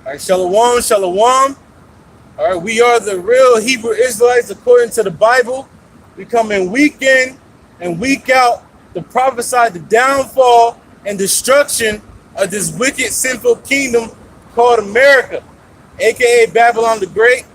All right, shalom, shalom. All right, we are the real Hebrew Israelites according to the Bible. We come in week in and week out to prophesy the downfall and destruction of this wicked, sinful kingdom called America, aka Babylon the Great,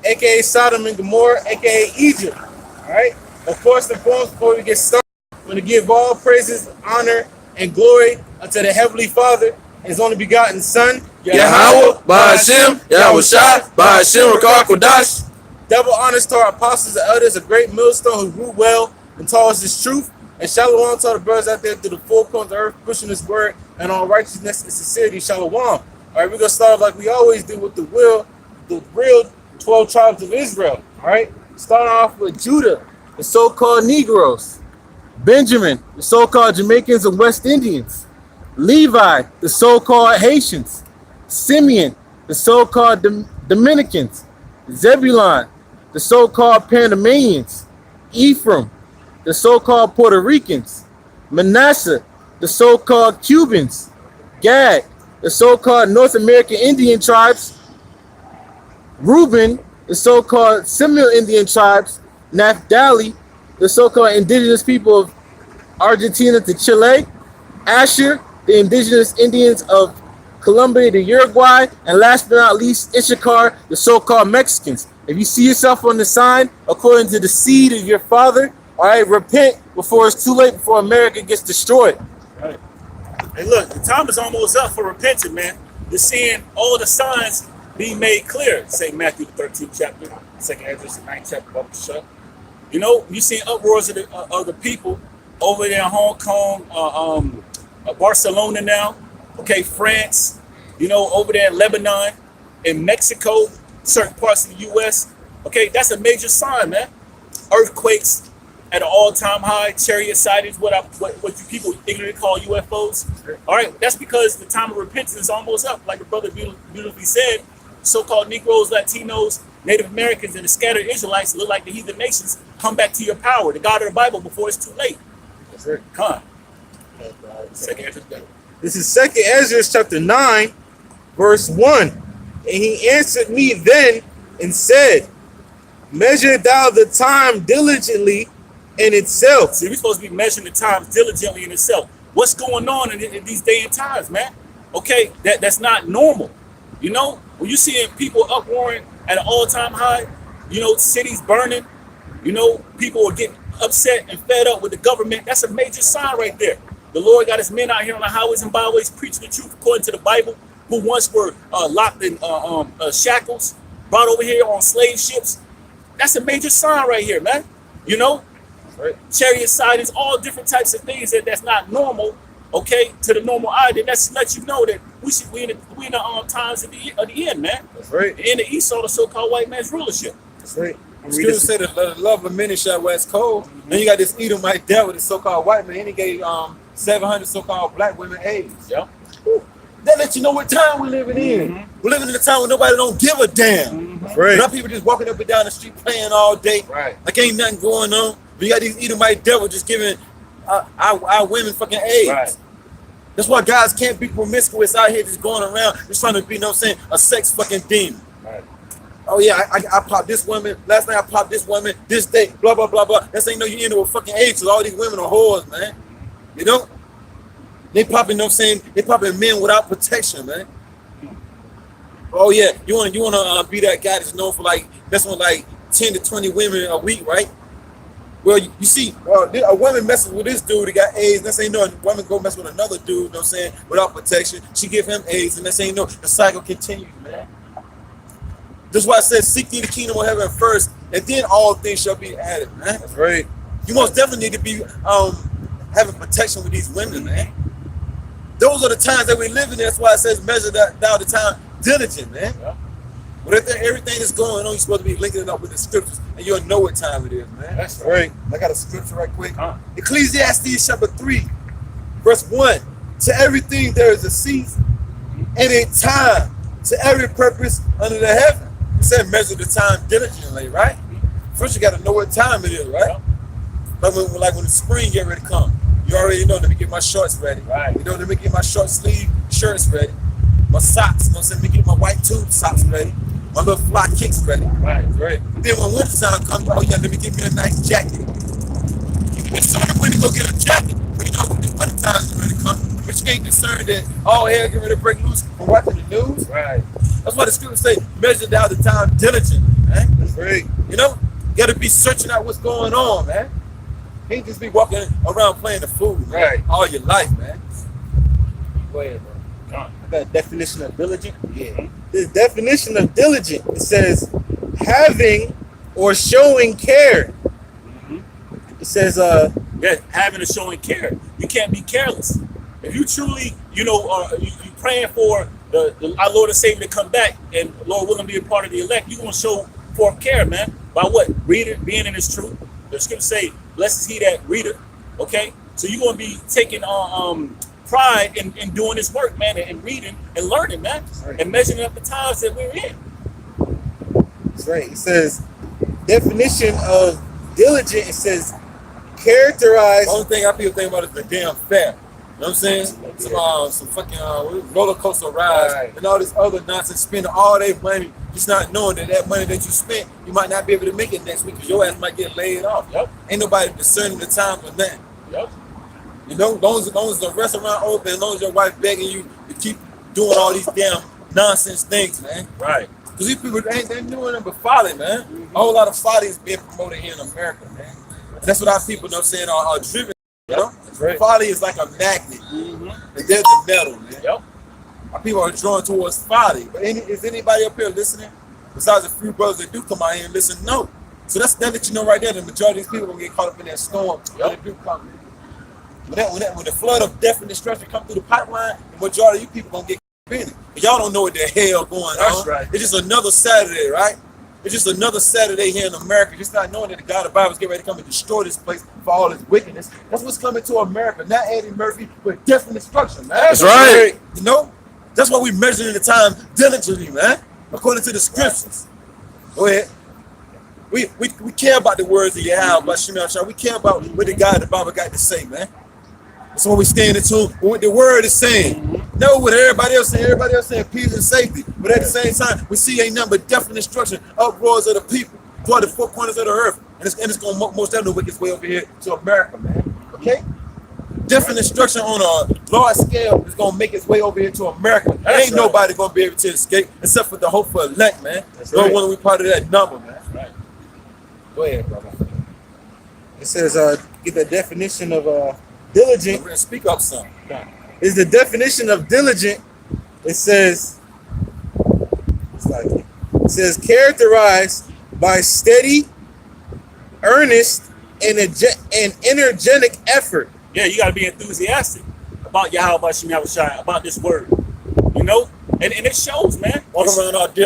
aka Sodom and Gomorrah, aka Egypt. All right. Of course, the foremost, before we get started, I'm going to give all praises, honor, and glory unto the Heavenly Father, His only begotten Son, Yahweh, Ba'ashem, Yahushua, Ba'ashem, Rakar Kodash. Double honors to our apostles and elders, a great millstone who grew well and taught us His truth. And shalom to all the brothers out there through the four corners of the earth, pushing His word and all righteousness and sincerity. Shalom. All right, we're going to start like we always do with the real 12 tribes of Israel. All right, starting off with Judah, the so-called Negroes. Benjamin, the so-called Jamaicans and West Indians. Levi, the so-called Haitians. Simeon, the so-called Dominicans. Zebulon, the so-called Panamanians. Ephraim, the so-called Puerto Ricans. Manasseh, the so-called Cubans. Gad, the so-called North American Indian tribes. Reuben, the so-called Seminole Indian tribes. Naphtali, the so-called indigenous people of Argentina to Chile. Asher, the indigenous Indians of Colombia to Uruguay. And last but not least, Issachar, the so-called Mexicans. If you see yourself on the sign, according to the seed of your father, all right, repent before it's too late, before America gets destroyed. Right. Hey, look, the time is almost up for repenting, man. You're seeing all the signs being made clear. St. Matthew, the 13th chapter, 2nd Ezra, the 9th chapter, Bible shut. You know, you're seeing uproars of the people over there in Hong Kong, Barcelona now, okay, France, you know, over there in Lebanon, in Mexico, certain parts of the U.S., okay, that's a major sign, man. Earthquakes at an all-time high, chariot sightings, what you people ignorantly call UFOs. All right, that's because the time of repentance is almost up. Like the brother beautifully said, so-called Negroes, Latinos, Native Americans, and the scattered Israelites look like the heathen nations. Come back to your power, the God of the Bible, before it's too late. That's right. Come on. This is 2nd Ezra chapter 9, verse 1. And he answered me then and said, measure thou the time diligently in itself. See, we're supposed to be measuring the times diligently in itself. What's going on in these day and times, man? Okay, that's not normal. You know, when you're seeing people uproaring at an all-time high, you know, cities burning, you know, people are getting upset and fed up with the government. That's a major sign right there. The Lord got His men out here on the highways and byways preaching the truth according to the Bible, who once were locked in shackles, brought over here on slave ships. That's a major sign right here, man. You know, right. Chariot sightings, all different types of things that's not normal, okay, to the normal eye. That lets you know that we in the times of the end, man. That's right. In the Esau, the so-called white man's rulership. That's right. Scripture say the love of many shall wax cold. Then you got this Edomite devil, this so-called white man, and he gave 700 so-called black women AIDS. Yeah. That lets you know what time we're living in. We're living in a time where nobody don't give a damn. Right. Now people just walking up and down the street playing all day. Right. Like ain't nothing going on. But you got these Edomite devil just giving our women fucking AIDS. Right. That's why guys can't be promiscuous out here just going around just trying to be, you know what I'm saying, a sex fucking demon. Right. Oh yeah, I popped this woman. Last night I popped this woman. This day, blah blah blah blah. That's ain't no you end up with fucking AIDS. Cause all these women are whores, man. You know, they popping. You know what I'm saying, they popping men without protection, man. Oh yeah, you wanna be that guy that's known for like that's on like 10 to 20 women a week, right? Well, you see, a woman messes with this dude that got AIDS. That's ain't no a woman go mess with another dude. You know what I'm saying, without protection. She give him AIDS, and that's ain't no the cycle continues, man. That's why I said, seek ye the kingdom of heaven first, and then all things shall be added, man. That's right. You most definitely need to be having protection with these women, man. Those are the times that we live in. That's why it says measure thou the time diligent, man. Yeah. But if everything is going on, you're supposed to be linking it up with the scriptures, and you'll know what time it is, man. That's right. I got a scripture right quick. Ecclesiastes chapter 3, verse 1. To everything there is a season and a time to every purpose under the heaven. It said measure the time diligently, right? First you got to know what time it is, right? Like when the spring get ready to come, you already know, let me get my shorts ready. Right. You know, let me get my short sleeve shirts ready. My socks. You know what I'm saying? Let me get my white tube socks ready. My little fly kicks ready. Right, right. Then when winter time comes, oh yeah, let me get me a nice jacket. And so when you go get a jacket, you know when the winter time is ready to come, but you ain't concerned that all hell get ready to break loose from watching the news. Right. That's why the scriptures say, measure out the time diligently, man. That's right. You know, you gotta be searching out what's going on, man. You can't just be walking around playing the fool, man, Right. all your life, man. Go ahead, bro. Come I got a definition of diligent. Yeah. The definition of diligent, it says having or showing care. It says Yeah, having and showing care. You can't be careless. If you truly, you praying for our Lord and Savior to come back, and Lord willing to be a part of the elect, you're gonna show forth care, man. By what? Reading, being in His truth. The scripture say, "Blessed is he that readeth." Okay, so you're gonna be taking pride in doing this work, man, and reading and learning, man, and measuring up the times that we're in. that's right. It says definition of diligent. It says characterize. The only thing I people think about is the damn fare. You know what I'm saying? Some fucking roller coaster rides Right. and all this other nonsense, spending all their money, just not knowing that money that you spent, you might not be able to make it next week because your ass might get laid off. Yep. Ain't nobody discerning the time for that. Yep. You know, as long as the restaurant open, as long as your wife begging you to keep doing all these damn nonsense things, man. Right. Because these people ain't doing nothing but folly, man. A whole lot of folly is being promoted here in America, man. And that's what our people, you know what I'm saying, are driven. You know? That's right. Folly is like a magnet. Mm-hmm. And there's the metal, man. Yep. Our people are drawn towards folly. But is anybody up here listening? Besides a few brothers that do come out here and listen, no. So that's that let you know right there. The majority of these people gonna get caught up in that storm when it do come. When the flood of death and destruction come through the pipeline, the majority of you people gonna get caught in it. But y'all don't know what the hell going on. That's right. It's just another Saturday, right? It's just another Saturday here in America. Just not knowing that the God of the Bible is getting ready to come and destroy this place for all its wickedness. That's what's coming to America. Not Eddie Murphy, but death and destruction, man. That's right. You know? That's why we measuring the time diligently, man. According to the scriptures. Go ahead. We care about the words that you have about Shemel. We care about what the God of the Bible got to say, man. That's why we stand in tune with what the word is saying. Know what everybody else saying. Everybody else saying peace and safety. But at the same time, we see ain't nothing but death and destruction, uproars of the people, toward the four corners of the earth. And it's going to most definitely make its way over here to America, man. Okay? Death and destruction on a large scale is going to make its way over here to America. Ain't nobody going to be able to escape except for the hopeful elect, man. No one will be part of that number, man. Right. Go ahead, brother. It says get the definition of diligent. Speak up, son. Is the definition of diligent. It says characterized by steady, earnest, and energetic effort. Yeah, you gotta be enthusiastic about Yahweh Shai, about this word. You know? And it shows, man. Walk around all day,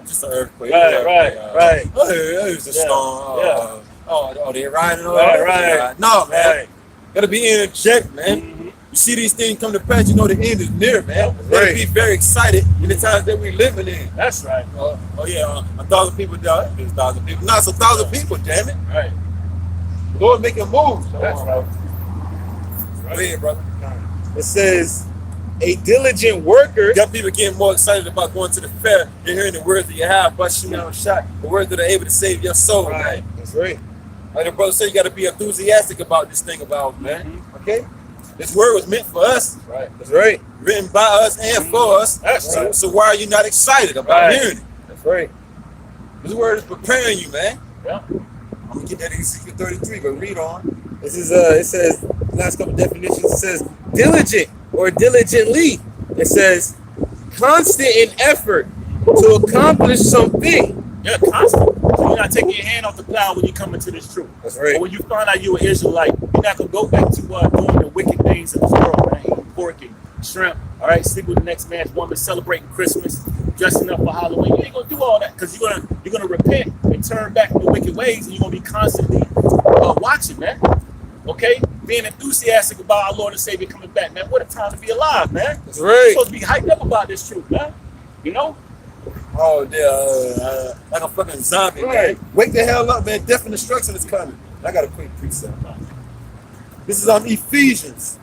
just an earthquake. Right. Oh, it's a storm. Oh, they're riding on. Right. No, man. Right. Gotta be energetic, man. Mm-hmm. You see these things come to pass, you know the end is near, man. Gotta be very excited in the times that we're living in. That's right. 1,000 people died. There's 1,000 people. No, it's 1,000 people, damn it. Right. Lord making moves. That's right. Go ahead, brother. It says a diligent worker. Got people getting more excited about going to the fair than hearing the words that you have, but shot, the words that are able to save your soul, man. That's right. Like the brother said, you got to be enthusiastic about this thing about, man. Okay? This word was meant for us. Right. That's right. Written by us and for us. That's right. So why are you not excited about hearing it? That's right. This word is preparing you, man. Yeah. I'm going to get that in Ezekiel 33, but read on. This is it says last couple definitions. It says diligent or diligently. It says constant in effort to accomplish something. Yeah, constant. So you're not taking your hand off the plow when you come into this truth. That's right. Or when you find out you're an Israelite, you're not gonna go back to doing the wicked things of this world, man. Eating pork and shrimp, all right, sleep with the next man's woman, celebrating Christmas, dressing up for Halloween. You ain't gonna do all that because you're gonna repent and turn back from the wicked ways, and you're gonna be constantly watching, man. Okay, being enthusiastic about our Lord and Savior coming back, man. What a time to be alive, man. That's right. You're supposed to be hyped up about this truth, man. You know. Oh, yeah, like a fucking zombie, Right. man. Wake the hell up, man. Death and destruction is coming. I got a quick precept. This is on Ephesians.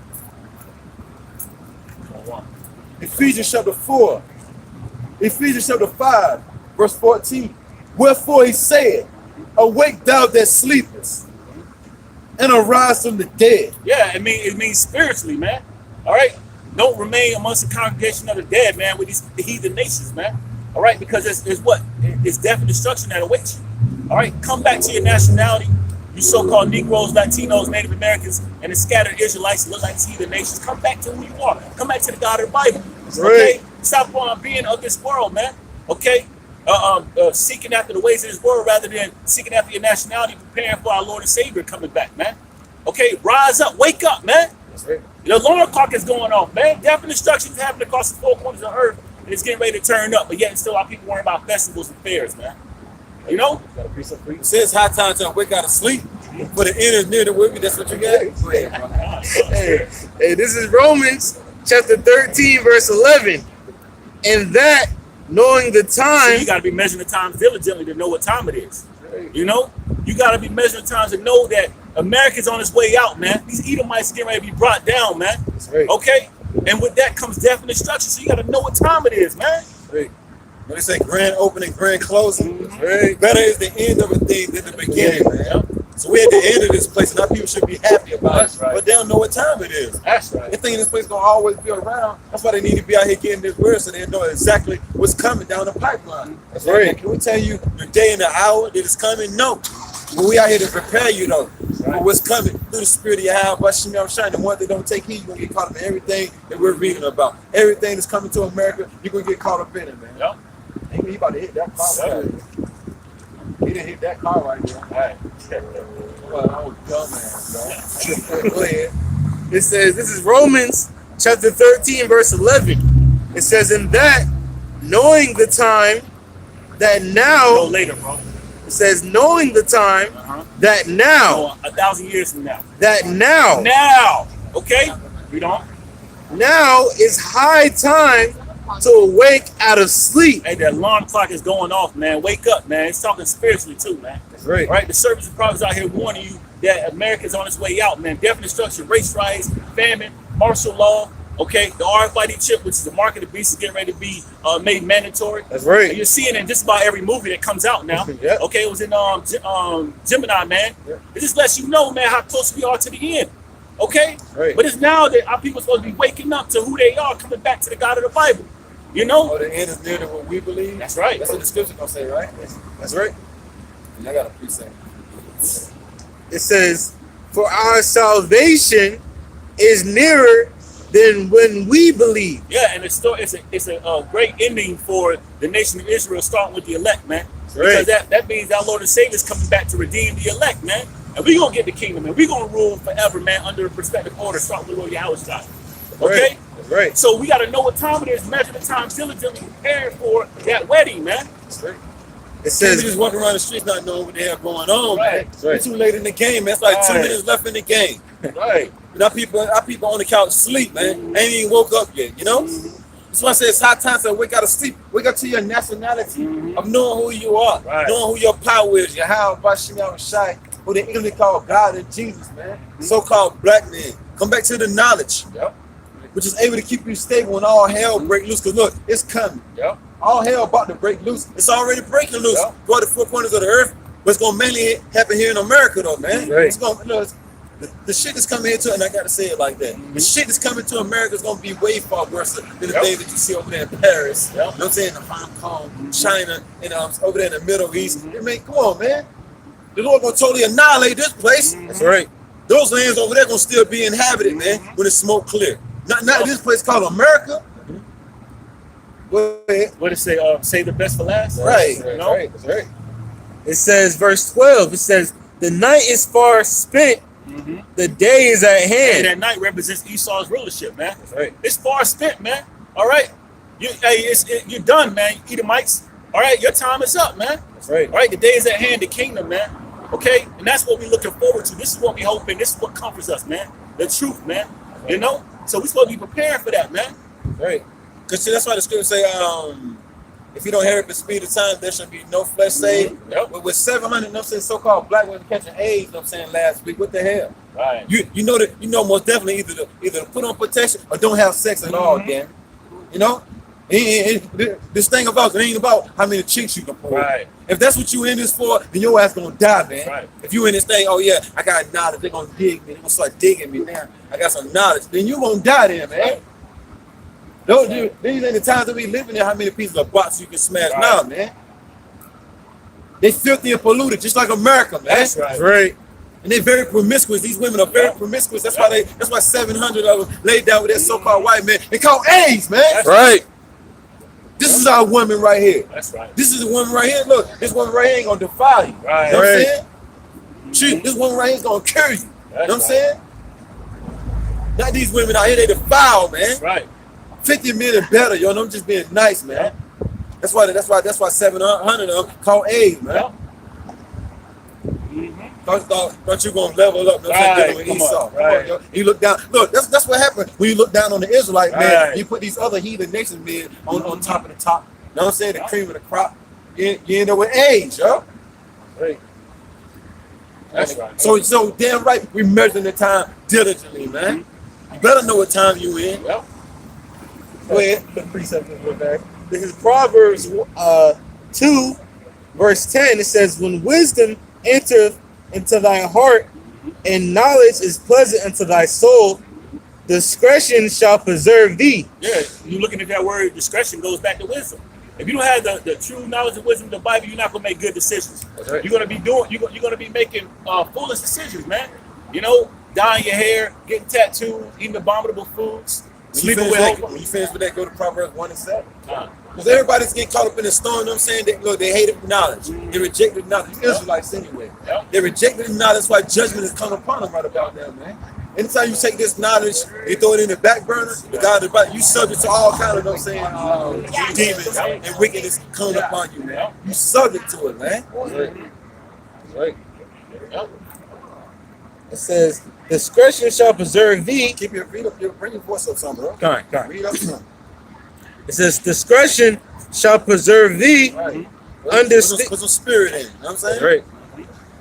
Ephesians chapter 4. Ephesians chapter 5, verse 14. Wherefore he said, awake thou that sleepest, and arise from the dead. Yeah, it means spiritually, man. All right? Don't remain amongst the congregation of the dead, man, with the heathen nations, man. All right? Because it's what? It's death and destruction that awaits you. All right? Come back to your nationality. You so-called Negroes, Latinos, Native Americans, and the scattered Israelites, look like heathen nations. Come back to who you are. Come back to the God of the Bible. Okay? Stop being of this world, man. Okay? Seeking after the ways of this world rather than seeking after your nationality, preparing for our Lord and Savior coming back, man. Okay? Rise up. Wake up, man. That's right. The alarm clock is going off, man. Death and destruction is happening across the four corners of the earth, and it's getting ready to turn up. But yet, still, our people worrying about festivals and fairs, man. You know? It says high time to wake out of sleep. For the end is near the wicked. That's what you got. Go ahead, bro. Hey, this is Romans chapter 13, verse 11. And that, knowing the So time, you got to be measuring the times diligently to know what time it is. You know? You got to be measuring times to know that America's on its way out, man. These Edomites getting ready to be brought down, man. Right. Okay? And with that comes death and destruction. So you got to know what time it is, man. Right. When they say grand opening, grand closing, right. Better is the end of a thing than the beginning, man. So we're at the end of this place, and our people should be happy about it, but they don't know what time it is. That's right. They think this place gonna always be around. That's why they need to be out here getting this word, so they know exactly what's coming down the pipeline. That's right. Can we tell you the day and the hour that is coming? No. But we out here to prepare you though for what's coming through the spirit of Yahweh. The one that don't take heed, you're gonna get caught up in everything that we're reading about. Everything that's coming to America, you're gonna get caught up in it, man. Yep. He about to hit that car. He didn't hit that car right there. All right. Oh, dumbass, bro. Go ahead. it says, this is Romans chapter 13, verse 11. It says, in that, knowing the time, that Go now, later, bro. it says, knowing the time, that now, So 1,000 years from now. that now, Now. Okay? We don't. now is high time to awake out of sleep. Hey, the alarm clock is going off, man. Wake up, man. It's talking spiritually too, man. That's right. All right, the service of prophets out here warning you that America's on its way out, man. Death and destruction, race riots, famine, martial law. Okay, the RFID chip, which is the mark of the beast, is getting ready to be made mandatory. That's right. And you're seeing it in just about every movie that comes out now. Yep. Okay, it was in Gemini, man. Yep. It just lets you know, man, how close we are to the end. Okay, Right. but it's now that our people are supposed to be waking up to who they are, coming back to the God of the Bible. You know? Oh, the end is near to what we believe. That's right. That's what the scripture gonna say, right? That's right. And I got a precept. It says, for our salvation is nearer than when we believe. Yeah, and it's a great ending for the nation of Israel, starting with the elect, man. Right. Because that means our Lord and Savior is coming back to redeem the elect, man. And we're going to get the kingdom, man. We're going to rule forever, man, under a prospective order, starting with Lord Yahweh. Okay? That's right. So we got to know what time it is, measure the time diligently, preparing for that wedding, man. That's right. It Says says, just walking around the streets not knowing what the hell going on, Right. man. It's too late in the game, man. It's like 2 Right. minutes left in the game. Right. And our people on the couch sleep, man. Ain't even woke up yet, you know? That's why I say it's high time to wake out of sleep. Wake up to your nationality of knowing who you are, Right. knowing who your power is, your how Shai, who they English call God and Jesus, man. So-called black men. Come back to the knowledge, Yep. which is able to keep you stable when all hell break loose. Because look, it's coming. Yep. All hell about to break loose. It's already breaking loose. Yeah. Go to the four corners of the earth. But it's gonna mainly happen here in America, though, man. Right. It's gonna the shit that's coming into, and I gotta say it like that. The shit that's coming to America is gonna be way far worse than the Yep. things that you see over there in Paris. Yep. You know what I'm saying? In Hong Kong, China, and over there in the Middle East. I mean, come on, man. The Lord gonna totally annihilate this place. that's right. Those lands over there gonna still be inhabited, man, when the smoke clear. Not this place called America. Go ahead. What did it say? Save the best for last? Right. You know? That's right. It says, verse 12, it says, the night is far spent, the day is at And hand. that night represents Esau's rulership, man. That's right. It's far spent, man. All right? You're done, man, Edomites. All right? Your time is up, man. That's right. All right? The day is at hand, the kingdom, man. Okay? And that's what we're looking forward to. This is what we're hoping. This is what comforts us, man. The truth, man. You know? So we're supposed to be preparing for that, man. Right. Because that's why the scripture say, if you don't hurry up the speed of time, there shall be no flesh saved. Yep. But with 700, you know what I'm saying, so-called black women catching AIDS, you know what I'm saying, last week, what the hell? Right. You know that, most definitely either to put on protection or don't have sex at all, damn. You know? This thing about it ain't about how many chicks you can pull. Right. If that's what you in this for, then your ass gonna die, man. Right. If you in this thing, oh yeah, I got knowledge, they're gonna dig me, they're gonna start digging me now. I got some knowledge, then you gonna die there, man. Right. These ain't the times that we living in, how many pieces of box you can smash Right. now, man. They filthy and polluted, just like America, man. That's right. That's right. And they're very promiscuous. These women are very promiscuous. That's why 700 of them laid down with that so-called white man. They call AIDS, man. That's Right. This is our woman right here. That's right. This is the woman right here. Look, this woman right here ain't gonna defile you. Right. You know what I'm Right. saying? Shoot, this woman right here is gonna cure you. You know what I'm right. saying? Not these women out here, they defile, man. That's right. 50 million better, yo. And I'm just being nice, man. That's why 700 of them call AIDS, man. Yep. Thought you gonna level up? Right, With come Esau. on, right. Yo. You look down. Look, that's what happened when you look down on the Israelite man. Right. You put these other heathen nations men on top of the top. You know what I'm saying? The cream of the crop. You end up with AIDS, yo. Right. That's right. So damn right, we measuring the time diligently, man. You better know what time you in. Yep. Go ahead. This is Proverbs 2, verse 10. It says, when wisdom entereth into thy heart, and knowledge is pleasant unto thy soul, discretion shall preserve thee. Yeah, you're looking at that word discretion goes back to wisdom. If you don't have the true knowledge and wisdom of the Bible, you're not gonna make good decisions. right. You're gonna be making foolish decisions, man. You know, dyeing your hair, getting tattoos, eating abominable foods, sleeping with When you finish with that, go to Proverbs 1 and 7. Uh, Because everybody's getting caught up in the storm, you know what I'm saying? They hated knowledge. They rejected knowledge. The Israelites anyway. Yep. They rejected knowledge. That's why judgment is coming upon them right about now, man. Anytime you take this knowledge, you throw it in the back burner, the God of the Bible, you subject to all kind of, you know what I'm saying, demons and wickedness coming upon you, man. You subject to it, man. Right. yep. It says, discretion shall preserve thee. Keep your feet up, bring your voice up some, bro. Come on. Read up some. It says, discretion shall preserve thee. Right. Understand. Put some spirit in, you know what I'm saying? Right.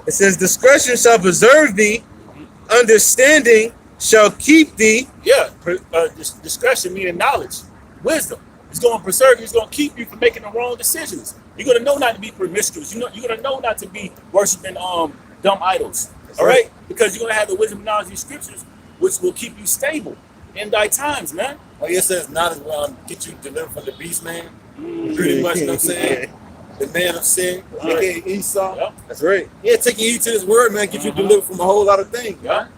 It says, discretion shall preserve thee. Understanding shall keep thee. Yeah, discretion meaning knowledge, wisdom. It's going to preserve you. It's going to keep you from making the wrong decisions. You're going to know not to be promiscuous. You're going to know not to be worshiping dumb idols. All right? Because you're going to have the wisdom and knowledge of these scriptures, which will keep you stable in thy times, man. Oh, yes, says knowledge will get you delivered from the beast, man. Pretty much, you know what I'm saying? The man of sin, aka Esau. Yep. That's right. Yeah, taking heed to this word, man, get you delivered from a whole lot of things. Yep.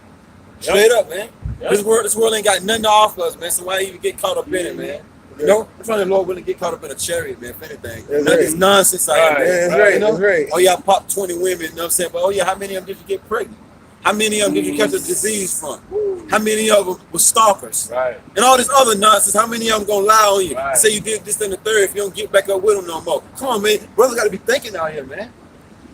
Straight up, man. Yep. This world ain't got nothing to offer us, man. So why even get caught up in it, man? You know, that's why the Lord wouldn't get caught up in a chariot, man. If anything, That's not right. this nonsense out Right. here, man. That's right. You know? That's right. Oh yeah, I popped 20 women. You know what I'm saying? But oh yeah, how many of them did you get pregnant? How many of them did you catch a disease from? How many of them were stalkers? Right. And all this other nonsense, how many of them gonna lie on you? Right. Say you did this and the third if you don't get back up with them no more. Come on, man. Brothers gotta be thinking out here, man.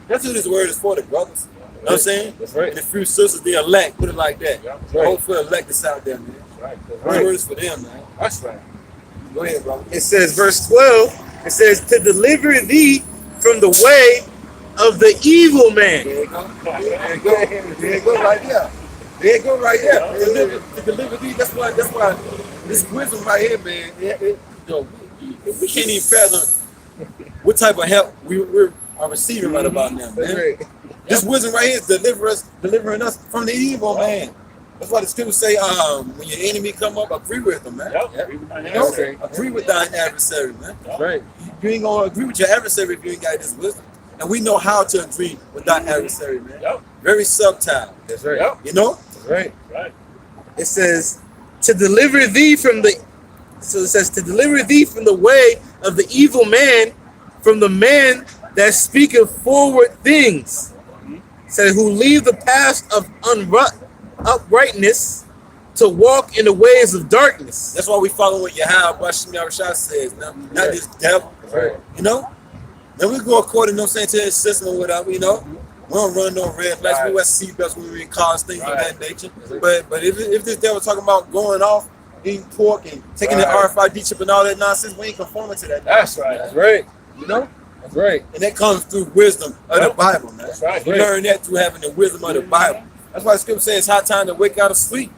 That's who this word is for, the brothers. You know what I'm saying? That's right. And the few sisters, the elect, put it like that. Yeah. The whole few elect that's out there, man. Right. This Right. word is for them, man. That's right. Go ahead, brother. It says, verse 12, it says, to deliver thee from the way of the evil man. There you go. There you go. There you go right there. There you go right there. To deliver thee, that's why this wisdom right here, man, we can't even fathom what type of help we're receiving right about now, That's man. right. This wisdom right here is delivering us from the evil man. That's why the scriptures say, when your enemy come up, agree with them, man. Yep. You know? Okay. Agree with thine adversary, man. That's right. You ain't gonna agree with your adversary if you ain't got this wisdom. And we know how to agree with that adversary, man. Yep. Very subtle. That's right. Yep. You know? That's right. Right. It says, to deliver thee from the, so it says, to deliver thee from the way of the evil man, from the man that speaketh forward things. It says, who leave the path of uprightness to walk in the ways of darkness. That's why we follow what Yahweh Bashim Yahushua says, now, not this devil. Right. You know? Then we go according, you know what I'm saying, to his system or whatever, you know? We don't run no red flags, we wear seatbelts when we're in cars, things of that nature. But if this devil talking about going off, eating pork and taking the RFID chip and all that nonsense, we ain't conforming to that. That's right. That's right. You know? That's right. And that comes through wisdom of the Bible, man. That's right. We learn that through having the wisdom of the Bible. That's why the scripture says it's high time to wake out of sleep.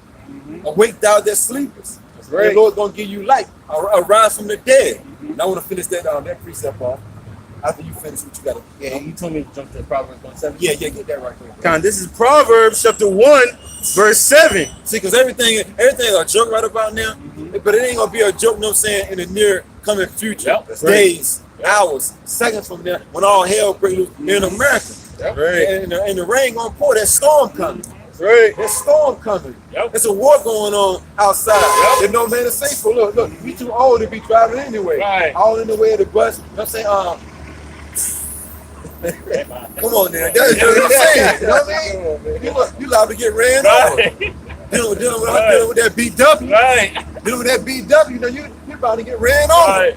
Awake thou that sleepers. right. The Lord's gonna give you life, a rise from the dead. And I want to finish that precept off. After you finish what you got to. Yeah, you told me to jump to Proverbs 1:7. Yeah, get that right there. Con, this is Proverbs chapter 1, verse 7. See, because everything a joke right about now, but it ain't gonna be a joke, you know what I'm saying, in the near coming future. Yep, that's right. Days, hours, seconds from there, when all hell breaks loose in America. That's right. And the rain gonna pour, that storm coming. That's right. There's storm coming. Yep. There's a war going on outside. There's no man is safe for. Look, we too old to be driving anyway. Right. All in the way of the bus. You know what I'm saying? Come on, now. That's what I'm saying. You know what I mean? You liable to get ran over. Dealing with that BW. Right. Dealing with that BW, you know, you're about to get ran over. Right.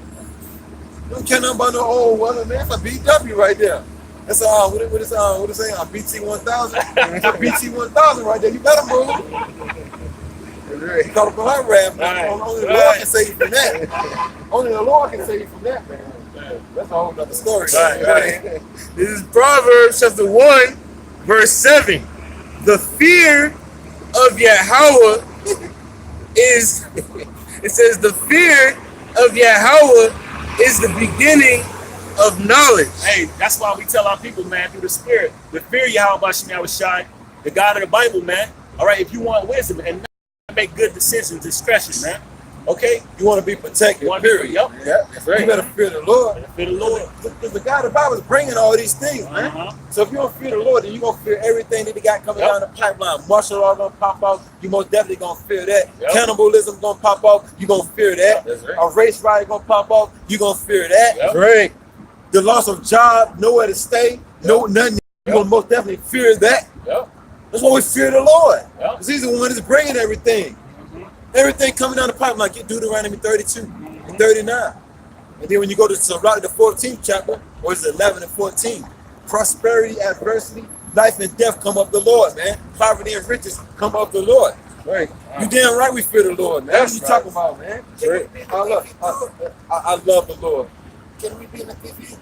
You don't care nothing about no old weather, man. It's a BW right there. That's what is saying? A BT1000. It's a BT1000 right there. You better move. You caught up on her rap. Right. Only the Lord can save you from that. Only the Lord can save you from that, man. That's a whole other story. Right. This is Proverbs chapter 1, verse 7. The fear of Yahweh is, it says, the fear of Yahweh is the beginning of knowledge. Hey, that's why we tell our people, man, through the Spirit, the fear Yahweh Shai, the God of the Bible, man. All right, if you want wisdom and make good decisions, discretion, man. Okay? You want to be protected, period. Yep. Yeah, that's right. You better fear the Lord. Fear the Lord. Because the God of the Bible is bringing all these things, man. So if you don't fear the Lord, then you're going to fear everything that they got coming down the pipeline. Martial law going to pop out. You most definitely going to fear that. Yep. Cannibalism going to pop out. You're going to fear that. That's right. A race riot going to pop out. You're going to fear that. Yep. That's right. The loss of job, nowhere to stay, nothing. You're going to most definitely fear that. Yep. That's why we fear the Lord. Yep. Because he's the one that's bringing everything. Everything coming down the pipeline. Get Deuteronomy 32 and 39. And then when you go to the 14th chapter, or is it 11 and 14? Prosperity, adversity, life and death come up the Lord, man. Poverty and riches come up the Lord. Right. You damn right we fear the Lord, man. What you talking about, man? Right. I love the Lord. Can we be in the TV?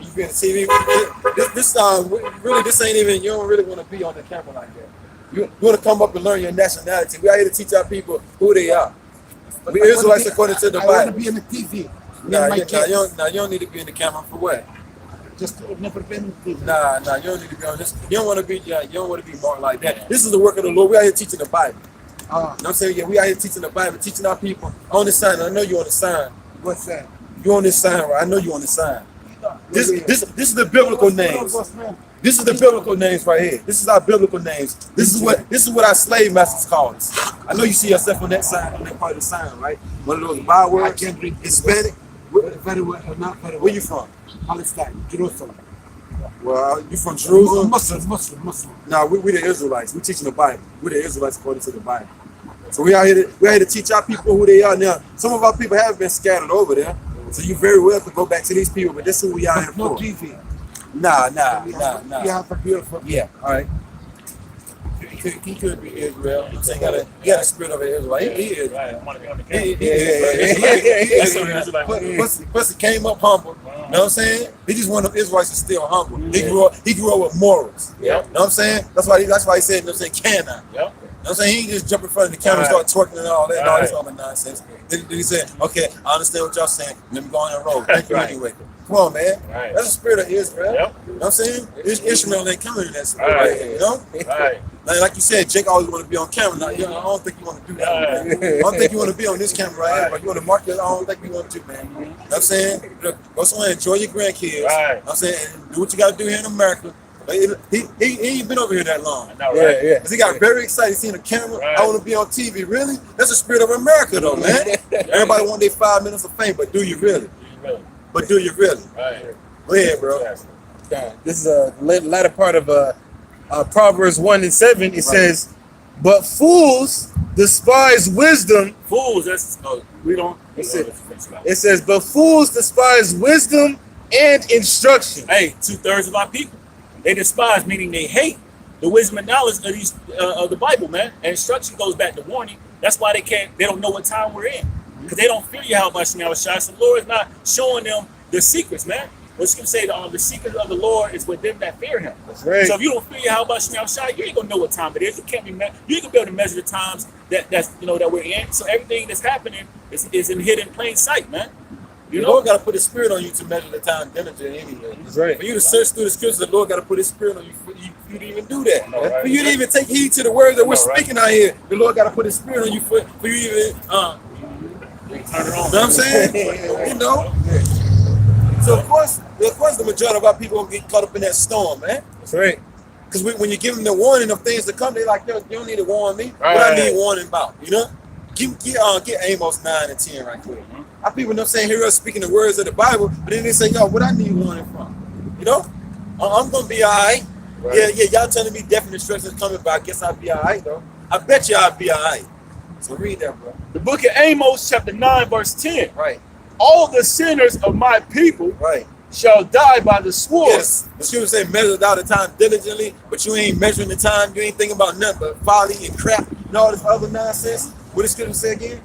You be in the TV? This really, this ain't even, you don't really want to be on the camera like that. You want to come up and learn your nationality. We are here to teach our people who they are. We Israelites according to the Bible. I want to be in the TV. You don't need to be in the camera for what? Just never been in the TV. Nah, you don't need to be on this. You don't want to be, you don't want to be marked like that. This is the work of the Lord. We are here teaching the Bible. You know what I'm saying? Yeah, we are here teaching the Bible, teaching our people on the sign. I know you on the sign. What's that? You on this sign, right? I know you on the sign. This is the biblical names. This is the biblical names right here. This is our biblical names. This is what our slave masters call us. I know you see yourself on that sign, on that part of the sign, right? One of those bywords. I can't read Hispanic. very well, not very well. Where you from? Palestine, Jerusalem. Well, you from Jerusalem? Muslim. No, we the Israelites. We teaching the Bible. We're the Israelites according to the Bible. So we out here to teach our people who they are. Now, some of our people have been scattered over there. So you very well could go back to these people, but this is who we out here No for. TV. Nah. You have a beautiful. Yeah, all right. He could be Israel. I'm saying he got a spirit of an Israelite. He is. Right. I want to be on the Yeah. Plus he came up humble. You know what I'm saying? He just one of the Israelites is still humble. He grew up with morals. Yep. You know what I'm saying? That's why he said, you know what I'm saying, can I? Yep. You know what I'm saying? He didn't just jump in front of the camera and start twerking and all that, and all this other nonsense. Then he said, okay, I understand what y'all saying. Let me go on and roll. Thank you anyway. Come on, man. Right. That's the spirit of Israel. Yep. You know what I'm saying? Ishmael ain't coming in that spirit Right. right here, you know? Right. Like you said, Jake always want to be on camera. Now, I don't think you want to do that. Right. Man. I don't think you want to be on this camera right here, but you want to mark it. I don't think you want to, man. You know what I'm saying? Go somewhere, enjoy your grandkids. Right. You know what I'm saying? And do what you got to do here in America. But he ain't been over here that long. I know, right? Yeah. Because he got very excited seeing the camera. Right. I want to be on TV. Really? That's the spirit of America, though, man. Everybody want their 5 minutes of fame, but do you really? But do you really? Right. Go ahead, bro. God, this is a latter part of Proverbs 1 and 7. It says, "But fools despise wisdom." Fools. We don't. It says, "But fools despise wisdom and instruction." Hey, 2/3 of our people, they despise, meaning they hate the wisdom and knowledge of these of the Bible, man. And instruction goes back to warning. That's why they don't know what time we're in, because they don't fear Yahweh Shai. So the Lord is not showing them the secrets, man. What's going to say? The secret of the Lord is with them that fear Him. That's right. So if you don't fear Yahweh Shem Shai, you ain't gonna know what time it is. You can't be. You ain't gonna be able to measure the times that's that we're in. So everything that's happening is in hidden plain sight, man. The Lord got to put His Spirit on you to measure the time diligently anyway. That's right. For you to search through the scriptures, the Lord got to put His Spirit on you for you to even do that. Know, right? For you to even take heed to the words that we're Know, right? speaking out here, the Lord got to put His Spirit on you for you even. Turn it on. You know what I'm saying? You know. So of course, the majority of our people gonna get caught up in that storm, man. That's right. Because when you give them the warning of things to come, they like, yo, you don't need to warn me. Right. What I need warning about, you know? Get Amos 9 and 10 right quick. Our people, you know what I'm saying, hear us speaking the words of the Bible, but then they say, yo, what I need warning from? You know? I'm gonna be all right. Right. Yeah, y'all telling me definite instructions coming, but I guess I'll be all right, though. I bet you I'll be all right. So read that, bro. The book of Amos, chapter 9, verse 10. Right, All the sinners of my people right. shall die by the sword. Yes, the scripture say measure out the time diligently, but you ain't measuring the time. You ain't thinking about nothing but folly and crap and all this other nonsense. What does scripture say again?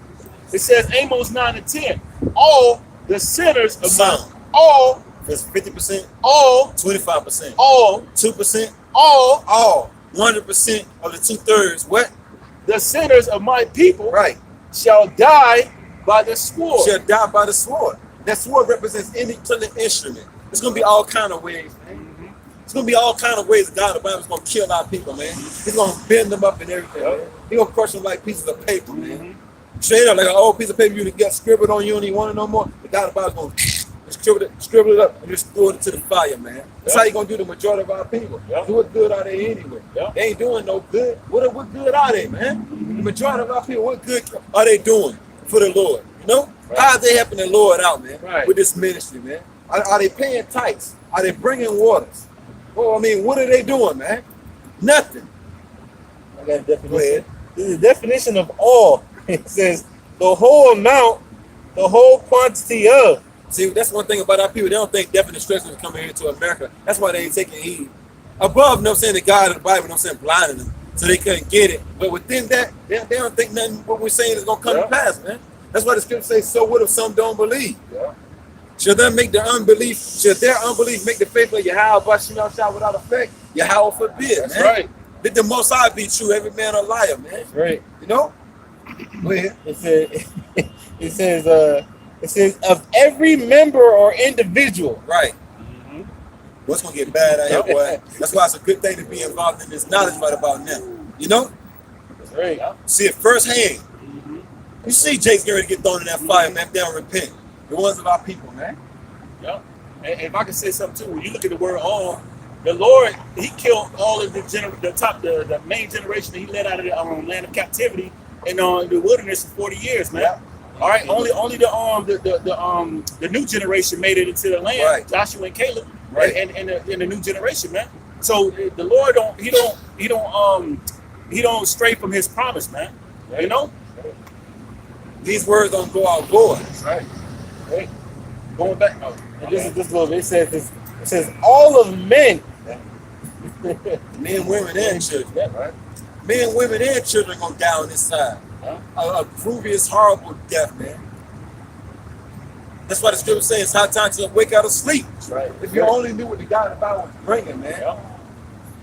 It says Amos 9 and 10. All the sinners of Some. all, There's 50%, all, 25%, all, 2%, all 100% of the 2/3. What? the sinners of my people Right. shall die by the sword. Shall die by the sword. That sword represents any killing instrument. It's gonna be all kind of ways, man. It's gonna be all kind of ways God, the Bible's gonna kill our people, man. He's gonna bend them up and everything, man. He's gonna crush them like pieces of paper, man. Straight up, like an old piece of paper you get scribbled on, you don't even want it no more. The God, the Bible's gonna scribble it up and just throw it to the fire, man. That's how you gonna do the majority of our people. Do what good are they anyway? They ain't doing no good. What good are they, man? The majority of our people, what good are they doing for the Lord? You know? How are they helping the Lord out, man? With this ministry, man? Are they paying tithes? Are they bringing waters? Well, I mean, what are they doing, man? Nothing. I got a definition. This is the definition of all. It says the whole amount, the whole quantity of. See, that's one thing about our people. They don't think definite instructions are coming here to America. That's why they ain't taking heed. Above, you know what I'm saying, the God of the Bible, you know what I'm saying, blinding them so they couldn't get it. But within that, they don't think nothing what we're saying is going to come to pass, man. That's why the scripture says, so what if some don't believe? Should their unbelief make the faith of Yahweh Shem Shai without effect? Yahweh forbid, That's man. right. Let the Most High be true, every man a liar, man. That's right. You know? Go ahead. It says of every member or individual. Right. What's gonna get bad out here, boy? That's why it's a good thing to be involved in this knowledge right about them. You know? That's right. See it firsthand. You see Jake's getting ready to get thrown in that fire, man. They don't repent. The ones of our people, man. Yeah. And if I can say something too, when you look at the word all, the Lord, He killed all of the main generation that He led out of the land of captivity and the wilderness for 40 years, man. Yeah. All right, only the new generation made it into the land. Right. Joshua and Caleb, right, and the new generation, man. So the Lord he don't stray from His promise, man. Right. You know, these words don't go out void. Right. Right. Going back. Oh, and this is this little bit. It says all of men. Men, women, and children. Right. Men, women, and children gonna die on this side. A previous horrible death, man. That's why the scripture says it's high time to wake out of sleep. Right. If you only knew what the God of the Bible was bringing, man.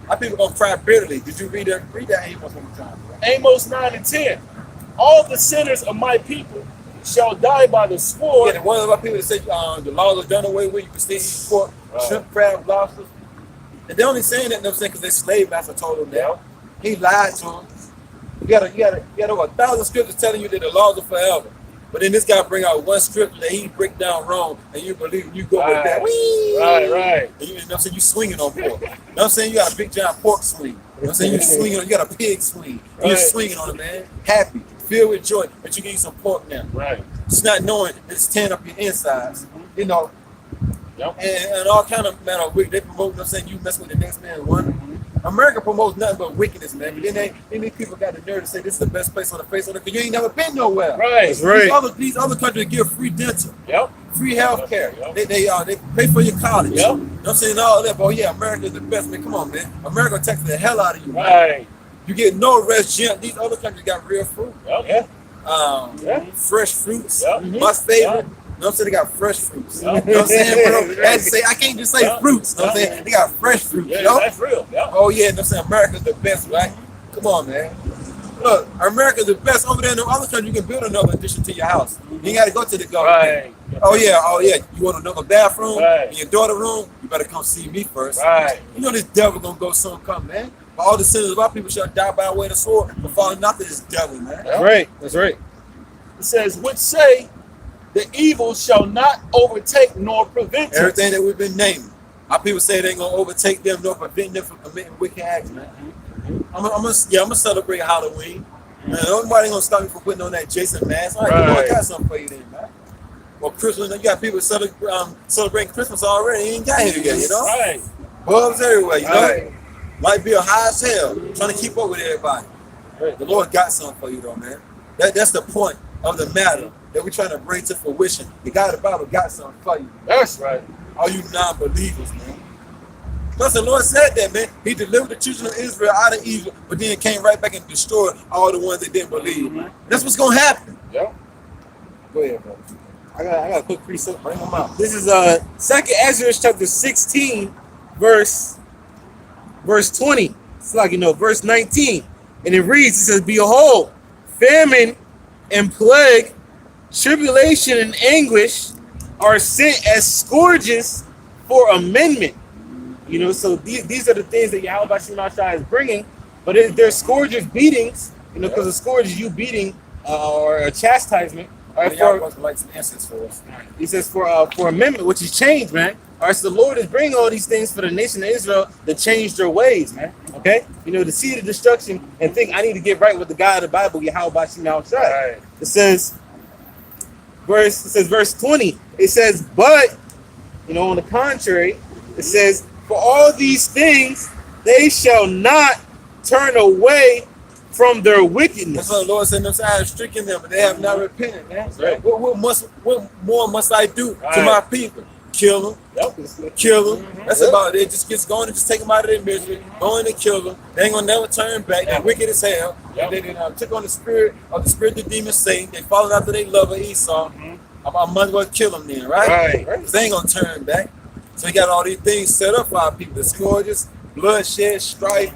Our people gonna cry bitterly. Did you read that? Read that Amos one more time. Bro. Amos 9 and 10. All the sinners of my people shall die by the sword. Yeah, the one of our people that say the laws are done away with. You can still eat pork, shrimp, crab, lobsters. And they only saying that, you know what I'm saying, because their slave master told them that. He lied to them. You got over 1,000 scriptures telling you that the laws are forever. But then this guy bring out one scripture that he break down wrong, and you believe you go with that. Whee! Right. And you know what I'm saying? You swinging on pork. You know what I'm saying? You got a big giant pork swing. You know what I'm saying? You swinging on. You got a pig swing. And you're swinging on it, man. Happy, filled with joy, but you can eat some pork now. Right. Just not knowing that it's tearing up your insides. You know. And all kind of man of wicked. They promote. You know what I'm saying? You mess with the next man one. America promotes nothing but wickedness, man. But then these people got the nerve to say this is the best place on the face of the earth because you ain't never been nowhere. Right. That's right. These other countries give free dental, free health care. Yep. They pay for your college. Yep. You know what I'm saying? All that, but yeah, America is the best, man. Come on, man. America takes the hell out of you. Right. Man. You get no rest, Jim. These other countries got real fruit. Yep. Fresh fruits. Yep. My favorite. You know know what I'm saying? They got fresh fruits. You know what I'm saying, bro? I had to say, I can't just say fruits. You know what I'm saying? They got fresh fruits. Yeah, You know? that's real. Yeah. Oh, yeah. You know what I'm saying? America's the best, right? Come on, man. Look, America's the best. Over there in the other country, you can build another addition to your house. You ain't got to go to the government. Right. Oh, yeah. You want another bathroom Right. in your daughter's room? You better come see me first. Right. You know this devil gonna go soon come, man. But all the sinners of our people shall die by the way of the sword, but falling not to this devil, man. That's right. That's right. It says, which say the evil shall not overtake nor prevent us. Everything that we've been naming. Our people say they ain't gonna overtake them nor prevent them from committing wicked acts, man. I'm gonna celebrate Halloween. Man, nobody gonna stop me from putting on that Jason mask. All right, Right. I got something for you then, man. Well, Christmas, you got people celebrating Christmas already. He ain't got here yet, you know? Right. Bulbs everywhere, you know? Right. Light bill high as hell, trying to keep up with everybody. Right. The Lord got something for you though, man. That's the point of the matter that we're trying to bring to fruition. The God of the Bible got something for you. That's right. All you non-believers, man. Plus the Lord said that, man. He delivered the children of Israel out of evil, but then came right back and destroyed all the ones that didn't believe. That's what's gonna happen. Yeah. Go ahead, bro. I got a quick precept. Bring them out. This is 2nd Ezra chapter 16, verse 20. It's like, verse 19. And it reads, it says, behold, famine and plague, tribulation and anguish are sent as scourges for amendment. So these are the things that Yahweh Shai is bringing, but they're scourges, beatings, because a scourge is you beating or a chastisement. All right, Y'all must like some answers for us. he says for amendment, which is change, man. All right, so the Lord is bringing all these things for the nation of Israel to change their ways, man. Okay, to see the destruction and think I need to get right with the God of the Bible, Yahweh Shai. Right. It says verse 20. It says, but on the contrary, it says, for all these things they shall not turn away from their wickedness. That's what the Lord said, I have stricken them, but they have not repented, man. Right. What more must I do to Right. my people? Kill them. Yep. Kill them. That's about it. Just gets going and just take them out of their misery. Go in and kill them. They ain't gonna never turn back. They're wicked as hell. Yep. They took on the spirit of the demon Satan. They followed after their lover Esau. I might as well kill them then, right? Right. They ain't gonna turn back. So we got all these things set up for our people. The scourges, bloodshed, strife,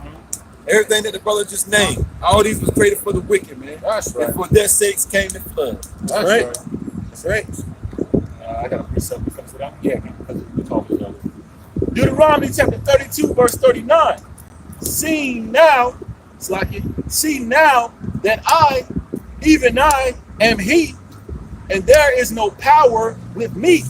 everything that the brother just named. All these was created for the wicked, man. That's right. And for their sakes came the flood. That's right. right. That's right. I got a precept to fix it up. Yeah, because we're talking about it. Deuteronomy chapter 32, verse 39. See now that I, even I, am he, and there is no power with me.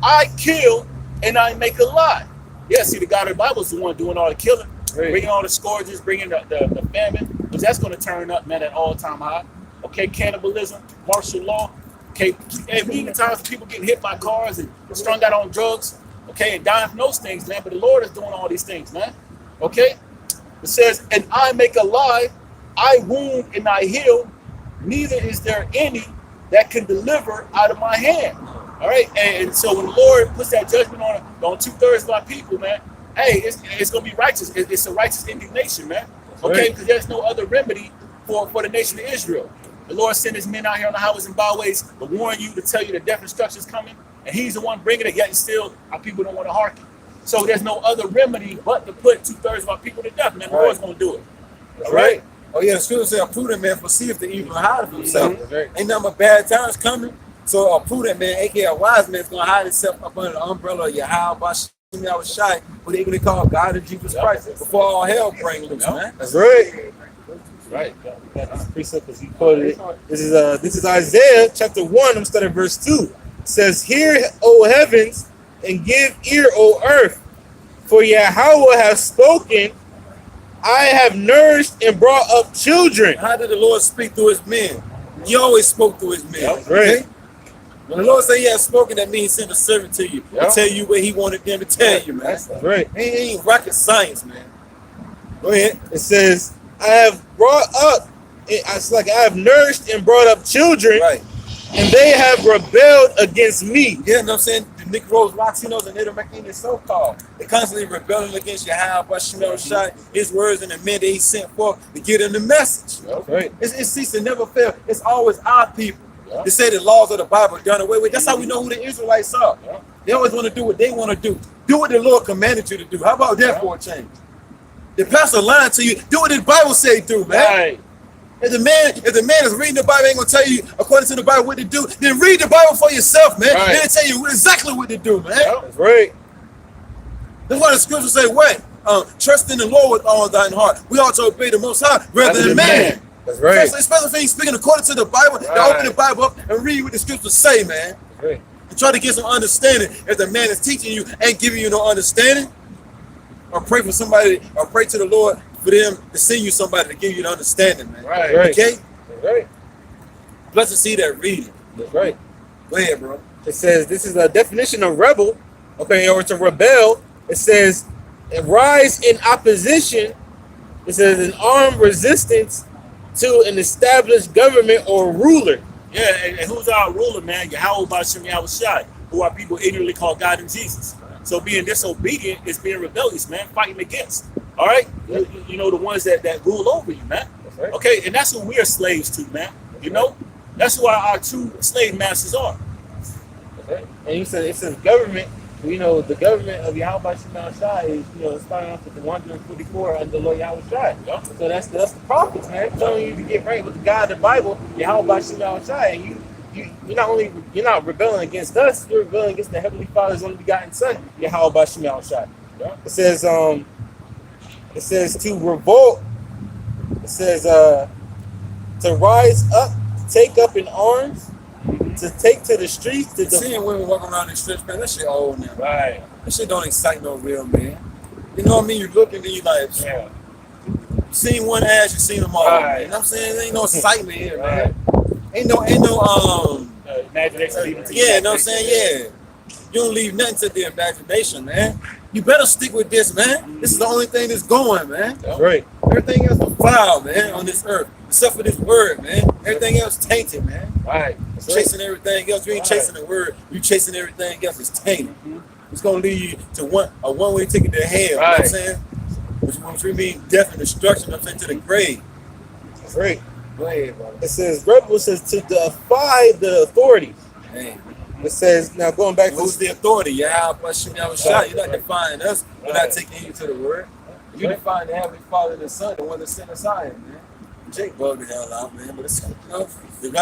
I kill and I make alive. Yeah, see, the God of the Bible is the one doing all the killing, bringing all the scourges, bringing the famine, because that's going to turn up, man, at all-time high. Okay, cannibalism, martial law. Okay, and many times people getting hit by cars and strung out on drugs. Okay, and dying from those things, man. But the Lord is doing all these things, man. Okay, it says, and I make alive, I wound and I heal. Neither is there any that can deliver out of my hand. All right, and so when the Lord puts that judgment on 2/3 of our people, man, hey, it's gonna be righteous. It's a righteous indignation, man. Okay, because there's no other remedy for the nation of Israel. The Lord sent his men out here on the highways and byways to warn you, to tell you that death and destruction is coming, and he's the one bringing it. Yet still, our people don't want to hearken. So there's no other remedy but to put 2/3 of our people to death, man. The Lord's gonna do it. All right. Oh yeah, the scripture says a prudent man foreseeth the evil and hide himself. Mm-hmm. Ain't nothing but bad times coming. So a prudent man, aka a wise man, is gonna hide himself up under the umbrella of Yahweh Shai, what they gonna call God and Jesus Christ, before all hell breaks loose, man. That's right. Right. Got this precept because he quoted it. This is Isaiah chapter 1. I'm starting at verse 2. It says, hear, O heavens, and give ear, O earth, for Yahweh has spoken. I have nourished and brought up children. How did the Lord speak through his men? He always spoke through his men. That's right. Okay? When the Lord said he has spoken, that means he sent a servant to you to tell you what he wanted them to tell you, man. That's right. It ain't rocket science, man. Go ahead. It says, I have brought up, it's like I have nourished and brought up children, Right. and they have rebelled against me. Yeah, you know what I'm saying? The Negroes, Latinos, and Native Americans, so-called. They're constantly rebelling against Yahweh Shai, his words and the men that he sent forth to get them the message. That's right. It ceases to never fail. It's always our people Yeah. They say the laws of the Bible are done away with. That's how we know who the Israelites are. Yeah. They always want to do what they want to do. Do what the Lord commanded you to do. How about that Yeah. for a change? The pastor lying to you. Do what the Bible say do, man. Right. If the man is reading the Bible, ain't gonna tell you according to the Bible what to do, then read the Bible for yourself, man. Right. Then it'll tell you exactly what to do, man. Yeah. That's right. That's why the scriptures say, what? Trust in the Lord with all thine heart. We ought to obey the Most High rather than man. That's right. Especially if he's speaking according to the Bible, then Right. open the Bible up and read what the scriptures say, man. That's right. And try to get some understanding. If the man is teaching you ain't giving you no understanding, or pray for somebody, or pray to the Lord for them to send you somebody to give you the understanding, man. Right. Right. Okay? That's right. Blessed to see that reading. That's right. Go ahead, bro. It says this is a definition of rebel. Okay, or to rebel. It says rise in opposition. It says an armed resistance to an established government or ruler. Yeah, and who's our ruler, man? Yahweh Bashem Yahushai, who our people ignorantly call God and Jesus. So being disobedient is being rebellious, man, fighting against. All right? You know, the ones that rule over you, man. That's right. Okay, and that's who we are slaves to, man. You know? That's who our true slave masters are. That's right. And he said it says government. You know, the government of Yahweh Shai is, you know, starting off with the 144 under the Lord Yahweh Shai. Yeah. So that's the prophets, man, telling you to get right with the God of the Bible, Yahweh Shai. And you're not rebelling against us, you're rebelling against the Heavenly Father's only begotten Son, Yahweh Shai. Yeah. It says to revolt. It says to rise up, take up in arms, to take to the streets, to Seeing women walking around in strips, man, that shit old now. Right. That shit don't excite no real man. You know what I mean? You look and then you like, Yeah. you seen one ass, you seen them all. Right. You know what I'm saying? There ain't no excitement here, Right. man. Ain't no Imagination leaving to yeah, you know what I'm saying? Yeah. You don't leave nothing to the imagination, man. You better stick with this, man. This is the only thing that's going, man. That's right. Everything else is foul, man, on this earth. Except for this word, man. Everything else tainted, man. Right. Chasing everything else. You ain't chasing the word. You chasing everything else. It's tainted. It's gonna lead you to a one-way ticket to hell. You know what I'm saying? Which we mean death and destruction. I'm saying to the grave. That's right. Go ahead, brother. It says rebel says to defy the authorities. Hey, It says now going back to who's the authority? Yeah, You're not defying us. We're not taking you to the word. You define the Heavenly Father and the Son, the one that sent us out, man. Jake bugged the hell out, man. But it's, you know,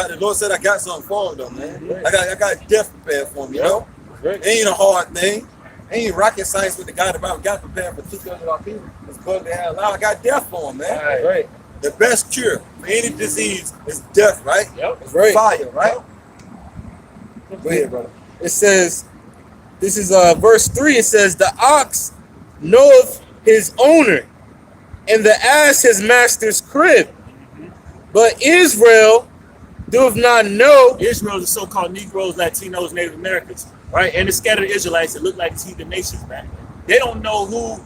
the Lord said I got something for him, though, man. I got death prepared for him, you know. It ain't a hard thing. It ain't rocket science with the God about got prepared for 2/3 of our people. It's bugged the hell out. I got death for him, man. right. The best cure for any disease is death, right? Yep. That's right. Fire, right? Go ahead, brother. It says, this is verse 3. It says, the ox knoweth his owner, and the ass his master's crib. But Israel doth not know. Israel is the so-called Negroes, Latinos, Native Americans, right? And the scattered Israelites that look like these heathen nations, man. They don't know who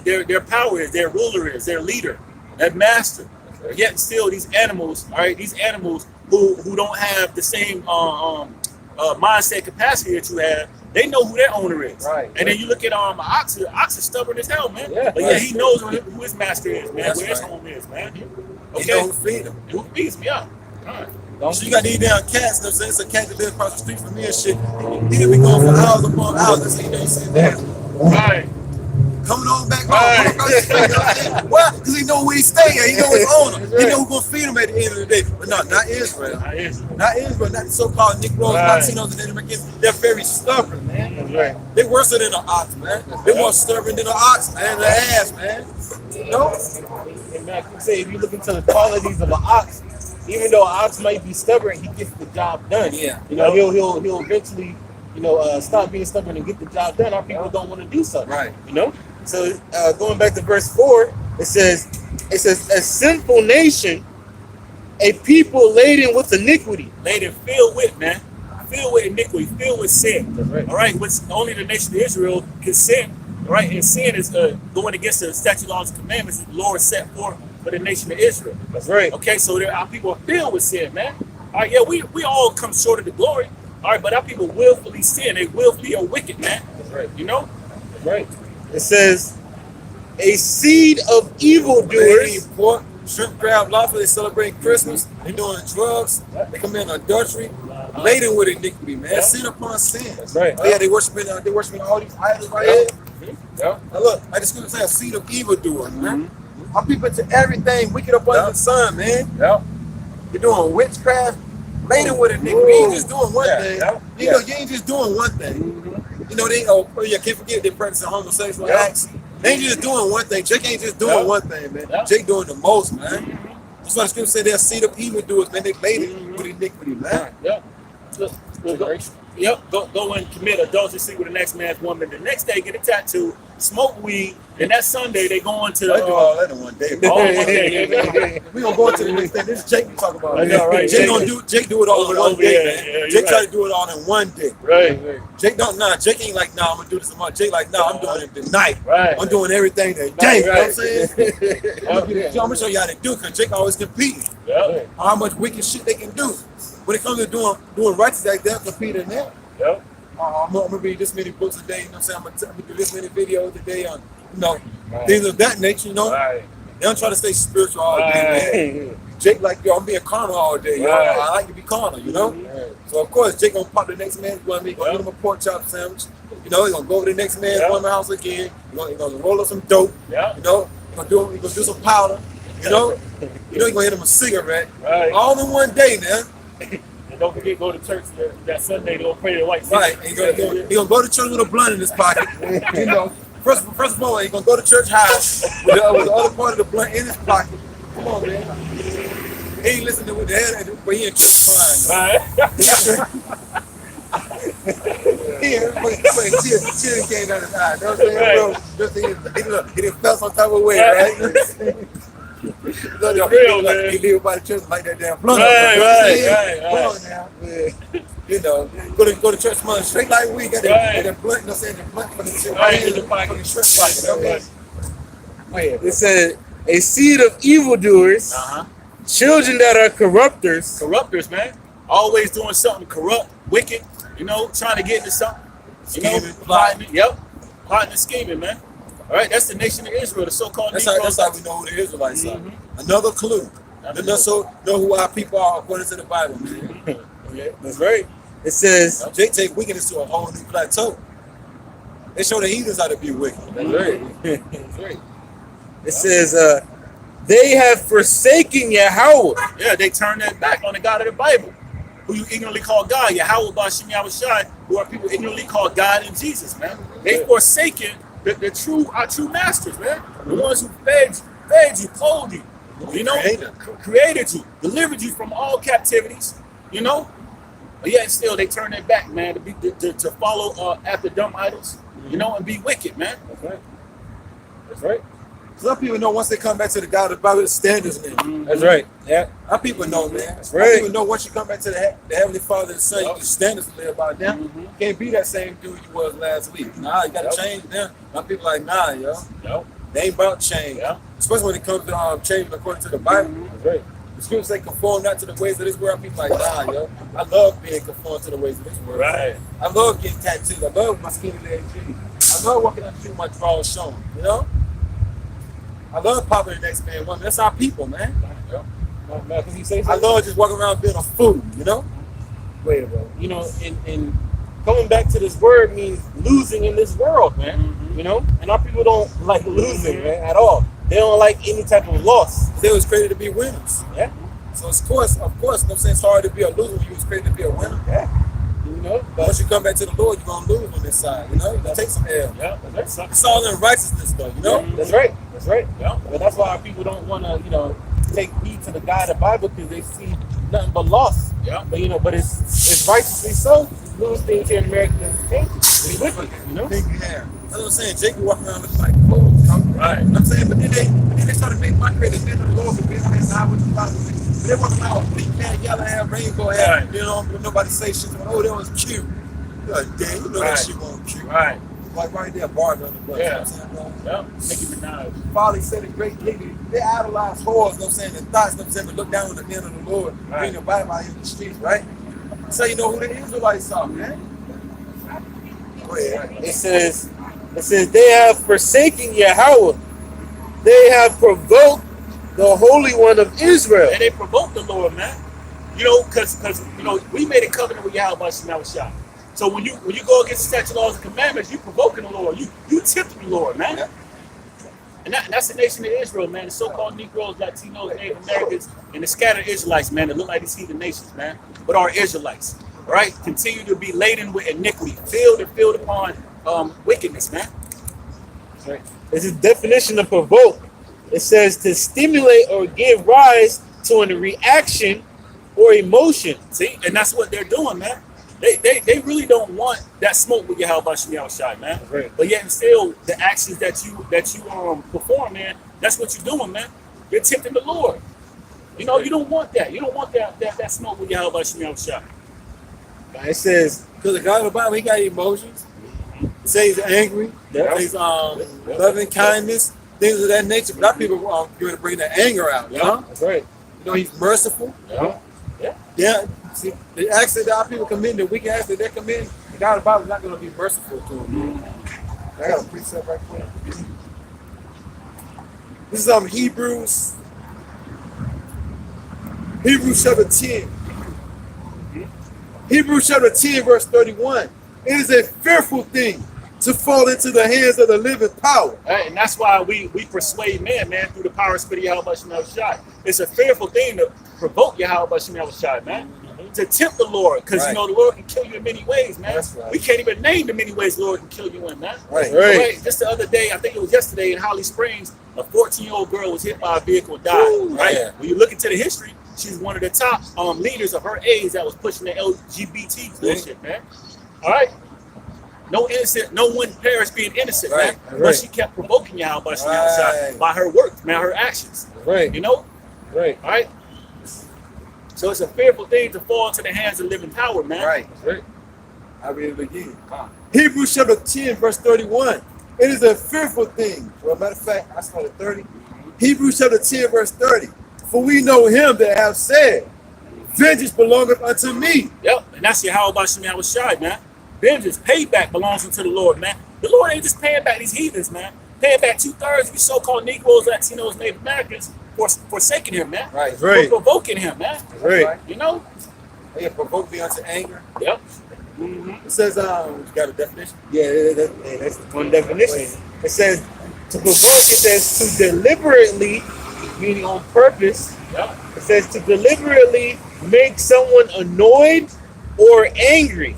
their power is, their ruler is, their leader, their master. Yet still, these animals, all right, these animals who don't have the same mindset capacity that you have, they know who their owner is. Right. And then you look at ox is stubborn as hell, man. Yeah. But yeah, he knows who his master is, man, That's where his right. home is, man. You Okay. know who feed him. Who feeds me up? All right. So you got these damn cats, you know what I'm saying? It's a cat that lives across the street from me and shit. He'll be going for hours upon hours. That's how you know he's saying that. Right. Coming on back Right. home. Across the street, you know what I'm saying? Why? Because he know where he's staying at. He know his owner. He know who's going to feed him at the end of the day. But no, not Israel. Not Israel. Not the so-called Negroes, Right. Latinos, and Native Americans. They're very stubborn, man. That's right. They worse than an ox, man. They more stubborn than an ox, man. The ass, man. You know? And man, I can say if you look into the qualities of an ox, even though an ox might be stubborn, he gets the job done. Yeah. You know, he'll eventually, you know, stop being stubborn and get the job done. Our people don't want to do something. Right. You know? So going back to verse 4, it says, a sinful nation, a people laden with iniquity. Laden filled with, man. Filled with iniquity, filled with sin. That's right. All right, which only the nation of Israel can sin. All right, and sin is going against the statute, laws, and commandments that the Lord set forth for the nation of Israel. That's right. Okay, so our people are filled with sin, man. All right, yeah, we all come short of the glory. All right, but our people willfully sin. They willfully are wicked, man. That's right. You know? That's right. It says, a seed of They evildoers. eat pork, shrimp, crab, lobster. They celebrate Christmas. They doing drugs. They commit adultery. laden with iniquity, man. Yeah. Sin upon sin. That's right. Oh yeah, they worshiping all these idols right here. Yeah. Now look, like the scripture says, a seed of evildoers, man. Our people into everything wicked up under the sun, man. Yeah. You're doing witchcraft, laden with iniquity. You ain't just doing one thing. Yeah. You know, you ain't just doing one thing. You know, they can't forget they practicing homosexual acts. They ain't just doing one thing. Jake ain't just doing one thing, man. Jake doing the most, man. That's why the scripture said they're a seed of evildoers, man. They laden with iniquity, man. Yep. Go and commit adultery, sleep with the next man's woman. The next day, get a tattoo, smoke weed, and that Sunday they going to. I do all that in one day. All one day. We gonna go into the next thing. This is Jake we talk about. I know, right? Jake do it all in one day, man. Jake right. try to do it all in one day. Right. Jake Jake ain't like, I'm gonna do this tomorrow. Jake like, I'm doing it tonight. Right. I'm doing everything today. You know what I'm saying? Yep. I'm gonna show you how to do it, because Jake always competing. Yep. How much wicked shit they can do. When it comes to doing righteous like that, competing in that. Yep. I'm gonna read this many books a day, you know what I'm saying? I'm gonna do this many videos a day on, things of that nature, you know? Right. They don't try to stay spiritual all day, man. Jake like, I'm being carnal all day, yo. Right. I like to be carnal, you know? So of course, Jake gonna pop the next man's woman, he gonna get him a pork chop sandwich, you know, he gonna go over to the next man's woman's house again, he gonna roll up some dope, you know, he gonna do some powder, you know? He gonna hit him a cigarette, all in one day, man. And don't forget, go to church that Sunday. They'll pray the white. Right, he gonna go to church with a blunt in his pocket. You know, first of all, he gonna go to church high with the other part of the blunt in his pocket. Come on, man. He ain't listening with the head, but he in church crying. Tears came down his eye. You know what I'm saying, bro? He didn't felt some type of way, right? Real, man. He live by the church like that damn blunt. Right. Come on now. You know, go to church money straight like we got that blunt, you know what I'm saying? The blunt for the church. Right in the pocket. For the church pocket. It said, a seed of evildoers, children that are corrupters. Corrupters, man. Always doing something corrupt, wicked, you know, trying to get into something. You know, plotting. Yep. Plotting and scheming, man. All right, that's the nation of Israel, the so-called That's Negroes. how we know who the Israelites are. Another clue. Let's know who our people are according to the Bible, man. That's right. It says, Jake take wickedness to a whole new plateau. They show the heathens how to be wicked. that's right. That's right. It says, they have forsaken Yahweh. Yeah, they turn their back on the God of the Bible, who you ignorantly call God, Yahweh Bashim Yahushai, who are people ignorantly call God and Jesus, man. They forsaken our true masters, man. The ones who fed you, clothed you, you know, created you, delivered you from all captivities, you know. But yet still they turn their back, man, to follow after dumb idols, you know, and be wicked, man. That's right. That's right. Some people know once they come back to the God of the Bible, the standards in. That's right. Yeah. Our people know, man. That's Our right. people know once you come back to the Heavenly Father and Son, the standards to live by them. You can't be that same dude you was last week. Nah, you gotta change now. My people like, nah, yo. They ain't about change. Especially when it comes to changing according to the Bible. That's right. The scriptures say conform not to the ways of this world. People like, nah, yo. I love being conformed to the ways of this world. Right. I love getting tattoos. I love my skinny leg jeans. I love walking out the street with my drawers showing, you know? I love popping the next man woman. That's our people, man. I love just walking around being a fool, you know? Wait a minute. You know, and coming back to this word means losing in this world, man. You know? And our people don't like losing, man, at all. They don't like any type of loss. They was created to be winners. Yeah. So of course, you know what I'm saying, it's hard to be a loser when you was created to be a winner. Yeah. You know? But once you come back to the Lord, you're gonna lose on this side, you know? You take some L. Yeah, that's It's all in righteousness though, you know? That's right. That's right. Yeah. But that's why our people don't want to, you know, take heed to the God of the Bible, because they see nothing but loss. Yeah. But you know, but it's righteously so. Lose things here in America is tainted. We wicked, you know. Think you have. That's what I'm saying. Jake be walking around looking like clothes. right. I'm saying, but then they try to make my creative men of the Lord, but it's not what you thought. They walk around with pink hair, yellow hair, rainbow hair. Right. You know, nobody say shit. Oh, that was cute. You're like, damn, you know that shit wasn't cute. Right. Like right there, Barbie on the butt. Yeah. You know what I'm saying, bro? Yeah. Nicki Minaj. Folly said it great nigga. They idolize whores, you know what I'm saying, and thoughts, you know what I'm saying, but look down on the men of the Lord, bring the Bible out in the streets, right? So you know who the Israelites are, man. Go ahead. It says they have forsaken Yahweh. They have provoked the Holy One of Israel. And they provoked the Lord, man. You know, because you know, we made a covenant with Yahweh Shah. So when you go against the statute, laws, and commandments, you provoking the Lord. You tempting the Lord, man. Yeah. And that's the nation of Israel, man. The so-called Negroes, Latinos, Native Americans, and the scattered Israelites, man, that look like these heathen nations, man, but are Israelites, all right? Continue to be laden with iniquity, filled upon wickedness, man. Right. This is definition of provoke. It says to stimulate or give rise to a reaction or emotion. See, and that's what they're doing, man. They really don't want that smoke with Yahweh Shai, man. Right. But yet and still, the actions that you perform, man, that's what you're doing, man. You're tempting the Lord. You know, you don't want that. You don't want that smoke with Yahweh Shai. It says, Because the God of the Bible, he got emotions. He says he's angry. Yeah. He's loving kindness, things of that nature. But our people are going to bring that anger out. You know? that's right. You know, he's merciful. Yeah. Yeah. See, the acts that our people commit, the wicked acts that they commit, the God of the Bible is not going to be merciful to them. I got a precept right quick. This is Hebrews chapter 10. Hebrews chapter 10, verse 31. It is a fearful thing to fall into the hands of the living power. And that's why we persuade men, man, through the power of Spirit Yahweh Shai. It's a fearful thing to provoke Yahweh Shai, man. To tempt the Lord, because you know the Lord can kill you in many ways, man. Right. We can't even name the many ways the Lord can kill you in, man. Right. Just the other day, I think it was yesterday in Holly Springs, a 14-year-old girl was hit by a vehicle and died. Ooh, right? yeah. When you look into the history, she's one of the top leaders of her age that was pushing the LGBT bullshit, man. All right. No one perished being innocent, man. But she kept provoking Yahweh by her work, man, her actions. Right. You know? Right. All right. So it's a fearful thing to fall into the hands of living power, man. Right. I read it again. Hebrews chapter 10, verse 31. It is a fearful thing. Well, matter of fact, I started 30. Hebrews chapter 10, verse 30. For we know him that have said, vengeance belongeth unto me. Yep, and that's Yahweh Shai, man. Vengeance, payback belongs unto the Lord, man. The Lord ain't just paying back these heathens, man. Paying back 2/3 of you so-called Negroes, Latinos, Native Americans for forsaking him, man. Right. For provoking him, man. Right. You know? They provoke me unto anger. Yep. It says, you got a definition? Yeah, that's one definition. It says to provoke, it says to deliberately, meaning on purpose. Yep. It says to deliberately make someone annoyed or angry.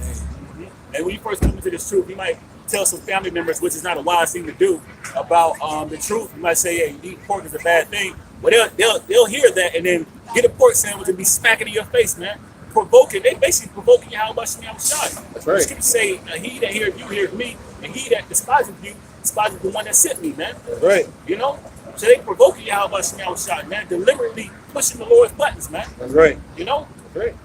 And when you first come into this truth, you might tell some family members, which is not a wise thing to do, about the truth. You might say, hey, eating pork is a bad thing. Well, they'll hear that and then get a pork sandwich and be smacking in your face, man. Provoking, they basically provoking Yahweh Shai. That's right. The scripture say, he that heareth you heareth me, and he that despiseth you despiseth the one that sent me, man. That's right. You know? So they provoking Yahweh Shai, man, deliberately pushing the Lord's buttons, man. That's right. You know? That's right.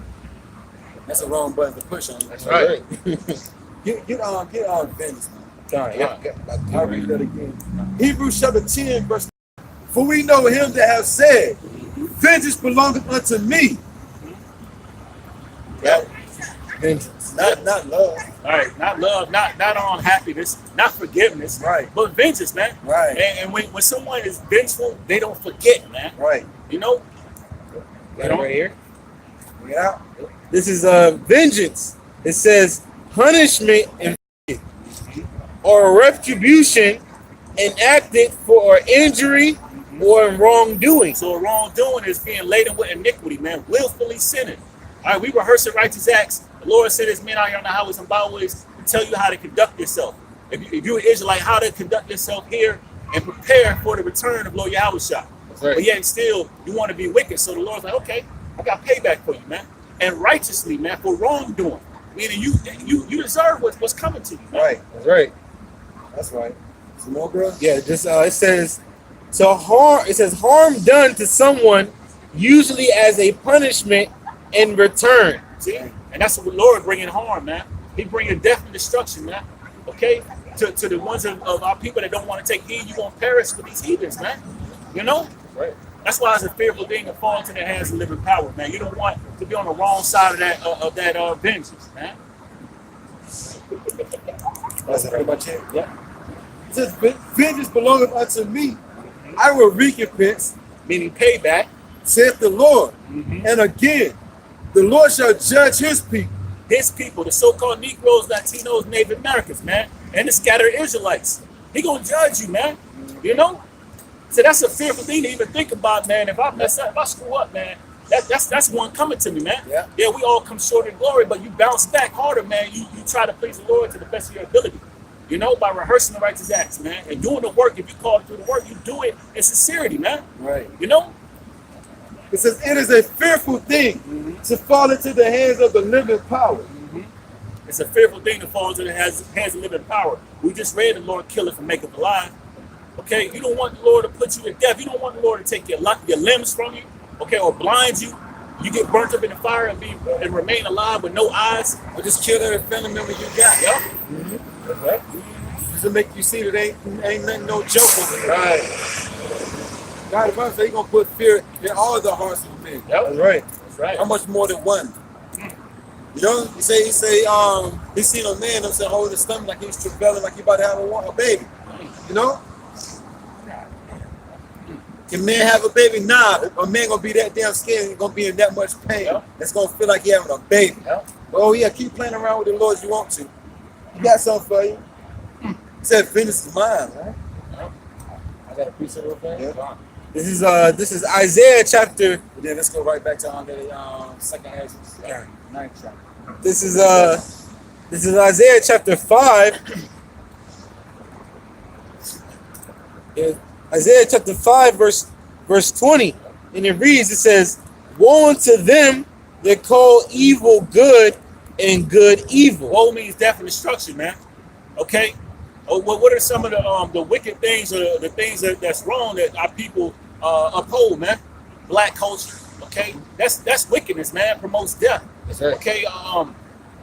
That's a wrong button to push on. That's right. Get on vengeance. Sorry. I'll read that again. Hebrews chapter 10, verse. For we know him that have said, vengeance belongeth unto me. Yep. Vengeance. Not love. All right, not love, not happiness, not forgiveness, Right. but vengeance, man. Right. And when someone is vengeful, they don't forget, man. Right. You know? Got it right here. Yeah. This is vengeance. It says punishment and or retribution enacted for injury or wrongdoing. So wrongdoing is being laden with iniquity, man, willfully sinning. All right, we rehearsing righteous acts. The Lord said his men out here on the highways and byways to tell you how to conduct yourself. If you're an Israelite, how to conduct yourself here and prepare for the return of Lord Yahweh Shai. Right. But yet still, you want to be wicked. So the Lord's like, okay, I got payback for you, man. And righteously, man, for wrongdoing. Meaning you deserve what's coming to you, man. Right. That's right. That's right. Some more, bro? Yeah, just it says harm done to someone, usually as a punishment in return. See? And that's what the Lord bringing harm, man. He bringing death and destruction, man. Okay? To the ones of our people that don't want to take heed, you won't perish with these heathens, man. You know? Right. That's why it's a fearful thing to fall into the hands of living power, man. You don't want to be on the wrong side of that vengeance, man. That's pretty much it. Yeah. It says, vengeance belongeth unto me. I will recompense, Meaning payback. saith the Lord. Mm-hmm. And again, The Lord shall judge his people. His people, the so-called Negroes, Latinos, Native Americans, man, and the scattered Israelites. He gonna judge you, man. You know? So that's a fearful thing to even think about, man. If I mess up, if I screw up, man, that's one coming to me, man. Yeah. Yeah, we all come short in glory, but you bounce back harder, man. You try to please the Lord to the best of your ability. You know, by rehearsing the righteous acts, man, and doing the work. If you call to do the work, you do it in sincerity, man. Right. You know? It says it is a fearful thing to fall into the hands of the living power. It's a fearful thing to fall into the hands of living power. We just read the Lord killeth and maketh alive. Okay, you don't want the Lord to put you to death. You don't want the Lord to take your limbs from you, okay, or blind you. You get burnt up in the fire and remain alive with no eyes. Or just kill every family member you got. Yep. Okay. Just to make you see that ain't nothing, no joke over there. Right. God, the Bible says he's gonna put fear in all the hearts of men. Yep. That's right. That's right. How much more than one? You know, he say, he seen a man holding his stomach like he's travailing, like he about to have a baby. You know? Can man have a baby? Nah, a man gonna be that damn scared and gonna be in that much pain. Yep. It's gonna feel like he having a baby. Yep. Oh yeah, keep playing around with the Lord you want to. He got something for you. He said, "Vengeance is mine, man." I got a piece of it, man. Yeah. This is Isaiah chapter. And then let's go right back to the second Ezra, 9th chapter. This is Isaiah chapter 5. Yeah, Isaiah chapter 5 verse 20. And it reads, it says, "Woe unto them that call evil good and good evil." Woe means death and destruction, man. Okay. Oh, what are some of the wicked things or the things that's wrong that our people uphold, man? Black culture. Okay, that's wickedness, man. Promotes death. That's right. Okay,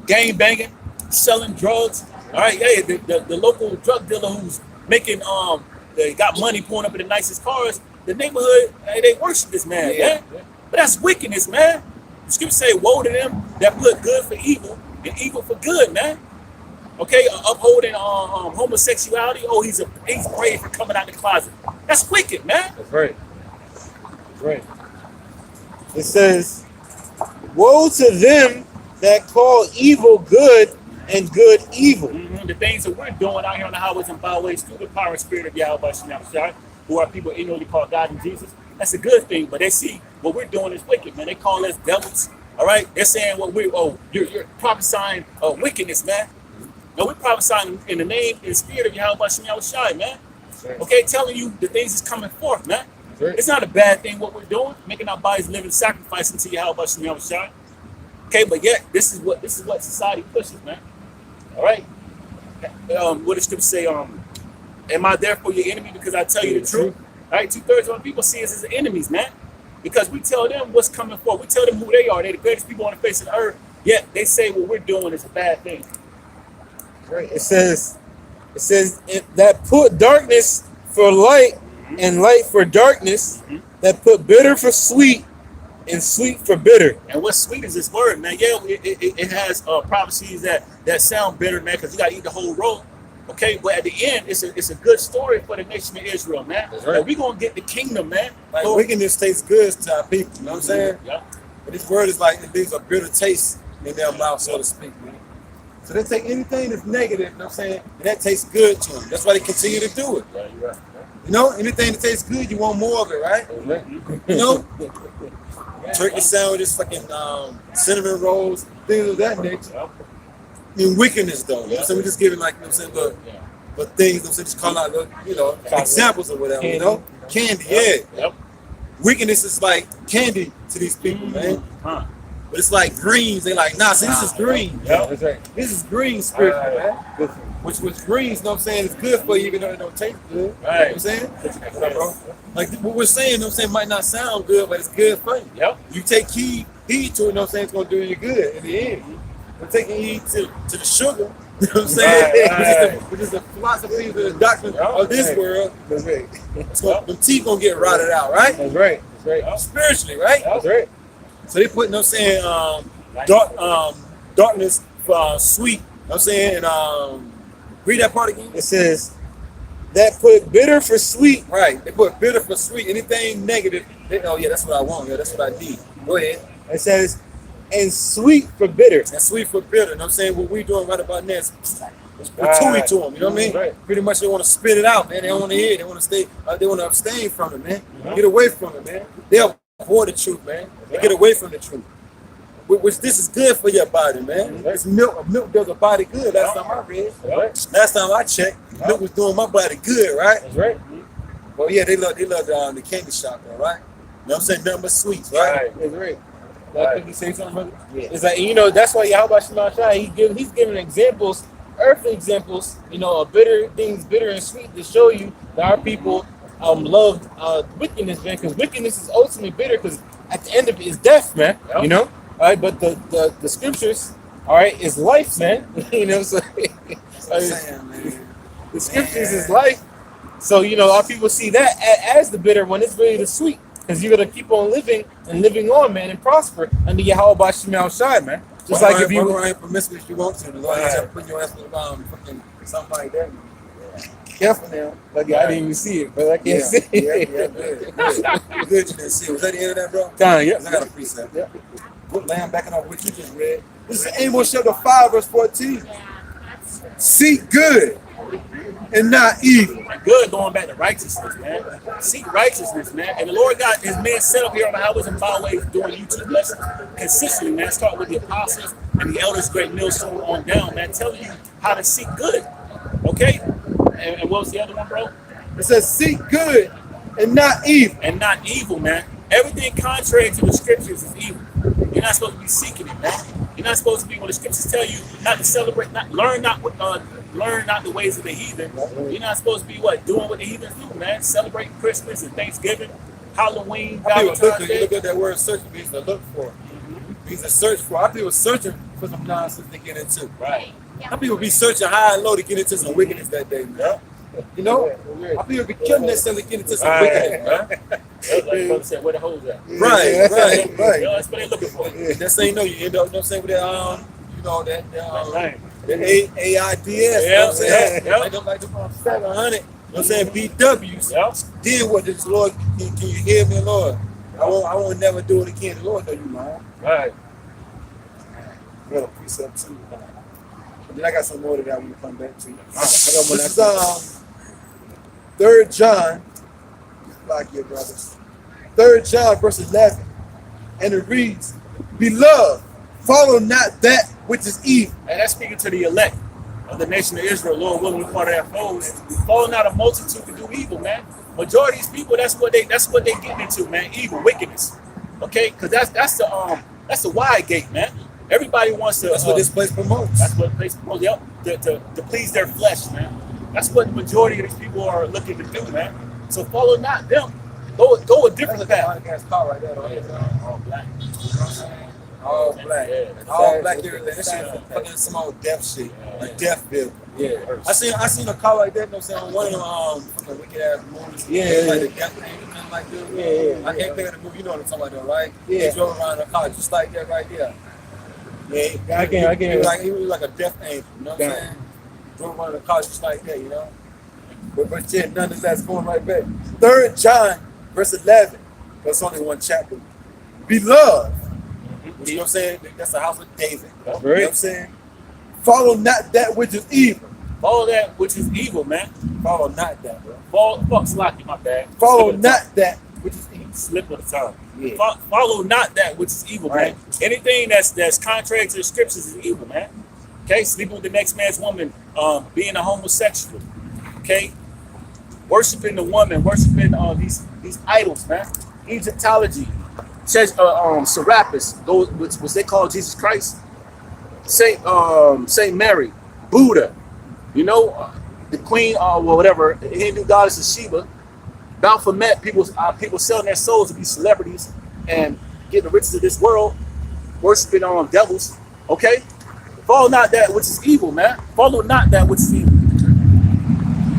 gang banging, selling drugs. All right, yeah, the local drug dealer who's making they got money pulling up in the nicest cars. The neighborhood, they worship this man, man. But that's wickedness, man. The scripture say, "Woe to them that put good for evil and evil for good," man. Okay, upholding homosexuality. Oh, he's brave for coming out the closet. That's wicked, man. That's right. That's right. It says, "Woe to them that call evil good and good evil." The things that we're doing out here on the highways and byways through the power and spirit of Yahweh Shai, who are people ignorantly called God and Jesus. That's a good thing, but they see what we're doing is wicked, man. They call us devils. All right, they're saying you're prophesying wickedness, man. No, we're prophesying in the name and spirit of Yahweh Shai, man. Okay, telling you the things is coming forth, man. It's not a bad thing what we're doing, making our bodies living sacrifice unto Yahweh Shai. Okay, but yet this is what society pushes, man. All right. What does scripture say? Am I therefore your enemy because I tell you the truth? All right, 2/3 of the people see us as enemies, man, because we tell them what's coming forth. We tell them who they are. They're the greatest people on the face of the earth. Yet they say what we're doing is a bad thing. Right. It says that put darkness for light and light for darkness, that put bitter for sweet and sweet for bitter. And what's sweet is this word, man. Yeah, it has prophecies that sound bitter, man, because you got to eat the whole roll. Okay, but at the end, it's a good story for the nation of Israel, man. That's right. Like, we're going to get the kingdom, man. Like wickedness tastes good to our people. You know what I'm saying? Yeah. But this word is like it leaves a bitter taste in their mouth, so to speak, man. So they take anything that's negative, you know what I'm saying, and that tastes good to them. That's why they continue to do it. Yeah, you're right. You know, anything that tastes good, you want more of it, right? You know, turkey sandwiches, fucking cinnamon rolls, things of that nature. I mean, wickedness, though. You know, so we're just giving, like, you know what I'm saying, but things, you know what I'm saying, just calling out, you know, examples or whatever, you know? Candy, yeah. Yep. Wickedness is like candy to these people, man. But it's like greens. They like, nah, see, this is green. Yeah, that's right. This is green spiritual, man. Which greens, you know what I'm saying, is good for you, even though it don't taste good. You know what I'm saying? Like what we're saying, you know what I'm saying, might not sound good, but it's good for you. Yep. You take heed to it, you know what I'm saying, it's going to do you good in the end. But taking heed to the sugar, you know what I'm saying, which is the philosophy of the doctrine of this world. That's right. The teeth going to get rotted out, right? That's right. That's right. Spiritually, right? That's right. So they put, you know what I'm saying, darkness for sweet, you know what I'm saying, and read that part again. It says that put bitter for sweet. Right, they put bitter for sweet, anything negative, oh yeah, that's what I want, yeah, that's what I need. Go ahead. It says, and sweet for bitter. And sweet for bitter. You know what I'm saying? What we doing right about now is gratuity Right. to them. You know what I mean? Right. Pretty much they want to spit it out, man. They don't want to hear it. They want to stay. They want to abstain from it, man. Get away from it, man. They avoid the truth, man. They get away from the truth. Which this is good for your body, man. It's milk. Milk does a body good. Last time I read. Last time I checked, milk was doing my body good, right? That's right. Well, yeah, they love the candy shop, though, right? You know what I'm saying? Nothing but sweets, right? That's right. Can you say something, brother? Yeah. It's like, you know, that's why Yahweh Shema Shai, he's giving examples, earthly examples, you know, of bitter things, bitter and sweet, to show you that our people love wickedness, man, because wickedness is ultimately bitter, because at the end of it is death, man. You know? All right, but the scriptures, all right, is life, man. You know what I'm saying? The scriptures is life. So, you know, our people see that as the bitter when it's really the sweet. Because you're going to keep on living and living on, man, and prosper under Yahweh Bashim Shai, man. Just like if you ain't promiscuous, you want to. The Lord has to put your ass around fucking something like that. Careful now. Like, I didn't even see it, but I can't see it. Yeah. Good you didn't see it. Was that the end of that, bro? Time, yeah. I got a precept. Yeah. Put lamb backing up what you just read. This is Amos chapter 5, verse 14. Seek good and not evil. Good going back to righteousness, man. Seek righteousness, man. And the Lord got his man set up here on the highways and byways doing YouTube lessons consistently, man. Start with the apostles and the elders, great millstone on down, man. Telling you how to seek good. Okay? And what was the other one, bro? It says seek good and not evil. And not evil, man. Everything contrary to the scriptures is evil. You're not supposed to be seeking it, man. You're not supposed to be, when the scriptures tell you not to celebrate, learn not the ways of the heathen. You're not supposed to be doing what the heathens do, man. Celebrating Christmas and Thanksgiving, Halloween, Valentine's Day. Look at that word search means to look for. It means to search for. Our people searching for some nonsense to get into. Right. Our people be searching high and low to get into some wickedness that day, man. You know? Our people be killing themselves to get into some wickedness, man. Like brother said, where the hoes at? Right. You know, that's what they're looking for. That's how you know you end up, you know what I'm saying, with that, you know, that AIDS, you know what I'm saying? Like the 700, you know what I'm saying, BWs. Then what does the Lord, can you hear me, Lord? I won't never do it again. The Lord know you, man. Right. I got a precept too. And then I got some more that I want to come back to. This is 3 John, like your brothers. 3 John verse 11. And it reads, Beloved, follow not that which is evil. And that's speaking to the elect of the nation of Israel, Lord willing, part of that fold. Follow not a multitude to do evil, man. Majority of these people, that's what they getting into, man. Evil, wickedness. Okay? Because that's the wide gate, man. Everybody wants to. That's what this place promotes. That's what the place promotes. Yep. To please their flesh, man. That's what the majority of these people are looking to do, man. So follow not them. Go a different path. All black. All black. All black everything. That shit fucking some old death shit. Like death bill. Yeah. I seen a car like that, you know what I'm saying, one of them fucking wicked ass movies. Yeah. Like the death thing, something like that. Yeah. I can't think of the movie, you know what I'm talking about though, right? Yeah. He drove around in a car just like that right there. Yeah, I can't. He was like a death angel, you know what I'm saying? Drove around in a car just like that, you know? But yeah, none of that's going right back. 3 John, verse 11. That's only one chapter. Beloved. You know what I'm saying? That's the house of David. That's right. You know what I'm saying? Follow not that which is evil. Follow that which is evil, man. Follow not that, bro. Fuck Slocky, my bad. Follow not that which is evil. Slip of the tongue. Yeah. Follow not that which is evil, Right. man. Anything that's contrary to the scriptures is evil, man. Okay, sleeping with the next man's woman, being a homosexual. Okay, worshiping the woman, worshiping these idols, man. Egyptology, Serapis, those which they call Jesus Christ, Saint Mary, Buddha, you know, the queen or whatever, Hindu goddess of Shiva. Baphomet, people selling their souls to be celebrities and getting the riches of this world, worshiping devils. Okay, follow not that which is evil, man. Follow not that which is evil.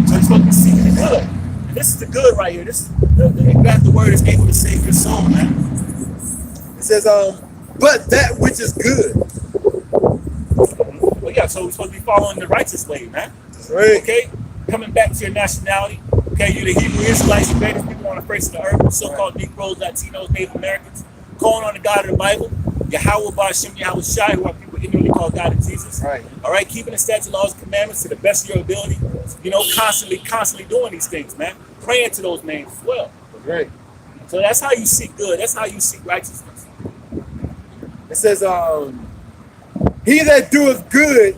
So you're supposed to be seeking the good. And this is the good right here. This is the word is able to save your soul, man. It says, but that which is good. Well, yeah, so we're supposed to be following the righteous way, man. Right. Okay, coming back to your nationality. Okay, you're the Hebrew Israelites, the greatest people on the face of the earth, so-called Negroes, Latinos, Native Americans, calling on the God of the Bible. Yahweh Ba'Shem Yahweh Shai, who are people ignorantly called God and Jesus. Right. All right, keeping the statutes, laws, and commandments to the best of your ability. You know, constantly doing these things, man. Praying to those names as well. Right. So that's how you seek good. That's how you seek righteousness. It says, he that doeth good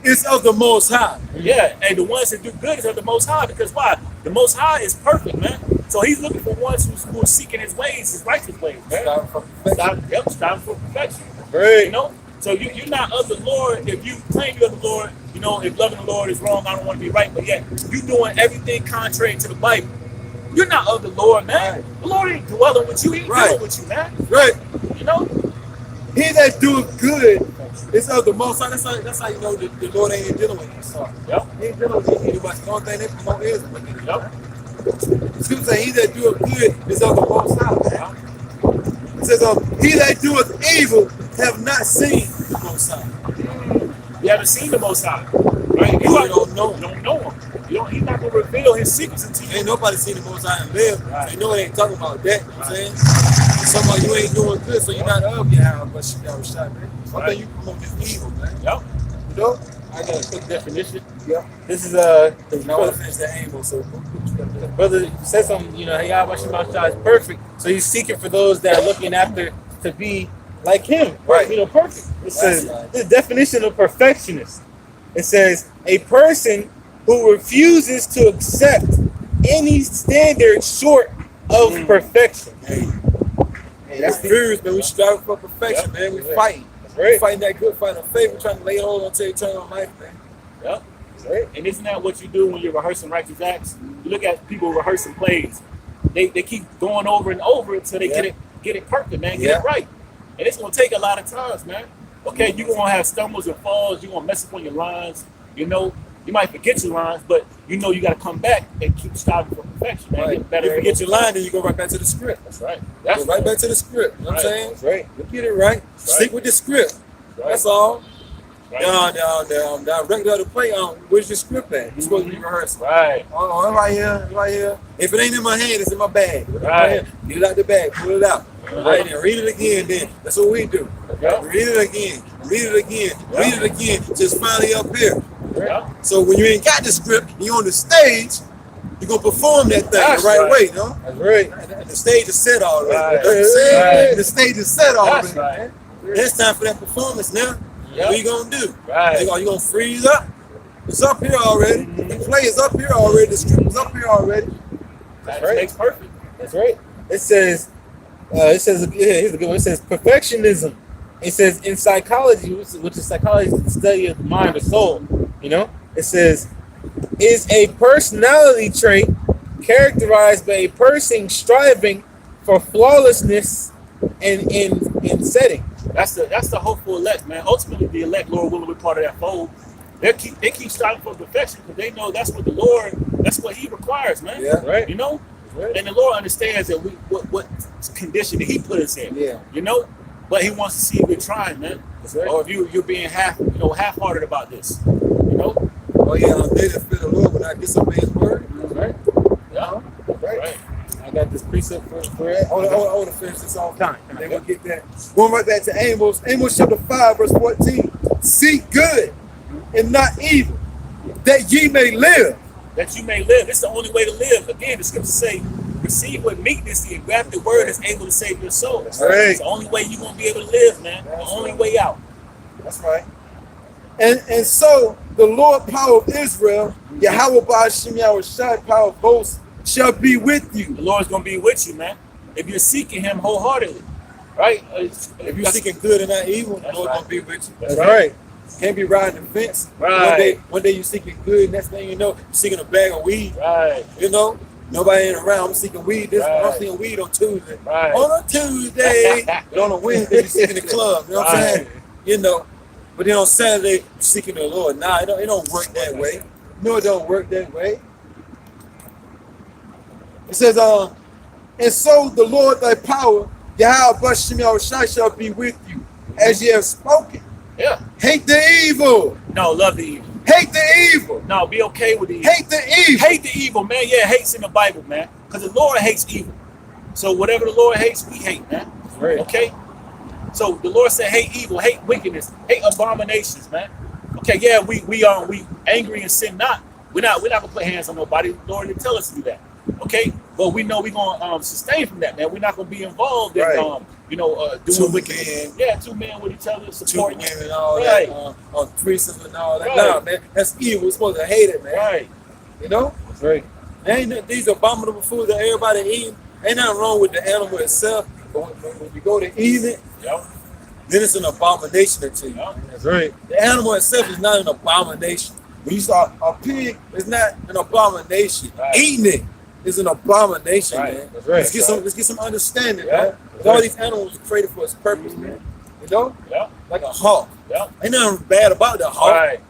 is of the Most High. Yeah, and the ones that do good is of the Most High, because why? The Most High is perfect, man. So he's looking for ones who are seeking his ways, his righteous ways, man. Striving for perfection. Right. You know? So you're not of the Lord if you claim you're of the Lord. You know, if loving the Lord is wrong, I don't want to be right, but yet you're doing everything contrary to the Bible. You're not of the Lord, man. Right. The Lord ain't dwelling with you. He ain't dealing with you, man. Right. You know? He that doeth good is of the Most High. That's how you know the Lord ain't dealing with you. So, Yep. he ain't dealing with anybody. The only thing they promote is wicked. Yep. Scripture says, he that doeth good is of the Most High. It says, he that doeth evil have not seen the Most High. You haven't seen the Most High, right? You don't know him. He's not going to reveal his secrets until you. Ain't nobody seen the Most High and live. Right. They know they ain't talking about that. You know what I'm saying? Somebody you ain't doing good, so you're not of Yahweh, but you got shot, man. One thing you promote is evil, man. Yep. You know? I got a quick definition. Yeah. This is I want to finish that angle, so the brother said something, you know, Yahweh Shemashah is perfect. So he's seeking for those that are looking after to be like him. Right. You know, perfect. It says right. the definition of perfectionist. It says a person who refuses to accept any standard short of perfection. Hey, that's serious, man. We striving for perfection, man. We fighting. That's right. We fighting that good fight of faith. We're trying to lay hold onto eternal life, man. Yep. That's right. And isn't that what you do when you're rehearsing righteous acts? You look at people rehearsing plays. They keep going over and over until they get it perfect, man. Get it right. And it's gonna take a lot of times, man. Okay, you're gonna have stumbles and falls, you're gonna mess up on your lines, you know. You might forget your lines, but you know you gotta come back and keep striving for perfection, man. Right. Get better. You forget your line, then you go right back to the script. That's right. Go right back to the script. You know what I'm saying? That's right. You get it right. Stick with the script. That's all. The regular to play on, where's your script at? You're supposed to be rehearsing. Right. Oh, right here. If it ain't in my hand, it's in my bag. Right. Get it out the bag, pull it out. All right, then read it again, then. That's what we do. Yep. Read it again, read it again, just finally up here. Yep. So when you ain't got the script, you're on the stage, you're going to perform that thing That's the right right. way, no? That's right. The stage is set already. Right. Right. The stage is set already. That's right. It's time for that performance now. Yep. What you going to do? Right. You going to freeze up? It's up here already. The play is up here already. The script is up here already. That right. makes perfect. That's right. It says, here's a good one. It says perfectionism. It says in psychology, which is psychology, is the study of the mind or soul. You know, it says is a personality trait characterized by a person striving for flawlessness in setting. That's the hopeful elect, man. Ultimately, the elect, Lord willing, we're part of that fold. They keep striving for perfection because they know that's what He requires, man. Yeah. Right. You know, Right. and the Lord understands that what condition that He put us in. Yeah. You know, but He wants to see if we're trying, man, That's right. or if you're being half-hearted about this. You know. Oh, yeah, they that fear the Lord when I disobey His word. That's right. Yeah. Right. I got this precept for it. I want to finish this off. Then we'll get that. Going right back to Amos chapter 5, verse 14. Seek good and not evil, that ye may live. That you may live. It's the only way to live. Again, the scriptures say, receive with meekness the engrafted word is able to save your soul. That's right. It's the only way you're going to be able to live, man. That's the only right. way out. That's right. And so the Lord power of Israel, Yahweh Ba'Shem Yahweh Shai, power of hosts, shall be with you. The Lord's going to be with you, man. If you're seeking Him wholeheartedly, right? If you're seeking good and not evil, the That's Lord right. gonna be with you. That's All right. Can't be riding the fence. Right. One day you're seeking good, next thing you know, you're seeking a bag of weed. Right. You know, nobody ain't around. I'm seeking weed. Right. I'm seeking weed on Tuesday. Right. On a Tuesday, but on a Wednesday you're seeking the club. You know what I'm Right. saying? You know, but then on Saturday you're seeking the Lord. Nah, it don't work that way. No, it don't work that way. It says, and so the Lord thy power, Yahweh Ba'Shem Yahweh Shai, shall be with you, as ye have spoken. Yeah. Hate the evil. No, love the evil. Hate the evil. No, be okay with the evil. Hate the evil. Hate the evil, man. Yeah, hate's in the Bible, man. Because the Lord hates evil. So whatever the Lord hates, we hate, man. Right. Okay? So the Lord said, hate evil, hate wickedness, hate abominations, man. Okay, yeah, we angry and sin not. We're not gonna put hands on nobody. The Lord didn't tell us to do that. Okay, but we know we're gonna sustain from that, man. We're not gonna be involved in doing wickedness. Yeah, two men with each other, supporting women and all right. that, threesomes and all that. Right. Nah, man, that's evil. We're supposed to hate it, man. Right. You know? That's right. These abominable foods that everybody eat. Ain't nothing wrong with the animal itself, but when you go to eat it, Yep. then it's an abomination to you. Yep. That's right. The animal itself is not an abomination. When you start a pig, it's not an abomination. Right. Eating it is an abomination, Right. man. That's right. Let's get some understanding, Yeah. man. All these animals are created for its purpose, man. You know, Yep. like a hawk. Yep. Ain't nothing bad about the hawk. Right.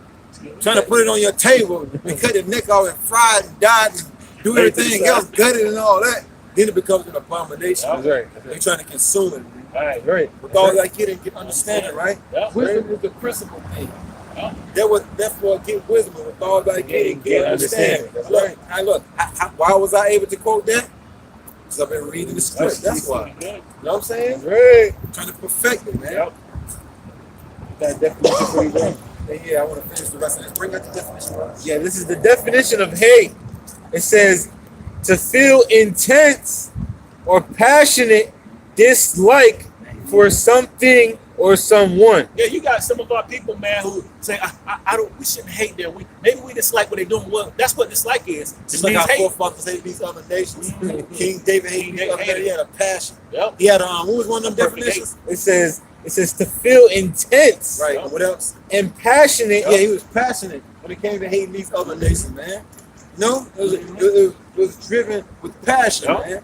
Trying to put it on your table and cut the neck off and fry it and dye it and do everything else, gut it and all that. Then it becomes an abomination. Yep. That's right. They're trying to consume it. Right. Right. With all that get and get understanding, right? Yep. Wisdom is the principal thing. Yep. Therefore, get wisdom. With all that get understanding. That's Look, why was I able to quote that? Because I've been reading the script. That's why. Good. You know what I'm saying? Right. Trying to perfect it, man. Yep. That definition pretty good. And yeah, I want to finish the rest of this. Bring out the definition. Yeah, this is the definition of hate. It says to feel intense or passionate dislike for something or someone. Yeah, you got some of our people, man, who say, I don't. We shouldn't hate them. Maybe we dislike what they're doing. Well, that's what dislike is. It Just like means our hate. forefathers hated these other nations. King David hated these other nations. He had a passion. Yep. He had what was one of them Perfect definitions? It says to feel intense Right. Yep. What else? and passionate. Yeah, he was passionate when it came to hating these other nations, man. No, it was driven with passion, Yep. man.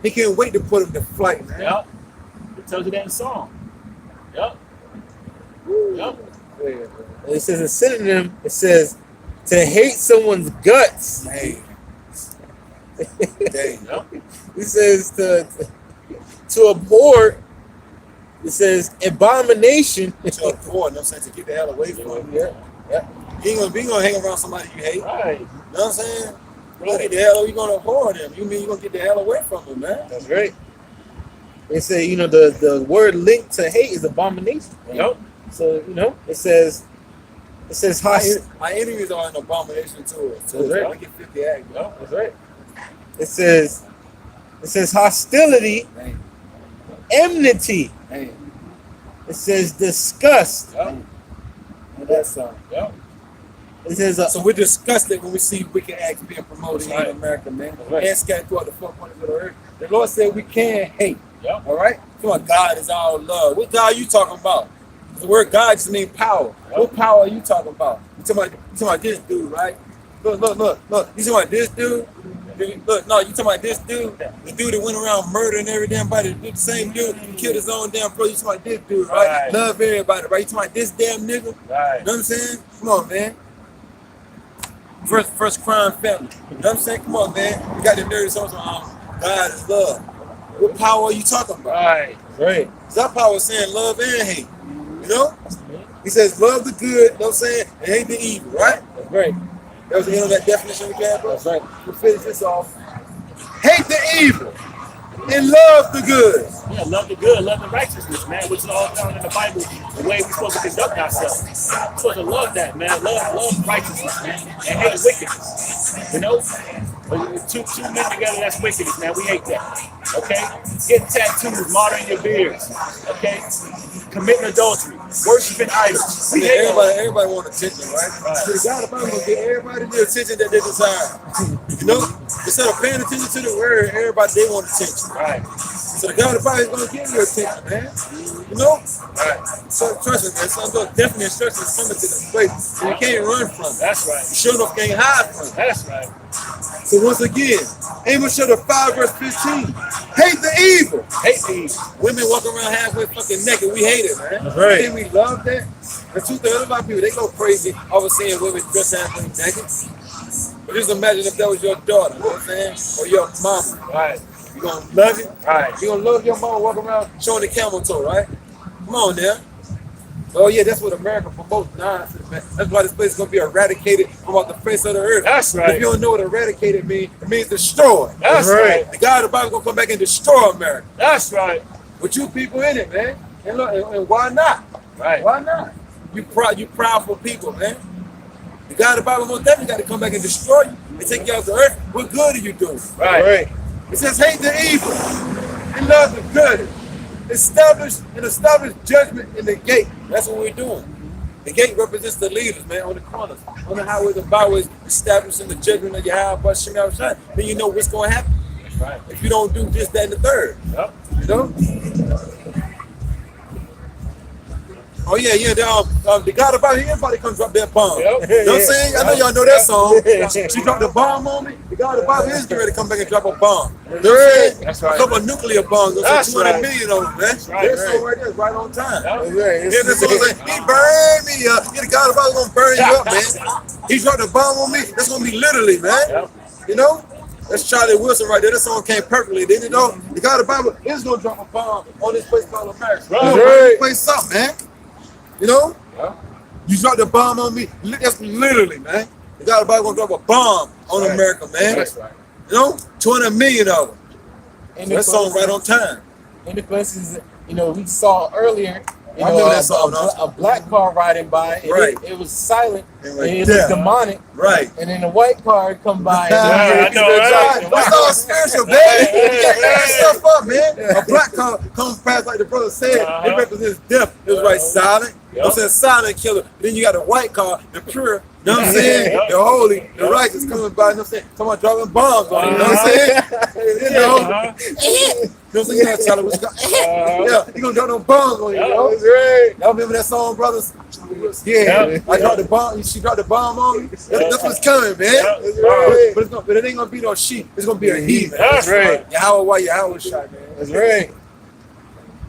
He couldn't wait to put him to flight, man. Yep. It tells you that in song. Yep. Yep. It says a synonym. It says to hate someone's guts. Dang. Dang. Yep. It says to abhor. It says abomination. To avoid, you know what I'm saying? To get the hell away from him. Yeah. You ain't gonna hang around somebody you hate. Right. You know what I'm saying? You gonna get the hell, you gonna avoid him. You mean you gonna get the hell away from him, man? That's right. They say, the word linked to hate is abomination. Yep. So, it says My enemies are an abomination to us. So That's right. we get 50 act. Yep. That's right. It says hostility, Dang. enmity. Dang. It says disgust. Yep. And that's Yep. It says so we're disgusted when we see wicked acts being promoted That's right. in America, man. right. And scattered throughout the four corners of the earth. The Lord said we can't hate. Yep. All right? Come on, God is all love. What God are you talking about? The word God just means power. Yep. What power are you talking about? You talking about this dude, right? Look. You talking about this dude? Look, no, you talking about this dude? The dude that went around murdering every damn body. The same dude who killed his own damn brother. You talking about this dude, right? Right. Love everybody, right? You talking about this damn nigga? Right. You know what I'm saying? Come on, man. First crime family. You know what I'm saying? Come on, man. You got the nerdy songs on God is love. What power are you talking about? Right. right. That power is saying love and hate. You know? He says love the good, you know what I'm saying, and hate the evil, right? That's right. That was the end of that definition we got, bro. That's right. We'll finish this off. Hate the evil and love the good. Yeah, love the good, love the righteousness, man, which is all found in the Bible, the way we're supposed to conduct ourselves. We're supposed to love that, man. Love righteousness, man, and hate wickedness. You know? Two men together, that's wickedness, man. We hate that. Okay? Getting tattoos, martyring your beards. Okay? Committing adultery, worshiping idols. We hate Everybody want attention, right? So the God of the Bible will give everybody the attention that they desire. You know? Instead of paying attention to the word, everybody, they want attention. Right. So the God of the Bible is going to give you attention, man. You know? Right. So trust me, man. Some definitely instructions coming to this place. So you can't run from it. That's right. You sure enough can't hide from it. That's right. So once again, Amos chapter 5 verse 15. Hate the evil. Hate the evil. Women walk around halfway fucking naked. We hate it, man. That's right. You think we love that? The two-thirds of our people, they go crazy over seeing women dress halfway naked. But just imagine if that was your daughter, you know what I'm saying? Or your mama. Right. You gonna love it? Right. You gonna love your mama walking around showing the camel toe, right? Come on now. Oh yeah, that's what America promotes nonsense, man. That's why this place is gonna be eradicated from off the face of the earth. That's right. If you don't know what eradicated means, it means destroy. That's right. The God of the Bible gonna come back and destroy America. That's right. With you people in it, man. And look, and why not? Right. Why not? You proudful people, man. The God of the Bible most definitely got to come back and destroy you and take you off the earth. What good are you doing? Right. It says, hate the evil and love the good. Establish judgment in the gate. That's what we're doing. The gate represents the leaders, man, on the corners, on the highways and byways, establishing the judgment of Yahweh, Shemel. Then you know what's going to happen. Right. If you don't do this, that, and the third. Yep. You know? Oh yeah, the God about here, everybody comes drop that bomb. Yep. You know what I'm saying? I know y'all know that song. Yeah. She dropped the bomb on me. The God about here is getting ready to come back and drop a bomb. You know what I'm saying? That's right. A couple of nuclear bombs. That's 200 right. million of them, man. right, That song right. right there is right on time. Yep. Yeah, this song saying, he burned me up. Yeah, the God about is gonna burn you up, man. He dropped the bomb on me. That's gonna be literally, man. Yep. You know? That's Charlie Wilson right there. That song came perfectly. Didn't you know? The God of the Bible is gonna drop a bomb on this place called America. Right. Burn this place up, man. You know? Yep. You dropped the bomb on me. That's literally, man. The God of the Bible gonna drop a bomb on Right. America, man. That's right. You know? 200 million of them. And That song right on time. And the questions, we saw earlier, I remember that song, a black car riding by, and Right. it was silent, And and it was death. demonic, Right. and then a white car come by. Yeah, I know, right? That's all spiritual, baby. You can't make that stuff up, man. A black car comes past, like the brother said, it represents death. It was right silent. You know what I'm saying? Silent killer. Then you got a white car, the pure, you know what I'm saying? The holy, the righteous coming by, you know what I'm saying? Someone dropping bombs on you, you know what I'm saying? You know? Uh-huh. You know what I'm saying? You gotta tell her what's going on. Yeah, he gonna drop them bombs on you, you know? That's right. Y'all remember that song, brothers? Yeah. I dropped the bomb. She dropped the bomb on me. That's what's coming, man. Yeah. That's right. But it ain't gonna be no sheep. It's gonna be a he, man. That's right. Yahweh shot, man. That's right.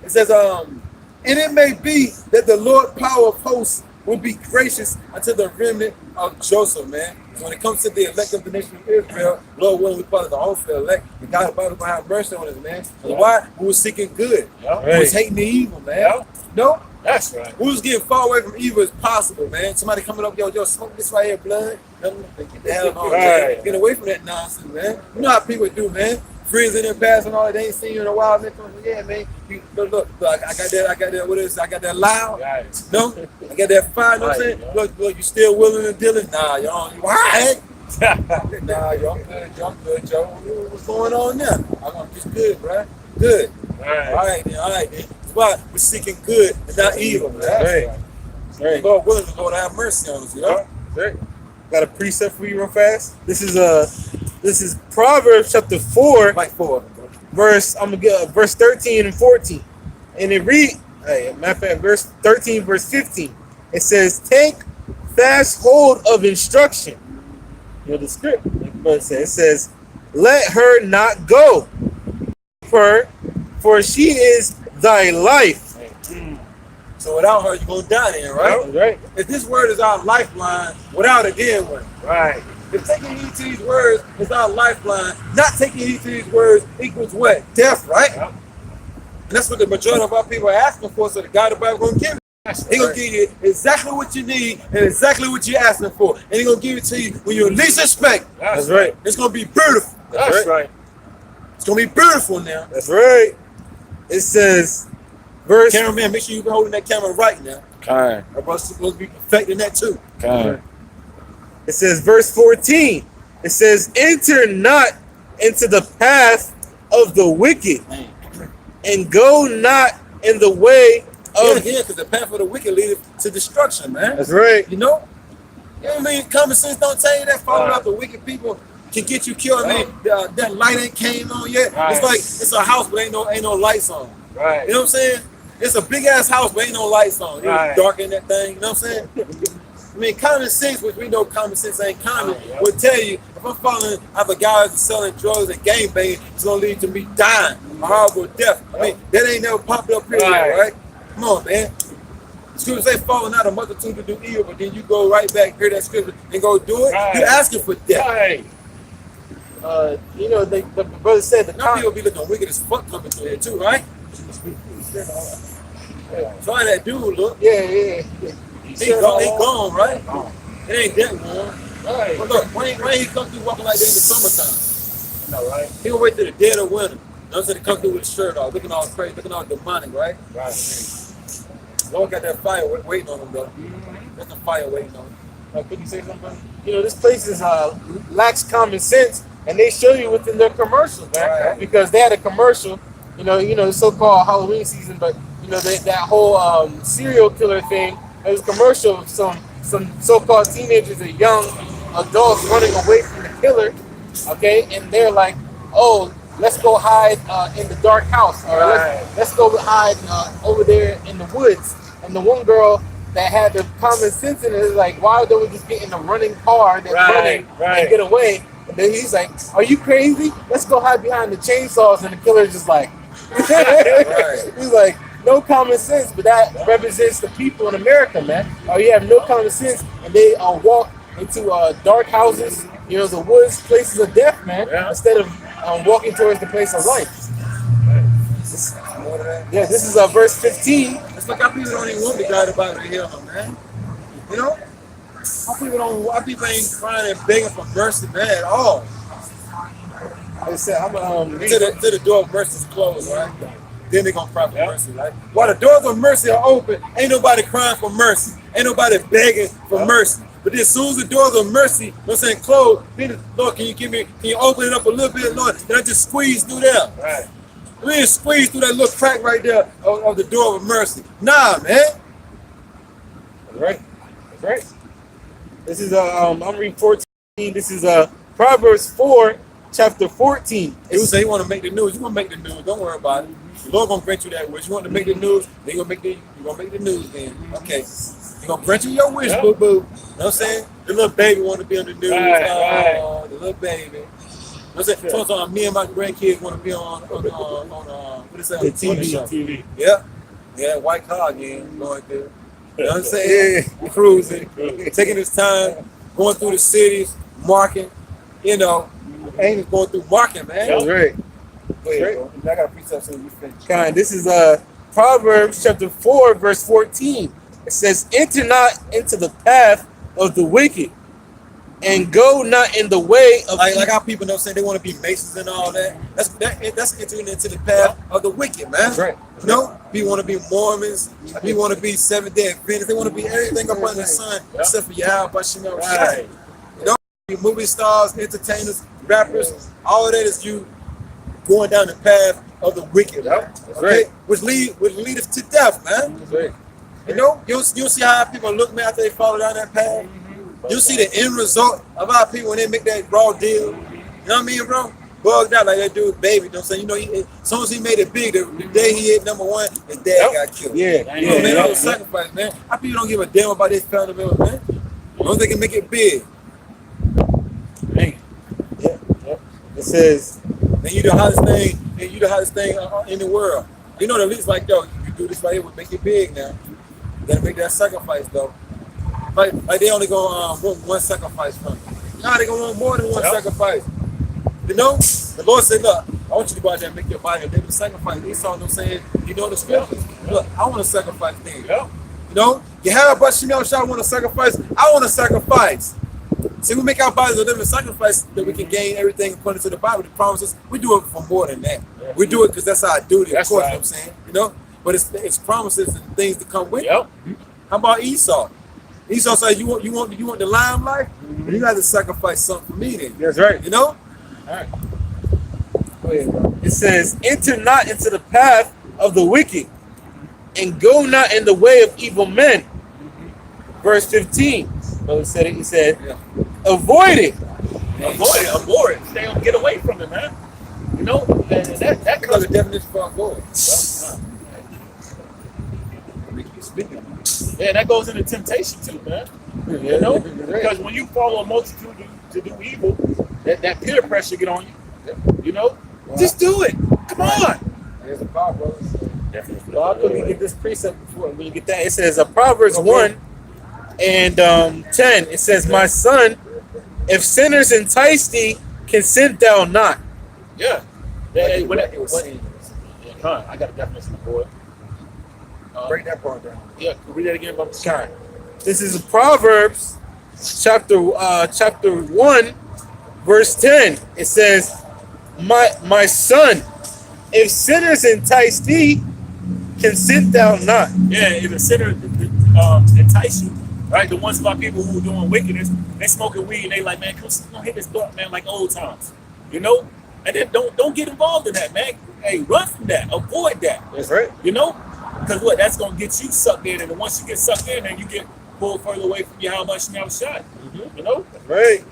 It says, and it may be that the Lord power of hosts will be gracious unto the remnant of Joseph, man. When it comes to the elect of the nation of Israel, Lord willing, we call it the whole elect. The God of the Bible gonna have mercy on us, man. Yeah. Why? We was seeking good. Yeah. We was hating the evil, man. Yeah. No? That's right. We was getting far away from evil as possible, man. Somebody coming up, yo, smoke this right here, blood. Get the hell on, man. Right. Get away from that nonsense, man. You know how people do, man. Friends in their past and all that, they ain't seen you in a while. Man, yeah, man. Look, I got that. What is it? I got that loud. Right. No, I got that fire. You know what I'm saying? Right. Look, you still willing and dealing? Nah, y'all. Why? Nah, y'all good, Joe. What's going on now? I'm just good, bro. Good. Right. All right, then. That's why we're seeking good and not evil, man. Right. Right. Lord willing, the Lord have mercy on us, you know? Right. Got a precept for you real fast. This is Proverbs chapter 4, Like for verse 13 and 14. And it read, matter of fact, verse 13, verse 15. It says, take fast hold of instruction. You know the script, like the brother said. It says, let her not go, for she is thy life. So without her, you're gonna die then, right? Right. If this word is our lifeline, without it, then what? Right. If taking heed to these words is our lifeline, not taking heed to these words equals what? Death, right? Yep. And that's what the majority of our people are asking for, so the God of the Bible gonna give it. He gonna give you exactly what you need and exactly what you're asking for. And he gonna give it to you when you least expect. That's right. It's gonna be beautiful. That's right. It's gonna be beautiful now. That's right. It says, verse. Cameraman, make sure you're holding that camera right now. Kind. Our brother's supposed to be perfecting that too. Kind. It says, verse 14. It says, enter not into the path of the wicked, and go not in the way Yeah, of. because the path of the wicked leads to destruction, man. That's right. You know? You know what I mean? Common sense don't tell you that following Right. out the wicked people can get you killed. I mean, that light ain't came on yet. Right. It's like it's a house, but ain't no lights on. Right. You know what I'm saying? It's a big ass house, but ain't no lights on. It was Right. dark in that thing. You know what I'm saying? I mean, common sense, which we know common sense ain't common, Yeah. would tell you if I'm following other guys and selling drugs and gang banging, it's gonna lead to me dying a horrible death. I mean, that ain't never popped up here, Right. right? Come on, man. Scripture say falling out a multitude to do evil, but then you go right back, hear that scripture, and go do it. Right. You're asking for death. Right. The brother said the Now people be looking wicked as fuck coming through here too, right? Try that dude, look. Yeah. He gone, right? It ain't that one. Right. But look, when he come through walking like that in the summertime, No, right. he gonna wait till the dead of winter. I'm saying to come through with his shirt off, looking all crazy, looking all demonic, right? Right. Lord got that fire waiting on him, though. That's the fire waiting on him. Could you say something? You know, this place is lacks common sense, and they show you within their commercials, man. Right. Because they had a commercial, the so-called Halloween season, but that whole serial killer thing. It was a commercial of some so-called teenagers or young adults running away from the killer. Okay, and they're like, "Oh, let's go hide in the dark house, or let's go hide over there in the woods." And the one girl that had the common sense in it is like, why don't we just get in a running car that's running and get away? And then he's like, are you crazy? Let's go hide behind the chainsaws. And the killer's just like, he's like, no common sense, but that represents the people in America, man. You have no common sense, and they walk into dark houses, the woods, places of death, man, instead of walking towards the place of life. Yeah, this is verse 15. It's like our people don't even want the God about it here, man. You know? Our people ain't crying and begging for mercy, man, at all. Like I said, I'm Till the door of mercy is closed, right? Then they're gonna cry for mercy, right? While the doors of mercy are open, ain't nobody crying for mercy. Ain't nobody begging for mercy. But then as soon as the doors of mercy, closed, then Lord, can you open it up a little bit, Lord? Can I just squeeze through there? Right. We didn't squeeze through that little crack right there of the door of mercy. Nah, man. That's right. This is I'm reading 14. This is Proverbs 4, chapter 14. He would say he want to make the news. You want to make the news. Don't worry about it. The Lord gonna grant you that wish. You want to make the news, then you gonna make the news then. Okay. He gonna grant you your wish, boo boo. You know what I'm saying? The little baby want to be on the news. The little baby. So me and my grandkids want to be on what is that? The TV. Yeah, white car again, going through. You know what I'm saying? Yeah. Cruising, taking his time, going through the cities, marking, ain't just going through marking, man. That's right. Wait, I got a precept so you finish. This is Proverbs chapter 4, verse 14. It says, enter not into the path of the wicked, and go not in the way of like our people know saying they want to be Masons and all that. That's entering into the path of the wicked, man. That's right. We want to be Mormons. We want to be Seventh-day Adventists. They want to be everything up under the sun except for Yahweh, but right. Be movie stars, entertainers, rappers. All of that is you going down the path of the wicked, right? Which lead us to death, man. That's right. You'll see how our people look, man, after they follow down that path. You see the end result of our people when they make that raw deal. You know what I mean, bro? Bugged out like that dude, baby. You know what I'm saying? As soon as he made it big, the day he hit number one, his dad got killed. That was sacrifice, man. Our people don't give a damn about this family member, man. As long as they can make it big. It says, and you the hottest thing in the world. You know, the least like, yo, you do this right here, would make it big now. You gotta make that sacrifice, though. Like they only gonna want one sacrifice from you. Nah, they gonna want more than one sacrifice. The Lord said, look, I want you to go out there and make your body a living sacrifice. They saw them saying, the scriptures. Look, I want to sacrifice things. You have a bunch of y'all want to sacrifice. I want to sacrifice. See, we make our bodies a living sacrifice that we can gain everything according to the Bible. The promises, we do it for more than that. We do it because that's our duty, of course, you know what I'm saying? But it's promises and things to come with it. How about Esau? Esau said, you want the limelight? You got to sacrifice something for me then. That's right. All right. Go ahead, bro. It says, enter not into the path of the wicked, and go not in the way of evil men. Verse 15. So he said, avoid it. Avoid it. Get away from it, man. And that comes the definition for avoid. Yeah, that goes into temptation too, man. Because when you follow a multitude to do evil, that peer pressure get on you. Just do it. Come on. There's a Proverbs. Well, I couldn't get this precept before we get that. It says Proverbs 1 and 10. It says, my son, if sinners entice thee, consent thou not. Yeah. I got a definition for it. Break that part down. Yeah, read that again, Bubba. This is Proverbs chapter 1, verse 10. It says, my son, if sinners entice thee, consent thou not. Yeah, if a sinner entice you, right? The ones about people who are doing wickedness, they smoking weed and they like, man, come hit this blunt, man, like old times, you know? And then don't get involved in that, man. Hey, run from that, avoid that. That's right. You know? Because what? That's gonna get you sucked in, and then once you get sucked in, then you get pulled further away from your how much you never shot. You know? That's right.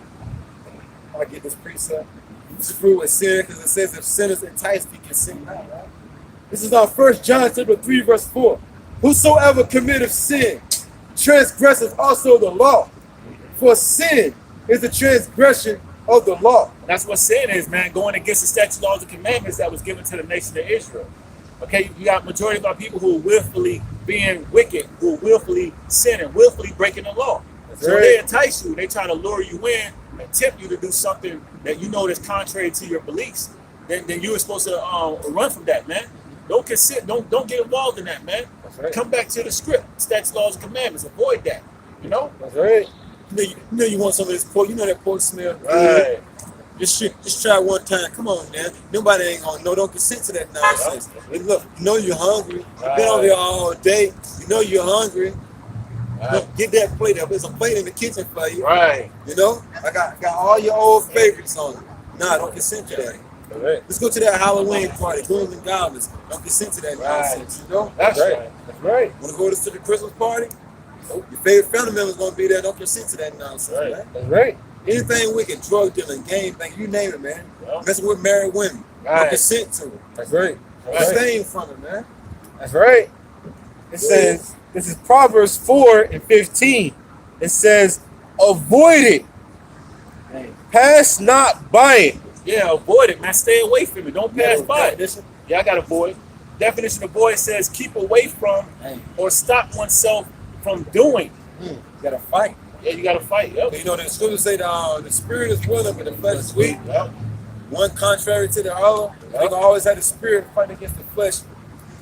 I get this precept. This is proof with sin because it says if sinners entice, he can sin not, right? This is now 1 John chapter 3, verse 4. Whosoever committeth sin transgresseth also the law. For sin is the transgression of the law. That's what sin is, man. Going against the statutes, laws, and commandments that was given to the nation of Israel. Okay, you got majority of our people who are willfully being wicked, who are willfully sinning, willfully breaking the law. So they entice you, they try to lure you in and tempt you to do something that you know that's contrary to your beliefs. Then you were supposed to run from that, man. Don't consent. Don't get involved in that, man. Right. Come back to the script, statutes, laws, and commandments. Avoid that. You know. That's right. You know you want some of this pork. You know that pork smell. Right. Just try one time. Come on, man. Nobody ain't gonna know. Don't consent to that nonsense. Hey, look, you know you're hungry. You've been over here all day. You know you're hungry. Look, get that plate up. There's a plate in the kitchen for you. Right. You know, I got all your old favorites on it. Nah, don't consent to that. Right. Let's go to that Halloween party, ghouls and goblins. Don't consent to that nonsense. You know? That's right. That's right. Want to go to the Christmas party? Your favorite family member's gonna be there. Don't consent to that nonsense, Right. man. That's right. Anything wicked, drug dealing, game bang, you name it, man. Yeah. Messing with married women. Don't Right. consent to it. That's right. Abstain from it, man. That's right. It says, this is Proverbs 4:15. It says, avoid it. Pass not by it. Yeah, avoid it, man. Stay away from it. Don't pass by it. Yeah, I got to avoid. Definition of avoid says keep away from or stop oneself from doing. You gotta fight. Yeah, you got to fight. Yep. You know, the scriptures say the spirit is willing, but the flesh is weak. Yep. One contrary to the other. You can always have the spirit fighting against the flesh.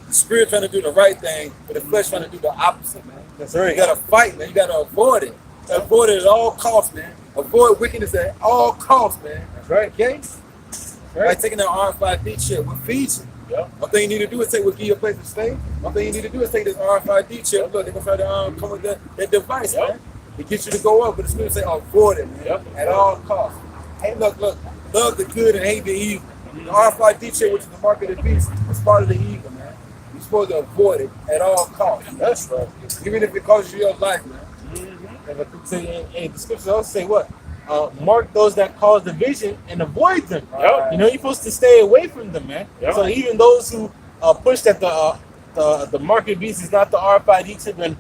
The spirit trying to do the right thing, but the flesh trying to do the opposite, man. That's right. You gotta fight, man. You gotta avoid it. Avoid it at all costs, man. Avoid wickedness at all costs, man. That's right. Okay? Like taking that RFID chip, what feeds you? Yep. One thing you need to do is take what give you a place to stay. One thing you need to do is take this RFID chip. Look, they're gonna try to come with that device, man. It gets you to go up, but it's gonna say avoid it, man. At all costs. Hey, look, love the good and hate the evil. The RFID chip, which is the mark of the beast, is part of the evil, man. You're supposed to avoid it at all costs. That's right. Even if it costs you your life, man. And the scriptures also say what? Mark those that cause division and avoid them. Yep. You know, you're supposed to stay away from them, man. Yep. So even those who push that the market beast is not the RFID chip, and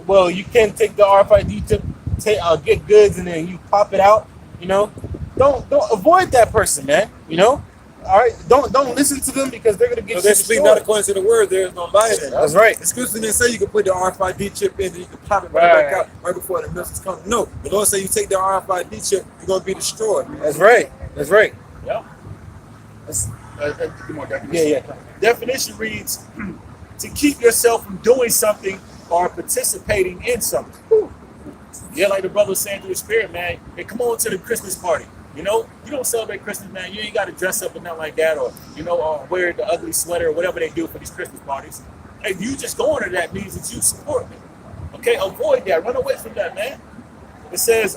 well, you can take the RFID chip, get goods, and then you pop it out. You know, don't avoid that person, man. You know, all right. Don't listen to them because they're gonna get you They speak not destroyed. according to the word. There is no lie in it. That's right. The scripture didn't say you can put the RFID chip in and you can pop it right back out right before the message comes. No, the Lord said you take the RFID chip, you're gonna be destroyed. That's right. That's right. Yep. Get more definition. Yeah. Definition reads to keep yourself from doing something or participating in something. Yeah, like the brother was saying through the spirit, man. Hey, come on to the Christmas party. You know, you don't celebrate Christmas, man. You ain't got to dress up or nothing like that, or wear the ugly sweater or whatever they do for these Christmas parties. Hey, you just going to that means that you support me. Okay, avoid that. Run away from that, man. It says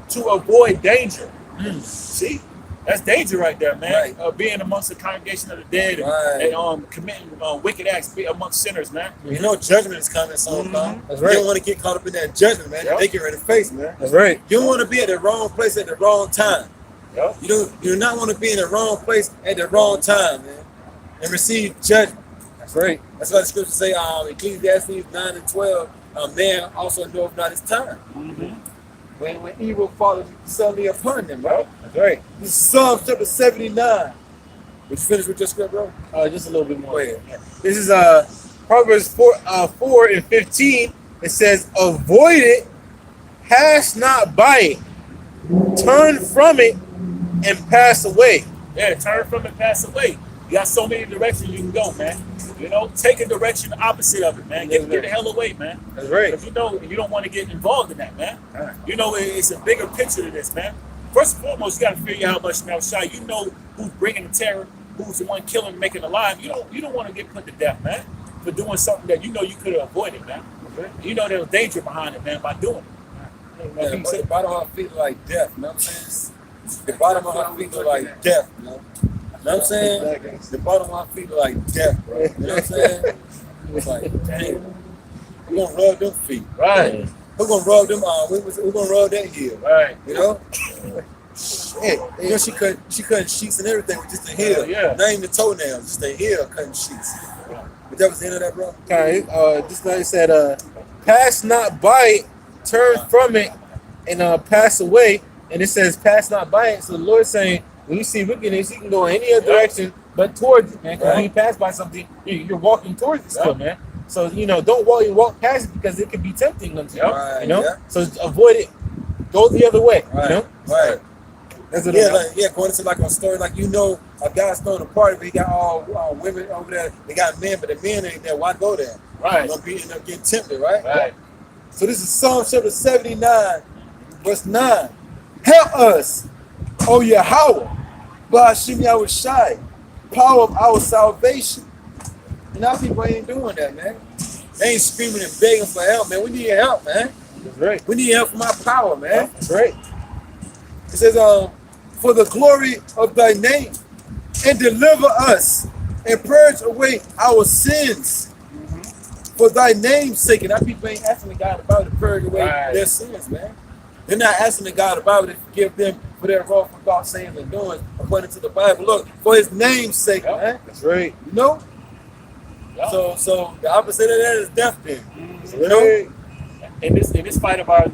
to avoid danger. See, that's danger right there, man. Being amongst the congregation of the dead and committing wicked acts amongst sinners, man. You know judgment is coming soon, man. That's You right. don't want to get caught up in that judgment, man. They get ready to face, man. That's right. You don't want to be at the wrong place at the wrong time. Yep. You do not want to be in the wrong place at the wrong time, man, and receive judgment. That's right. That's why the scriptures say, Ecclesiastes 9:12, man also knoweth not his time. When evil follows suddenly upon them, right? That's right. This is Psalm chapter 79. Would you finish with your script, bro? Just a little bit more. Go ahead. This is Proverbs 4:15. It says, avoid it, pass not by it, turn from it, and pass away. Yeah, turn from it, pass away. You got so many directions you can go, man. You know, take a direction opposite of it, man. Get the hell away, man. That's right. Because you don't want to get involved in that, man. You know, it's a bigger picture to this, man. First and foremost, you got to figure out how much now shot. You know who's bringing the terror. who's the one killing, making alive, you don't want to get put to death, man, for doing something that you know you could have avoided, man. You know there's danger behind it, man, by doing it. Yeah, the bottom of her feet like death, you know what I'm saying? The bottom of her feet like death, you know? You know what I'm saying? The bottom of her feet like death, bro. You know what I'm saying? It's like, dang. We're gonna rub them feet. Right. We're gonna rub them we're gonna rub that heel. Right. You know? Shit. You know, she cut sheets and everything with just a heel. Yeah. Not even the toenails, just a heel cutting sheets. But that was the end of that, bro. Okay, just like I said, pass not by it, turn from it, and pass away. And it says, pass not by it. So the Lord's saying, when you see wickedness, you can go in any other direction but towards it, man. Because when you pass by something, you're walking towards it still, man. So, don't walk past it because it can be tempting unto you, Right, So avoid it. Go the other way, Right. Right. That's what Going into like a story, like a guy's throwing a party, but he got all women over there. They got men, but the men ain't there. Why go there? Right. You're gonna end up getting tempted, right? Right. So this is Psalm chapter 79, verse 9. Help us, O Yahweh, by Hashem Yahushai, power of our salvation. And our people ain't doing that, man. They ain't screaming and begging for help, man. We need help, man. That's right. We need help from our power, man. That's right. It says, for the glory of thy name, and deliver us, and purge away our sins. For thy name's sake. And our people ain't asking the God about to purge away their sins, man. They're not asking the God about it to forgive them for their wrongful thoughts, sayings, and doings, according to the Bible. Look, for his name's sake, man. That's right. You know? So the opposite of that is death then. You know? In this fight of ours,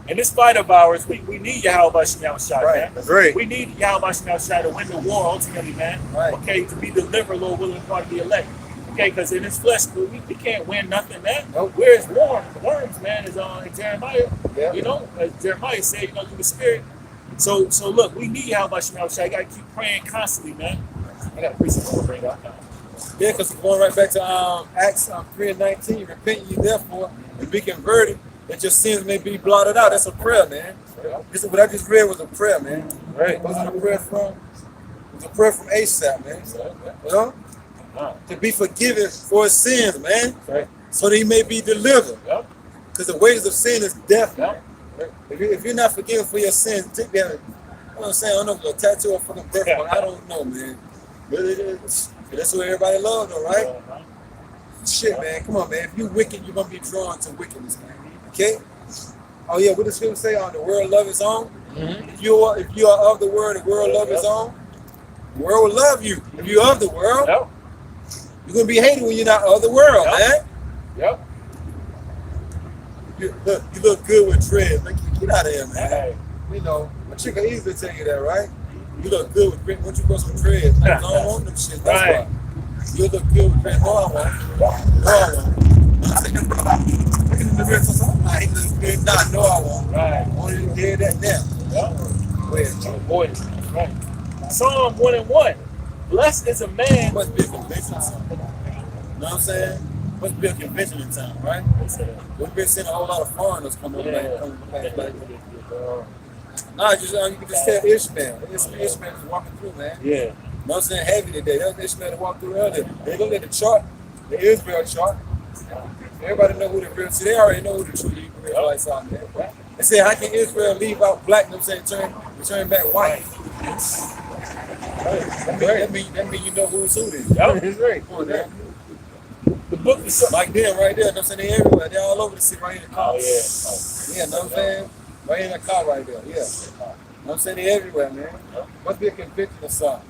in this fight of ours, we need Yahweh Shai, man. That's right. We need Yahweh Shai to win the war ultimately, man. Right. Okay, to be delivered, Lord willing, part of the elect. Okay, because in this flesh, we can't win nothing, man. Nope. Whereas worms, man, is in Jeremiah. Yeah. As Jeremiah said, through the Spirit. So look, we need Yahweh Shai. I gotta keep praying constantly, man. I got a precept to bring up now. Yeah, because we're going right back to Acts 3:19. Repent ye therefore and be converted, that your sins may be blotted out. That's a prayer, man. This is what I just read was a prayer, man. Right. Wasn't a prayer from? It was a prayer from ASAP, man. You know? To be forgiven for his sins, man. Right. So that he may be delivered. Yep. Because the wages of sin is death. Yep. If you're not forgiven for your sins, you know what I'm saying? I don't know if it's a tattoo or fucking birthmark. I don't know, man. But that's what everybody loves, though, right? Shit, man. Come on, man. If you wicked, you're going to be drawn to wickedness, man. Okay? Oh, yeah. What does scripture say? The world love its own. Mm-hmm. If you are of the world love its own. The world will love you. If you're of the world, you're going to be hated when you're not of the world, man. Yep. You look good with dreads. Like, get out of here, man. Hey. You know, a chick can easily tell you that, right? You look good with dreads. Once you grow some dreads, I don't want them shit. That's why. You look good with dreads. No, I won't. I'm saying, bro, look in the mirror. No, I won't. Right. I want you to hear that now. Go ahead, Avoid it. Right. Psalm 1:1. Blessed is a man. Must be a convention in town. You know what I'm saying? Must be a convention in town, right? We've been seeing a whole lot of foreigners come over back. Nah, you can just tell Ishmael. Ishmael is walking through, man. Yeah. You know what I'm saying? Heavy today. That was Ishmael that walked through earlier. They look at the chart, the Israel chart. Everybody know who the real, see, they already know who the true Hebrew Israelites are, man. They say, how can Israel leave out black, you know what I'm saying, return back white? That mean you know who's who then. Yep. That's right. Come on, man. The book is so. Like them right there, you know what I'm saying? They everywhere. They're all over the city right in the car. Oh, yeah. Yeah, know what I'm saying? Right in the car right there, yeah. You know what I'm saying? They everywhere, man. Must be a conviction or something.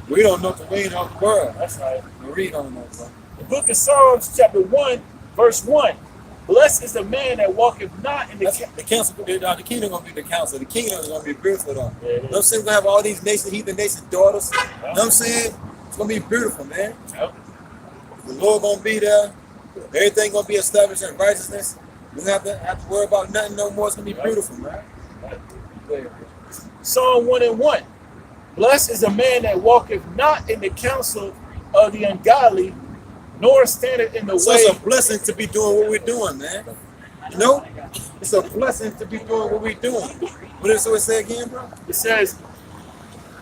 We don't know the way of the world. That's right. Marie don't know, bro. The book of Psalms, chapter 1, verse 1. Blessed is the man that walketh not in the council. The kingdom gonna be the council. The kingdom is gonna be beautiful though. Yeah, you know what I'm saying? We're gonna have all these nations, heathen nation daughters. You know what I'm saying? It's gonna be beautiful, man. Yep. The Lord gonna be there. Everything gonna be established in righteousness. We don't have to worry about nothing no more. It's gonna be beautiful, man. Psalm 1:1. Blessed is the man that walketh not in the counsel of the ungodly, nor standeth in the So way. it's a blessing to be doing what we're doing, man. You know? It's a blessing to be doing what we're doing. What does it say again, bro? It says,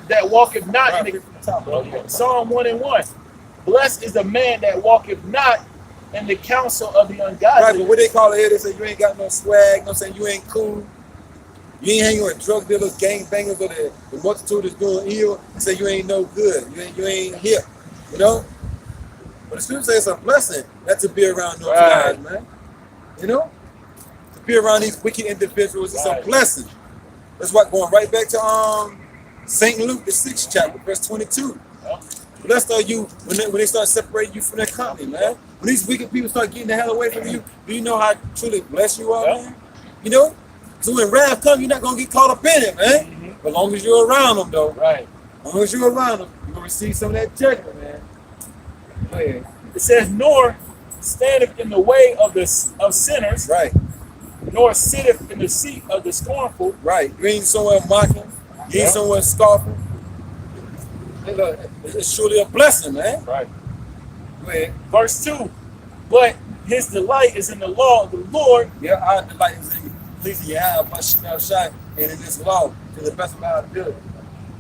that walketh not in the Right. Psalm 1:1. Blessed is the man that walketh not in the counsel of the Right, ungodly. but what they call it here, they say you ain't got no swag, no saying you ain't cool. You ain't hanging with drug dealers, gang bangers, or the multitude is doing ill. They say you ain't no good. You ain't hip. You know? But the scripture says it's a blessing not to be around those guys, man. You know? To be around these wicked individuals, it's a blessing. That's why going right back to St. Luke, the 6th chapter, verse 22. Blessed are you when they start separating you from their company, man. When these wicked people start getting the hell away from you, do you know how truly blessed you are, man? You know? So when wrath comes, you're not going to get caught up in it, man. As long as you're around them, though. Right. As long as you're around them, you're going to receive some of that judgment, man. Go ahead. It says, nor standeth in the way of sinners, Right. nor sitteth in the seat of the scornful. Right. You ain't somewhere mocking. You ain't somewhere scoffing. It's surely a blessing, man. Right. Go ahead. Verse 2. But his delight is in the law of the Lord. Yeah, our delight is in pleasing your eye, my shemel shine, and in this law to the best of our ability.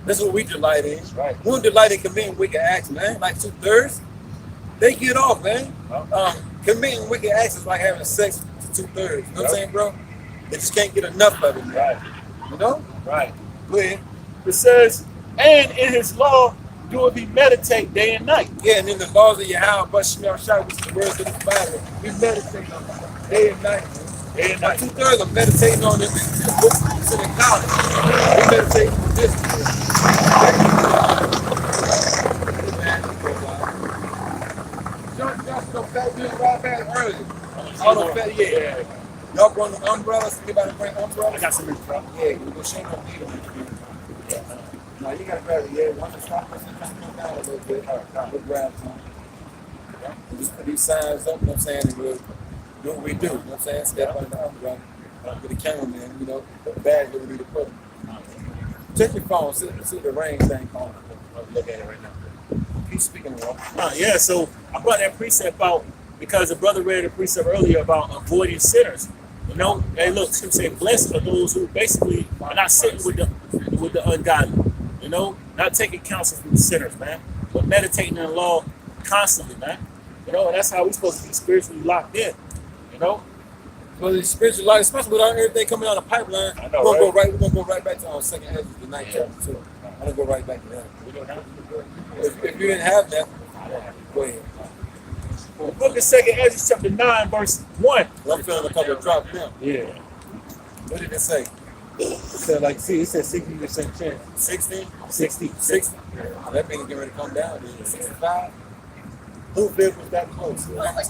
That's what we delight in. Right. We don't delight in committing wicked acts, man. Like 2/3, they get off, man. Committing wicked acts is like having sex to 2/3. You know what I'm saying, bro? They just can't get enough of it, man. Right. You know? Right. Go ahead. It says, and in his law do we meditate day and night. Yeah, and in the laws of Yahweh, but shemel shine, which is the words of the Bible, we meditate on it day and night. Day and night. 2/3 of meditating on this book in college. We meditate on this. Yeah. Y'all bring the umbrellas. Anybody bring umbrellas? I got some info. Yeah, we go shake on them. No, you gotta grab it. Yeah, once it's stop, let's come down a little bit. We'll grab some. We just put these signs up. You know what I'm saying? And we'll do what we do. You know what I'm saying? Step on the umbrella. With the cameraman, you know, the bag that we need to put. Check your phone. See the rain thing on. Look at it right now. Keep speaking, Ron. Yeah, so I brought that precept out because the brother read a precept earlier about avoiding sinners. You know, hey, look, Scripture say, blessed are those who basically are not sitting with the ungodly. You know, not taking counsel from the sinners, man, but meditating in the law constantly, man. You know, and that's how we're supposed to be spiritually locked in. You know. So the spiritual life, especially with everything coming down the pipeline, I know, we're gonna go right back to our second Ezra, the 9th chapter too. I'm gonna go right back to that. If you didn't have that, go ahead. The book of 2nd Ezra, chapter 9, verse 1. I'm feeling a couple of drops now. Yeah. What did it say? It said, like, see, it said 60% chance. 60? 60. 60. That means getting ready to come down. 65. Who lived was that close? So that's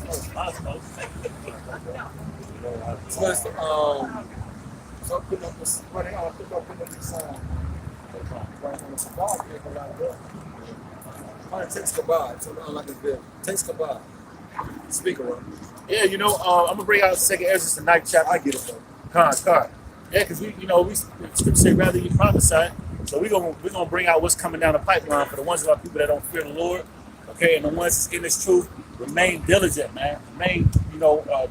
so put up this, what they all put up this sign. Right on the cigar, takes kabod. So like a bill. Takes kabod. Speaker one. Yeah, you know, I'm gonna bring out 2nd Ezra, the 9th chapter. I get it, bro. Con. Yeah, because we Scripture say rather you prophesy. So we're gonna bring out what's coming down the pipeline for the ones of our people that don't fear the Lord. Okay, and the ones that's in this truth, remain diligent, man. Remain,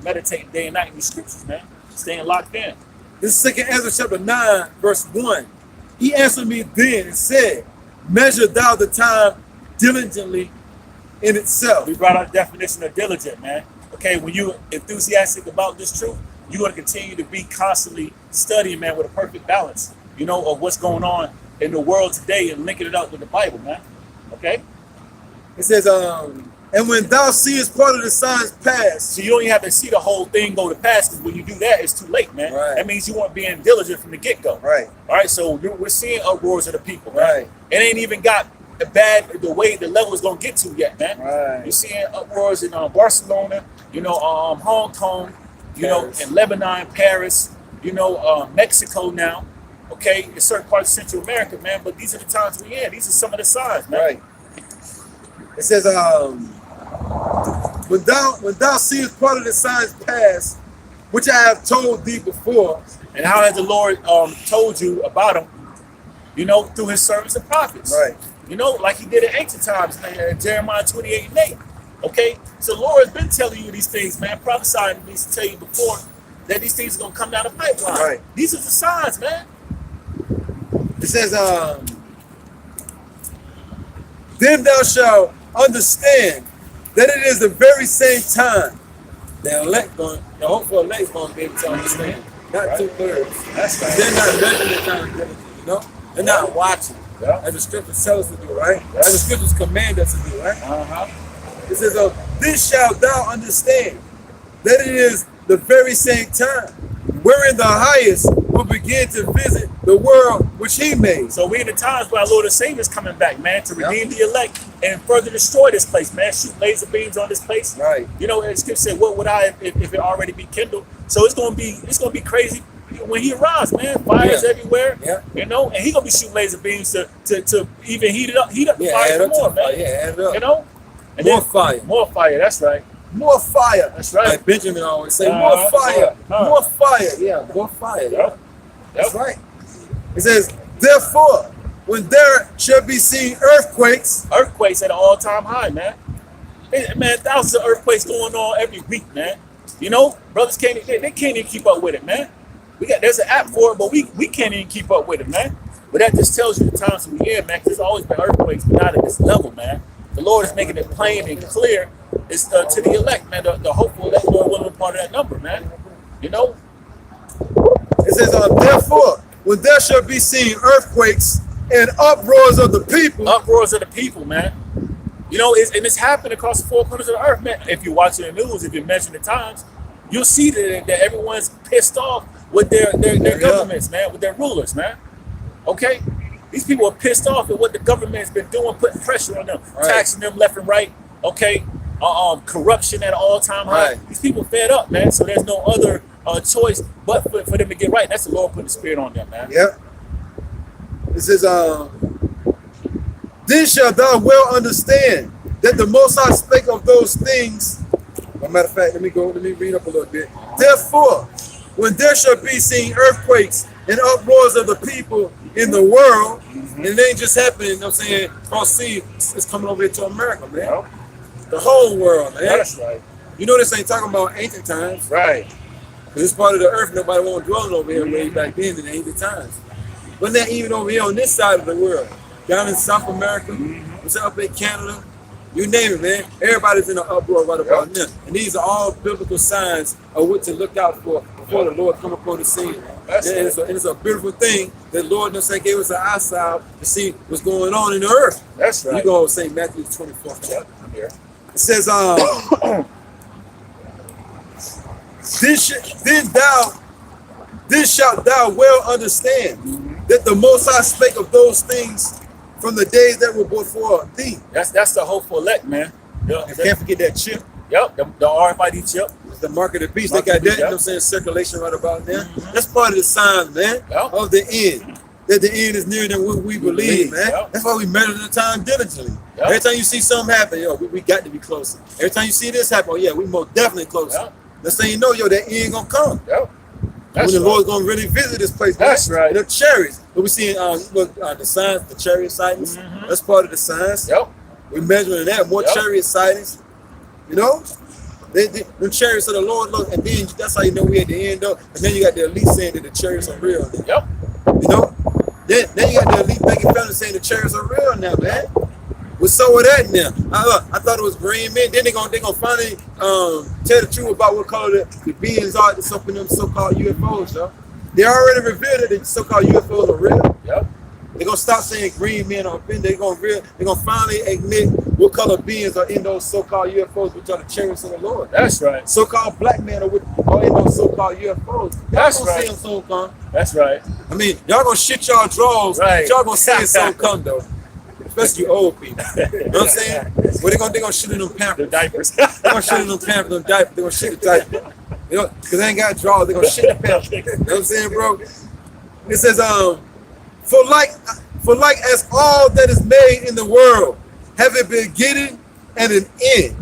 meditating day and night in these scriptures, man. Staying locked in. This is 2nd Ezra chapter 9, verse 1. He answered me then and said, measure thou the time diligently in itself. We brought out the definition of diligent, man. Okay, when you enthusiastic about this truth, you're going to continue to be constantly studying, man, with a perfect balance, of what's going on in the world today and linking it up with the Bible, man. Okay? It says, and when thou seest part of the signs pass. So you don't even have to see the whole thing go to pass, because when you do that, it's too late, man. Right. That means you weren't being diligent from the get-go. Right. All right, so we're seeing uproars of the people, man. Right. It ain't even got the way the level is going to get to yet, man. Right. You're seeing uproars in Barcelona, Hong Kong, Paris. in Lebanon, Paris, Mexico now, okay, in certain parts of Central America, man. But these are the times we're in. These are some of the signs, man. Right. It says, when thou seest part of the signs pass, which I have told thee before. And how has the Lord told you about them, through his servants and prophets. Right. Like he did in ancient times, man, Jeremiah 28:8. Okay? So the Lord has been telling you these things, man, prophesying these to tell you before that these things are going to come down the pipeline. Right. These are the signs, man. It says, then thou shalt understand that it is the very same time the elect going, the hopeful elect going to be able to understand. Not Right. 2/3. That's right. They're not measuring the time diligently, you know? They're not watching. Yeah. As the scriptures tell us to do, right? Yeah. As the scriptures command us to do, right? Uh-huh. It says, this shalt thou understand that it is the very same time wherein the highest will begin to visit the world which he made. So we in the times where our Lord and Savior is coming back, man, to redeem the elect and further destroy this place, man. Shoot laser beams on this place. Right. You know, as Skip said, what would I if it already be kindled? So it's gonna be crazy when he arrives, man. Fires everywhere. Yeah. You know, and he gonna be shooting laser beams to even heat up the fire add some up to more, the man. fire. Yeah, add it up. You know? And More then- fire. More fire, that's right. More fire. That's right. Like Benjamin always say, more fire. More fire. Yeah, more fire. Yeah. That's right. It says, therefore, when there shall be seen earthquakes. Earthquakes at an all-time high, man. Man, thousands of earthquakes going on every week, man. You know, brothers they can't even keep up with it, man. There's an app for it, but we can't even keep up with it, man. But that just tells you the times we in, man. 'Cause there's always been earthquakes, but not at this level, man. The Lord is making it plain and clear. It's to the elect, man. The hopeful that Lord will be part of that number, man. You know. It says, therefore, when there shall be seen earthquakes and uproars of the people. Uproars of the people, man. You know, it's happening across the four corners of the earth, man. If you're watching the news, if you're measuring the times, you'll see that everyone's pissed off with their governments, man, with their rulers, man. Okay? These people are pissed off at what the government has been doing, putting pressure on them, taxing them left and right, okay? Corruption at an all-time high. Right. These people fed up, man, so there's no other choice but for them to get right. That's the Lord putting the spirit on them, man. Yeah. It says, then shalt thou well understand that the Most High spake of those things. As a matter of fact, let me read up a little bit. Therefore, when there shall be seen earthquakes and uproars of the people in the world, and it ain't just happening, you know what I'm saying, cross sea, it's coming over here to America, man. Yeah. The whole world, man. That's right. You know this ain't talking about ancient times. Right. This part of the earth, nobody won't dwell over here way back then in the ancient times. But not even over here on this side of the world, down in South America, what's up in Canada, you name it, man. Everybody's in an uproar right about now. And these are all biblical signs of what to look out for before the Lord come upon the scene. And it's a beautiful thing that the Lord gave us an eyesight to see what's going on in the earth. That's right. You go St. Matthew 24th chapter. Yep, I'm here. It says, this shalt thou well understand that the Most High spake of those things from the days that were before thee. That's the hopeful elect, man. And can't forget that chip. Yep, the RFID chip. The mark of the beast. They got that, you know what I'm saying, circulation right about now. That's part of the signs, man, of the end. That the end is nearer than what we believe, man. That's why we measure the time diligently. Every time you see something happen, yo, we got to be closer. Every time you see this happen, oh yeah, we most definitely closer. Let's say you know, yo, that end gonna come. When the Lord's gonna really visit this place, man. That's right. And the chariots. But we see the signs, the chariot sightings. That's part of the signs. We're measuring that. More chariot sightings. You know? The chariots of the Lord, look, and then that's how you know we at the end, though. And then you got the elite saying that the chariots are real. You know? Then you got the elite making family saying the chariots are real now, man. What's so with that now? I thought it was green men. Then they're gonna finally tell the truth about what color the beings are, some of them so-called UFOs, yo. They already revealed that the so-called UFOs are real. They're gonna stop saying green men are offended. They're gonna finally admit what color beings are in those so-called UFOs, which are the chariots of the Lord. That's right. So-called black men are in those so-called UFOs. That's gonna right. see them soon come. That's right. I mean, y'all gonna shit y'all drawers. Right. Y'all gonna see it soon come though. Especially you old people. You know what I'm saying? What they gonna shit in them pampers. The diapers. They're gonna shit in them pampers, them diapers. They're gonna shit the diaper. You know, because they ain't got drawers, they're gonna shit the pampers. You know what I'm saying, bro? It says, for like as all that is made in the world have a beginning and an end,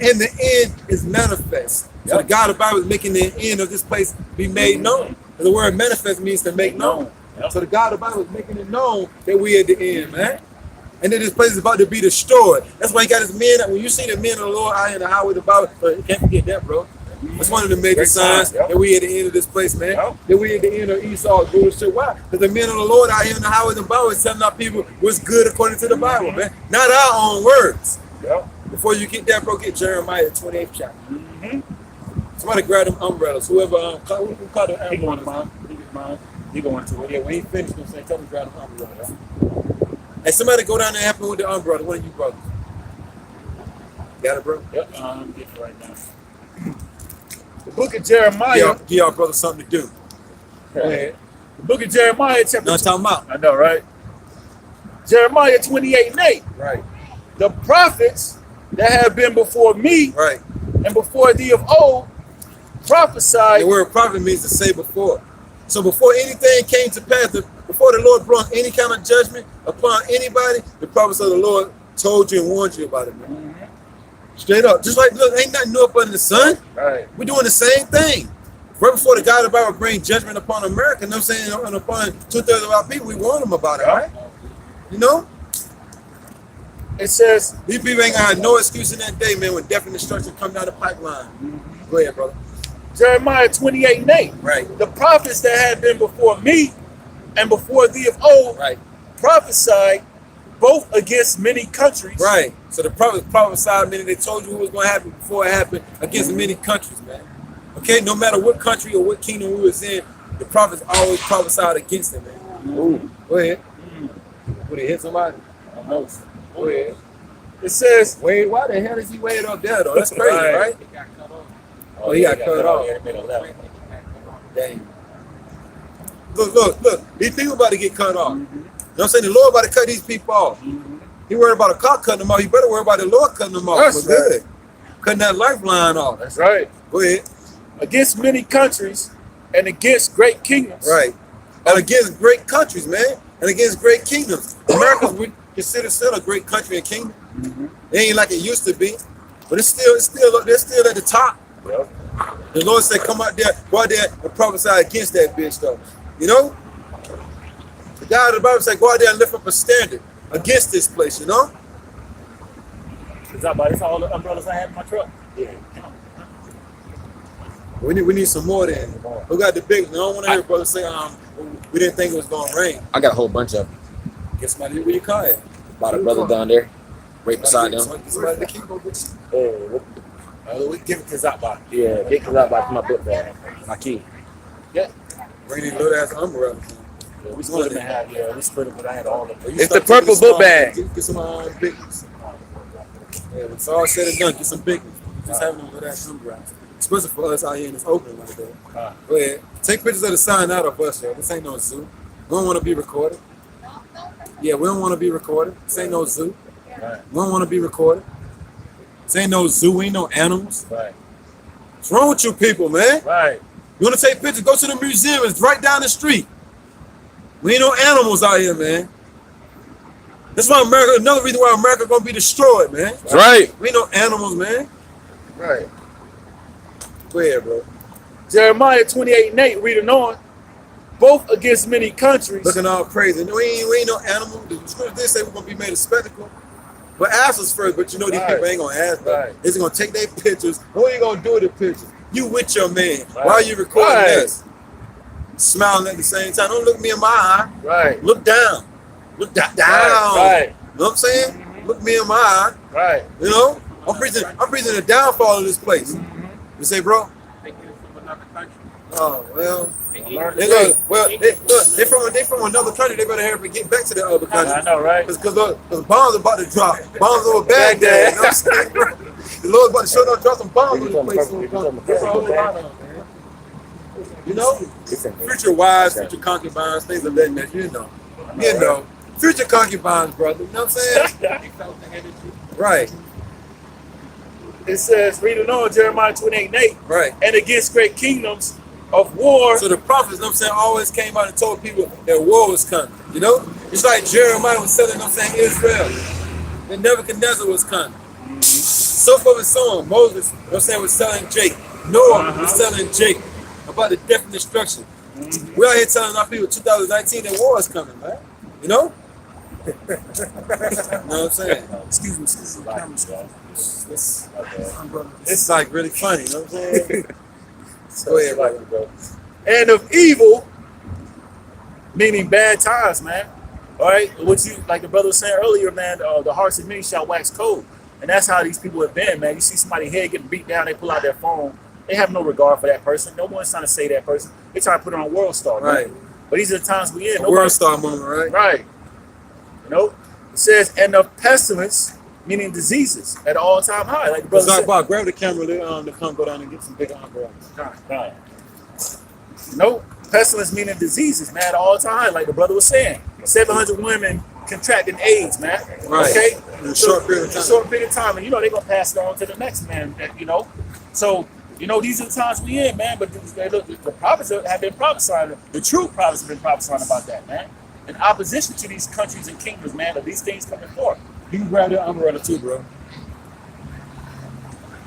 and the end is manifest. So the God of the Bible is making the end of this place be made known. And the word manifest means to make known. So the God of the Bible is making it known that we at the end, man. And then this place is about to be destroyed. That's why he got his men. When you see the men of the Lord out in the highway, the Bible, you can't forget that, bro. That's one of the major Great signs sign, yep. that we at the end of this place, man. Yep. That we at the end of Esau's rulership. Why? Because the men of the Lord out here in the highways and byways telling our people what's good according to the Bible, man. Not our own words. Yep. Before you get that, bro, get Jeremiah, the 28th chapter. Mm-hmm. Somebody grab them umbrellas. Whoever, who caught the He going umbrellas? to mine. He going to it. Yeah, when he finished, I'm saying, tell me to grab them umbrellas. Hey, somebody go down there and help me with the umbrella. One of you brothers. Got it, bro? Yep. I'm getting it right now. The book of Jeremiah. Give y'all brothers something to do. Go ahead. The book of Jeremiah, chapter. No, I'm talking about. I know, right? Jeremiah 28:8. Right, The prophets that have been before me right. and before thee of old prophesied. The word prophet means to say before. So before anything came to pass, before the Lord brought any kind of judgment upon anybody, the prophets of the Lord told you and warned you about it, man. Mm-hmm. Straight up. Just like, look, ain't nothing new up under the sun. Right. We're doing the same thing. Right before the God of the Bible bring judgment upon America, you know what I'm saying, and upon 2/3 of our people, we warn them about it, right? You know? It says, These people ain't gonna have no excuse in that day, man, when death and destruction come down the pipeline. mm-hmm. Go ahead, brother. Jeremiah 28:8. Right, The prophets that had been before me and before thee of old right, prophesied both against many countries. right. So the prophets prophesied, meaning they told you what was gonna happen before it happened against many countries, man. Okay, no matter what country or what kingdom we was in, the prophets always prophesied against them, man. Ooh. Go ahead. Mm. Would he hit somebody? Almost. Go ahead. It says, Wade, why the hell is he way up there though? That's crazy, right? Oh, he got cut off. Yeah, it made a left. Dang. Look. These people about to get cut off. Mm-hmm. You know what I'm saying? The Lord about to cut these people off. Mm-hmm. He worried about a car cutting them off. He better worry about the Lord cutting them off. That's For good. Cutting that lifeline off. That's right. Go ahead. Against many countries and against great kingdoms. Right. And against great countries, man. And against great kingdoms. America, we consider still a great country and kingdom. Mm-hmm. It ain't like it used to be. But it's still they're still at the top. Yep. The Lord said, come out there, go out there and prophesy against that bitch though. You know? The God of the Bible said, go out there and lift up a standard against this place, you know? That's all the umbrellas I have in my truck. Yeah. We need some more then. Who got the big? I don't want to hear brothers say, we didn't think it was gonna rain. I got a whole bunch of them. Get somebody where you call it. About a brother down there, right beside them. Somebody to keep on with We give it to Zappa. Yeah, get out by my book bag, my key. Yeah. bring these little ass umbrellas. Yeah, we split them in half. Yeah, we split them, but I had all of them. You It's start the purple taking book bag. Get some big ones. Yeah, when it's all said and done, get some big ones. Just having them little ass umbrellas. Especially for us out here in this open like that. Go ahead. Take pictures of the sign out of us, yo. This ain't no zoo. We don't want to be recorded. Yeah, we don't want to be recorded. This ain't no zoo. Right. We don't want to be recorded. This ain't no zoo. We ain't no animals. Right. What's wrong with you people, man? Right. You want to take pictures? Go to the museum. It's right down the street. We ain't no animals out here, man. That's why America, another reason why America gonna be destroyed, man. That's right. We ain't no animals, man. Right. Go ahead, bro. Jeremiah 28:8, reading on. Both against many countries. Looking all crazy. We ain't no animal. The scripture did say we're gonna be made a spectacle. But ask us first, but you know these Right. people ain't gonna ask them. Right. They're gonna take their pictures. What are you gonna do with the pictures? You with your man. Right. Why are you recording Right. this? Smiling at the same time. Don't look me in my eye. Right. Look down. Look down. Right. You know what I'm saying? Look me in my eye. Right. You know? I'm preaching the downfall of this place. You say, bro? Oh, well. They from another country. They better hurry to get back to the other country. I know, right? Because bombs are about to drop. Bombs over Baghdad. You know what I'm saying, bro? The Lord's about to show up, drop some bombs on this place. That's all they got on, man. You know? Future wives, future concubines, things of that nature. You know. You know. Future concubines, brother. You know what I'm saying? Right. It says, reading on Jeremiah 28:8, Right. and against great kingdoms of war. So the prophets, you know what I'm saying, always came out and told people that war was coming. You know? It's like Jeremiah was telling, you know what I'm saying, Israel that Nebuchadnezzar was coming. So forth and so on. Moses, you know what I'm saying, was telling Jake. Noah was telling Jake about the death and destruction. We out here telling our people 2019 that war is coming, man. You know? You know what I'm saying? Excuse me. It's like really funny. You know what I'm saying? Go ahead, bro. And of evil, meaning bad times, man. All right, what you like the brother was saying earlier, man. The hearts of many shall wax cold, and that's how these people have been, man. You see somebody's head getting beat down, they pull out their phone. They have no regard for that person. No one's trying to say that person. They trying to put it on world star, man. Right. But these are the times we in. World star moment, right? Right. You know, it says, and of pestilence, meaning diseases, at all time high. Like the brother said. Bob, grab the camera to come go down and get some bigger umbrellas. Right. No, pestilence meaning diseases, man, at all time. Like the brother was saying, 700 women contracting AIDS, man. Right. Okay. In a short period of time. Short period of time, and you know they're gonna pass it on to the next man. You know, so you know these are the times we in, man. But the prophets have been prophesying. The true prophets have been prophesying about that, man. In opposition to these countries and kingdoms, man, of these things coming forth. You can grab the umbrella too, bro.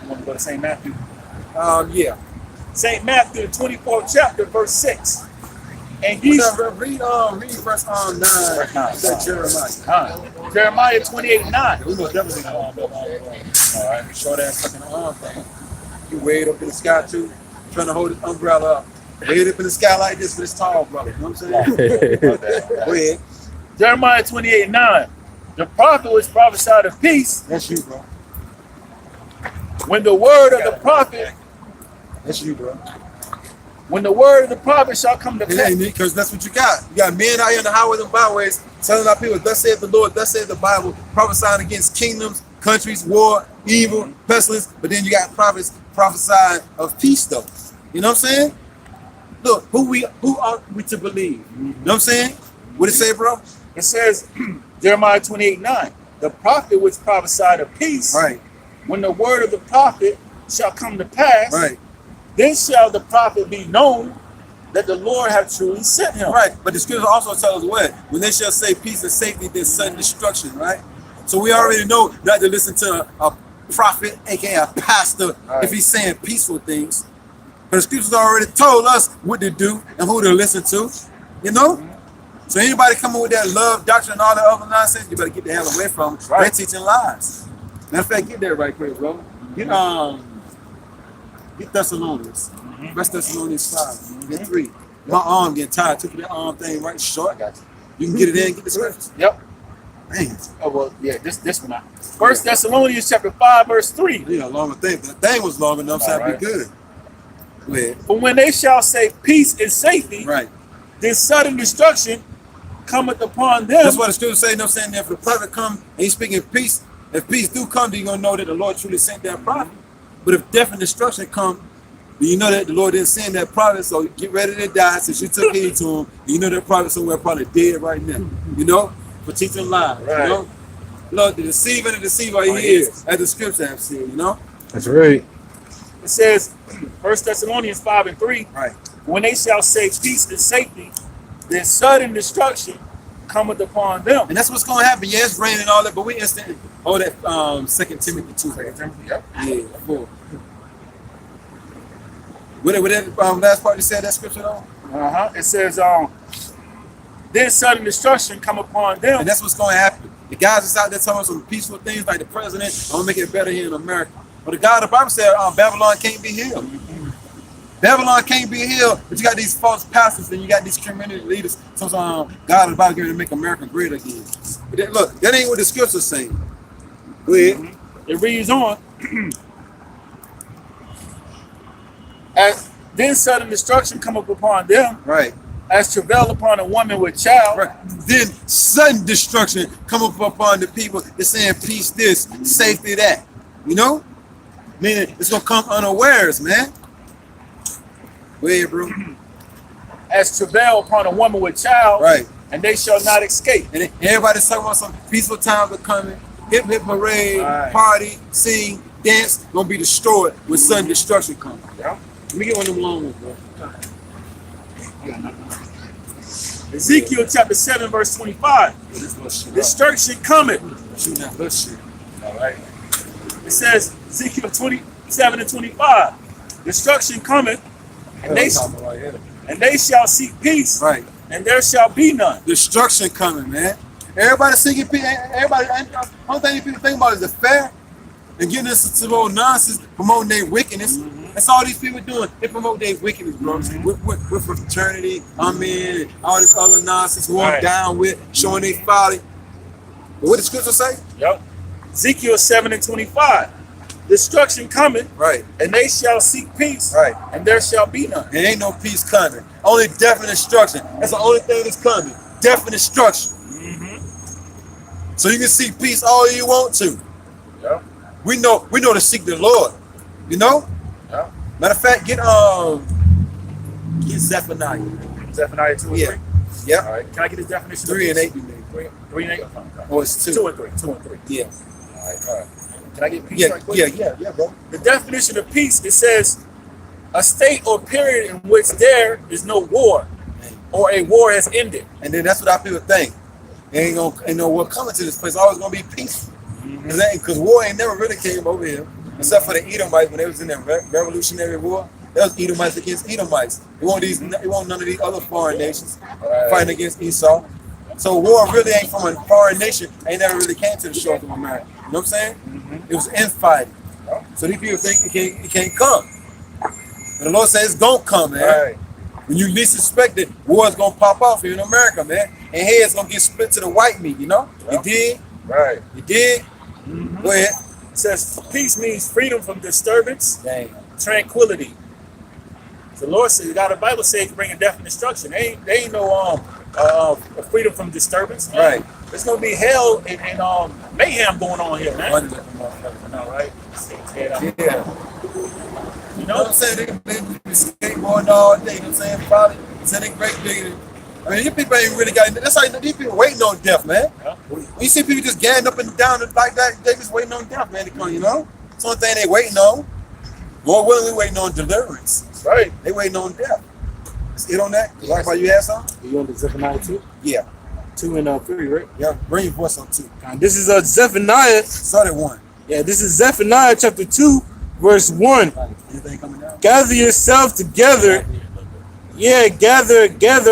You want to go to St. Matthew? Yeah. St. Matthew, the 24th chapter, verse 6. And ye Read verse 9. That's Jeremiah. Jeremiah 28:9. We know definitely gonna all right, short ass fucking arm thing. You way up in the sky too, trying to hold this umbrella up. Way up in the sky like this, but it's tall, brother. You know what I'm saying? Go ahead. Jeremiah 28:9. The prophet was prophesied of peace. That's you, bro. When the word of the prophet, That's you, bro. when the word of the prophet shall come to pass. Because that's what you got. You got men out here in the highways and byways telling our people, thus saith the Lord, thus saith the Bible, prophesying against kingdoms, countries, war, evil, pestilence. But then you got prophets prophesying of peace, though. You know what I'm saying? Look, who are we to believe? You know what I'm saying? What it say, bro? It says, Jeremiah 28:9. The prophet was prophesied of peace. Right. When the word of the prophet shall come to pass, Right. then shall the prophet be known that the Lord hath truly sent him. Right. But the scripture also tells us what? When they shall say peace and safety, then sudden destruction, right? So we already know not to listen to a prophet, aka a pastor, if he's saying peaceful things. But the scriptures already told us what to do and who to listen to, you know? So anybody coming with that love doctrine and all that other nonsense, you better get the hell away from them. Right. They're teaching lies. Matter of fact, get that right quick, bro. Get Thessalonians. First Thessalonians 5. Get 3. My arm getting tired. Took that arm thing right short. You can get it in, get the scriptures. Yep. Man. Oh well, yeah. This one. First Thessalonians chapter 5, verse 3. Yeah, longer thing. But the thing was long enough, so All I'd be good. Go ahead. For when they shall say peace and safety, Right. then sudden destruction cometh upon them. That's why the scripture say, you know what I'm saying, that if the prophet come and he's speaking peace, if peace do come, then you're going to know that the Lord truly sent that prophet. But if death and destruction come, then you know that the Lord didn't send that prophet, so get ready to die since you took heed to him. And you know that prophet somewhere probably dead right now, you know, for teaching lies, Right. you know. Lord, the deceiver and the deceiver he is, as the scripture have said, you know. That's right. It says, 1 Thessalonians 5 and 3, Right. when they shall say peace and safety, then sudden destruction cometh upon them. And that's what's going to happen. Yeah, it's rain and all that, but we instantly, that 2 Timothy 2. Yep. Yeah, 4. What that last part you said, that scripture though? It says, then sudden destruction come upon them. And that's what's going to happen. The guys that's out there talking some peaceful things like the president, I'm going to make it better here in America. But the God of the Bible said Babylon can't be healed. Babylon can't be healed, but you got these false pastors and you got these community leaders. So God is about to make America great again. But look, that ain't what the scripture's saying. Go ahead. It reads on. As then sudden destruction come up upon them, Right. as travail upon a woman with child. Right. Then sudden destruction come up upon the people that's saying peace this, safety that. You know? Meaning it's gonna come unawares, man. Go ahead, bro. As travail upon a woman with child, Right. and they shall not escape. And then everybody's talking about some peaceful times are coming. Hip hip parade, Right. party, sing, dance, gonna be destroyed when sudden destruction comes. Yeah. Let me get one of them long ones, bro. Ezekiel chapter 7, verse 25. This little shit. Destruction cometh. Shooting that little shit. All right. It says Ezekiel 27 and 25. Destruction cometh, and they shall seek peace, Right. and there shall be none. Destruction coming, man. Everybody seeking peace. Everybody, only thing people think about is the fair and getting this to little nonsense, promoting their wickedness. That's all these people doing. They promote their wickedness, bro. With fraternity, all this other nonsense, who I'm down with, showing their folly. But what the scripture say? Yep. Ezekiel 7:25. Destruction coming, right? And they shall seek peace, right? And there shall be none. There ain't no peace coming. Only death and destruction. That's the only thing that's coming. Death and destruction. So you can seek peace all you want to. Yeah. We know to seek the Lord. You know? Yeah. Matter of fact, get Zephaniah. Zephaniah 2 and 3. Yeah. All right. Can I get his definition? 3 and 8. 3 and 8. Oh, it's 2. 2 and 3. 2 and 3. Yeah. All right. Can I get peace right quick? Yeah, bro. The definition of peace, it says a state or period in which there is no war or a war has ended. And then that's what our people think. Ain't no war coming to this place. It's always gonna be peaceful. Because war ain't never really came over here, except for the Edomites when they was in that Revolutionary War. That was Edomites against Edomites. It won't none of these other foreign nations fighting against Esau. So war really ain't from a foreign nation. Ain't never really came to the shores of America. You know what I'm saying? It was infighting. So these people think it can't come. And the Lord says it's gonna come, man. When you least suspect it, war is gonna pop off here in America, man. And heads gonna get split to the white meat, you know? You dig? Right. You dig? Go ahead. It says peace means freedom from disturbance, tranquility. The Lord says, the Bible says bringing death and destruction. They ain't no freedom from disturbance. Right. There's gonna be hell and mayhem going on here, man. Right? Yeah. You know what I'm saying? They be skateboarding all day, you know what I'm saying? Probably sending great big. I mean, these people ain't really got, that's how these people waiting on death, man. Yeah. When you see people just gadding up and down like that, they just waiting on death, man, to come, you know? It's the only thing they waiting on. More willingly waiting on deliverance. That's right. They waiting on death. Hit on that? Like why you had something? You on the Zephaniah 2? Yeah. 2 and 3, right? Yeah, bring your voice on 2. This is Zephaniah. Started 1. Yeah, this is Zephaniah chapter 2, verse 1. Anything coming down? Gather yourself together. Yeah, gather,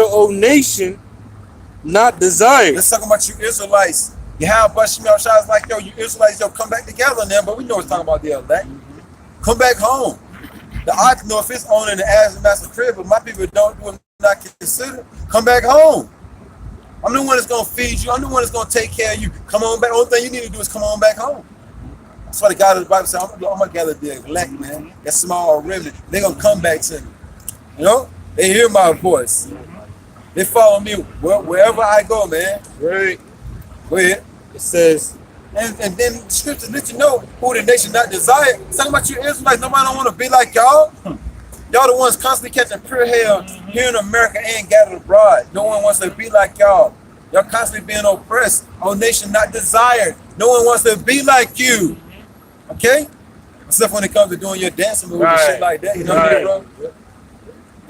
O nation, not desired. Let's talk about you Israelites. You have a bunch of shots like, yo, you Israelites, yo, come back together now, but we know it's talking about the elect. Come back home. The ox know if it's owning the ass and master crib, but my people don't do it, not consider. Come back home. I'm the one that's gonna feed you. I'm the one that's gonna take care of you. Come on back. Only thing you need to do is come on back home. That's why the God of the Bible said, I'm gonna gather the elect, man. That small remnant. They're gonna come back to me. You know? They hear my voice. They follow me wherever I go, man. Right. Go ahead. It says, and then the scriptures let you know who the nation not desire. It's talking about you Israelites. Nobody don't want to be like y'all. Y'all the ones constantly catching pure hell here in America and gathered abroad. No one wants to be like y'all. Y'all constantly being oppressed. Our nation not desired. No one wants to be like you. Okay? Except when it comes to doing your dancing moves and shit like that. You know what I mean, bro?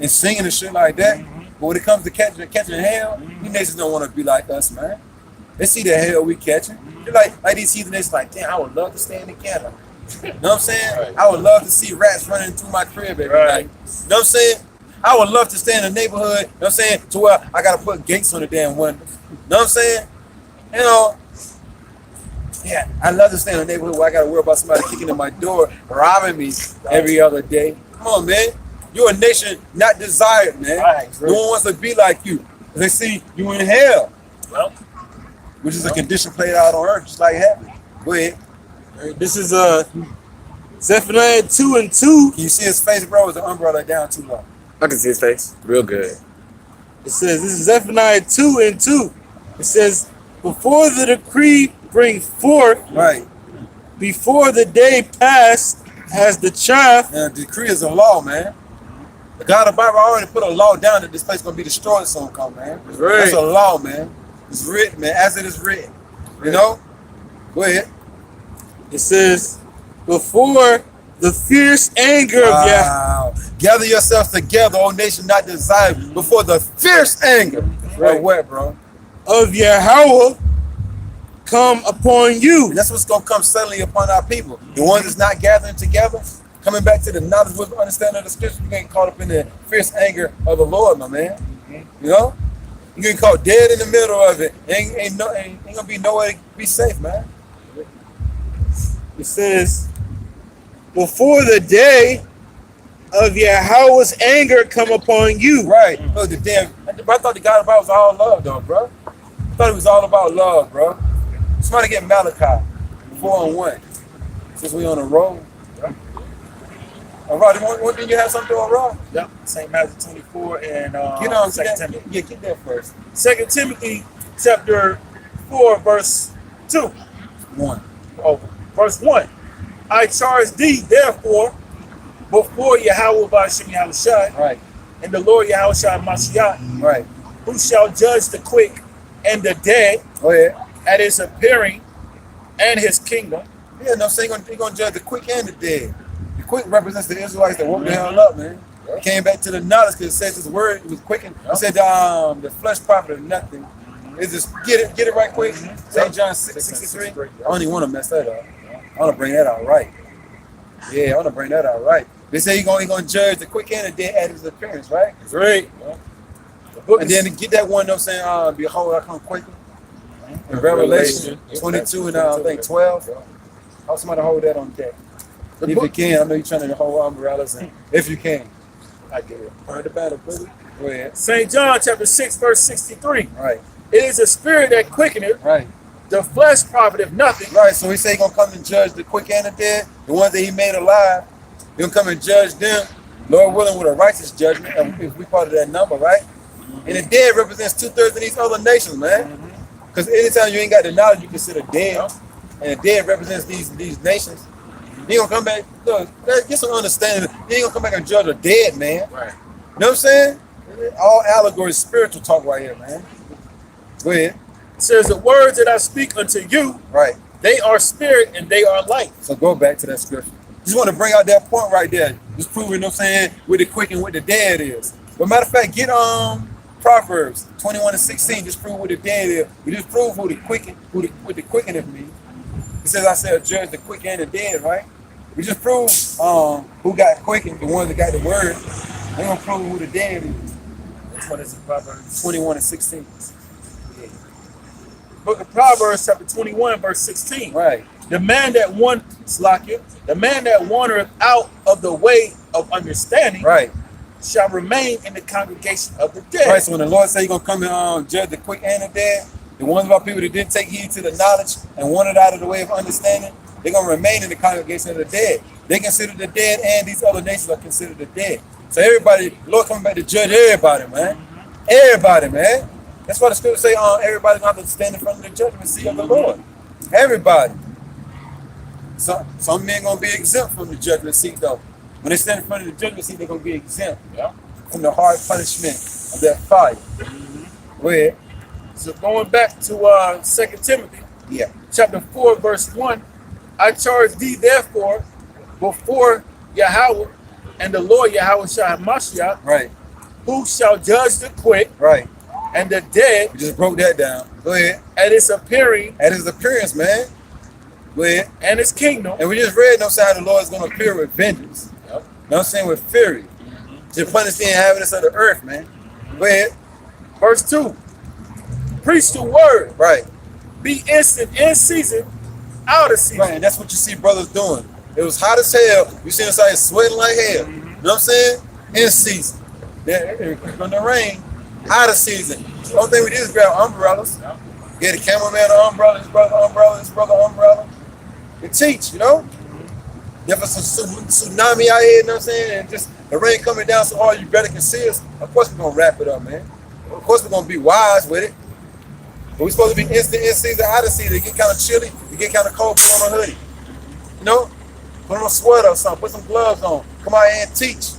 And singing and shit like that. But when it comes to catching hell, these nations don't want to be like us, man. They see the hell we catching. They're like these heathen nations like, damn, I would love to stay in Canada. You know what I'm saying? Right. I would love to see rats running through my crib every night. You know what I'm saying? I would love to stay in a neighborhood, you know what I'm saying, to where I got to put gates on the damn windows. You know what I'm saying? You know, yeah, I love to stay in a neighborhood where I got to worry about somebody kicking in my door, robbing me every other day. Come on, man. You're a nation not desired, man. No one wants to be like you. They see you in hell. Well, which is a condition played out on earth, just like heaven. Go ahead. This is Zephaniah 2 and 2. Can you see his face, bro? Is the umbrella down too low? I can see his face. Real good. It says, this is Zephaniah 2 and 2. It says, before the decree bring forth, before the day pass as the chaff. Now, the decree is a law, man. The God of the Bible already put a law down that this place is going to be destroyed soon come, man. That's a law, man. It's written, man, as it is written. You know? Go ahead. It says, before the fierce anger of Yahweh. Gather yourselves together, O nation not desired, before the fierce anger. Right where, bro? Of Yahweh come upon you. And that's what's going to come suddenly upon our people. The ones that's not gathering together, coming back to the knowledge with understanding of the scripture, you getting caught up in the fierce anger of the Lord, my man. You know? You get caught dead in the middle of it. Ain't gonna be nowhere to be safe, man. It says, before the day of Yahweh's anger come upon you. Right. Look, the damn. I thought the God about was all love, though, bro. I thought it was all about love, bro. Somebody get Malachi 4-1. Since we on the road. Rod, didn't you have something on Rod? Yep. St. Matthew 24 and Get on, 2 Timothy. yeah, get that first. 2 Timothy chapter 4, verse 2. 1. Oh, verse 1. I charge thee, therefore, before Yahweh Ba'ashem Yahushai Right. and the Lord Yahushai Mashiach, Right. who shall judge the quick and the dead Go ahead. at his appearing and his kingdom. Yeah, no, so he gonna judge the quick and the dead. The quick represents the Israelites that woke the hell up, man. They came back to the knowledge because it says his word was quickened. It said the flesh profited nothing. It's just get it right quick. St. John 6:63. I don't even want to mess that up. I want to bring that out right. Yeah, I want to bring that out right. They say he gonna judge the quick and the dead at his appearance, right? Great. And then to get that one, I'm saying, behold, I come quickly. In Revelation 22 and I think 12. How somebody hold that on deck? If you can, I know you're trying to hold umbrellas, and if you can. I get it. Heard the battle, brother. Go ahead. St. John chapter 6, verse 63. Right, It is the spirit that quickeneth, right, the flesh profiteth nothing. right. So he say he gonna come and judge the quick and the dead, the ones that he made alive. He gonna come and judge them, Lord willing, with a righteous judgment. And if we part of that number, right? And the dead represents 2/3 of these other nations, man. Because anytime you ain't got the knowledge, you consider dead. And the dead represents these nations. He gonna come back, look, get some understanding. He ain't gonna come back and judge a dead man. Right. You know what I'm saying? All allegory, spiritual talk right here, man. Go ahead. It says, the words that I speak unto you, Right. they are spirit and they are life. So go back to that scripture. Just want to bring out that point right there. Just proving, you know what I'm saying, with the quick and what the dead is. But matter of fact, get Proverbs 21:16. Just prove what the dead is. We just prove who the quicken, what the quickeneth means. It says, I said, judge the quick and the dead, right? We just prove who got quickened, the ones that got the word. We're gonna prove who the dead is. That's what it's in Proverbs. 21:16. Book of Proverbs chapter 21, verse 16. Right. The man that wandereth out of the way of understanding Right. shall remain in the congregation of the dead. Right. So when the Lord say He's gonna come and judge the quick and the dead, the ones of our people that didn't take heed to the knowledge and wandered out of the way of understanding, they're gonna remain in the congregation of the dead. They consider the dead, and these other nations are considered the dead. So everybody, the Lord coming back to judge everybody, man. Everybody, man. That's why the scripture say, everybody's gonna have to stand in front of the judgment seat of the Lord. Everybody. So some men gonna be exempt from the judgment seat, though. When they stand in front of the judgment seat, they're gonna be exempt from the hard punishment of that fire. Go ahead. So going back to 2 Timothy, Yeah. chapter 4, verse 1, I charge thee therefore before Yahweh and the Lord Yahweh Mashiach, Right. who shall judge the quick Right. and the dead We just broke that down. Go ahead. at his appearing At his appearance, man. Go ahead. and his kingdom. And we just read, no side the Lord is going to appear with vengeance. You know what I'm saying? With fury. To punish the inhabitants of the earth, man. Go ahead. Verse 2, preach the word, Right. be instant in season, out of season. Right. And that's what you see brothers doing. It was hot as hell. You see us out here sweating like hell. You know what I'm saying? In season. It's going to rain. Out of season. The only thing we did is grab umbrellas. Get a cameraman an umbrella, his brother umbrella, his brother umbrella. And teach, you know? If it's a tsunami out here, you know what I'm saying? And just the rain coming down so hard you better can see us, of course we're going to wrap it up, man. Of course we're going to be wise with it. But we're supposed to be instant in season, out of season. It get kind of chilly, it get kind of cold, put on a hoodie. You know? Put on a sweater or something, put some gloves on. Come out here and teach.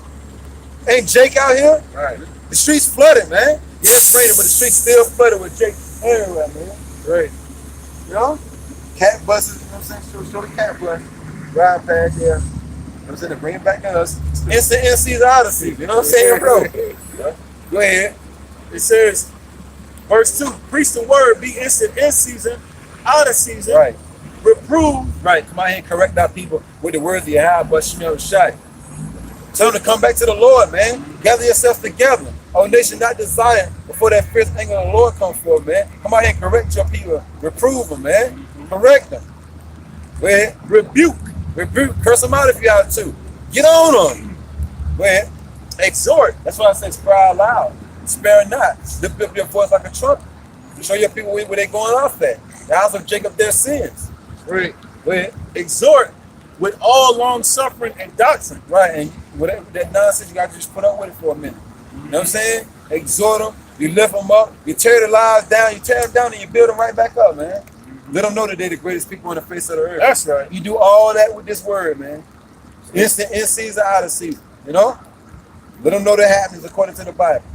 Ain't Jake out here? Right. The streets flooded, man. Yeah, it's raining, but the streets still flooded with Jake everywhere, man. Right. You know? Cat buses, you know what I'm saying? Show the cat bus. Drive past there. You know what I'm saying? To bring it back to us. Instant in season, out of season. You know what I'm saying, bro? Go ahead. It says, verse 2, preach the word, be instant in season, out of season, Right. reprove. Right. Come out here and correct our people with the words you have, but you know, shot. Tell them to come back to the Lord, man. Gather yourself together. Oh, they should not desire before that fierce anger of the Lord come forth, man. Come out here and correct your people. Reprove them, man. Correct them. Well, rebuke. Curse them out if you have to. Get on them. Well, exhort. That's why I say cry aloud. Spare not. Lift up your voice like a trumpet. Show your people where they're going off at. The house of Jacob, their sins. Right. Well, Exhort with all long suffering and doctrine. right, and whatever that nonsense, you got to just put up with it for a minute. You know what I'm saying? Exhort them, you lift them up, you tear the lies down, you tear them down, and you build them right back up, man. Let them know that they're the greatest people on the face of the earth. That's right. You do all that with this word, man. In season, out of season. You know? Let them know that happens according to the Bible.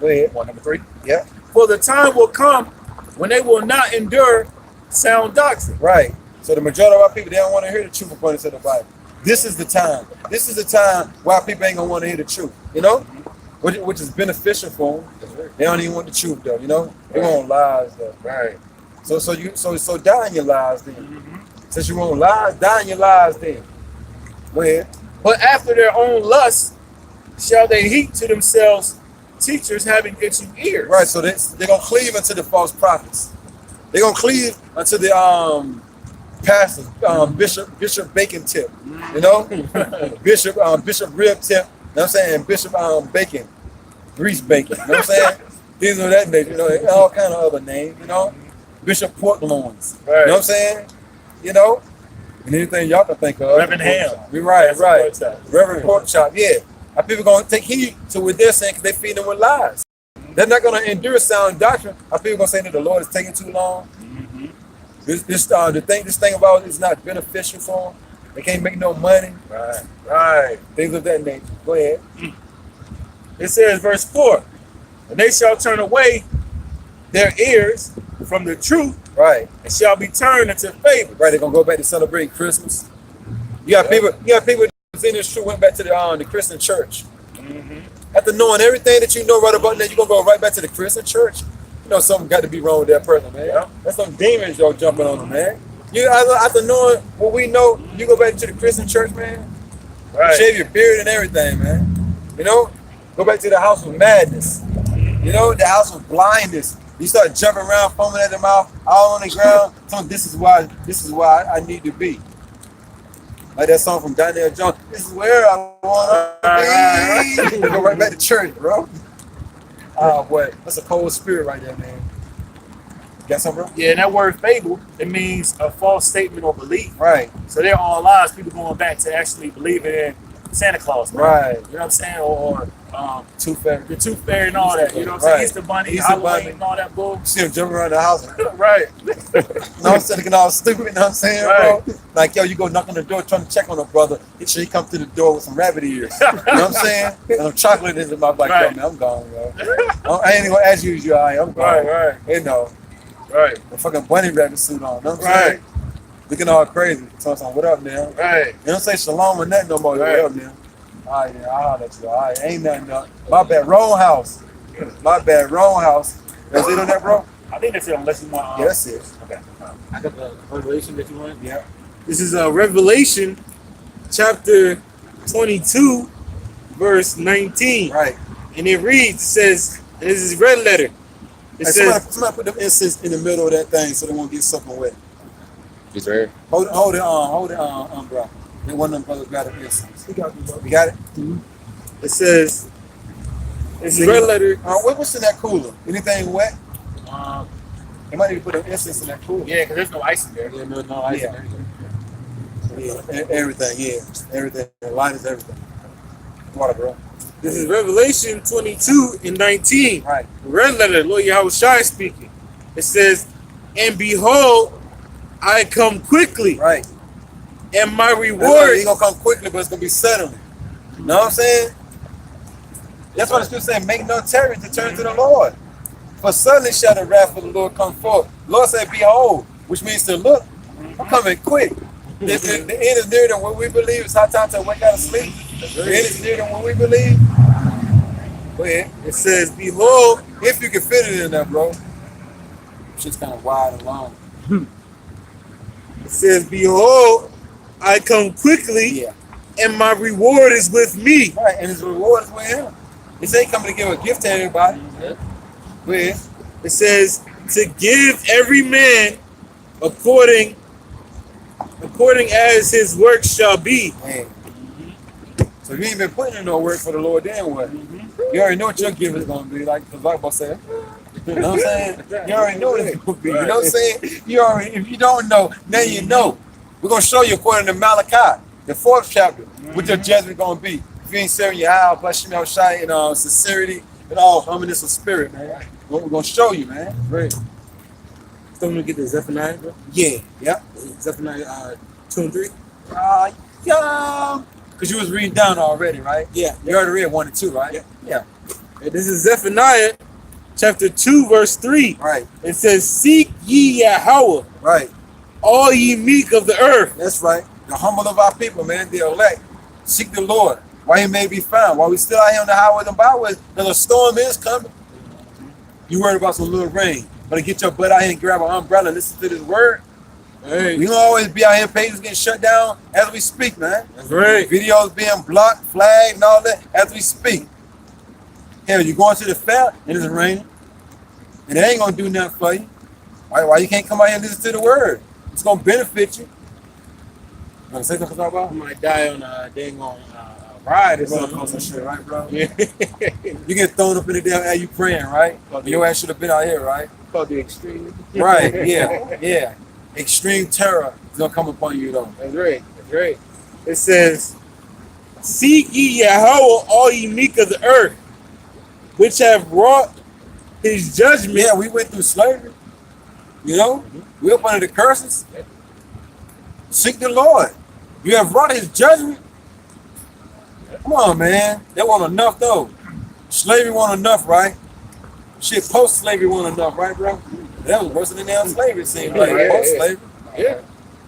Go ahead. Point number 3. Yeah. For the time will come when they will not endure sound doctrine. Right. So the majority of our people, they don't want to hear the truth according to the Bible. This is the time. This is the time why people ain't gonna want to hear the truth. You know, which is beneficial for them. They don't even want the truth though. You know, they want lies though. Right. So die in your lies then. Since you want lies, die in your lies then. Go ahead. But after their own lusts shall they heap to themselves teachers having itching ears. Right. So they're gonna cleave unto the false prophets. They're gonna cleave unto the pastor, Bishop Bacon Tip, you know, Bishop Rib Tip, you know what I'm saying, Bishop Bacon, Grease Bacon, you know what I'm saying, things of that nature, you know, all kind of other names, you know, Bishop Pork Loins, Right. you know what I'm saying, you know, and anything y'all can think of. Reverend Ham. Right, Pork chop. Reverend Pork Chop, yeah. Our people gonna take heed to what they're saying because they feed them with lies. They're not gonna endure sound doctrine. Our people gonna say that the Lord is taking too long. This thing about it is not beneficial for them. They can't make no money. Right. Things of that nature. Go ahead. It says, verse 4, and they shall turn away their ears from the truth Right. and shall be turned into fables. Right. They're gonna go back to celebrate Christmas. You got people that's in this truth went back to the Christian church. After knowing everything that you know right about that, you're gonna go right back to the Christian church. You know something got to be wrong with that person, man. Yeah. That's some demons y'all jumping on them, man. You after knowing what we know, you go back to the Christian church, man. Right. Shave your beard and everything, man. You know, go back to the house of madness. You know, the house of blindness. You start jumping around, foaming at the mouth, all on the ground. So this is why I need to be. Like that song from Daniel Jones. This is where I want to be. Go right back to church, bro. Oh boy, that's a cold spirit right there, man. Got something, bro? Yeah, and that word fable, it means a false statement or belief. Right. So they're all lies, people going back to actually believing in Santa Claus, man. Right. You know what I'm saying? Or Tooth fairy. the Tooth Fairy and all that. You know what I'm saying? Right. Easter Bunny, Easter Halloween, Bunny. and all that bull. You see him jumping around the house. Right. You know what I'm saying? Looking all stupid, you know what I'm saying, Right. bro? Like, yo, you go knock on the door trying to check on a brother. Make sure he come through the door with some rabbit ears. You know what I'm saying? And I'm chocolate in his mouth like, Right. yo, man, I'm gone, bro. I ain't even as usual, I'm gone. Right. You know, Right. the fucking bunny rabbit suit on. You know what I'm Right. saying? Looking all crazy. So I'm saying, what up, man? Right. You don't say shalom or nothing no more. Right. What up, man? All right, yeah, I'll let you. All right, ain't nothing up. My bad, wrong house. My bad, wrong house. That's it on that, bro? I think that's it, unless you want. Yeah, that's it. Okay. I got the revelation that you want. Yeah. This is Revelation chapter 22, verse 19. Right. And it reads, it says, and this is red letter. It Hey, says, somebody put them incense in the middle of that thing so they won't get soaking wet. He's right here. Hold it on, bro. And one of them brothers got an incense. You got it? it says, this is red letter. What's in that cooler? Anything wet? Um, They might need to put an incense in that cooler. yeah, because there's no ice in there. Yeah, no ice Yeah. in there. Yeah, everything, yeah. Everything. The line is everything. Water, bro. This is Revelation 22 and 19. Right. Red letter, Lord Yahweh Shai speaking. It says, and behold, I come quickly, Right. and my It reward. ain't gonna come quickly, but it's gonna be suddenly. You know what I'm saying? That's why the scripture saying, make no tarry to turn to the Lord. For suddenly shall the wrath of the Lord come forth. Lord said, behold, which means to look. I'm coming quick. The end is nearer than what we believe. It's high time to wake out of sleep. The end is nearer than what we believe. Go ahead. It says, behold, If you can fit it in there, bro. Shit's kind of wide and long. it says, behold, I come quickly, Yeah. and my reward is with me. Right, and his reward is with him. He said he coming to give a gift to everybody. Where? It says to give every man according as his work shall be. Man. So if you ain't been putting in no work for the Lord, then what? You already know what your gift is going to be, like the Bible said. You know what I'm saying? You already know what it's going to be. You know what I'm saying? You already, if you don't know, now you know. We're going to show you according to Malachi, the 4th chapter, what your judgment going to be. If you ain't serving your house, bless you, Shai, in sincerity and all humbleness of spirit, man. We're going to show you, man. Right. So I'm gonna get the Zephaniah, bro. Yeah. Yep. Zephaniah 2 and 3. Yeah. Because you was reading down already, right? Yeah. You already read 1 and 2, right? Yeah. And this is Zephaniah chapter 2, verse 3. Right. It says, seek ye Yahweh, Right. all ye meek of the earth. That's right. The humble of our people, man, the elect. Seek the Lord while he may be found. While we still out here on the highways and byways, and a storm is coming. You worried about some little rain. Better get your butt out here and grab an umbrella and listen to this word. Hey. We don't always be out here, pages getting shut down as we speak, man. That's right. Videos being blocked, flagged, and all that as we speak. Hell, you going to the fair and it's raining. And it ain't going to do nothing for you. Why you can't come out here and listen to the word? It's going to benefit you. You want to say something about? I might die on a dang on ride or something. Some shit, right, bro? Yeah. You get thrown up in the damn air, you praying, right? Your ass should have been out here, right? Called the extreme. Right, yeah. Extreme terror is going to come upon you, though. That's right. That's right. It says, seek ye Yahweh, all ye meek of the earth, which have wrought his judgment. Yeah, we went through slavery. You know? We up under the curses. Seek the Lord. You have wrought his judgment. Come on, man. That wasn't enough, though. Slavery wasn't enough, right? Shit, post-slavery wasn't enough, right, bro? That was worse than damn slavery, it seemed like. Yeah, Post-slavery. Yeah.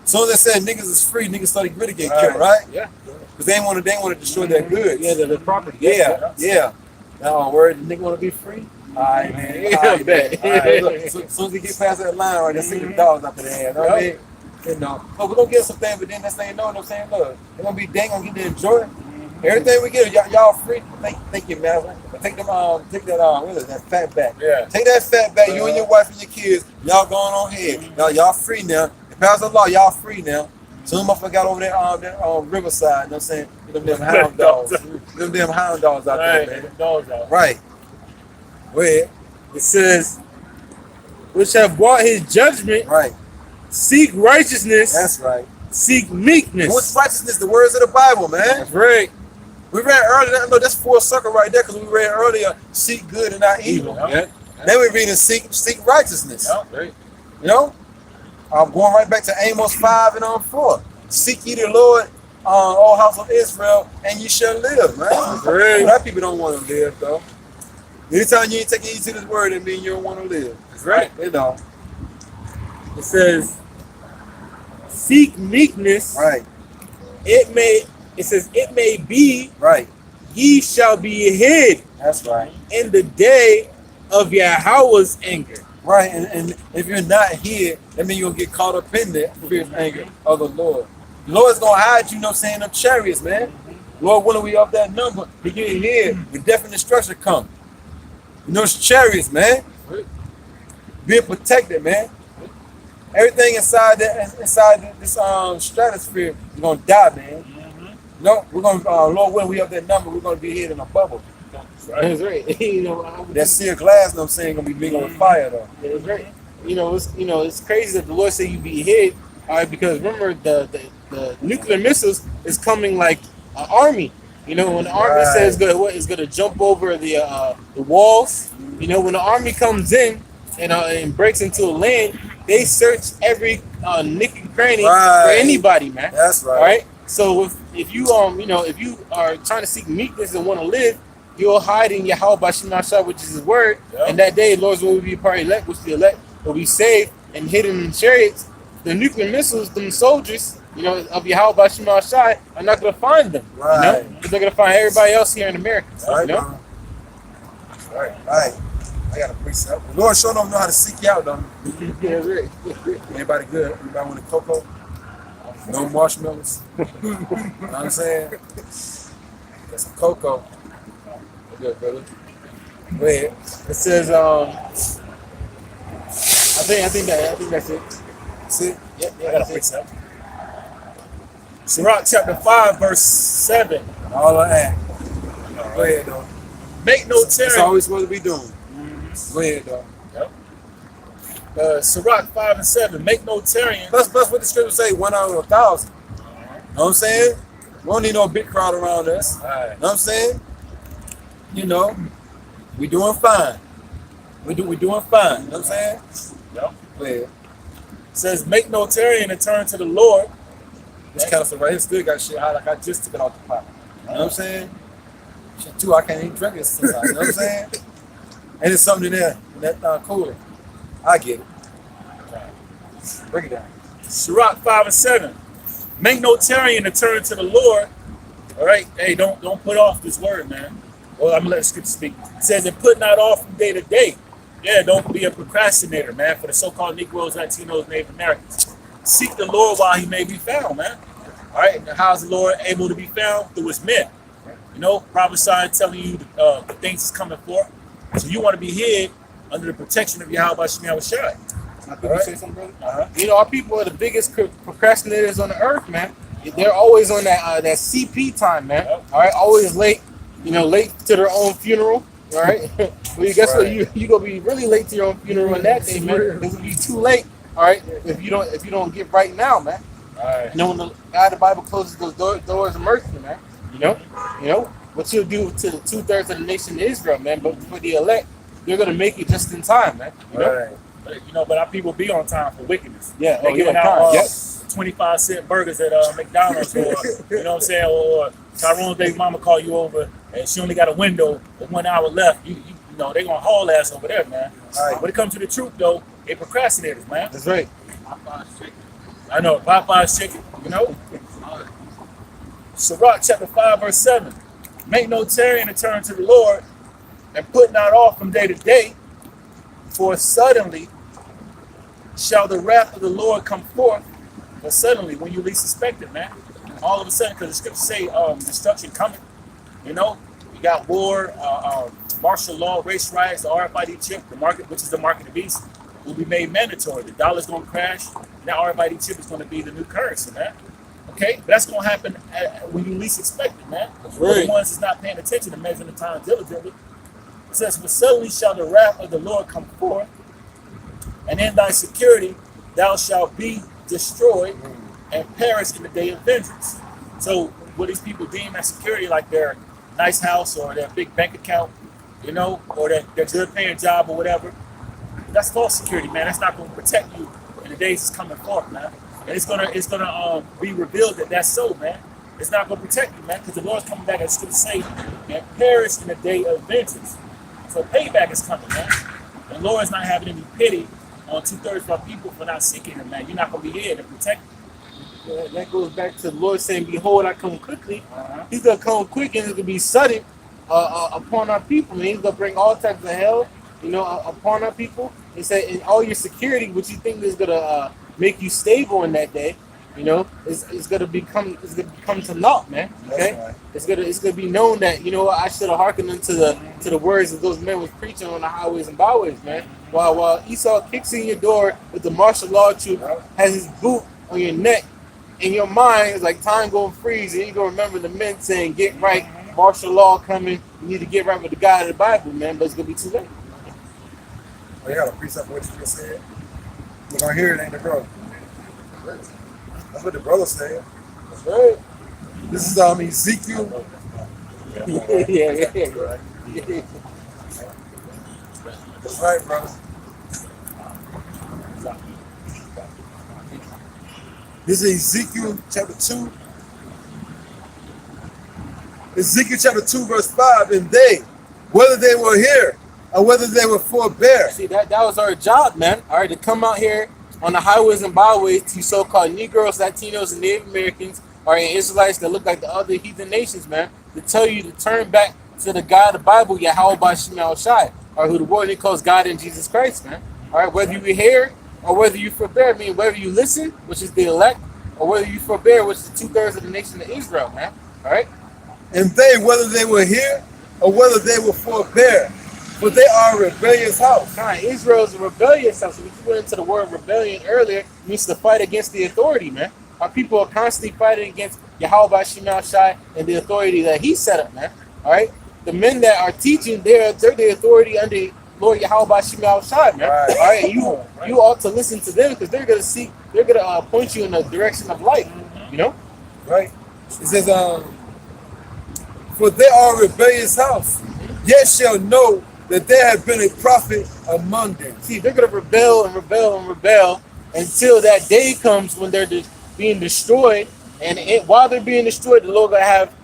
As soon as they said niggas is free, niggas started really getting killed, right? Yeah. Because they want to destroy their goods. Yeah, the property. Yeah. Now, word, the nigga want to be free? All right, man. Yeah, All right, bet. man. All right, look, as soon as we get past that line, right, let's see the dogs up in the air. You know what I mean? You know, but we're going to get some things, but then that's saying no, what I'm saying, look, they're going to be dang on getting to enjoy it. Everything we get, y'all free. Thank you, man. Take them, take that, what is it, that fat back. Yeah. Take that fat back, you and your wife and your kids, y'all going on ahead. Y'all free now. If pass the law, y'all free now. Some motherfucker got over there on Riverside, you know what I'm saying? Them damn hound dogs. Them damn hound dogs out there, man. Dogs out. Right. Where? It says, which have brought his judgment, Right. seek righteousness, That's right. seek meekness. What's righteousness? The words of the Bible, man. That's right. We read earlier, look, that's full circle right there, because we read earlier, seek good and not evil. Yeah. Then we read seek righteousness. Yeah. Right. You know? I'm going right back to Amos 5 and 4. Seek ye the Lord, all house of Israel, and ye shall live, man. Right. Black people don't want to live, though. Anytime you ain't taking heed to this word, it means you don't want to live. That's right. You know. It says, seek meekness. Right. It says, it may be Right. ye shall be hid That's right. in the day of Yahweh's anger. Right, and if you're not here, that means you'll get caught up in the fierce anger of the Lord. The Lord's gonna hide you, you know what I'm saying, them chariots, man. Lord willing, we up that number, we get here, when death and destruction come. You know, it's chariots, man. Being protected, man. Everything inside this stratosphere is gonna die, man. No, we're gonna Lord willing, we up that number, we're gonna be here in a bubble. That's right. You know, That sealed glass, you know what I'm saying, gonna be mingled with fire though. that's right. It's crazy that the Lord said you be hid. All right, because remember the nuclear missiles is coming like an army. You know, when the army says it's gonna jump over the walls. You know, when the army comes in and breaks into a land, they search every nick and cranny for anybody, man. That's right. All right. So if you if you are trying to seek meekness and want to live, you'll hide in Yahweh Bashimasha, which is his word. Yep. And that day, Lord's will be a part of the elect, which the elect will be saved and hidden in chariots. The nuclear missiles, them soldiers, of Yahweh Bashimasha are not going to find them. Right. Because they're going to find everybody else here in America. Right. Right. I got a precept. The Lord sure don't know how to seek you out, though. Yeah, right. Anybody good? Anybody want a cocoa? No marshmallows. You know what I'm saying? Got some cocoa. good, brother. Go ahead. It says, I think that's it. See? Yeah, I got a that's it. precept. Sirach chapter 5, verse 7. All of that. Go ahead, though. Make no That's tearing. all we're supposed to be doing. Go ahead, though. Sirach 5 and 7. Make no tearing. Plus what the scripture say, 1 out of 1,000. Know what I'm saying? We don't need no big crowd around us. All right. Know what I'm saying? You know, we doing fine. We doing fine. You know what I'm saying? Yep. Go ahead. It says, make no tearing and turn to the Lord. This kind of stuff right here still got shit hot like I just took it off the pot. You know what I'm saying? Shit too, I can't even drink it sometimes. You know what I'm saying? And it's something in there in that cooler. I get it. Break it down. Sirach 5 and 7. Make no tarrying to turn to the Lord. All right. Hey, don't put off this word, man. Well, I'm gonna let the scripture speak. It says, and put not off from day to day. Yeah, don't be a procrastinator, man, for the so-called Negroes, Latinos, Native Americans. Seek the Lord while he may be found, man. All right. And how's the Lord able to be found? Through his men. You know, prophesying, telling you the things is coming forth. So you want to be hid under the protection of Yahweh Shemiah Shai. Can you say something, brother? You know, our people are the biggest procrastinators on the earth, man. They're always on that CP time, man. All right, always late. You know, late to their own funeral. All right. Well, guess what? You gonna be really late to your own funeral on that day, man. It's gonna be too late. All right, if you don't get right now, man. All right. You know, when the Bible closes those doors of mercy, man. You know what you'll do to the 2/3 of the nation of Israel, man. But for the elect, they're gonna make it just in time, man. You know? Right. But our people be on time for wickedness. Yeah, They giving out 25-cent burgers at McDonald's, or you know what I'm saying, or Tyrone's baby mama call you over and she only got a window with 1 hour left. You know they gonna haul ass over there, man. All right. When it comes to the truth, though, they procrastinators, man. That's right. I know Popeye's chicken, you know. Sirach chapter 5 verse 7. Make no tarrying to turn to the Lord, and put not off from day to day, for suddenly shall the wrath of the Lord come forth. But suddenly, when you least suspect it, man, all of a sudden, because the scriptures say destruction coming. You know, you got war, martial law, race riots, the RFID chip, the market, which is the market of the beast, will be made mandatory. The dollar's going to crash. That RFID chip is going to be the new currency, man. Okay, but that's going to happen when you least expect it, man. For the ones that's not paying attention and measuring the time diligently. It says, "For suddenly shall the wrath of the Lord come forth, and in thy security thou shalt be destroyed and perish in the day of vengeance." So, what these people deem as security, like their nice house or their big bank account, you know, or their good paying job or whatever, that's false security, man. That's not going to protect you in the days that's coming forth, man. And it's gonna be revealed that that's so, man. It's not gonna protect you, man, because the Lord's coming back, as it's gonna say, and perish in the day of vengeance. So payback is coming, man. The Lord's not having any pity on 2/3 of our people for not seeking him, man. You're not gonna be here to protect him. That goes back to the Lord saying, "Behold, I come quickly." He's gonna come quick, and it's gonna be sudden upon our people. Man, he's gonna bring all types of hell, you know, upon our people. He said, "In all your security, which you think is gonna make you stable in that day, you know, it's gonna become to naught, man." Okay, right. It's gonna be known that, you know what, I should have hearkened unto the words that those men was preaching on the highways and byways, man. While Esau kicks in your door with the martial law troop, has his boot on your neck. In your mind, it's like time gonna freeze, and you gonna remember the men saying, "Get right, martial law coming. You need to get right with the God of the Bible, man." But it's gonna be too late. Well, you got a precept of what you just said. We're gonna hear it, ain't the bro? That's what the brother said. That's right. This is Ezekiel. Yeah. That's right, brother. This is Ezekiel chapter 2. Ezekiel chapter 2, verse 5. And they, whether they were here or whether they were forbear. See, that was our job, man. All right, to come out here on the highways and byways to so-called Negroes, Latinos, and Native Americans, or Israelites that look like the other heathen nations, man, to tell you to turn back to the God of the Bible, Yahweh Shemiah Shai, or who the world calls God in Jesus Christ, man. All right, whether you hear or whether you forbear, I mean, whether you listen, which is the elect, or whether you forbear, which is 2/3 of the nation of Israel, man. All right. And they, whether they were here or whether they will forbear, for they are a rebellious house. Israel is a rebellious house. So we went into the word rebellion earlier. It means to fight against the authority, man. Our people are constantly fighting against Yahweh Shema Shai and the authority that he set up, man. All right? The men that are teaching, they're the authority under Lord Yahweh Shema Shai, man. Right. All right? And you ought to listen to them because they're going to point you in the direction of life, you know? Right? It says, for they are a rebellious house, yet shall know that there have been a prophet among them. See, they're going to rebel and rebel and rebel until that day comes when they're being destroyed. And while they're being destroyed, the Lord going to have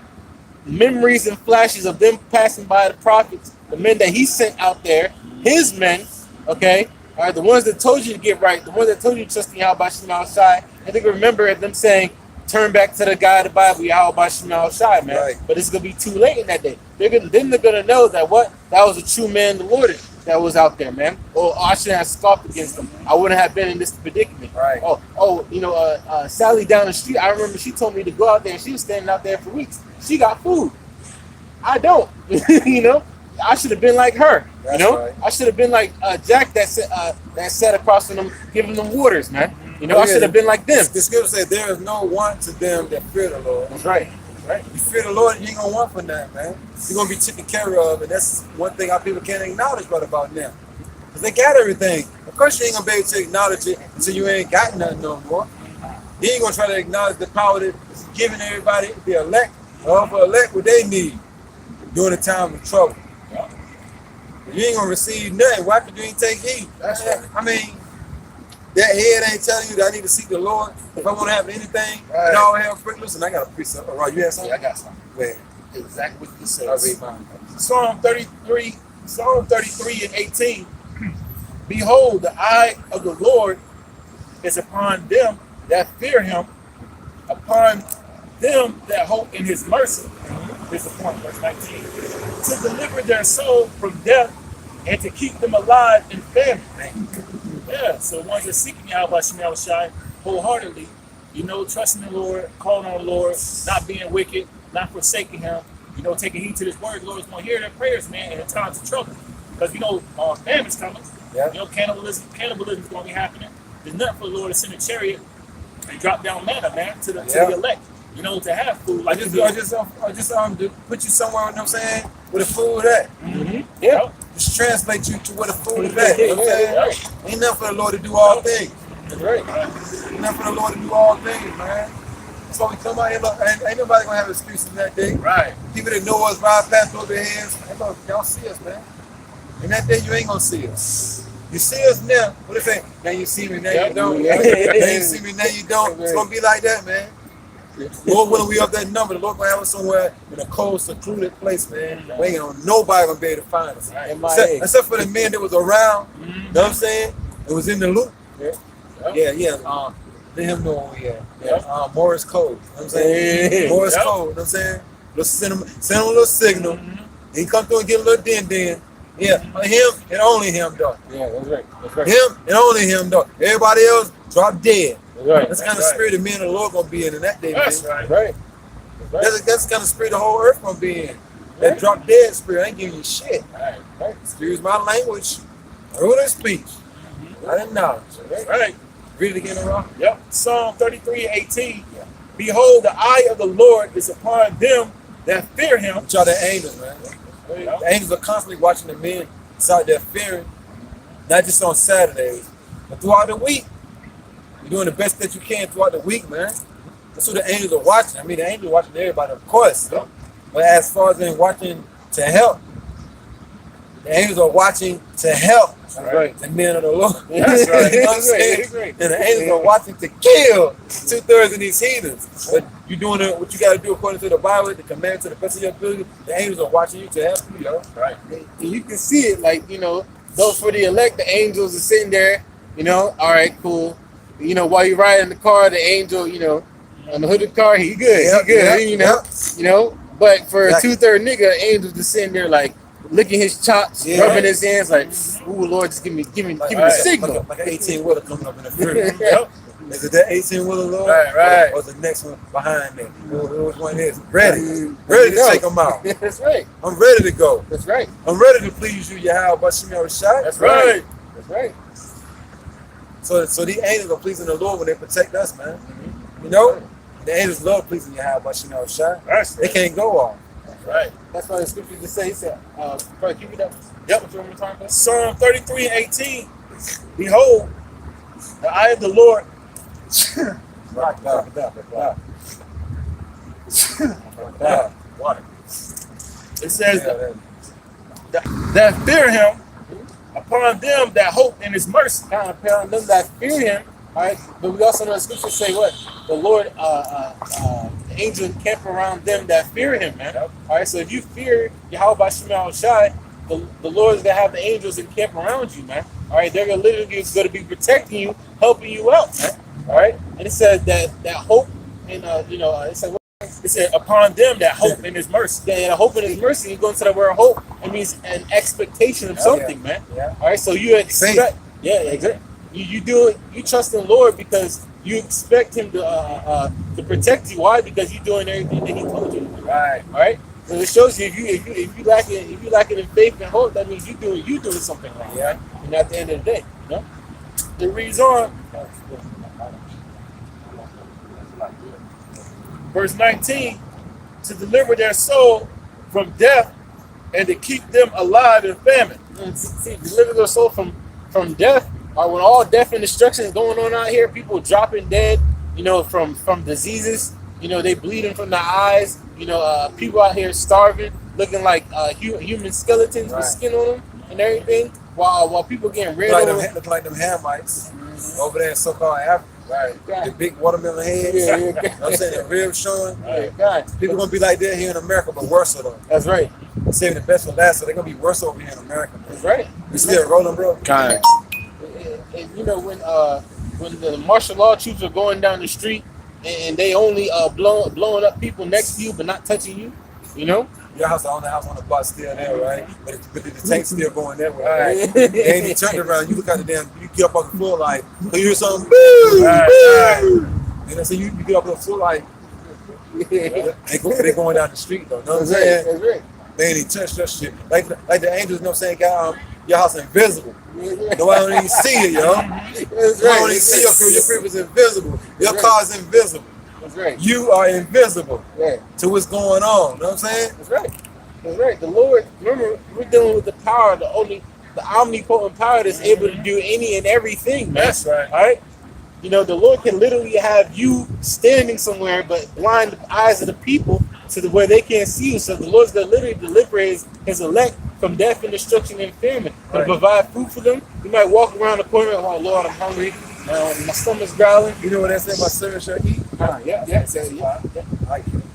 memories and flashes of them passing by the prophets, the men that he sent out there, his men, okay? All right, the ones that told you to get right, the ones that told you to trust in Yahweh Shema Shai. And they can remember them saying, turn back to the God of the Bible, Yahweh Shema Shai, man. Right. But it's going to be too late in that day. They're going to know that that was a true man, the Lord, that was out there, man. Or I shouldn't have scoffed against them. I wouldn't have been in this predicament. Right. Sally down the street, I remember she told me to go out there, and she was standing out there for weeks. She got food. I don't. You know? I should have been like her. That's you know? right. I should have been like Jack that sat across from them, giving them waters, man. You know, I should have been like them. The scripture says there is no want to them that fear the Lord. That's right. Right. You fear the Lord, you ain't gonna want for nothing, man. You're gonna be taken care of, and that's one thing our people can't acknowledge about them. Because they got everything. Of course you ain't gonna be able to acknowledge it until you ain't got nothing no more. You ain't gonna try to acknowledge the power that's giving everybody the elect, or for elect what they need during the time of trouble. You ain't gonna receive nothing. Why could you ain't take heed? That's right. I mean, that head ain't telling you that I need to seek the Lord if I want to have anything. Right. And all hell break loose. And I got a precept. All right, you have something? Yeah, I got something. Wait, Exactly what you I'll said. read mine. Psalm 33 and 18. Behold, the eye of the Lord is upon them that fear him, upon them that hope in his mercy. Here's the point, verse 19. To deliver their soul from death and to keep them alive in famine. Yeah, so the ones that seeking Yahweh Shema Shai wholeheartedly, trusting the Lord, calling on the Lord, not being wicked, not forsaking him, taking heed to this word, the Lord is going to hear their prayers, man, in times of trouble. Because, famine's coming. Yeah. Cannibalism is going to be happening. There's nothing for the Lord to send a chariot and drop down manna, man, to the elect, to have food. I just to put you somewhere, you know what I'm saying, where the food at. Mm-hmm. Yeah. Just translate you to where the food is at. You know what I'm saying? Ain't nothing for the Lord to do all things. That's right. Ain't nothing for the Lord to do all things, man. So we come out here, look, ain't nobody gonna have excuses in that day. Right. People that know us ride past over their heads. Hey, look, y'all see us, man. In that day, you ain't gonna see us. You see us now. What if they? Now you see me, now you don't. Now you see me, now you don't. It's gonna be like that, man. Lord willing, we up that number. The Lord gonna have us somewhere in a cold, secluded place, man. We ain't gonna nobody gonna be able to find us. Right. Except for the men that was around. You know what I'm saying? It was in the loop. Yeah. Let him know where we at. Yeah. Morris Code. You know what I'm saying? Morris Code. You know what I'm saying? Let's send him a little signal. He come through and get a little din. Yeah. Him and only him, though. Yeah, that's right. That's right. Him and only him, though. Everybody else drop dead. That's right. That's the kind of spirit the men of the Lord gonna be in that day, That's man. right. Right. That's the kind of spirit the whole earth gonna be in. That drop dead spirit ain't giving you shit. Right. Excuse my language. Rule of speech. I didn't know. Right. Read it again, Rock. Yep. Psalm 33 and 18. Behold, the eye of the Lord is upon them that fear him. Which are the angels, man. The angels are constantly watching the men inside their fearing, not just on Saturdays, but throughout the week. You're doing the best that you can throughout the week, man. That's what the angels are watching. I mean, the angels are watching everybody, of course. But as far as them watching to help, the angels are watching to help the men of the Lord. That's right. You know what I'm saying? And the angels are watching to kill 2/3 of these heathens. But you're doing what you got to do according to the Bible, the command to the best of your ability. The angels are watching you to help you, yo. Right. And you can see it, like, those for the elect, the angels are sitting there, all right, cool. While you ride in the car, the angel, on the hood of the car, he good, But for a 2/3 nigga, angels just sitting there like licking his chops, rubbing his hands, like, ooh, Lord, just give me the signal. Like an 18-wheeler coming up in the front. Is it that 18-wheeler, Lord? Right. Or the next one behind me? Which one is? Ready to take them out. That's right. I'm ready to go. That's right. I'm ready to please you, Yahweh, but Shemi Rashai. That's right. That's right. So these angels are pleasing the Lord when they protect us, man. You know? The angels love pleasing Yahweh, but Shemi Rashai. They can't go off. That's right. That's why the scripture just say, he said, probably keep it up. Yep. Psalm 33:18. Behold, the eye of the Lord. It says that fear him upon them that hope in his mercy. Upon them that fear him. All right. But we also know the scripture say what? The Lord, the angel encamp around them that fear him, man. All right. So if you fear Yahweh by Shema Shai, the Lord is going to have the angels encamp around you, man. All right. They're literally going to be protecting you, helping you out, man. All right. And it says that hope and, It said upon them that hope in his mercy. Yeah, hope in his mercy. You go into the word hope. It means an expectation of something, man. Yeah. All right. So you expect. Yeah, exactly. You do it. You trust in the Lord because you expect him to protect you. Why? Because you're doing everything that he told you. Right. All right. So it shows you if you lacking in faith and hope, that means you doing something wrong. Yeah. And at the end of the day, you know, It reads on. Verse 19, to deliver their soul from death and to keep them alive in famine. and see, deliver their soul from death. Or when all death and destruction is going on out here, people dropping dead, you know, from diseases. You know, they bleeding from their eyes. You know, people out here starving, looking like human skeletons with skin on them and everything. While people getting rid of them. Look like them Hamites over there in so-called Africa. Right. The big watermelon heads. Yeah. You know what I'm saying? The ribs showing. God. People gonna be like that here in America, but worse though. That's right. I'm saving the best for last, so they're gonna be worse over here in America. That's right. You still rolling, bro? Kind. And you know when the martial law troops are going down the street and they only blowing up people next to you but not touching you, you know. Your house on the block still there, right? But the tank's still going that way, right? They ain't even turned around. You look at the damn. You get up on the floor like, you hear something? Boo! And then so you get up on the floor like, they going down the street though. You know what I'm saying? That's right. They ain't even touched that shit. Like the angels, you know what I'm saying? Got your house invisible. Nobody don't even see it, yo. That's You don't even see your crib. Your crib is invisible. Your car's invisible. That's right. You are invisible Yeah. to what's going on. You know what I'm saying? That's right. That's right. The Lord, remember, we're dealing with the power, the omnipotent power that's able to do any and everything, man. That's right. All right? You know, the Lord can literally have you standing somewhere but blind the eyes of the people to where they can't see you. So the Lord's going to literally deliver his elect from death and destruction and famine. To provide food for them. You might walk around the corner, oh, Lord, I'm hungry. My stomach's growling. You know what they say about servant shall eat? Yeah.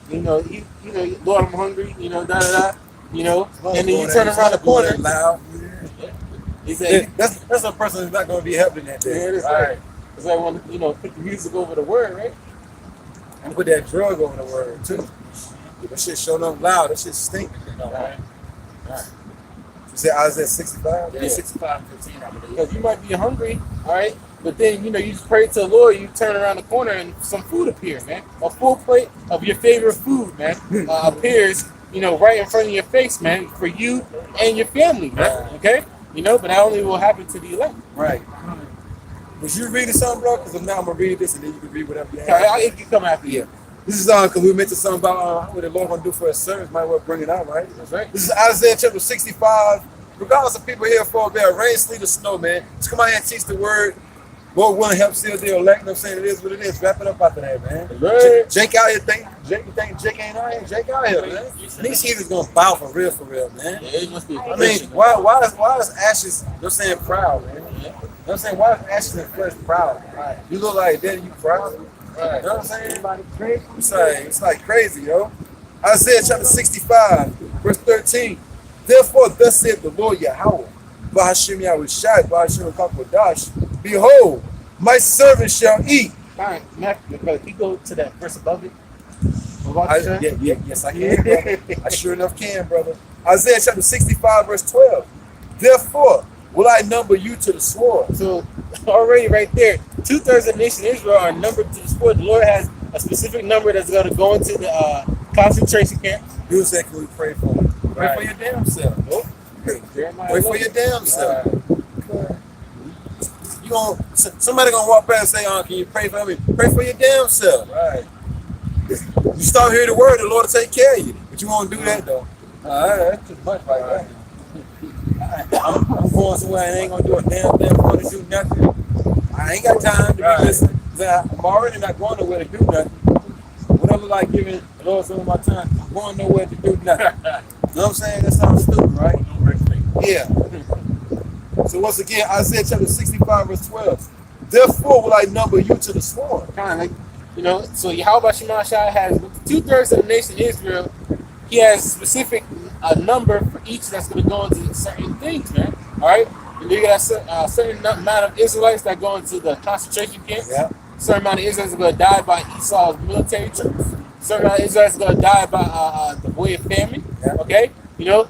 You know, Lord, I'm hungry. You know, You know, and then you turn around the corner. Loud. He said, That's a person who's not going to be helping that day. yeah, that's right. Because I want to, put the music over the word, right? And put that drug over the word too. That shit showing up loud. That shit stink. Right. You said Isaiah 65? Yeah. 65:15, I believe. Because you might be hungry, all right? But then, you just pray to the Lord, you turn around the corner and some food appears, man. A full plate of your favorite food, man, appears, right in front of your face, man, for you and your family, man, okay? But that only will happen to the elect. Right. Was you reading something, bro? Because now I'm going to read this and then you can read whatever you All right, have. I'll you come after you. This is because we mentioned something about what the Lord going to do for his servants. Might well bring it out, right? That's right. This is Isaiah chapter 65. Regardless of people here for a bit, rain, sleet, or snow, man. Just come out here and teach the word. Lord willing, help seal the elect. I'm saying it is what it is. Wrap it up after that, man. Right. Jake out here think Jake ain't out here. Jake out here, man. These heathens gonna bow for real, man. Yeah, it must be. I mean, why is Ashes? They're saying proud, man. I'm saying, why is Ashes and Flesh proud? Right. You look like that, you proud? Right. You know what I'm saying? It's like crazy, yo. Isaiah chapter 65, verse 13. Therefore, thus said the Lord Yahweh, Bahashim Yahushai, Bahashim Kakodash, behold, my servant shall eat. All right, Matthew, can you go to that verse above it? Yes, I can, brother. I sure enough can, brother. Isaiah chapter 65, verse 12. Therefore, will I number you to the sword? So already right there. 2/3 of the nation of Israel are numbered to the sword. The Lord has a specific number that's going to go into the concentration camp. You said, can we pray for you? Pray Right. for your damn self. Nope. Pray for your damn self. You gonna somebody gonna walk past and say, can you pray for me? Pray for your damn self. Right. You start hearing the word, the Lord will take care of you. But you won't do that though. That's too much right there. I'm going somewhere and I ain't gonna do a damn thing. I'm gonna do nothing. I ain't got time to be listening. I'm already not going nowhere to do nothing. What I look like giving the Lord some of my time, I'm going nowhere to do nothing. You know what I'm saying? That sounds stupid, right? Yeah. So once again, Isaiah chapter 65, verse 12. Therefore will I number you to the sword. Kind of like, so Yahweh Shemashai has 2/3 of the nation of Israel. He has a specific number for each that's going to go into certain things, man. All right? And you got a certain amount of Israelites that go into the concentration camps. Yeah. A certain amount of Israelites are going to die by Esau's military troops. A certain amount of Israelites are going to die by the way of famine. Yeah. Okay?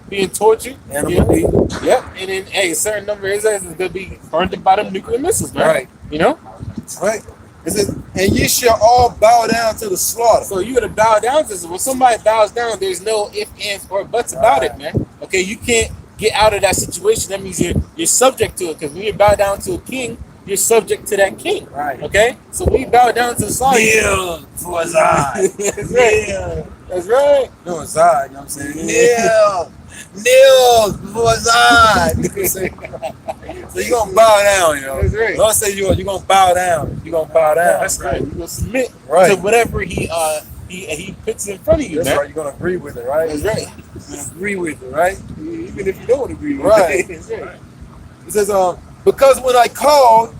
Being tortured. Animal meat. Yep. And then, a certain number of Israelites is going to be burned by them nuclear missiles, man. Right. Right. It says, and ye shall all bow down to the slaughter. So you got to bow down to this. When somebody bows down, there's no ifs, ands, or buts about it, man. Okay, you can't get out of that situation. That means you're subject to it. Because when you bow down to a king, you're subject to that king. Right. Okay? So when you bow down to the slaughter, Kneel for Zion. that's right. That's right. No, Zion, you know what I'm saying? Kneel for Zion. So you're going to bow down, That's right. Lord say you're going to bow down. You're going to bow down. That's right. You're going to submit Right. to whatever he puts in front of you, That's man. right. You're going to agree with it, right? That's right. You're going to agree with it, right? Even if you don't agree with Right. it. That's right. It says, because when I called,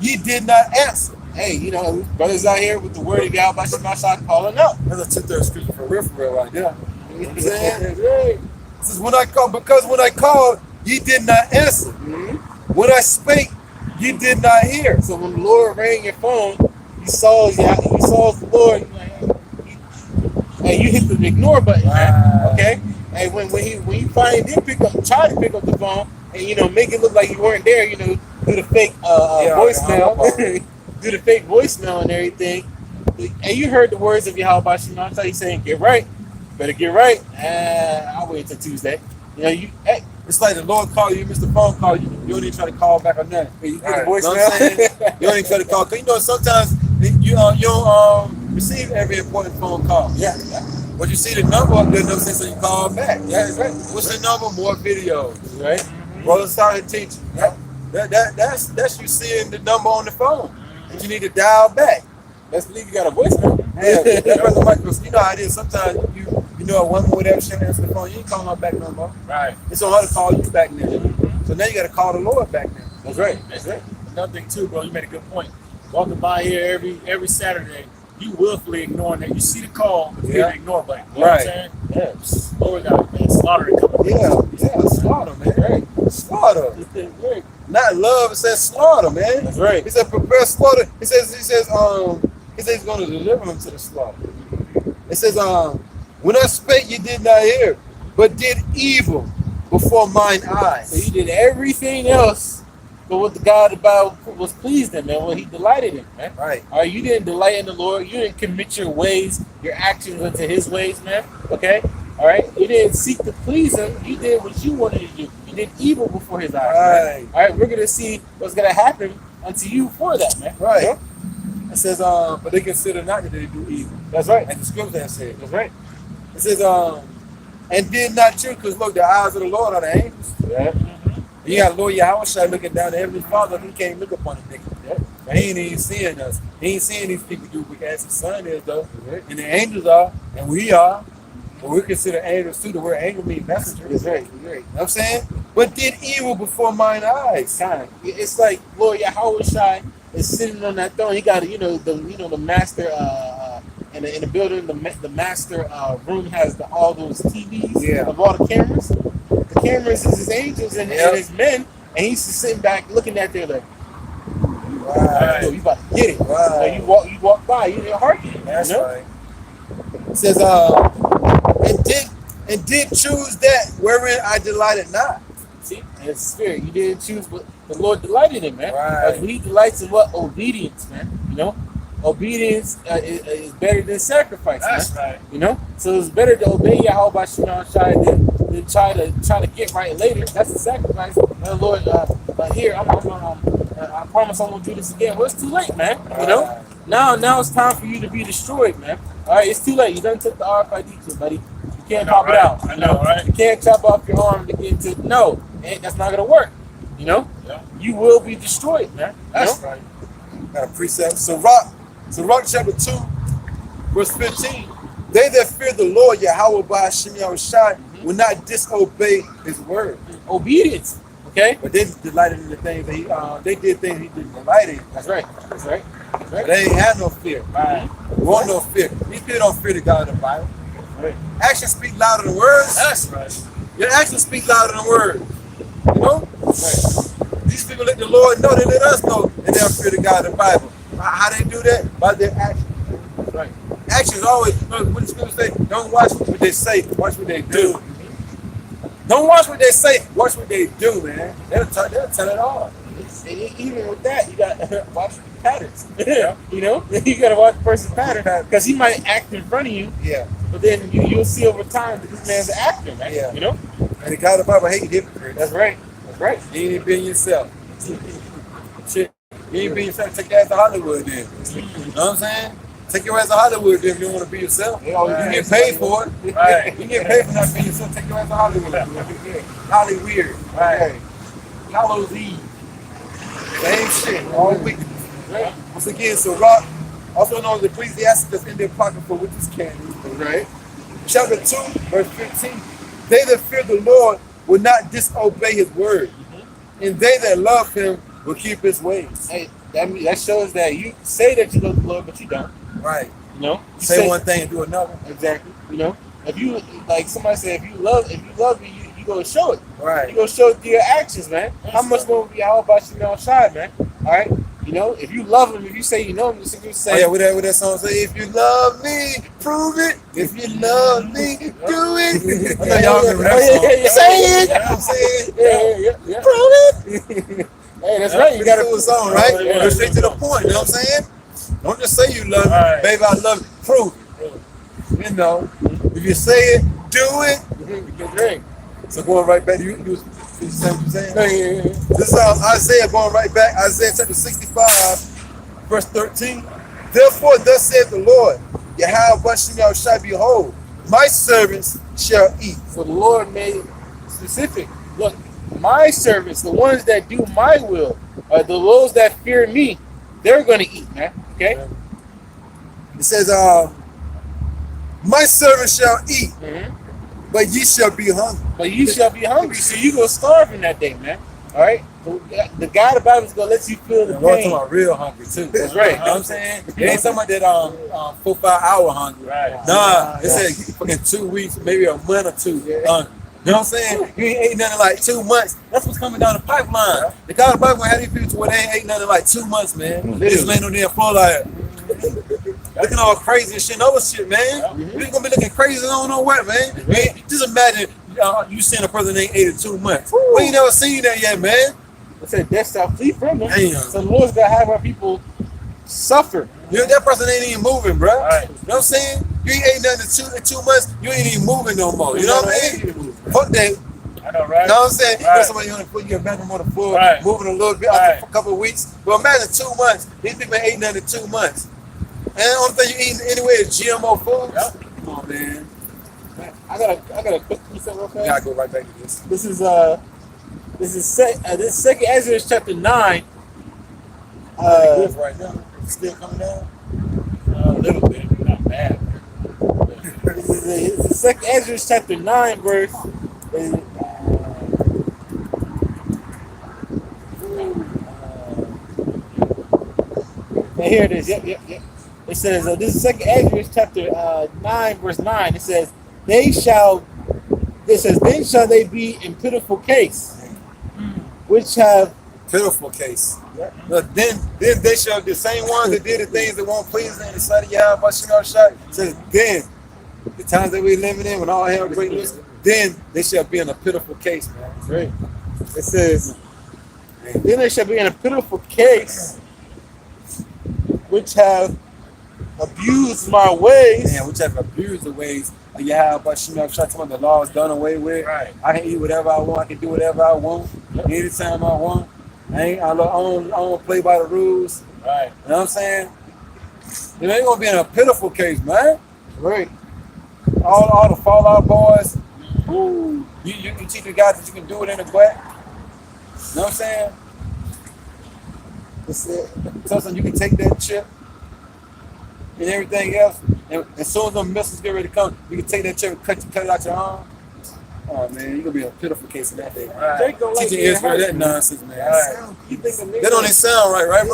ye did not answer. Hey, brothers out here with the word of Yahweh Shemashai calling out. That's a 2/3 scripture for real right there. You know what I'm saying? That's right. It says, because when I called, ye did not answer. When I spake, ye did not hear. So when the Lord rang your phone, you saw the Lord. You hit the ignore button, man. Okay. And when you finally did try to pick up the phone, and make it look like you weren't there, do the fake voicemail, do the fake voicemail and everything. And you heard the words of Yahweh Shemashai. He's saying, "Get right, better get right." I'll wait until Tuesday. It's like the Lord call you, Mr. Phone call you. You don't even try to call back or nothing. You get a You know what I'm voicemail. saying? You don't even try to call. Cause sometimes you don't receive every important phone call. Yeah. But you see the number up there, no sense, so you call back. Yeah, that's right. What's the number? More videos. Right. Brothers started teaching. Yeah. That's you seeing the number on the phone. And you need to dial back. Let's believe you got a voicemail. Yeah, that brother Michael, you know how it is. Sometimes a woman would have shit answer the phone. You ain't calling her back no more. Right. It's on her to call you back now. So now you got to call the Lord back now. That's right. That's right. Another thing too, bro, you made a good point. Walking by here every Saturday, you willfully ignoring that. You see the call, but you hit the ignore button. You know what I'm saying? Yes. Lord got slaughtering coming. Yeah, slaughter, man. Right. Slaughter. Right. Not love, it says slaughter, man. That's right. He said prepare slaughter. He says he's going to deliver him to the slaughter. It says, when I spake, you did not hear, but did evil before mine eyes. So you did everything else, but what the God about was pleased in, man. What he delighted in, man. Right. All right. You didn't delight in the Lord. You didn't commit your ways, your actions into His ways, man. Okay. All right. You didn't seek to please Him. You did what you wanted to do. You did evil before His eyes. Right. Man. All right. We're gonna see what's gonna happen unto you for that, man. Right. Yeah? It says, but they consider not that they do evil. That's right. And the scripture has said. That's right. It says, and did not choose, because look, the eyes of the Lord are the angels. Yeah. You got Lord Yahweh looking down, the Heavenly Father, He can't look upon the nigga. Yeah. But He ain't even seeing us. He ain't seeing these people do because His Son is, though. Right. And the angels are, and we are. But we consider angels too. The word angel means messenger. That's right. That's right. You know what I'm saying? But did evil before mine eyes. Time. It's like Lord Yahweh Shai is sitting on that throne. He got the master in the building. The master room has all those TVs of all the cameras. The cameras is his angels and his men, and he's just sitting back looking at there like, Right. you about to get it. Right. You walk by, you didn't hearken. That's you know? right. It says, and did choose that wherein I delighted not. See, and it's spirit. You didn't choose, but the Lord delighted in, man. Right. He delights in what? Obedience, man. You know, obedience is better than sacrifice, That's man. right. You know, so it's better to obey Yahweh Shai than try to get right later. That's a sacrifice. And Lord, here I promise I'm gonna do this again. Well, it's too late, man. You know, now it's time for you to be destroyed, man. All right, it's too late. You done took the RFID chip, buddy. You can't pop it out. I know, right? You can't chop off your arm to get into. No, that's not gonna work. You know, Yeah. you will be destroyed, man. That's right. Got a precept. Sirach chapter 2, verse 15. They that fear the Lord, Yahweh by Hashem Yahushai, will not disobey his word. Obedience. Okay. But they delighted in the things that they did things he didn't delight in. That's right. That's right. That's right. They ain't had no fear. Right. Want no fear. These people don't fear the God of the Bible. Right. Actions speak louder than words. That's right. Your actions speak louder than words. You know? Right. These people let the Lord know, they let us know, and they don't fear the God of the Bible. How they do that? By their actions. Right. Actions always, when the scriptures say, don't watch what they say, watch what they do. Don't watch what they say, watch what they do, man. They'll tell it all. Even with that, you got to watch the patterns. You know, you got to watch the person's pattern because he might act in front of you, Yeah. but then you'll see over time that this man's an actor, man. Yeah. You know, And the God of the Bible hate hypocrites. that's right. That's right. You ain't being yourself. Shit. You ain't being yourself, take your ass to Hollywood then. You know what I'm saying? Take your ass to Hollywood then if you don't want to be yourself. They always You get paid for it. Right. You get paid for not being yourself, take your ass to Hollywood. Holly weird. Right. Hallows Eve. Same shit, all week. Right. Once again, Sirach, also known as Ecclesiastes in the Apocrypha, which is canon. Right. Chapter 2, verse 15. They that fear the Lord will not disobey his word, and they that love him will keep his ways. Hey, that shows that you say that you love the Lord, but you don't. Right. You know, you Say one thing and do another. Exactly. You know, if you like somebody said, if you love me, you go show it. You Right. go show it through your actions, man. How much more will be all about you outside, man? All right. You know, if you love him, if you say you know him, you Oh say, yeah, what that song say? If you love me, prove it. If you love me, do it. I know y'all remember that song. Say it. You know what I'm saying? yeah. Prove it. Hey, that's right. You gotta do a song, right? Yeah. Go straight to the point. You know what I'm saying? Don't just say you love me, Right. baby. I love you. Prove it. You know, if you say it, do it. That's right. So going right back, you saying what you're saying? Yeah. This is Isaiah going right back. Isaiah chapter 65, verse 13. Therefore, thus saith the Lord, Yahweh shall behold, my servants shall eat. So the Lord made specific. Look, my servants, the ones that do my will, are the those that fear me. They're gonna eat, man. Okay. It says, my servants shall eat, but ye shall be hungry. But you shall be hungry, so you gonna starve in that day, man. All right. The God of the Bible is gonna let you feel the And we're talking pain. about real hungry too. That's right. You know what I'm saying? It ain't talking about that 4-5 hour hungry. Right. Nah, it said fucking 2 weeks, maybe a month or two. You know what I'm saying? You ain't ate nothing like 2 months. That's what's coming down the pipeline. The God of the Bible had these people to where they ain't ate nothing like 2 months, man. They just laying on there floor like looking all crazy and shit and other shit, man. We gonna be looking crazy, I don't know what, man. Just imagine you seeing a person that ain't ate in 2 months. We ain't never seen that yet, man. It said death shall flee from them. Damn. So the Lord's gonna have our people suffer. You know, that person ain't even moving, bro. Right. You know what I'm saying? You ain't ate nothing in 2 months, you ain't even moving no more. You know what I mean? Fuck that. I know, right? You know what I'm saying? Right. Right. Somebody on the floor, you got back on the floor, Right. moving a little bit Right. after a couple of weeks. But imagine 2 months. These people ain't eating nothing in 2 months. And the only thing you eating anyway is GMO foods. Yep. Come on, man. I got a quick piece of real We fast. gotta go right back to this. This is Second Ezra chapter 9. Good right now. Still coming down. A little bit, not bad. This is Second Ezra chapter 9 verse. And here it is. Yep. It says this is Second Ezra chapter 9 verse 9. It says then shall they be in pitiful case, which have Pitiful case. But then they shall the same ones that did the things that won't please in the sight of Yahweh shot. Says then the times that we living in when all hell breaks loose, then they shall be in a pitiful case, man. Right. It says, Then they shall be in a pitiful case, which have abused my ways. Man, which have abused the ways. You have, but you know, I'm trying to tell the law is done away with. Right. I can eat whatever I want. I can do whatever I want, anytime I want. I don't play by the rules. Right. You know what I'm saying? You ain't gonna be in a pitiful case, man. Right. All the Fallout boys. Woo, you can teach the guys that you can do it in the butt. You know what I'm saying? That's it. So you can take that chip and everything else. And as soon as the missiles get ready to come, you can take that chip and cut it out your arm. Oh man, you're gonna be in a pitiful case in that day. Jake don't like Teaching being Israel hurt. that nonsense, man. You think the nigga That don't even sound right,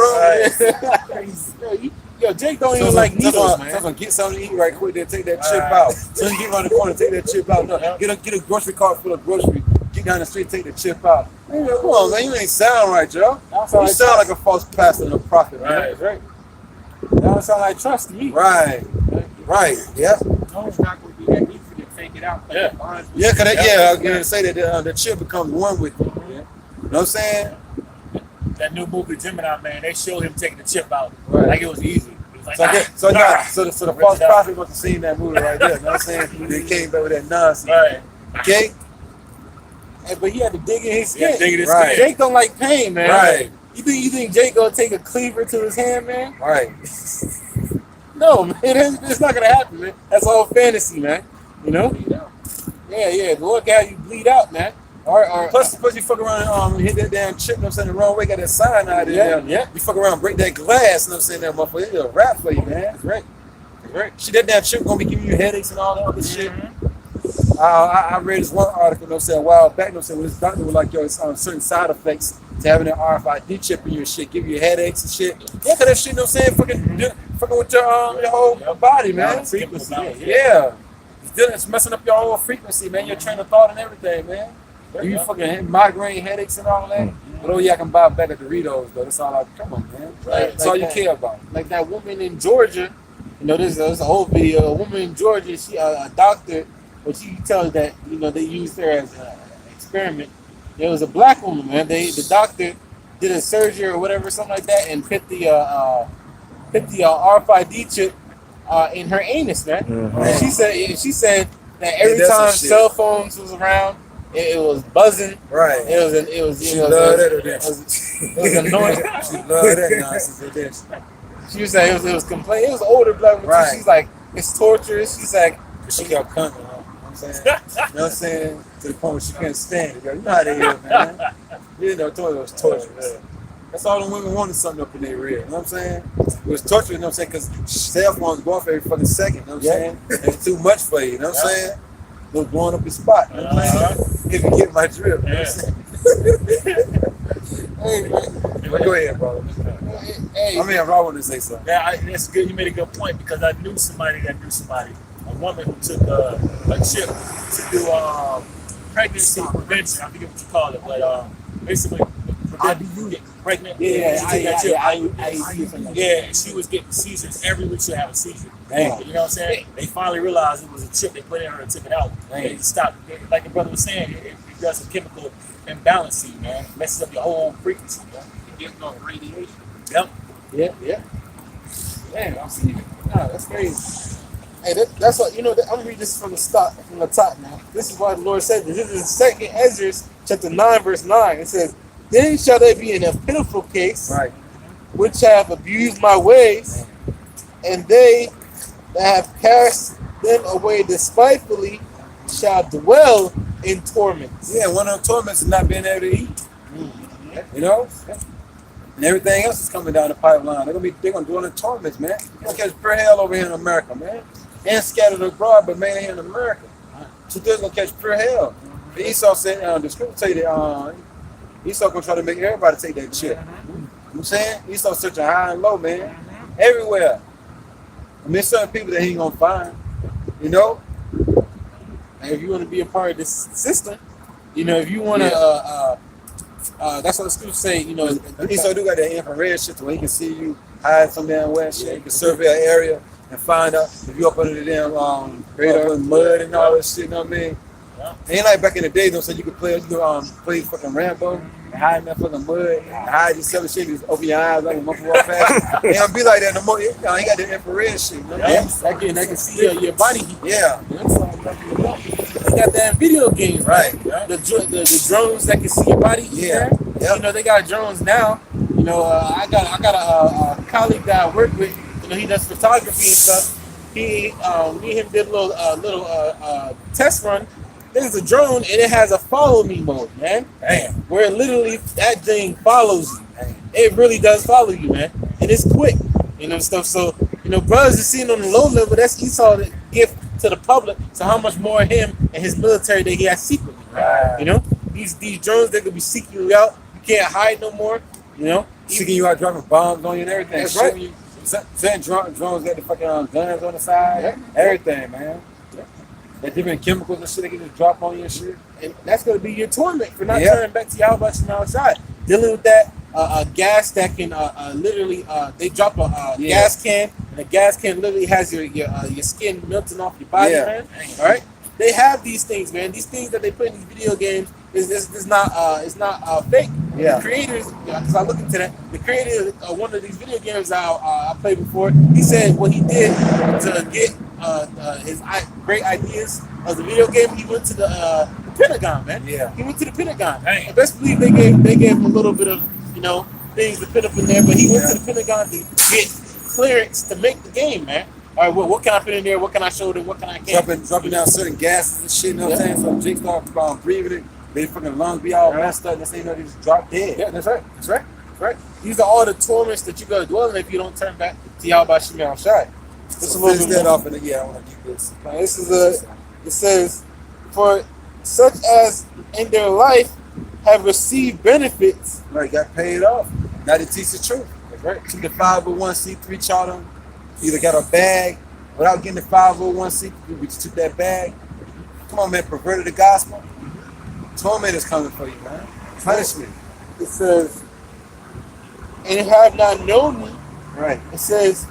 bro? Yo, Jake don't even like needles, man. So get something to eat right quick, then take that chip out. So you get around the corner, take that chip out. No, get a grocery cart full of groceries. Get down the street, take the chip out. Man, come on, man, you ain't sound right, yo. You sound like a false pastor and a prophet, man. Right. That don't sound like trust to me. Right. Yeah. No, it's not going to be that easy to take it out. Yeah. Yeah, cause I was gonna say that the chip becomes one with you. You know what I'm saying? That new movie Gemini, man, they showed him taking the chip out Right. like it was easy. It was like, So the false prophet must have seen that movie right there. You know what I'm saying? They came back with that nonsense. right. Okay? But he had to dig in his skin. Yeah, dig in his Right. skin. Jake don't like pain, man. Right. You think Jake gonna take a cleaver to his hand, man? Right. No, man. It's not gonna happen, man. That's all fantasy, man. You know? Yeah. Look how you bleed out, man. Or Plus you fuck around and hit that damn chip, you know what I'm saying, the wrong way, got that sign out there. Yeah. You fuck around and break that glass, you know what I'm saying, that motherfucker. It's a rap for you, man. That's right. Shit, that damn chip gonna be giving you headaches and all that other shit. I read this one article, you know what I'm saying, a while back, you know what I'm saying, where this doctor was like, yo, it's certain side effects to having an RFID chip in your shit, give you headaches and shit. Yeah, cause that shit, you know what I'm saying, fucking with your whole body, man. frequency. Yeah. It's messing up your whole frequency, man, your train of thought and everything, man. You fucking migraine headaches and all that. But oh yeah, I can buy a bag of Doritos though. That's all I come on, man. Right. That's all you care about. Like that woman in Georgia. You know, there's a whole video. A woman in Georgia, she a doctor, but she tells that they used her as an experiment. There was a black woman, man. The doctor did a surgery or whatever, something like that, and put the RFID chip in her anus, man. And she said that every that's time some shit. cell phones was around, it was buzzing. Right. It was She loved that or it was annoying. She loved that nonsense or this. She was saying it was complaining. It was older black woman. Right. She's like, it's torturous. She's like, She kept coming, you know what I'm saying? You know what I'm saying? To the point where she couldn't stand it. Girl. You know how they is, man. You know, told her it was torturous. That's all the women wanted, something up in their rear. You know what I'm saying? It was torture, you know what I'm saying? Because cell phones go off every fucking second. You know what I'm saying? It's too much for you. You know what I'm saying? It was blowing up your spot. You know what I'm saying? If you get my drill. You know what I'm saying? hey, man. But go ahead, bro. Hey, I mean, I want to say something. Yeah, that's good. You made a good point because I knew somebody that knew somebody. A woman who took a chip to do pregnancy prevention. I forget what you call it, but basically prevent getting pregnant. Yeah, she was getting seizures every week. She'd have a seizure. Damn. You know what I'm saying? They finally realized it was a chip they put in her and took it out. They stopped. Like the brother was saying, it does a chemical imbalance to you, man. It messes up your whole frequency, man. You get no radiation. Yep. Yeah. Damn, I'm seeing it. Nah, that's crazy. Hey, that's what I'm gonna read this from the top now. This is why the Lord said this. This is 2 Ezra chapter 9, verse 9. It says, "Then shall they be in a pitiful case, Right. which have abused my ways, and they that have cast them away despitefully shall dwell in torments." Yeah, one of the torments is not being able to eat. You know? And everything else is coming down the pipeline. They're gonna dwell in torments, man. You're gonna catch pure hell over here in America, man. And scattered abroad, but mainly here in America. So they're gonna catch pure hell. Esau said, the scripture say that Esau gonna try to make everybody take that chip. You know what I'm saying? Esau searching high and low, man. Everywhere. I mean, certain people that he ain't gonna find. You know? And if you want to be a part of this system, if you want to, that's what the scriptures say. Esau do got that infrared shit where he can see you hide some damn wet shit. He can survey an area and find out if you up under the damn radar and mud and all that shit. You know what I mean? Yeah. Ain't like back in the day, though, so you could play fucking Rambo hide in that fucking mud, hide these selling shit, just open your eyes like a monkey walk past. It don't be like that no more. He got the infrared shit. You know? That can see your body heat. Yeah. You got that in video games, Right. The drones that can see your body heat. Yeah. Man. Yep. You know, they got drones now. You know, I got a colleague that I work with. You know, he does photography and stuff. Me and him did a little test run. There's a drone and it has a follow me mode, man. Damn. Where literally that thing follows you. Damn. It really does follow you, man. And it's quick, you know, stuff. So, you know, brothers is seen on the low level. That's Esau the gift to the public. So how much more him and his military that he has secretly, right? You know, these drones, they could be seeking you out. You can't hide no more, you know. Seeking you out, dropping bombs on you and everything. That's right. You, sending drones got the fucking guns on the side. Everything, man. The different chemicals and shit they can just drop on you and shit. And that's going to be your torment for not turning back to Yahweh outside. Dealing with that gas that can literally, they drop a gas can, and the gas can literally has your skin melting off your body, man. All right? They have these things, man. These things that they put in these video games is not it's not fake. Yeah. The creators, because I look into that, the creator of one of these video games I played before, he said what he did to get his great ideas of the video game, he went to the Pentagon, man. Yeah. He went to the Pentagon. Dang. I best believe they gave him a little bit of, you know, things to put up in there, but he went to the Pentagon to get clearance to make the game, man. All right, well, what can I put in there? What can I show them? What can I get? Dropping down certain gases and shit, you know what I'm saying? So Jake start breathing it, they fucking lungs be all messed up, and they say, they just drop dead. Yeah, that's right. That's right. That's right. These are all the torments that you gotta dwell in if you don't turn back to Yahweh Shemel Shai. So finish that off, and I want to keep this. Now, this is it says, for such as in their life have received benefits. Right, got paid off. Now they teach the truth. That's right. Took the 501c3 charter, either got a bag without getting the 501c3, we just took that bag. Come on, man, perverted the gospel. Torment is coming for you, man. Punishment. It says, and have not known me. Right. It says,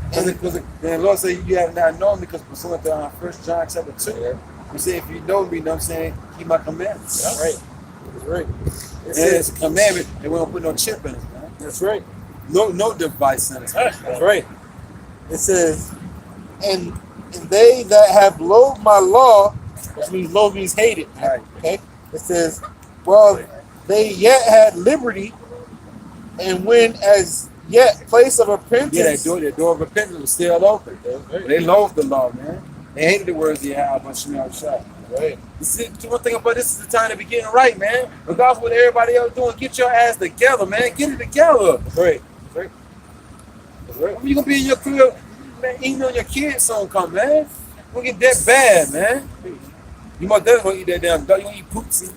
Because the Lord said you have not known me, because pursuant to 1 John chapter 2, we say if you know me, you know what I'm saying, keep my commandments. that's right. That's right. It And says, it's a commandment, and we don't put no chip in it, man. that's right. No device in it. That's right. It says, and they that have loathed my law, which means loathe means hated. Right. Okay. It says, well, they yet had liberty, and when as yet place of repentance. Yeah, the door of repentance was still open. They loathed the law, man. They hated the words of Yahweh, but Shemel Shai. Right. You see, one thing about this is the time to be getting right, man. Regardless of what everybody else doing, get your ass together, man. Get it together. That's right. That's right. That's right. When you gonna be in your crib, man, eating on your kids soon come, man. You gonna get that bad, man. You most definitely gonna eat that damn dog. You gonna eat poopsie.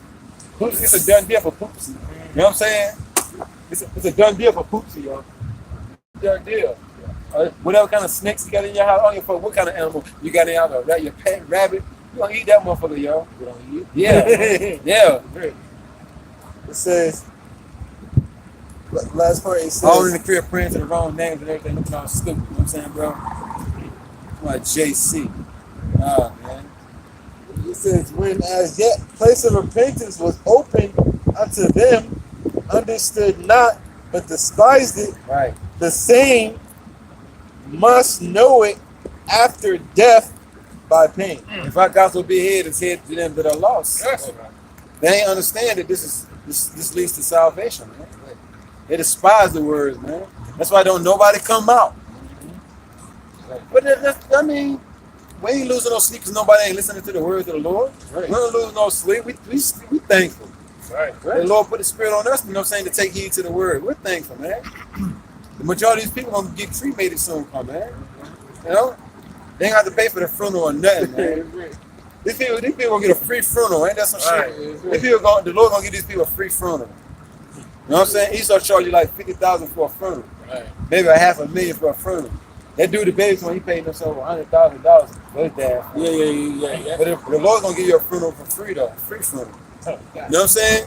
Poopsie, it's a done deal for poopsie. You know what I'm saying? It's a done deal for poopsie, yo. Done deal. Whatever kind of snakes you got in your house, I don't give a fuck what kind of animal you got in your house, your pet rabbit, you gonna eat that motherfucker, yo. You don't eat. Yeah. Yeah. It says, last part, it All in says, the crib praying to the wrong names and everything, looking all stupid, you know what I'm saying, bro? Like JC. Nah, man. it says, when as yet place of repentance was open unto them, understood not, but despised it, Right. the same must know it after death by pain. If our gospel be hid, it's hid to them that are lost. Yes. They ain't understand that this leads to salvation, man. They despise the words, man. That's why don't nobody come out. But I mean, we ain't losing no sleep because nobody ain't listening to the words of the Lord. Right. We don't lose no sleep. We thankful. Right. The Lord put the Spirit on us, you know what I'm saying, to take heed to the word. We're thankful, man. The majority of these people gonna get cremated soon, man. You know? They ain't have to pay for the funeral or nothing, man. These people gonna get a free funeral, ain't that some shit? These people the Lord gonna give these people a free funeral. You know what I'm saying? He start charge you like $50,000 for a funeral. Right. Maybe $500,000 for a funeral. That dude, the baby's when he paid himself $100,000 for his dad. Yeah. But the Lord's gonna give you a funeral for free though, free funeral. You know what I'm saying?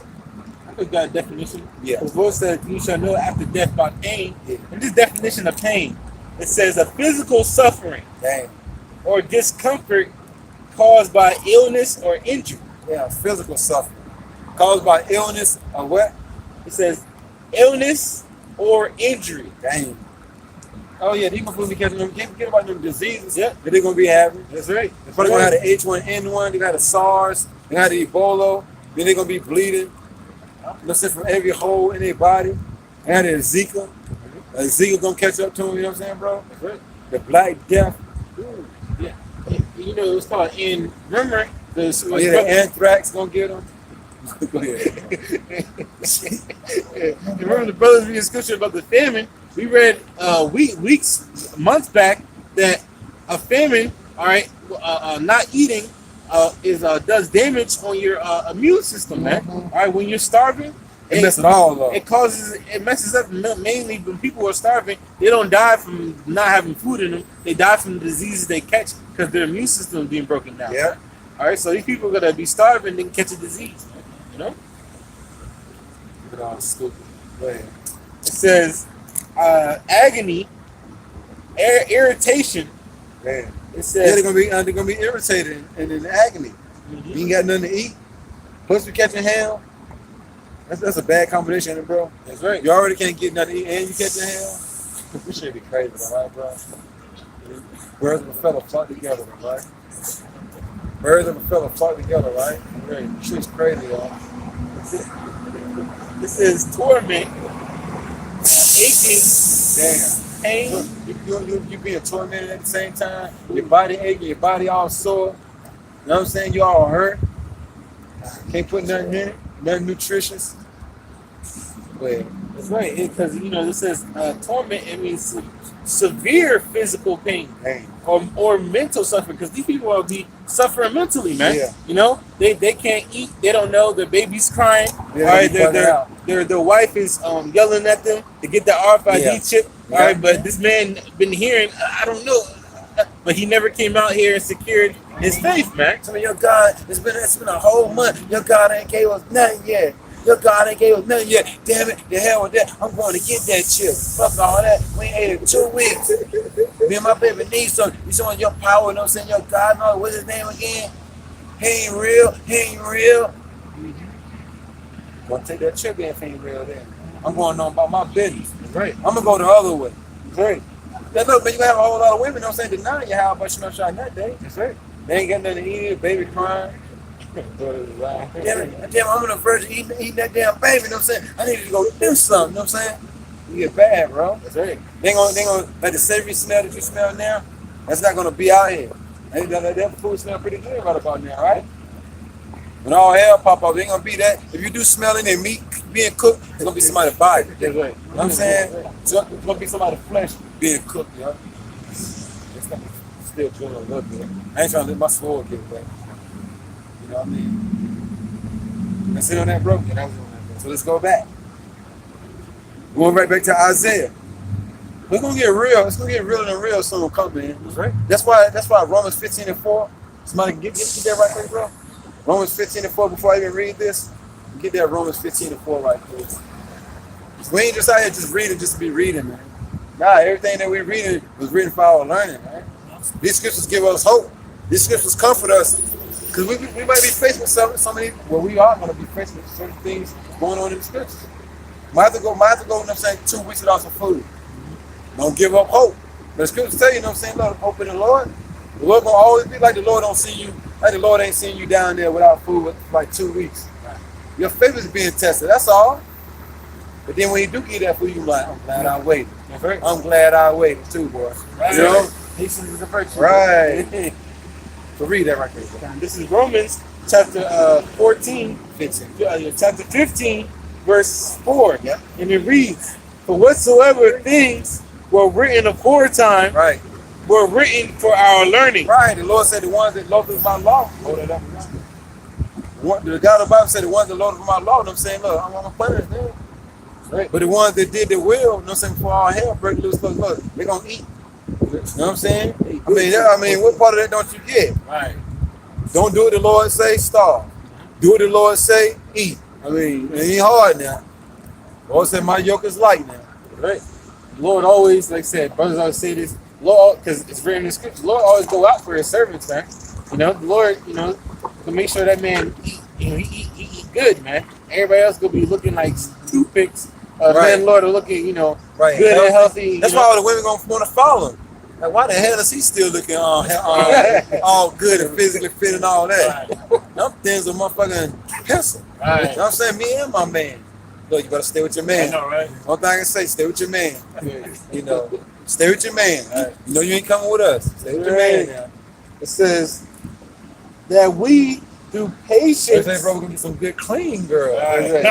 I think that definition. Yeah. Because Lord said, you shall know after death by pain. Yeah. And this definition of pain, it says a physical suffering Dang. or discomfort caused by illness or injury. Yeah, physical suffering. Caused by illness or what? It says illness or injury. Dang. Oh yeah, these motherfuckers be catching them. Can't forget about them diseases that they're gonna be having. That's right. They're probably gonna have the H1N1. They got the SARS. They got the Ebola. Then they're gonna be bleeding. Let's say from every hole in their body. They got the Zika. Zika gonna catch up to them. You know what I'm saying, bro? That's right. The Black Death. Ooh, yeah. You know, it's called in. Remember Oh, yeah, the anthrax gonna get them. Go ahead. Remember the brothers reading scripture about the famine? We read months back that a famine, all right, not eating does damage on your immune system, man. All right, when you're starving, It messes it all up. it messes up mainly when people are starving. They don't die from not having food in them. They die from the diseases they catch because their immune system is being broken down. Yeah. All right, so these people are gonna be starving and catch a disease, man, you know. Look at all stupid. Go ahead. It says agony, irritation. Man. It Yeah, says they're gonna be irritated and in agony. You ain't got nothing to eat. Plus, we catching hell. That's a bad combination, bro. that's right. You already can't get nothing to eat and you catching hell. We should be crazy, right, bro? Birds of a feather flock together, right? Birds of a feather flock together, right? Right. Shit's crazy, y'all. This is torment, aching, Damn. pain. You being tormented at the same time. Your body aching, your body all sore. You know what I'm saying? You all hurt. Can't put nothing in it. Nothing nutritious. Wait. That's right, because you know this says torment. It means severe physical pain Dang. or mental suffering. Because these people will be suffering mentally, man. Yeah. You know, they can't eat. They don't know. Their baby's crying. Yeah, all right, they bugging out. their wife is yelling at them to get the RFID chip. All right, Yeah. but this man been hearing. I don't know, but he never came out here and secured his faith, man. Tell me, your God, it's been a whole month. Your God ain't gave us nothing yet. Your God ain't gave us nothing yet. Damn it, the hell with that. I'm going to get that chip. Fuck all that. We ain't ate it in 2 weeks. Me and my baby need something. You showing your power, you know what I'm saying? Your God, no, what's his name again? He ain't real. He ain't real. Gonna take that chip if he ain't real then. I'm going on about my business. That's right. I'm gonna go the other way. That's right. Now look, man, you gonna have a whole lot of women, you know what I'm saying, denying you how much you know shot that day. That's right. They ain't got nothing to eat, baby crying. Damn, I'm on the verge of eating that damn baby, you know what I'm saying? I need to go do something, you know what I'm saying? You get bad, bro. That's right. They gonna like the savory smell that you smell now, that's not gonna be out here. That food smell pretty good right about now, right? When all hell pop up, they ain't gonna be that. If you do smell any meat being cooked, it's gonna be somebody's body. That's right. You know what I'm saying? So it's gonna be somebody's flesh being cooked, you know? It's gonna be still drilling a little bit. I ain't trying to let my soul get away. You know what I mean? Let's sit on that, bro. Yeah, that was on that, bro. So let's go back. Going right back to Isaiah. It's gonna get real. It's gonna get realer than real soon coming in. That's right. That's why Romans 15:4. Somebody get that right quick, bro. Romans 15:4. Before I even read this, get that Romans 15:4 right quick. We ain't just out here just reading just to be reading, man. Nah, everything that we're reading was written for our learning, man. These scriptures give us hope. These scriptures comfort us. Because we might be faced with some of these, well, we are going to be faced with certain things going on in the scriptures. Might have to go, you know what I'm saying, 2 weeks without some food. Don't give up hope. But the scriptures tell you, you know what I'm saying, look, hope in the Lord. The Lord going to always be like the Lord don't see you, like the Lord ain't seeing you down there without food for like 2 weeks. Your faith is being tested, that's all. But then when you do get that food, you're like, I'm glad I waited. I'm glad I waited too, boy. Right. You know? Patience is a virtue. Right. So read that right there. This is Romans chapter 14, 15. chapter 15, verse 4. Yep. And it reads, for whatsoever things were written aforetime Right. were written for our learning. Right. The Lord said the ones that love my law. Hold it up. The God of the Bible said the ones that love my law. And I'm saying, look, I'm going to punish them. Right. But the ones that did the will, you know what I'm saying, before all hell break loose, look, they're going to eat. You know what I'm saying? I mean, what part of that don't you get? Right. Don't do what the Lord say, starve. Do what the Lord say, eat. I mean, it ain't hard now. The Lord said, my yoke is light now. Right. Lord always, like I said, brothers always say this, Lord, because it's written in the scripture, Lord always go out for his servants, man. You know, the Lord, you know, to make sure that man eat, you know, he good, man. Everybody else gonna be looking like toothpicks. Right. Men, Lord, are looking, Right. good and healthy. That's why all the women gonna want to follow him. Like, why the hell is he still looking all good and physically fit and all that? Them things are motherfucking pencil. Right. You know what I'm saying? Me and my man. Look, you better stay with your I man. know, right? One thing I can say, stay with your man. Stay with your man. You know you ain't coming with us. Stay with your man now. It says that we, through patience, They say, bro, we're gonna get some good clean girls.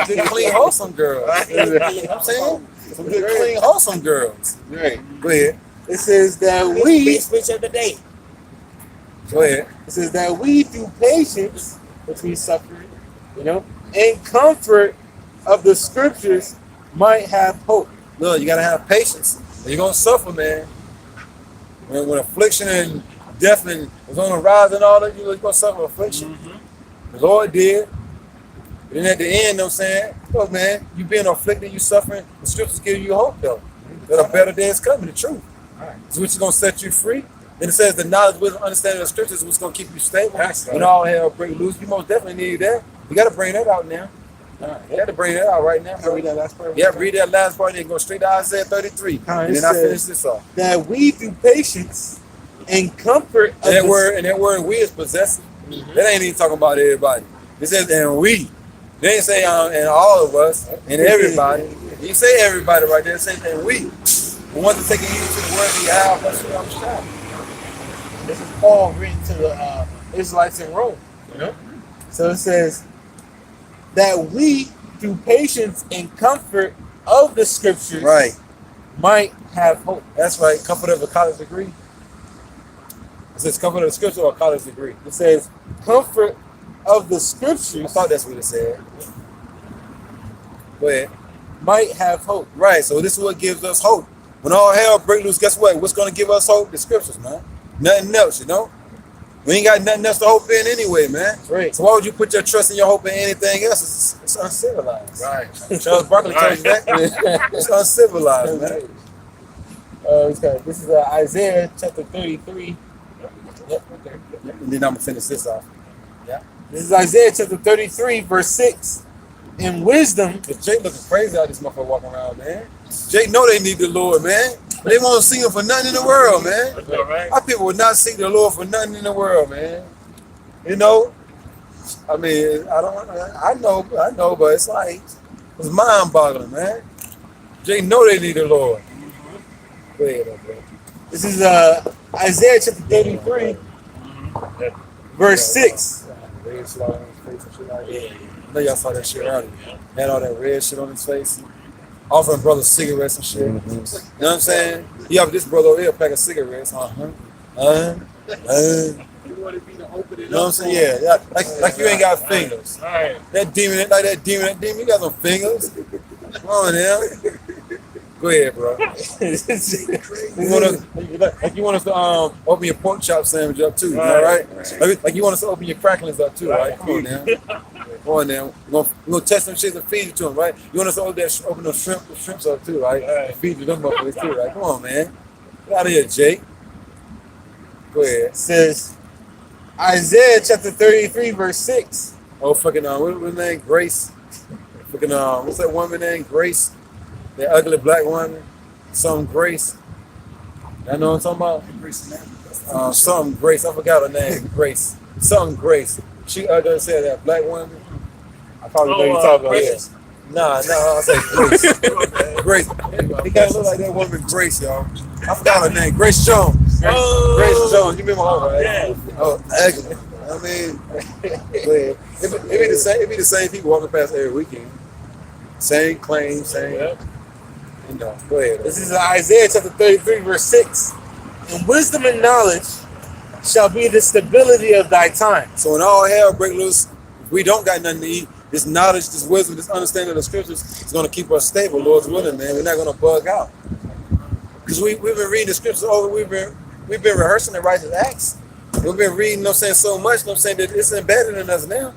Good clean wholesome girls. You know what I'm saying? Some good clean wholesome girls. right. Go ahead. It says that we, Switch of the day. Go ahead. it says that we, through patience, which we suffer, and comfort of the scriptures, might have hope. Look, you gotta have patience. You're gonna suffer, man. When affliction and death and was on the rise and all that, you're gonna suffer affliction. The Lord did. But then at the end, you know what I'm saying? Look, man, you being afflicted, you suffering, the scriptures give you hope though. That a better day is coming, the truth. It's which is gonna set you free. Then it says the knowledge, wisdom, understanding of the scriptures is what's gonna keep you stable. When all hell break loose, you most definitely need that. You gotta bring that out now. You got to bring that out right now. Read that last part. Yeah, read that last part and go straight to Isaiah 33. And then I finish this off. That we, through patience and comfort of And that the word we is possessive. That ain't even talking about everybody. It says and we. They ain't say and all of us and everybody. You say everybody right there. It says and we. The ones that taking you to the word we have. That's what I'm saying. This is Paul written to the Israelites in Rome. So it says that we, through patience and comfort of the scriptures, Right. might have hope. That's right. Comfort of a college degree. It says comfort of the scripture or a college degree. It says comfort of the I scriptures thought that's what it said. Go ahead. might have hope. Right. So this is what gives us hope. When all hell break loose, guess what? What's going to give us hope? The scriptures, man. Nothing else, We ain't got nothing else to hope in anyway, man. Right. So why would you put your trust and your hope in anything else? It's uncivilized. Right. Charles Barkley told you that. It's uncivilized, man. Okay. This is Isaiah chapter 33. Yep, okay. And then I'm going to finish this off. This is Isaiah chapter 33, verse 6. In wisdom, But Jake looking crazy out this motherfucker walking around, man. Jake know they need the Lord, man. But they won't see him for nothing in the world, man. That's all right. Our people would not seek the Lord for nothing in the world, man. I mean, I know, but it's like, it's mind-boggling, man. They know they need the Lord. Go ahead, bro. this is Isaiah chapter 33, verse 6. Red shit all on his face and shit like that. I know y'all saw that shit earlier. Had all that red shit on his face. Offering brothers cigarettes and shit. You know what I'm saying? You have this brother over here, a pack of cigarettes. You want to be the open You know what I'm saying? Yeah. Like you ain't got fingers. All right. That demon, you got some fingers. Come on now. Go ahead, bro. You want us to open your pork chop sandwich up too, all right? Like you want us to open your cracklings up too, right? Come on now. Come on now. We're gonna test some shit and feed it to them, right? You want us to open those shrimps up too, right? And feed them motherfuckers too, right? Come on, man. Get out of here, Jake. Go ahead. It says Isaiah chapter 33, verse 6. Oh, fucking, what's her name? Grace. Fucking, what's that woman name? Grace. That ugly black woman. Something Grace. I know what I'm talking about? Something Grace. I forgot her name. Grace. Something Grace. She ugly as hell, that black woman. I probably know you talking about that. Nah, I said Grace. Grace. He gotta look like that woman Grace, y'all. I forgot her name. Grace Jones. Grace Jones. You remember her, right? Yeah. Oh, ugly. I mean, it be the same people walking past every weekend. Same claim, same. Yep. Go ahead. This is Isaiah chapter 33, verse 6. And wisdom and knowledge shall be the stability of thy time. So when all hell break loose, if we don't got nothing to eat, this knowledge, this wisdom, this understanding of the scriptures is going to keep us stable, Lord's willing, man. We're not going to bug out. Because we've been reading the scriptures over, we've been rehearsing the righteous acts. We've been reading, so much, that it's embedded in us now. You know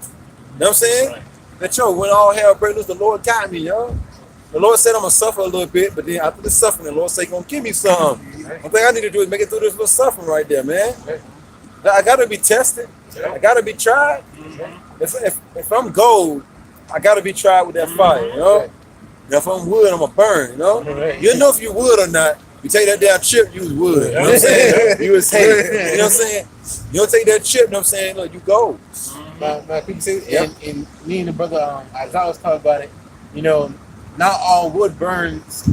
what I'm saying? Right. That, when all hell break loose, the Lord got me, yo. The Lord said I'm going to suffer a little bit, but then after the suffering, the Lord said he's going to give me some. One thing I need to do is make it through this little suffering right there, man. I got to be tested. I got to be tried. If I'm gold I gotta be tried with that fire, you know? Right. Now, if I'm wood, I'm gonna burn, you know? Right. You know if you wood or not. You take that damn chip, you was wood. You know what I'm saying? You was hay. You know what I'm saying? You don't take that chip, you know what I'm saying? Look, you gold. My people say, Yep. and me and the brother Isaiah was talking about it. You know, not all wood burns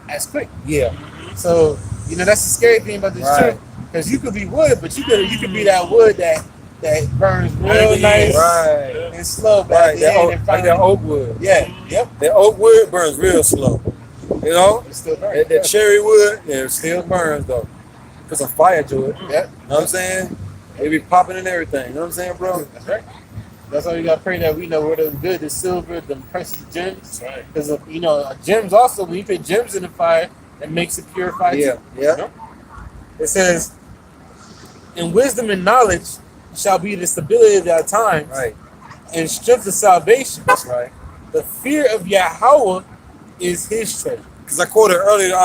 as quick. Yeah. So you know that's the scary thing about this Right. trip, because you could be wood, but you could be that wood that burns real nice Right. and slow. But Right. at the That end, oak, it like finally, that oak wood. yeah, yep, That oak wood burns real slow. You know? it still burns. That cherry wood, yeah, it still burns though. Put some fire to it. Yep, You know what I'm saying? It be popping and everything. You know what I'm saying, bro? that's right. That's why we gotta pray that we know where the good, the silver, the precious gems. That's right. Because you know, gems also, when you put gems in the fire, it makes it purified. Yeah. too, Yeah. you know? It says, "And wisdom and knowledge shall be the stability of our times, Right. and strength of salvation. That's right. The fear of Yahweh is His treasure." Because I quoted earlier,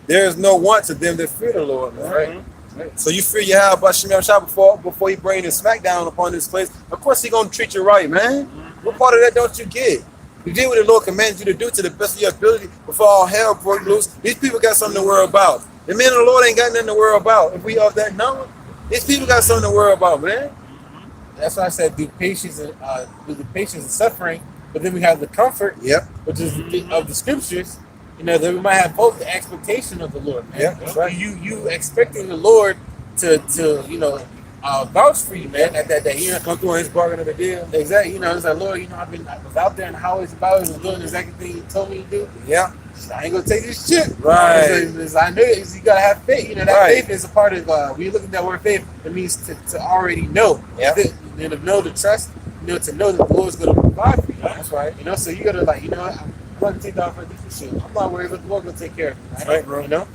there is no want to them that fear the Lord, man. Right. So you fear Yahweh by Shem Shah before he bring his smackdown upon this place. Of course he gonna treat you right, man. What part of that don't you get? You did what the Lord commanded you to do to the best of your ability before all hell broke loose. These people got something to worry about. The men of the Lord ain't got nothing to worry about. If we of that number, these people got something to worry about, man. That's why I said do the patience and suffering, but then we have the comfort, Yep. which is of the scriptures. You know, that we might have both the expectation of the Lord, man. Yeah, that's right. You expecting the Lord to you know vouch for you, man. At that day, you know, Come through on his bargain of the deal. exactly. You know, it's like, Lord, you know, I was out there in the highways and byways and doing exactly the thing you told me to do. Yeah. I ain't gonna take this chip. Right. I knew it. You gotta have faith. You know, that Right. faith is a part of. When you look at that word faith, it means to already know. Yeah. And to know, to trust. You know, to know that the Lord's gonna provide for you. That's right. You know, so you gotta like, you know, I'm gonna take off for this shit. I'm not worried, but the Lord gonna take care of me. That's right, bro. You know,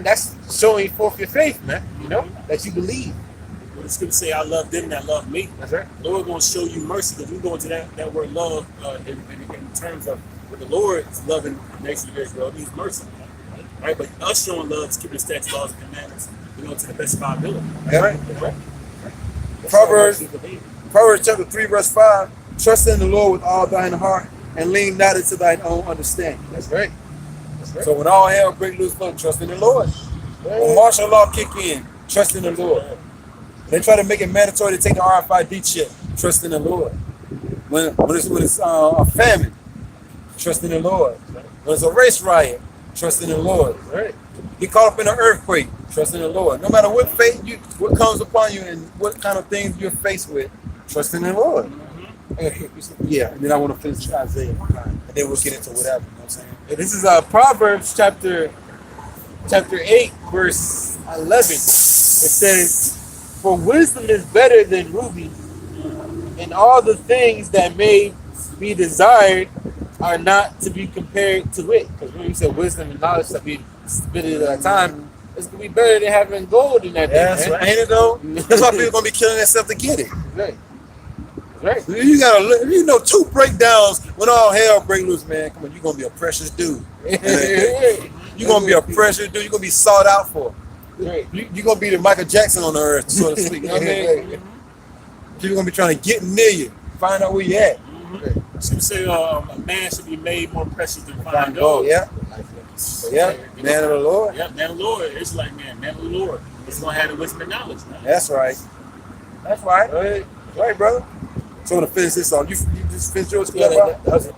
that's showing forth your faith, man. You know, that you believe. When the scripture say, "I love them that love me," That's right. the Lord gonna show you mercy. Because we go into that word love in terms of what the Lord is loving the nation of Israel. It means mercy, right? But us showing love is keeping the statutes, laws, and commandments. You know, to the best of our ability. Yeah. Right. That's right. Proverbs That's all we believe. Proverbs chapter 3, verse 5. Trust in the Lord with all thine heart and lean not into thine own understanding. That's right. That's right. So when all hell break loose, look, trust in the Lord. When martial law kick in, trust in the Lord. They try to make it mandatory to take the RFID chip, trust in the Lord. When it's a famine, trust in the Lord. When it's a race riot, trust in the Lord. Right. Get caught up in an earthquake, trust in the Lord. No matter what fate what comes upon you and what kind of things you're faced with, trust in the Lord. Yeah, and then I want to finish Isaiah, and then we'll get into whatever. You know what I'm saying? And this is Proverbs chapter 8, verse 11. It says, "For wisdom is better than ruby, and all the things that may be desired are not to be compared to it." Because when you said wisdom and knowledge to be stability of that time, it's gonna be better than having gold in that. That's thing, right. man. Ain't it though? That's why people gonna be killing themselves to get it. Right. Right. You gotta, you know, 2 breakdowns when all hell break loose, man. Come on, you gonna be a precious dude. You gonna be a precious dude. You gonna be sought out for. Right. You gonna be the Michael Jackson on the earth, so to speak. You know what I mean? People gonna be trying to get near you, find out where you at. The scripture say, "A man should be made more precious than fine Find gold." gold. Yeah, yeah. Man of the Lord. Yeah, man of the Lord. It's like man of the Lord. It's gonna have the wisdom and knowledge, man. That's right. That's right. That's right, brother. So I'm gonna finish this off. You just finished yours, Yeah, bro? that's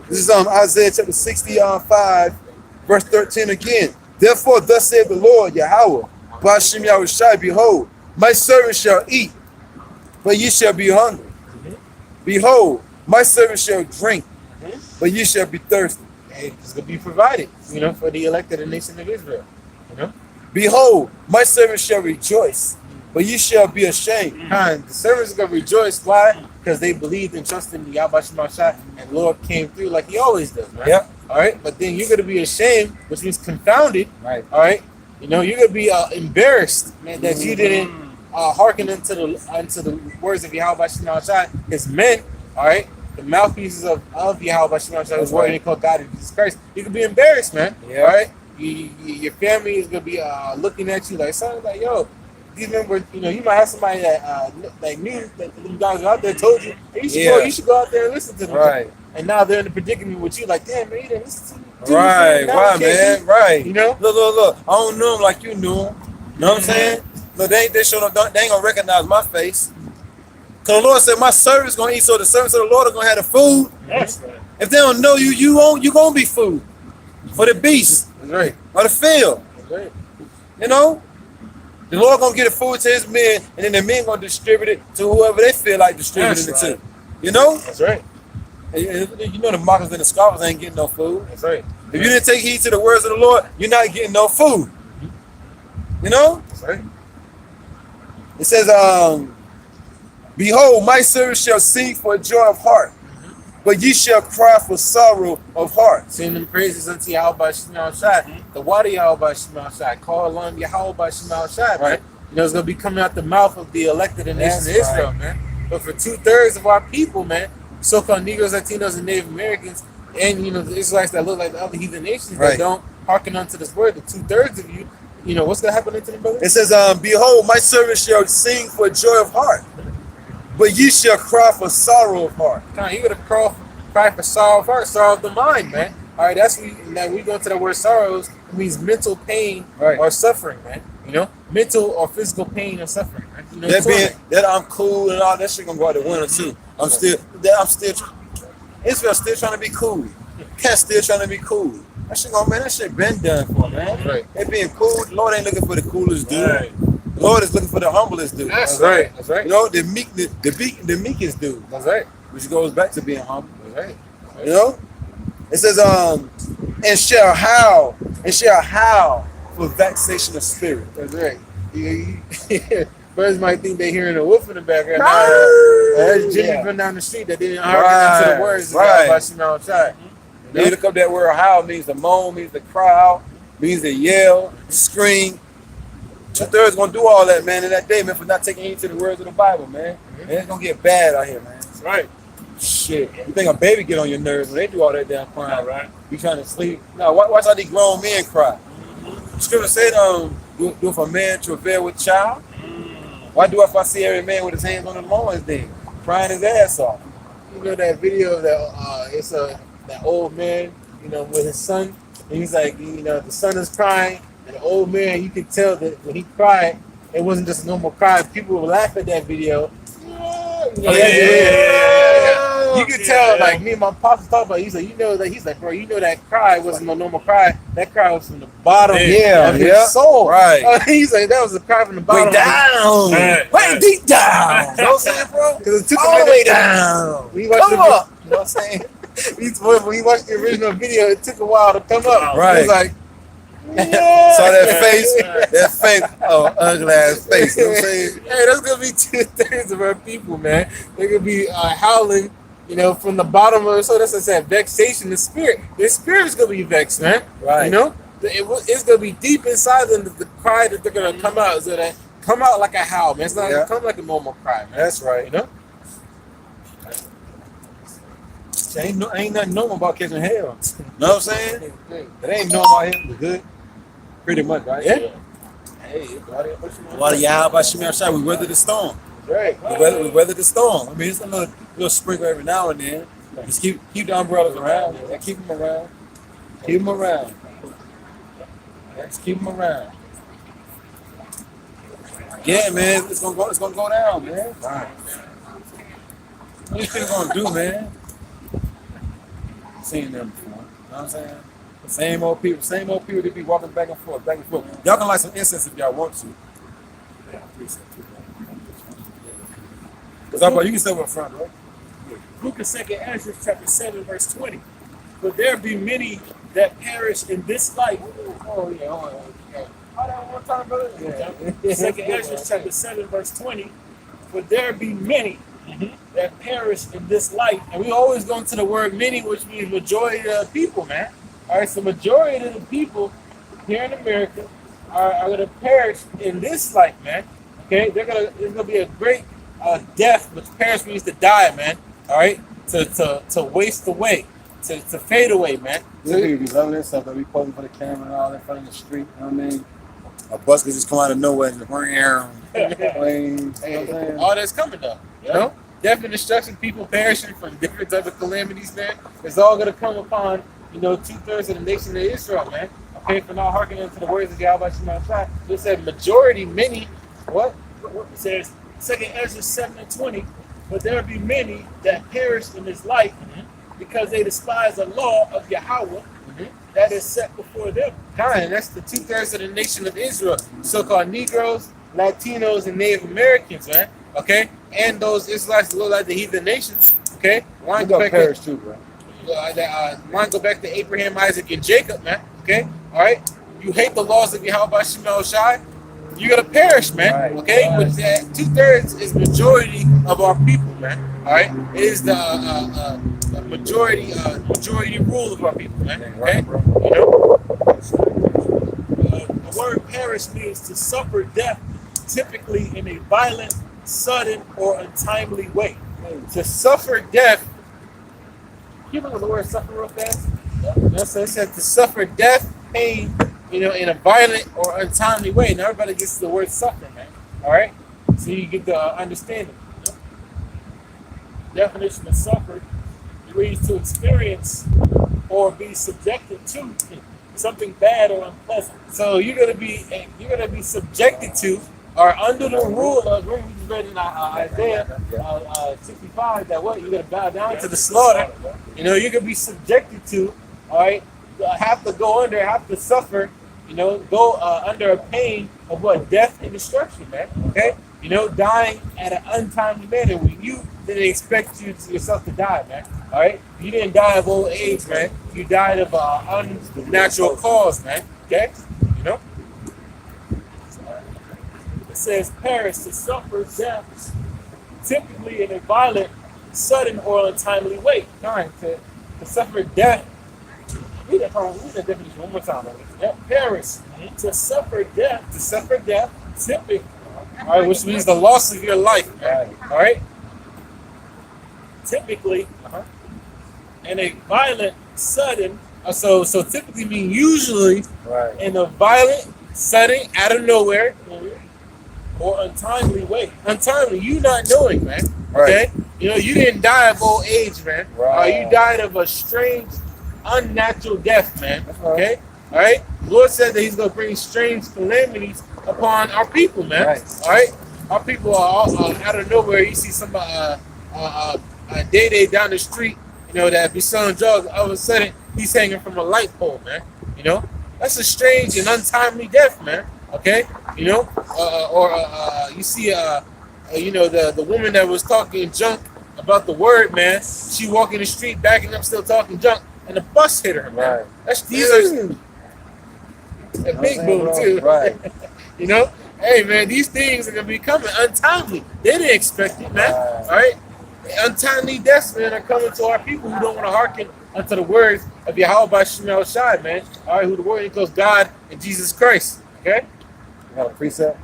This is Isaiah chapter 65, verse 13 again. Therefore, thus saith the Lord Yahweh, Bashem Yahushai, behold, my servant shall eat, but ye shall be hungry. Behold, my servant shall drink, but ye shall be thirsty. it's gonna be provided, you know, for the elected nation of Israel. You know, Behold, my servant shall rejoice, but ye shall be ashamed. and the servants are gonna rejoice. Why? Because they believed and trusted in Yahweh Shemashah, and the Lord came through like He always does. Right? Yep. All right, but then you're gonna be ashamed, which means confounded. Right. All right. You know, you're gonna be embarrassed, man, that you didn't hearken into the words of Yahweh Shemashah, His men. All right. The mouthpieces of Yahweh Shemashah, His word, and they call God and Jesus Christ. You can be embarrassed, man. Yeah. All right. Your family is gonna be looking at you like something like, yo, these members, you might have somebody that knew that you guys out there told you, hey, you should go out there and listen to them. Right. And now they're in the predicament with you, like, damn, man, you didn't listen to me. Right, man, right. Look. I don't know him like you knew him. You know what I'm saying? Look, they ain't gonna recognize my face. Cause the Lord said my servants gonna eat, so the servants of the Lord are gonna have the food. That's right. If they don't know you, you gonna be food for the beast. That's right. Or the field. That's right. You know? The Lord gonna get the food to his men, and then the men gonna distribute it to whoever they feel like distributing it to. You know? That's right. And you know the mockers and the scoffers ain't getting no food. That's right. If you didn't take heed to the words of the Lord, you're not getting no food. You know? That's right. It says, behold, my servants shall sing for joy of heart, but ye shall cry for sorrow of heart. Sing them praises unto Yahweh Shemal Shai. The water Yahweh Shemal Shai. Call on Yahweh Shemal Shai, man. Right. It's going to be coming out the mouth of the elected and nation of That's Israel, right. man. But for 2/3 of our people, man, so-called Negroes, Latinos, and Native Americans, and, the Israelites that look like the other heathen nations Right. that don't hearken unto this word, the 2/3 of you, what's going to happen to them, brother? It says, behold, my servants shall sing for joy of heart, but ye shall cry for sorrow of heart. You got to cry for sorrow of heart, sorrow of the mind, man. All right, that's when we go into the word sorrows. It means mental pain or suffering, man. Mental or physical pain or suffering. Right? That I'm cool and all that shit gonna go out the window too. Israel's still trying to be cool. Cat's still trying to be cool. That shit been done for, man. Right. They being cool. The Lord ain't looking for the coolest dude. Right. The Lord is looking for the humblest dude. That's right. That's right. The meekest dude. That's right. Which goes back to being humble. That's right. You know? It says, and shall howl for vexation of spirit. That's right. Birds might think they're hearing a wolf in the background. That's Jimmy from down the street that didn't hearken to the words of Shemal Shai. You look up that word howl, means to moan, means to cry out, means to yell, scream. 2/3 gonna do all that, man, in that day, man, for not taking heed to the words of the Bible, man. And it's gonna get bad out here, man. That's right. Shit. You think a baby get on your nerves when they do all that damn crying? All right. You trying to sleep? No, watch how these grown men cry. The scripture said, do if a man travail with child? Why do if I see every man with his hands on the loins then? Crying his ass off. You know that video that it's that old man, with his son, and he's like, the son is crying, and the old man, you could tell that when he cried, it wasn't just a normal cry. People would laugh at that video. You could tell, like me and my pops talk about it. He's like, bro, that cry wasn't no normal cry. That cry was from the bottom of his soul. Right. He's like, that was a cry from the bottom. Way down. Way deep down. You know what I'm saying, bro? Because it took all the way down. Come up. You know what I'm saying? When he watched the original video, it took a while to come up. Right. He was like, saw that face, ugly ass face. You know what I'm saying? Hey, that's gonna be 2/3 of our people, man. They're gonna be howling, from the bottom of. So that's what I said, vexation. The spirit is gonna be vexed, man. Right. It's gonna be deep inside them. The cry that they're gonna come out is gonna come out like a howl, man. It's not gonna come like a normal cry, man. That's right. Ain't nothing normal about catching hell. Know what I'm saying? It ain't normal out here. We're good. Pretty much, right? Yeah. Hey, Why Yahweh Shemal Shai, we weather the storm. Right. We weather the storm. I mean, it's a little sprinkle every now and then. Just keep the umbrellas around. Yeah, keep them around. Keep them around. Just keep them around. Yeah, man, it's gonna go down, man. Right. What you think gonna do, man? Seen them before. You know what I'm saying? Same old people that be walking back and forth. Y'all can light some incense if y'all want to. Cause you can step up front, right? Book of 2nd Ezra, chapter 7, verse 20. But there be many that perish in this life. Oh yeah. One time, brother. Yeah. 2nd Ezra, chapter 7, verse 20. But there be many that perish in this life. And we always go into the word many, which means majority of the people, man. All right, so majority of the people here in America are going to perish in this life, man. Okay, there's going to be a great death, which perish means to die, man. All right, to waste away, to fade away, man. This people be loving this stuff. They be posing for the camera and all in front of the street. You know what I mean? A bus could just come out of nowhere and Hey, all that's coming though. You know, definite destruction, people perishing from different types of calamities, man. It's all gonna come upon, 2/3 of the nation of Israel, man. Okay, for not hearkening to the words of Yahweh Shema Shai. It said majority, many. What? It says 2nd Ezra 7:20, but there be many that perish in this life because they despise the law of Yahweh that is set before them. And that's the 2/3 of the nation of Israel, so-called Negroes, Latinos, and Native Americans, man. Okay, and those Israelites look like the heathen nations. Okay, Mine go perish too, bro. Mine go back to Abraham, Isaac, and Jacob, man. Okay, all right. You hate the laws of Yahweh Shema Shai, you're gonna perish, man. Right. Okay, but that 2/3 is majority of our people, man. All right, it is the majority rule of our people, man. Okay, The word perish means to suffer death, typically in a violent, sudden, or untimely way. to suffer death. You look at the word suffer real fast. So it said to suffer death, pain, in a violent or untimely way. And everybody gets the word suffering, man. All right, so you get the understanding. Definition of suffer, it reads to experience or be subjected to something bad or unpleasant. So you're gonna be subjected to or under the rule of, we just read in Isaiah 65 that what you're gonna bow down to the slaughter. You're gonna be subjected to, all right, have to go under, have to suffer, go under a pain of what, death and destruction, man. Okay, dying at an untimely manner when you didn't expect yourself to die, man. All right, you didn't die of old age, man. You died of unnatural cause, man. Okay, It says perish, to suffer death, typically in a violent, sudden, or untimely way. all right, to suffer death. Read that definition one more time. Perish, to suffer death, To suffer death, typically all right, which means the loss of your life, man. All right. in a violent, sudden, So typically mean usually Right. in a violent, sudden, out of nowhere, or untimely way. untimely. You not knowing, man. Right. Okay. You didn't die of old age, man. Right. You died of a strange, unnatural death, man. That's right. Okay. All right. The Lord said that He's gonna bring strange calamities upon our people, man. Right. All right. Our people are all, out of nowhere. You see somebody day down the street, that be selling drugs. All of a sudden, he's hanging from a light pole, man. That's a strange and untimely death, man. Okay. You see, the woman that was talking junk about the word, man. She walking the street, backing up, still talking junk, and the bus hit her, man. Right. These are a big boom too. Right. Hey, man, these things are gonna be coming untimely. They didn't expect it, man. Right. All right, untimely deaths, man, are coming to our people who don't want to hearken unto the words of Yahweh Shema Shai, man. All right, who the word equals God and Jesus Christ. Okay. You got a precept?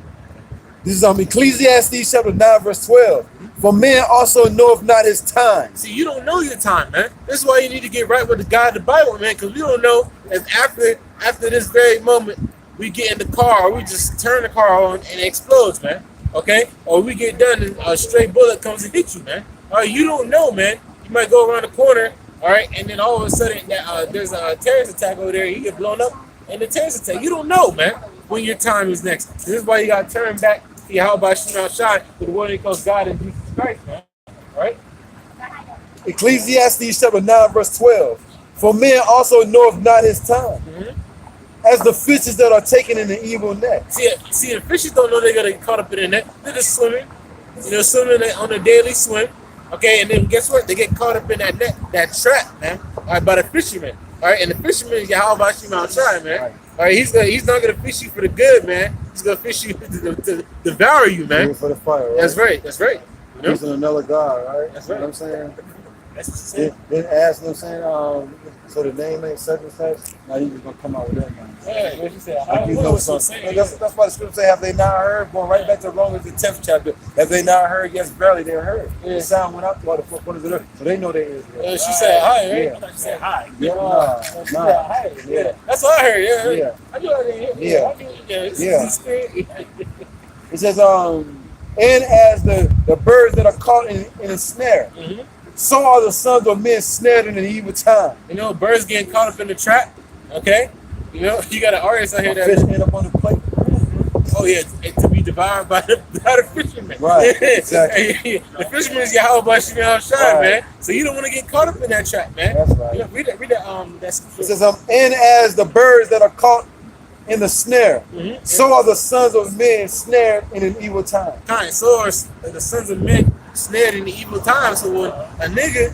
This is Ecclesiastes chapter 9, verse 12. For man also knoweth not his time. See, you don't know your time, man. This is why you need to get right with the God of the Bible, man, because we don't know if after this very moment we get in the car or we just turn the car on and it explodes, man. Okay? Or we get done and a stray bullet comes and hits you, man. All right, you don't know, man. You might go around the corner, all right, and then all of a sudden there's a terrorist attack over there. You get blown up in the terrorist attack. You don't know, man, when your time is next. This is why you got to turn back to Yahweh Shema Shai with the word that calls God and Jesus Christ, man. All right? Ecclesiastes chapter 9, verse 12. For man also knoweth not his time. As the fishes that are taken in the evil net. See, the fishes don't know they're gonna get caught up in the net. They're just swimming, swimming on a daily swim. Okay, and then guess what? They get caught up in that net, that trap, man. All right, by the fisherman. All right, and the fisherman is Yahweh Shema Shai, man. Right. All right, he's not gonna fish you for the good, man. He's gonna fish you to devour you, man. For the fire, right? That's right. Using another God, right? That's You know right. what I'm saying? That's what she said. Then ask them saying, so the name ain't such and such. Now you just gonna come out with that man. Yeah, what she said. Like I you don't know know what she's something. saying. That's why the scripture say, have they not heard? Going right back to Romans the 10th chapter. Have they not heard? Yes, barely they heard. The sound went out to all the four corners of the earth. So they know they is. She said hi, right? Yeah. I thought she said hi. Yeah, She said hi. Yeah. That's what I heard. Yeah. Yeah. I knew I didn't hear. Yeah. I knew, it's Yeah. spirit. It says, and as the birds that are caught in a snare, so are the sons of men snared in an evil time. You know, birds getting caught up in the trap. Okay, you know, you got an artist out here that Fish end up on the plate. oh yeah, and to be devoured by the fishermen. Right, exactly. The fishermen is Yahweh Shemel Shai, Right. man. So you don't want to get caught up in that trap, man. That's right. You know, read that that scripture. It says, and as the birds that are caught in the snare, so are the sons of men snared in an evil time. Kind. So are the sons of men snared in the evil time. So when a nigga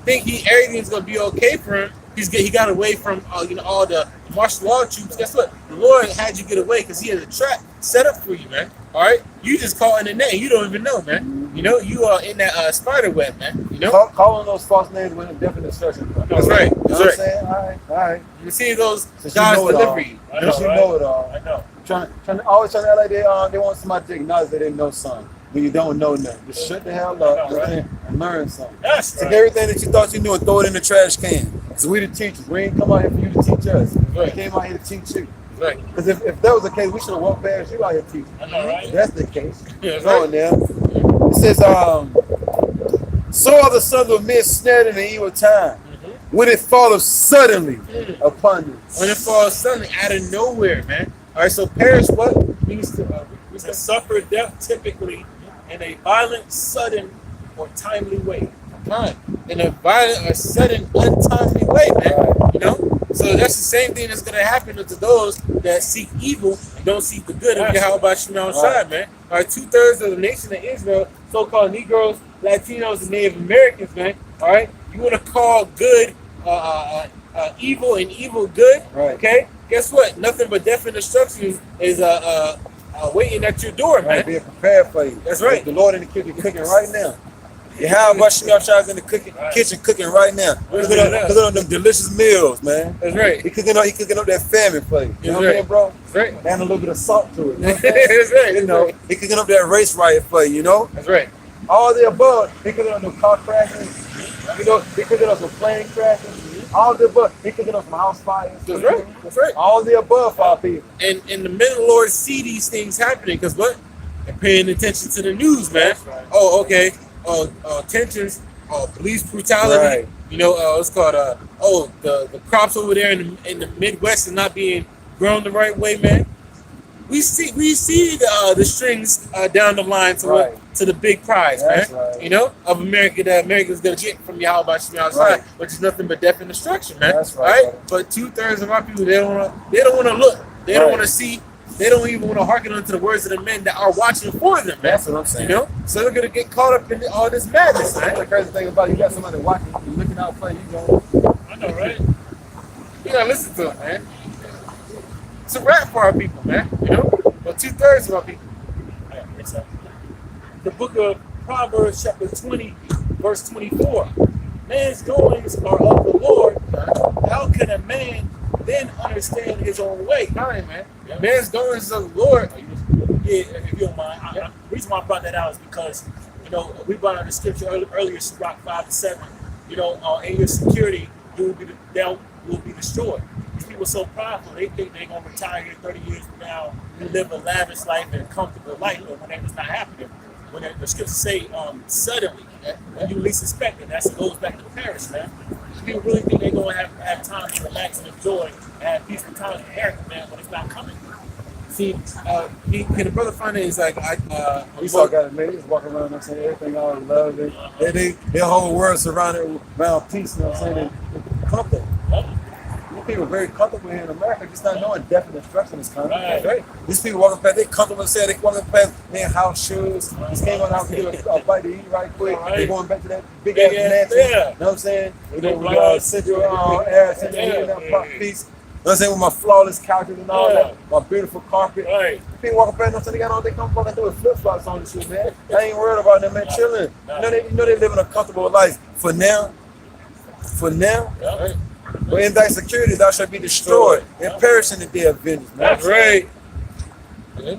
think everything's gonna be okay for him, he got away from you know, all the martial law troops. Guess what? The Lord had you get away because He had a trap set up for you, man. All right, you just caught in the net. You don't even know, man. You know, you are in that spider web, man. You know, Calling those false names with a definite instruction. That's right. You know That's what I'm right. saying? All right. You see those Since God's you know it all. delivery. I know, Since you right? know it all. I know. Always trying to act like they want somebody to acknowledge they didn't know something. When you don't know nothing. Just shut the hell up know, right? and learn something. That's Take right. everything that you thought you knew and throw it in the trash can. So we the teachers. We ain't come out here for you to teach us. We Right. came out here to teach you. Right. Because if that was the case, we should have walked past you out here teaching. I know, right? If that's the case. Yeah, that's Go on right. now. It says, so are the sons of men snared in the evil time, when it falleth suddenly upon them. When it falls suddenly out of nowhere, man. All right. So perish what means to To suffer death typically in a violent, sudden, or timely way. time in a violent or sudden, untimely way, man. You know. So that's the same thing that's gonna happen to those that seek evil and don't seek the good of Yahweh Shemel Shai, man. All right, 2/3 of the nation of Israel, so-called Negroes, Latinos, and Native Americans, man. All right, you want to call good evil and evil good, Right. okay? Guess what? Nothing but death and destruction is waiting at your door, man. Right, being prepared for you. That's right. The Lord in the kitchen cooking right now. You have Shemel Shai's in the kitchen cooking right now. Cooking on them delicious meals, man. That's right. He cooking up that famine for you. You know That's what I mean, right. bro? That's right. Add a little bit of salt to it. You know what I'm That's saying? right. You know, he cooking up that race riot for you, you know? That's right. All the above. He cooking up them car crashes. You know, he cooking up some plane crashes. All the above. He cooking up some house fires. That's right. That's right. All the above for our people. And the men of the Lord see these things happening because what? They're paying attention to the news, man. That's right. Oh, okay. Tensions, police brutality. Right. You know, it's called the crops over there in the Midwest is not being grown the right way, man. We see the strings down the line to Right. to the big prize, That's man. right. You know, of America that America's gonna get from Yahweh Shemel Shai, Right. which is nothing but death and destruction, man. That's right, Right? But 2/3 of our people they don't want to look. They don't Right. want to see. They don't even want to hearken unto the words of the men that are watching for them, man. That's what I'm saying. You know, so they're gonna get caught up in all this madness, That's the man. crazy thing about it. You got somebody watching you, looking out for you, going, I know, right? You gotta listen to it, man. It's a rap for our people, man. You know, but 2/3 of our people. Yeah, it's the book of Proverbs, chapter 20, verse 24. Man's goings are of the Lord. How can a man then understand his own way? All right, man. Man's goings of the Lord. Yeah, if you don't mind. The reason why I brought that out is because, you know, we brought out the scripture earlier, Sirach 5-7. You know, in your security, you will be destroyed. These people are so prideful, they think they're going to retire here 30 years from now and live a lavish life and a comfortable life, but when that is not happening, when the scriptures say suddenly, when you least expect it, that goes back to Paris, man. People really think they're going to have time to relax and enjoy and have peaceful times in America, man, but it's not coming. See, can the brother find it? He's like, we saw guys, man, just walking around and saying everything all love. Their whole world surrounded around peace, you know what I'm saying? And comfort. These people are very comfortable here in America, just not knowing death and destruction is coming. Right. These people walking past, they comfortable, say they walking past their house shoes, just came on out to get a bite to eat right quick. Right. They going back to that big ass mansion. Yeah. You know what I'm saying? They go with Right. central air, central that pop piece. You know what I'm saying? With my flawless couches and all that, my beautiful carpet. Right. People walking past, you know what I'm saying? They got all they come fucking through with flip flops on and shit, man. I ain't worried about them, man. Chilling. You know they living a comfortable life for now, for now. Yeah. But in thy security thou shalt be destroyed and perish in the day of vengeance, man. That's right.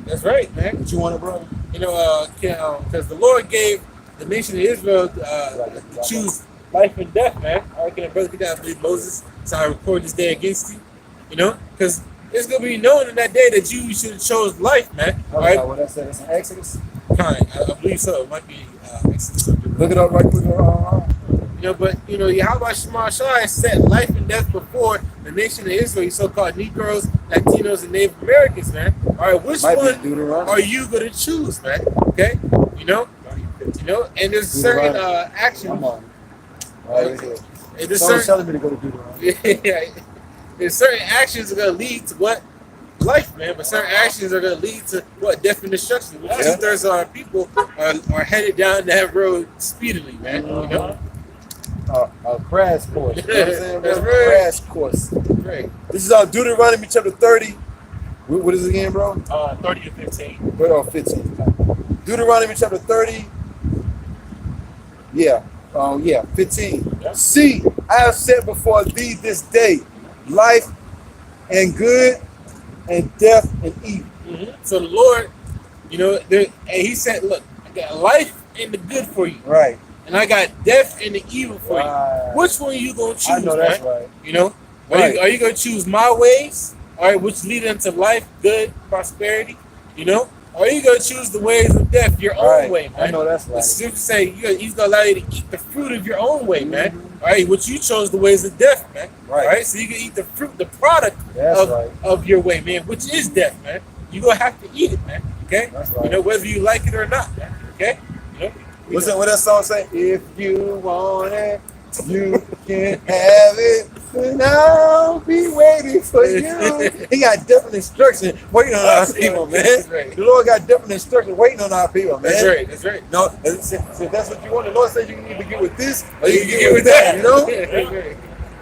That's right, man. What you want, bro? You know, because the Lord gave the nation of Israel to choose life and death, man. All right, can a brother get that? I believe Moses, so I record this day against you. You know, because it's gonna be known in that day that you should have chose life, man. All right, What I said, it's in Exodus. kind. I believe so. It might be. Look it up right quick. You know, but you know, Yahweh Shema Shai set life and death before the nation of Israel, you so-called Negroes, Latinos, and Native Americans, man. All right, which one are you gonna choose, man? Okay, you know, and there's certain actions. Come on. And there's Someone's certain, telling me to go to Deuteronomy. yeah, there's certain actions that are gonna lead to what? Life, man. But certain actions are gonna lead to what? Death and destruction. Which two-thirds of our people are headed down that road speedily, man. You know. A crash course. You know what I'm saying? That's right. Crash course. Right. This is Deuteronomy chapter 30. What is it again, bro? 30 to 15. 15. Deuteronomy chapter 30. Yeah. 15. Yeah. See, I have set before thee this day life and good and death and evil. Mm-hmm. So the Lord, you know, and He said, "Look, I got life and the good for you, Right. and I got death and the evil for Right. you. Which one are you gonna choose, I know that's man? right. You know, Right. are you gonna choose my ways, all right, which lead into life, good, prosperity? You know, or are you gonna choose the ways of death, your own way, man? I know that's The right. scripture say He's gonna allow you to eat the fruit of your own way, man. Mhm. All right, which you chose the ways of death, man. Right. All right, so you can eat the fruit, the product That's right. of your way, man, which is death, man. You gonna have to eat it, man. Okay, That's right. you know, whether you like it or not, man. Okay, you know. What that song say? If you want it, you can have it, and I'll be waiting for you. He got different instructions waiting on our people, man. That's right. The Lord got different instructions waiting on our people, man. That's right. That's right. No, so that's what you want. The Lord says you can either get with this or you can You get with that. You know, That's right.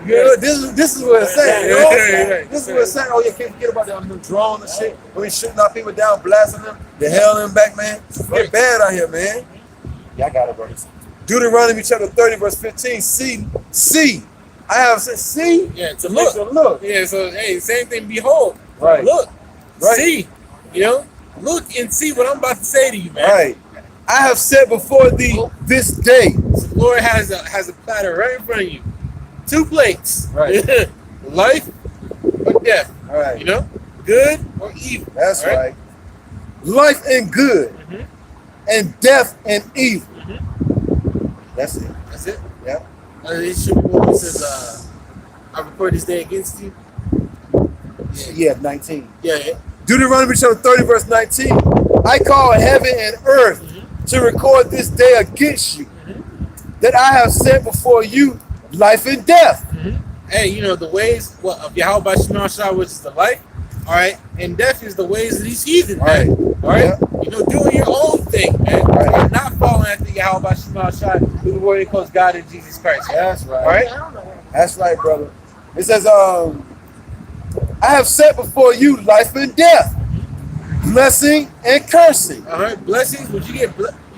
you know this is what it's saying. You know, Right. this is what it's saying. Oh, you can't forget about them drone and shit. When we shooting our people down, blasting them, the hell them back, man. Get bad out here, man. Yeah, I got it, bro. Deuteronomy chapter 30, verse 15. See, I have said, see. Yeah, to Makes look. them look. Yeah, so hey, same thing. Behold, Right. Look, Right. see. You know, look and see what I'm about to say to you, man. Right. I have set before thee this day. So the Lord has a platter right in front of you, 2 plates. Right. Life or death. Right. You know, good or evil. That's all right. Life and good, Mhm. and death and evil. Mhm. That's it. That's it. Yeah. It should be what it says. I record this day against you. Yeah, 19. Yeah. Deuteronomy chapter 30, verse 19. I call heaven and earth to record this day against you, that I have set before you life and death. Hey, you know the ways of Yahweh Shema Shah, which is the life. All right, and death is the ways of these heathen, man. All right, Yeah. you know, doing your own thing, man. Right. You're not following after Yahweh Shema Shah, who the word calls God and Jesus Christ. That's right. All right. That's right, brother. It says, I have set before you life and death, blessing and cursing. All right. Blessings, but you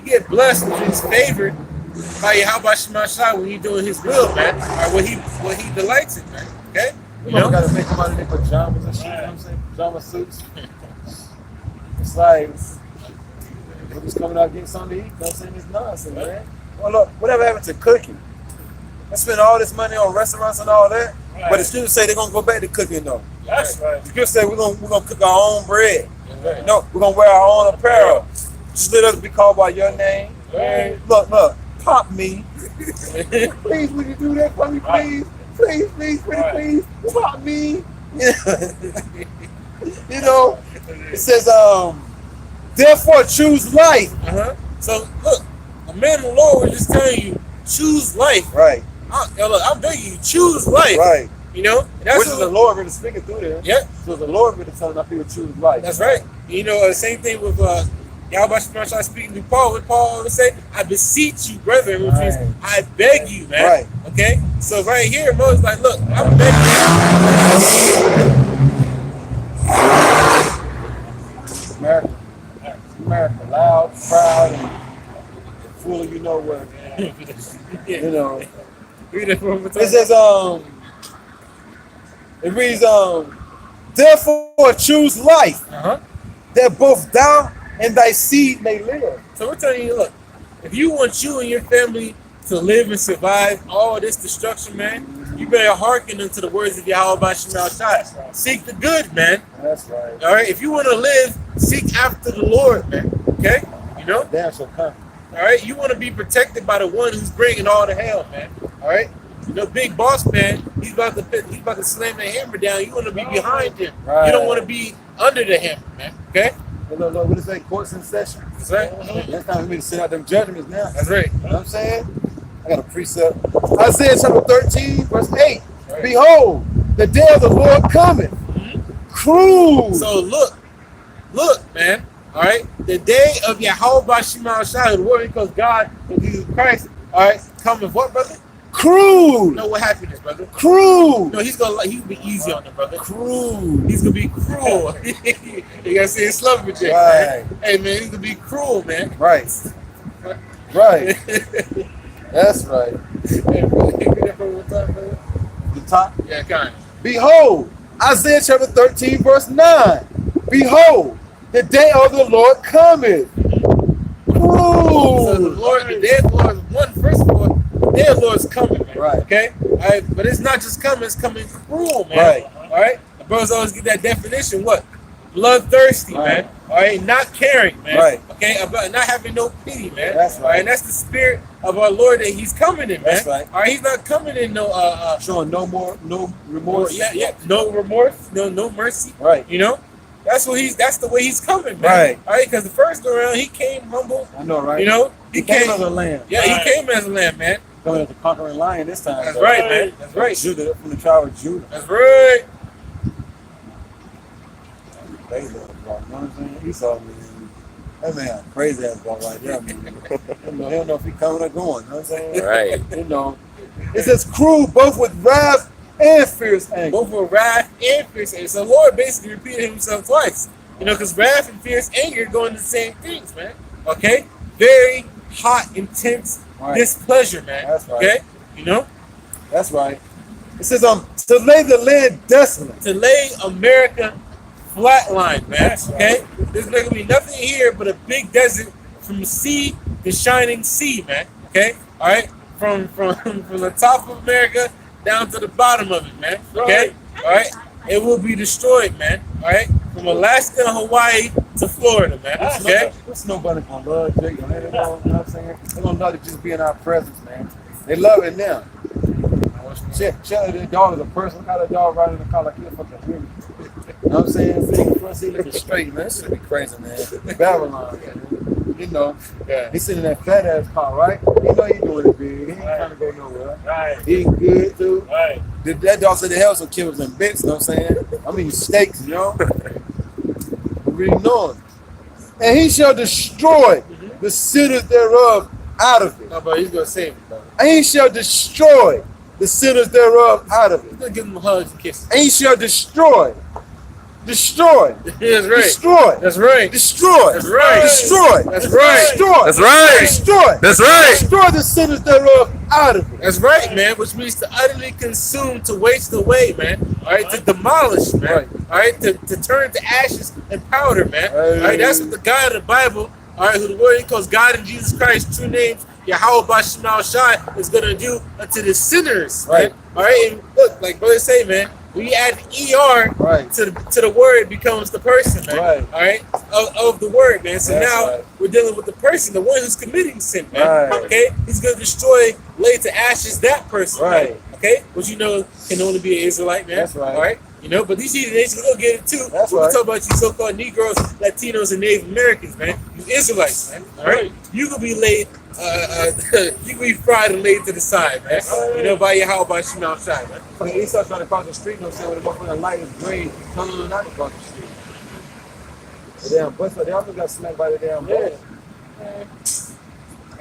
get blessed, which is favored by Yahweh Shema Shah when you're doing His will, man. Or what He delights in, man. Okay. You know, gotta make them out of their pajamas and shit, you know what I'm saying? Pajama suits. It's like, we're just coming out getting something to eat, you know what I'm saying? It's nonsense, man. Well, look, whatever happened to cooking? I spend all this money on restaurants and all that, but the scriptures say they're gonna go back to cooking though. That's right. The scriptures say we're gonna cook our own bread. Right. You know, we're gonna wear our own apparel. Just let us be called by your name. Right. Look, pop me. Please, would you do that for me, please? Please, please, pop me. You know, it says, therefore choose life. So look, a man of the Lord was just telling you, choose life. Right, I'm begging you, choose life. right. You know, and that's Which is the Lord really speaking through there. Yeah, So the Lord really telling our people to choose life. that's right. You know, same thing with Yahweh Shema Shah speaking to Paul. What Paul would say, I beseech you, brethren, which means Right. I beg you, man. Right. Okay? So right here, Moses like, look, I'm begging America, loud, proud, and full of you know what. you. You know, Read it from It says, it reads, therefore choose life, that both thou and thy seed may live. So we're telling you, look, if you want you and your family to live and survive all this destruction, man, you better hearken unto the words of Yahweh Shemal Shai. Seek the good, man. That's right. All right. If you want to live, seek after the Lord, man. Okay. You know. Damn shall come. All right. You want to be protected by the one who's bringing all the hell, man. All right. You know, big boss man, he's about to slam the hammer down. You want to be behind him. Right. You don't want to be under the hammer, man. Okay. Look, what is that? Courts in session. That's right. Next time we need to send out them judgments now. That's right. You know what I'm saying? I got a precept. Isaiah chapter 13, verse 8. Right. Behold, the day of the Lord cometh. Cruel. So look, man. All right. The day of Yahweh Shemal Shai, the word because God and Jesus Christ, all right, cometh what, brother? Cruel. No, what happiness, brother? Cruel. No, he'll be easy on them, brother. Cruel. He's gonna be cruel. You gotta say it's Slumberjack, right. Man. Hey man, he's gonna be cruel, man. Right. Right. That's right. Hey, brother, can you read that from the top, brother? The top? Yeah, kind of. Behold, Isaiah chapter 13, verse 9. Behold, the day of the Lord cometh. Cruel. So the day of the Lord is one, first of all, the day of the Lord is coming, man. Right. Okay? All right, but it's not just coming, it's coming cruel, man. Right. All right? The brothers always get that definition, what? Bloodthirsty, right. Man. All right, not caring, man. Right. Okay, about not having no pity, man. That's right. All right, and that's the spirit of our Lord that He's coming in, man. That's right. All right, He's not coming in showing no remorse. Yeah, no remorse, no mercy. Right. You know, that's the way He's coming, man. Right. All right, because the first go around He came humble. I know, right? You know, he came as a lamb. Yeah, Right. He came as a lamb, man. Coming as a conquering lion this time. That's though. right, man. That's right. Judah, from the tribe of Judah. That's right. Crazy ass ball, you know what I'm saying? Esau, man. That man, crazy ass ball right there, man. He don't know if he coming or going, you know what I'm saying? Right. You know. It says cruel both with wrath and fierce anger. Both with wrath and fierce anger. So the Lord basically repeated Himself twice. You know, because wrath and fierce anger go into the same things, man. Okay? Very hot, intense displeasure, man. That's right. Okay? You know? That's right. It says to lay the land desolate. To lay America flatline, man. That's Okay? There's not gonna be nothing here but a big desert from sea to shining sea, man. Okay? Alright? From the top of America down to the bottom of it, man. Okay? Alright? It will be destroyed, man. Alright? From Alaska and Hawaii to Florida, man. Okay? What's nobody gonna love Jake? You know what I'm saying? They're gonna love to just be in our presence, man. They love it now. Check their dog as a person. Look how that dog riding in the car like you're fucking human. You know what I'm saying? Sitting front seat looking straight, man. This should be crazy, man. Babylon, man. You know, he's sitting in that fat ass car, right? You know he's doing it big. He ain't trying to go nowhere. Right. He eating good too. Right. That dog said the hell some killers and bits, you know what I'm saying? I mean steaks, you know? We really know him. And he shall destroy the sinners thereof out of it. No, but he's gonna save him, bro. And he shall destroy the sinners thereof out of He's it. gonna give him hugs and kisses. And he shall destroy. Destroy. That's right. Destroy. That's right. Destroy. That's right. Destroy. That's right. Destroy. That's right. Destroy. That's right. Destroy the sinners thereof out of it. That's right, man. Which means to utterly consume, to waste away, man. All right, to demolish, man. Right. All right, to turn to ashes and powder, man. Hey. All right, that's what the God of the Bible, all right, who the word he calls God and Jesus Christ, true names, Yahweh Shemal Shai, is gonna do unto the sinners, Right. man. All right, and look, like brother say, man, when you add ER Right. to the word, it becomes the person, man. Right. All right, of the word, man. So That's now right. we're dealing with the person, the one who's committing sin, man. Right. Okay, he's gonna destroy, lay to ashes that person, Right. man. Okay, which you know can only be an Israelite, man. That's right. All right, you know, but these heathen nations gonna get it too. That's We're right. talking about you so-called Negroes, Latinos, and Native Americans, man. You Israelites, man. All right, you gonna be laid. You can be fried and laid to the side, man. You know, by Yahweh Shemal Shai, man. Fucking Esau trying to cross the street, you know what I'm saying? When the motherfucking light is green, telling them not to cross the street. The damn bus, they also got smacked by the damn bus.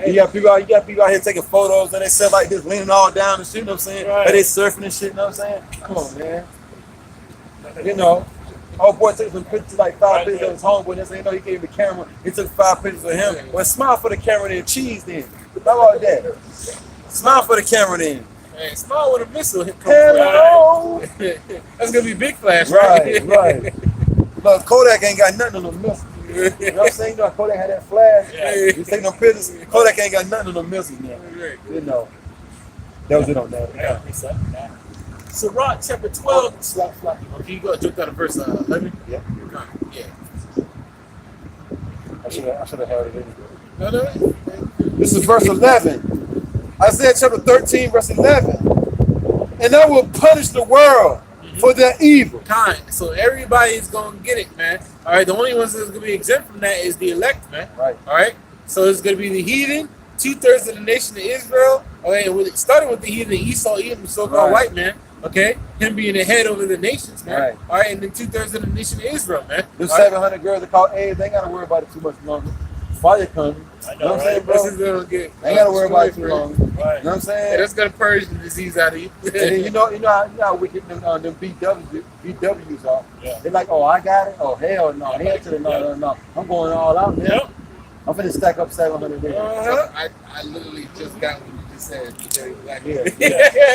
You got people out here taking photos and they sit like this, leaning all down and shit, you know what I'm saying? Right. But they surfing and shit, you know what I'm saying? Come on, man. You know, old boy took some pictures, like 5 pictures of his homeboy, and they know he gave the camera. He took 5 pictures of him. Well, smile for the camera then, cheese then. How about that? Smile for the camera then. Hey, small with a missile hit. Hello. That's gonna be big flash, Right, right. But Kodak ain't got nothing on the missiles. You know what I'm saying? You know, Kodak had that flash. Yeah. You take no pictures. Kodak ain't got nothing on the missiles now. You know. That was it on that. Yeah. Sirach chapter 12. Slap. Okay, you go jump down to verse 11. Yeah. Yeah. I should have had it anyway. No. This is verse 11. Isaiah chapter 13, verse 11. And I will punish the world for their evil. Kind. So everybody's gonna get it, man. All right. The only ones that's gonna be exempt from that is the elect, man. Right. All right. So it's gonna be the heathen, 2/3 of the nation of Israel. Okay. Starting with the heathen, Esau, Edom, so-called white man. Okay. Him being the head over the nations, man. Right. All right. And then 2/3 of the nation of Israel, man. Them All right? 700 girls that call AIDS, they ain't got to worry about it too much longer. Fire coming. I You know know, what I'm saying, right? bro? This is gonna get. They ain't got to worry about it too destroyed, long. bro. You know Right. what I'm Yeah, saying? that's gonna purge the disease out of you. And then you know how wicked them BWs are. Yeah. They're like, oh, I got it. Oh, hell no. Hell to the no. I'm going all out, man. Yep. I'm finna stack up 700 there. I literally just got what you just said. Yeah.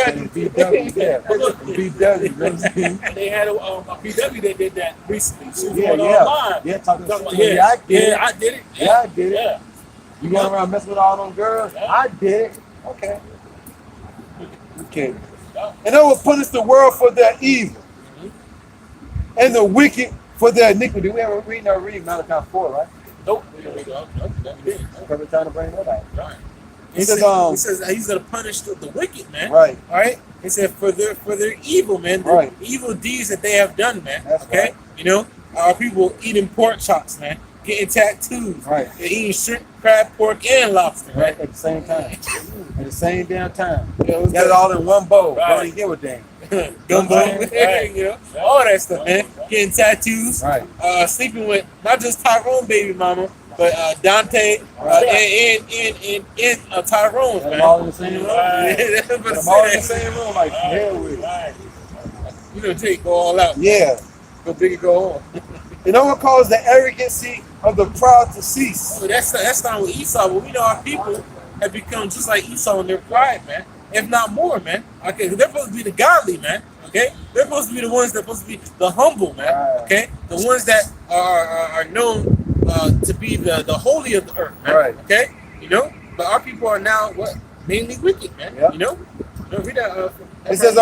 And BW, yeah. BW, man. And they had a PW that did that recently. She was Yeah, going yeah. online. Yeah, talking Talking about, shit. I did it. I did it. Yeah, I did it. Yeah. You going around messing with all them girls? Yeah. I did it. Okay. And I will punish the world for their evil and the wicked for their iniquity. We ever read Malachi 4, right? Nope. Perfect time to bring that out. Right. He says, He says he's gonna punish the wicked, man. right. All right. He said for their evil, man. The Right. evil deeds that they have done, man. That's okay. right. You know, our people eating pork chops, man. Getting tattoos. Right. They're eating shrimp, crab, pork, and lobster. Right, at the same time. At the same damn time. Yeah, Got it all in one bowl. Right. Don't even give a damn. Gumbo, Right. you know, all that stuff, man. Getting tattoos, Right. Sleeping with not just Tyrone baby mama, but Dante and Tyrone, Got man. them all in the same room. Right. Yeah, that's what Got I'm them all in the saying. same room, like hell with it. Right. You know, Jake, go all out. Yeah. Go big and go home. You know what caused the arrogancy of the proud to cease? So that's not with Esau, but we know our people have become just like Esau in their pride, man. If not more, man. Okay, they're supposed to be the godly, man. Okay, they're supposed to be the ones that are supposed to be the humble, man. Right. Okay, the ones that are known to be the holy of the earth, man. Right. Okay, you know, but our people are now what mainly wicked, man. Yeah. You know, read that. It says,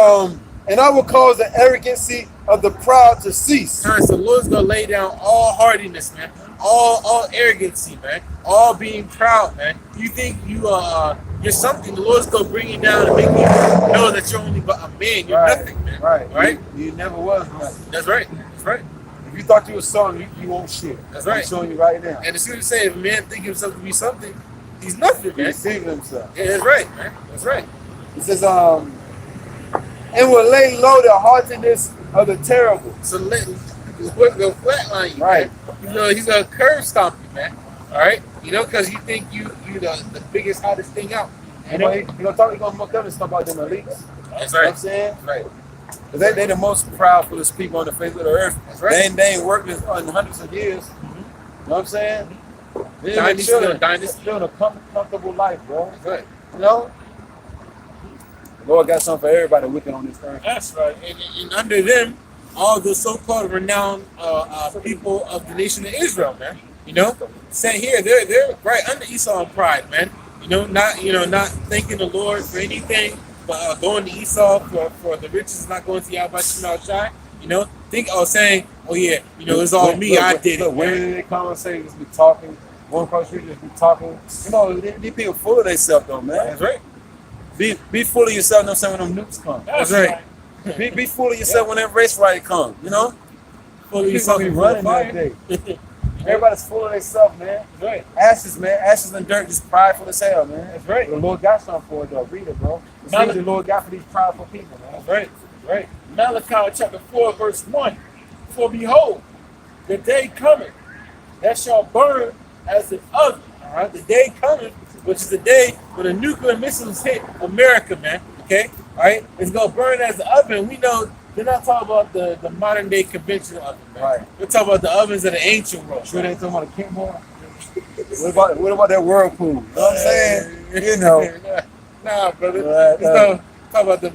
and I will cause the arrogancy of the proud to cease. So the Lord's gonna lay down all hardiness, man, all arrogancy, man, all being proud, man. You think you're something? The Lord's gonna bring you down and make you know that you're only but a man. You're Right. nothing, man. Right. Right. You never was nothing. That's right. That's right. If you thought you was something, you won't shit. That's right. I'm showing you right now. And the scripture says, if a man think himself to be something, he's nothing, He man. deceiving himself. Yeah, that's right, man. That's right. It says, and will lay low the haughtiness of the terrible. So let Lord's gonna flatline you, Right. man. He's gonna curve stomp you, man. All right. You know, because you think you the biggest, hottest thing out. You know, he gonna muck up and stuff about them elites. That's You know what right. I'm saying? Right. Because they the most proudfulest people on the face of the earth. That's right. They ain't worked in hundreds of years. You know what I'm saying? They Dynasty, dynasty. living a comfortable life, bro. That's right. You know? The Lord got something for everybody wicked on this earth. That's right. And under them, all the so-called renowned people of the nation of Israel, man. You know, saying here they're right under Esau in pride, man. Not thanking the Lord for anything, but going to Esau for the riches, not going to Yahweh Shai. Saying, oh yeah, it's all me. I did it. Women Man. in their conversation just be talking. One across the street just be talking. You know, these people full of themselves though, man. That's right. Be full of yourself. You know what I'm saying, when them nukes come. That's right. right. Be full of yourself when that race riot come. You know, Full of people yourself be and running full of that fire. day. Everybody's full of themselves, man. That's right. Ashes, man. Ashes and dirt, just prideful as hell, man. That's right. The Lord got something for it, though. Read it, bro. It's what the Lord got for these prideful people, man. That's right. That's right. Malachi chapter 4, verse 1. For behold, the day cometh that shall burn as an oven. All right. The day coming, which is the day when the nuclear missiles hit America, man. Okay. All right. It's gonna burn as an oven. We know. They're not talking about the modern day conventional oven, man. Right. We're talking about the ovens of the ancient world. Sure they ain't talking about a Kimball? What about that whirlpool? You know what I'm saying? You know. Nah, brother. Right, Talk about the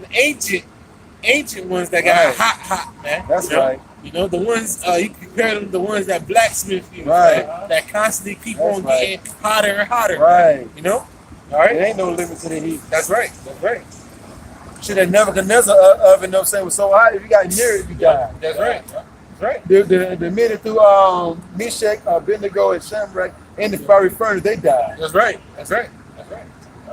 ancient ones that got Right. hot, man. That's You know? right. You know, the ones, you compare them to the ones that blacksmith use, Right. That constantly keep That's on right. getting hotter and hotter. Right. You know? All right? There ain't no limit to the heat. That's right. That's right. Shit, that Nebuchadnezzar oven, you know what I'm saying, was so hot, if you got near it, you died. That's right. That's right. The men through Meshach, Abednego, and Shamrock in the fiery furnace, they died. That's right. That's right. That's right.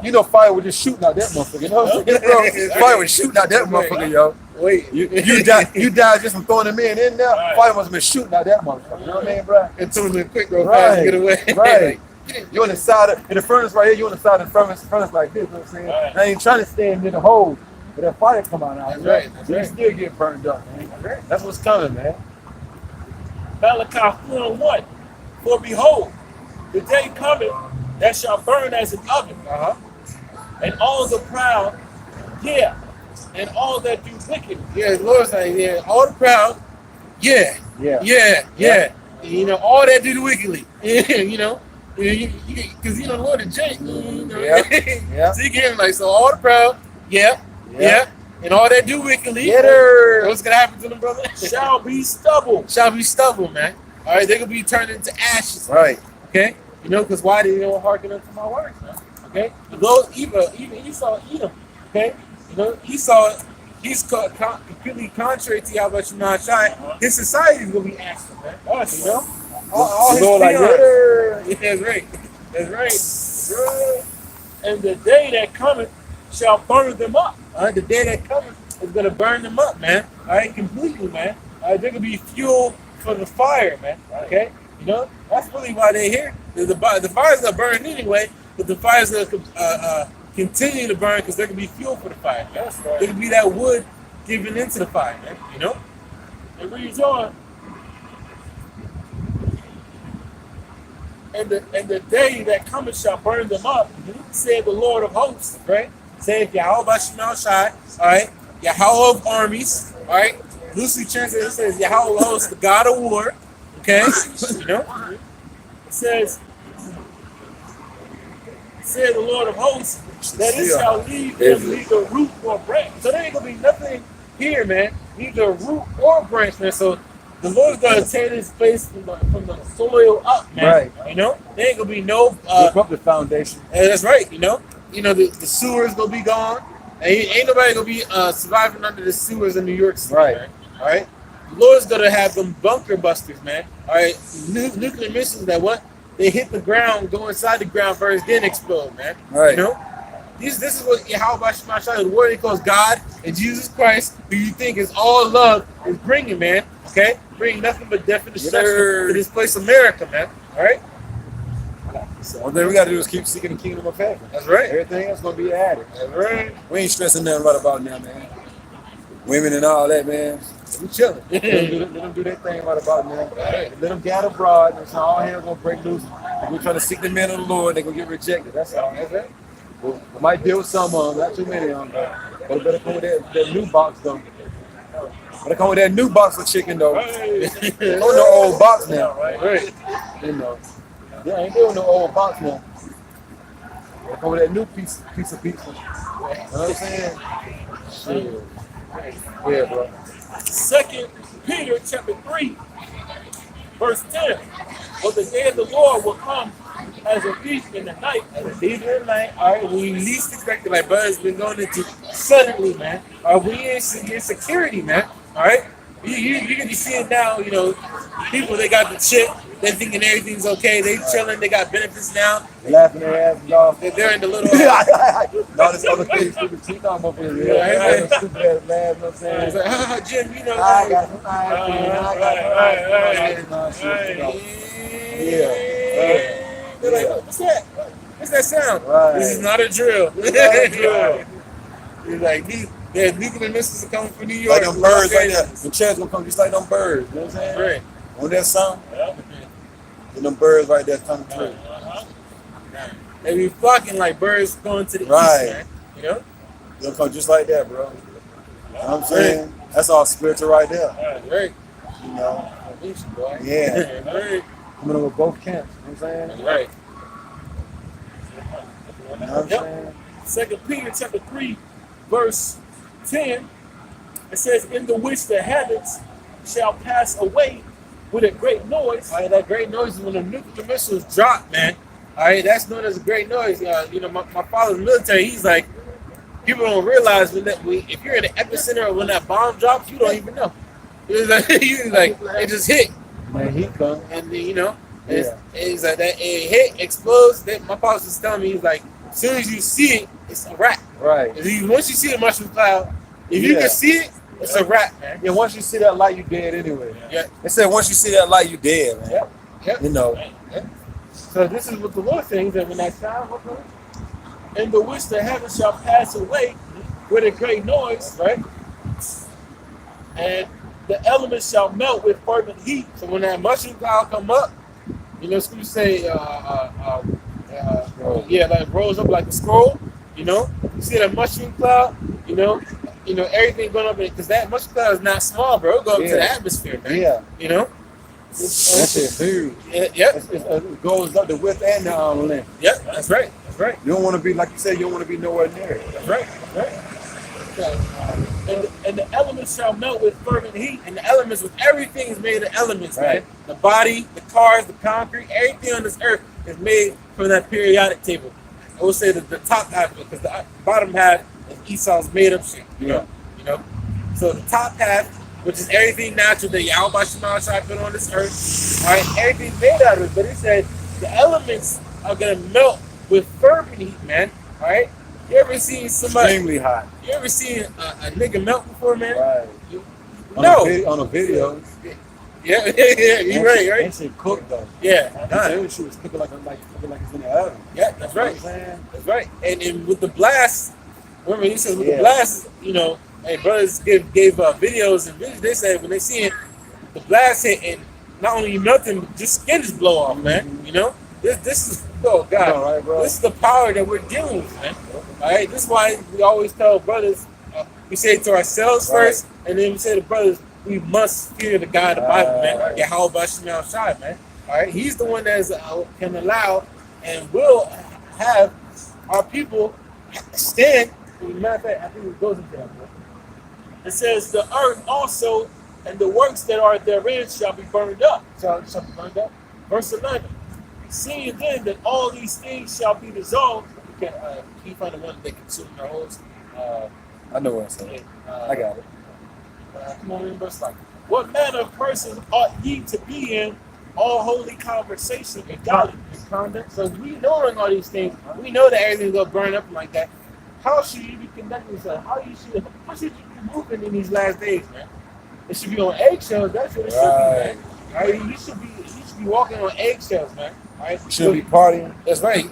You know, fire was just shooting out that motherfucker. You know what I'm saying, bro? Fire was shooting out that motherfucker, yo. Wait. You died just from throwing the men in there. Fire must have been shooting out that motherfucker. You know what I mean, bro? And told them quick, real fast, get away. Right. You on the side of, in the furnace right here, you on the side of the furnace like this, you know what I'm saying? Right. I ain't trying to stand in the hole, but that fire come out now. That's right, that's You right. still get burned up, man. That's right. That's what's coming, man. Malachi 4:1. For behold, the day cometh that shall burn as an oven, Uh-huh. and all the proud, and all that do wicked. Yeah, the Lord's like, yeah, all the proud, yeah. Yeah. You know, all that do the wickedly. You know, because the Lord is Jake. You know? Yeah. So you get him like, so all the proud, yeah, and all that do wickedly. Get her. What's gonna happen to them, brother? Shall be stubble. Shall be stubble, man. All right, they're gonna be turned into ashes. Right. Okay, you know, because why did you don't hearken unto my words, man? Okay, those even Esau Edom. Okay, you know, Esau, he's completely contrary to Yahweh Shai. His society is gonna be ashes, man. You know, all his Go like, peons. get her. Yeah, that's right. That's right. And the day that cometh shall burn them up. All right, the day that comes is gonna burn them up, man. All right, completely, man. All right, they're gonna be fuel for the fire, man. Okay, you know that's really why they're here. The fire's gonna burn anyway, but the fire's gonna continue to burn because they're gonna be fuel for the fire. Man. That's right. They're gonna be that wood given into the fire, man. You know. It reads on. And the day that cometh shall burn them up, said the Lord of hosts. Right? Say Yahweh Shai, all right, Yahweh of armies, all right. Loosely translated, it says Yahweh of hosts, the God of war. Okay, you know. It says the Lord of hosts, that it shall leave them neither root nor branch. So there ain't gonna be nothing here, man. Neither root or branch, man. So the Lord's gonna tear this place from the soil up, man. Right. You know, there ain't gonna be no. Rip up the foundation. That's right. You know, the sewers gonna be gone. Ain't nobody gonna be surviving under the sewers in New York City. Right. Man. All right. The Lord's gonna have them bunker busters, man. All right. Nuclear missiles that they hit the ground, go inside the ground first, then explode, man. Right. You know. This is what Yahweh Shai, the word he calls God and Jesus Christ, who you think is all love, is bringing, man. Okay? Bringing nothing but death and destruction to this place, America, man. All right? So one thing we gotta do is keep seeking the kingdom of heaven. That's right. Everything else gonna be added. That's right. We ain't stressing nothing right about now, man. Women and all that, man. We chilling. Let them do their thing right about now. Let them gather abroad. And so all hell gonna break loose. And we're trying to seek the man of the Lord. They're gonna get rejected. That's all. That's it. We might deal with some of them, not too many of them, but better come with that new box though. Better come with that new box of chicken though. Don't no old box now. Right. You know. Yeah, ain't doing no old box now. Better come with that new piece of pizza. You know what I'm saying? Shit. Yeah, bro. 2 Peter chapter 3, verse 10. For the day of the Lord will come as a thief in the night. As a thief in the night, all right, we least expected, like brother's been going into suddenly, man. We in security, man. All right, you can be seeing now, you know, people they got the chip, they're thinking everything's okay, they chilling, they got benefits now. Laughing their asses off. They're in the little. All this other thing, stupid teeth on my face. Yeah. Stupid ass laugh, you know what I'm saying? It's like, Jim, you know. I got some Yeah. They're like, what's that? What's that sound? Right. This is not a drill. drill. He's like, these nuclear missiles are coming from New York. Like them birds right there. The chairs gonna come just like them birds. You know what I'm saying? Right. On that sound, and them birds right there coming through. They be flocking like birds going to the Right. east, man. You know? They'll come just like that, bro. You know what I'm saying? That's all spiritual right there. Right. You know? Boy. Yeah. Right. Coming in with both camps. You know what I'm saying? Right. You know what I'm saying? 2 Peter chapter 3, verse 10, it says, in the which the heavens shall pass away with a great noise. All right, that great noise is when the nuclear missiles drop, man. All right, that's known as a great noise. My father's military. He's like, people don't realize if you're in the epicenter of when that bomb drops, you don't even know. It's like, it just hit. Man, he come. And then, it's like that it hit, explodes. My father was telling me, he's like, as soon as you see it, it's a wrap. Right. Once you see the mushroom cloud, if you can see it, it's a wrap, man. Yeah, once you see that light, you dead anyway. Yeah. It said once you see that light, you dead, man. Yep. You know. Yep. So this is what the Lord saying, that when that sound, In the which the heavens shall pass away with a great noise, right? and the elements shall melt with fervent heat. So when that mushroom cloud come up, scripture say, like rolls up like a scroll. You see that mushroom cloud. Everything going up because that mushroom cloud is not small, bro. It go up to the atmosphere, man. Yeah. That shit huge. It goes up the width and the length. Yep, that's right. That's right. You don't want to be, like you said, you don't want to be nowhere near it. That's right. That's right. And the elements shall melt with fervent heat. And the elements, with everything is made of elements, Right. man. The body, the cars, the concrete, everything on this earth is made from that periodic table. I would say that the top half, because the bottom half is Esau's made up shit. You know. So the top half, which is everything natural that Yahweh Shema Shai put on this earth, all right, everything's made out of it. But he said the elements are gonna melt with fervent heat, man. All right. You ever seen somebody? Extremely hot. You ever seen a nigga melt before, man? Right. No. On a video. Yeah, you're right. That shit cooked though. Yeah, She was cooking like it's in the oven. yeah, that's right. You know what I'm saying? That's right. And with the blast, remember he says with the Yeah. blast, hey, brothers gave videos and videos. They said when they see it, the blast hit and not only you melting, but just skin just blow off, man. This is God. Right, bro. This is the power that we're dealing with, man. All right. This is why we always tell brothers, we say it to ourselves first, and then we say to brothers, we must fear the God of the Bible, man. Yahweh Shema Shai, man. All right. He's the one that can allow and will have our people stand. Matter of fact, I think it goes into that, bro. It says the earth also and the works that are therein shall be burned up. Shall be burned up. Verse 11. Seeing then that all these things shall be dissolved. Can you find the one that consume their holes? I know what I'm saying. I got it. Come on, in verse 9. What manner of persons ought ye to be in all holy conversation and godliness? Conduct. So we knowing all these things, we know that everything's gonna burn up like that. How should you be conducting yourself? How should you be moving in these last days, man? It should be on eggshells. That's what it should be, man. All right, you should be walking on eggshells, man. All right, You shouldn't be partying. That's right.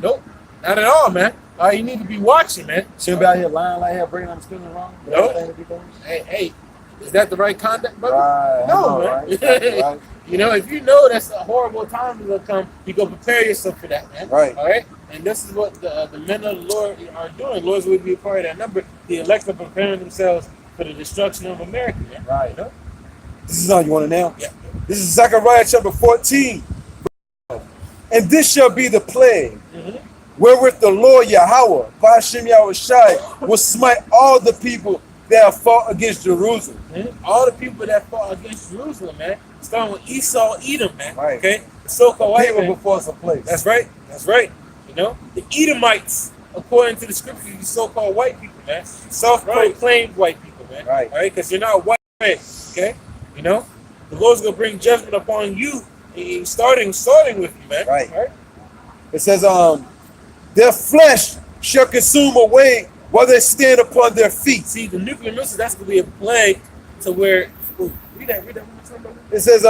Nope, not at all, man. All right, you need to be watching, man. Shouldn't be out here lying like that, bringing on the student wrong. Nope. Everything to be done. Hey, is that the right conduct, brother? Right. No, I know, man. right? If you know that's a horrible time to come, you go prepare yourself for that, man. Right. All right. And this is what the men of the Lord are doing. Lords will be a part of that number. The elect are preparing themselves for the destruction of America, man. Right. This is all you want to know? Yeah. This is Zechariah chapter 14. And this shall be the plague, wherewith the Lord Yahweh, Ba'ashem Yahushai, will smite all the people that have fought against Jerusalem. All the people that fought against Jerusalem, man. Starting with Esau, Edom, man. Right. Okay. The so-called white People man. before us a place. That's right. That's right. The Edomites, according to the scripture, these so-called white people, man. Self-proclaimed white people, man. Right. All right. Because you're not white, okay? The Lord's gonna bring judgment upon you, starting with you, man. Right. All right. It says, their flesh shall consume away while they stand upon their feet. See, the nuclear missiles, that's gonna be a plague to where. Read that one more time, brother. It says,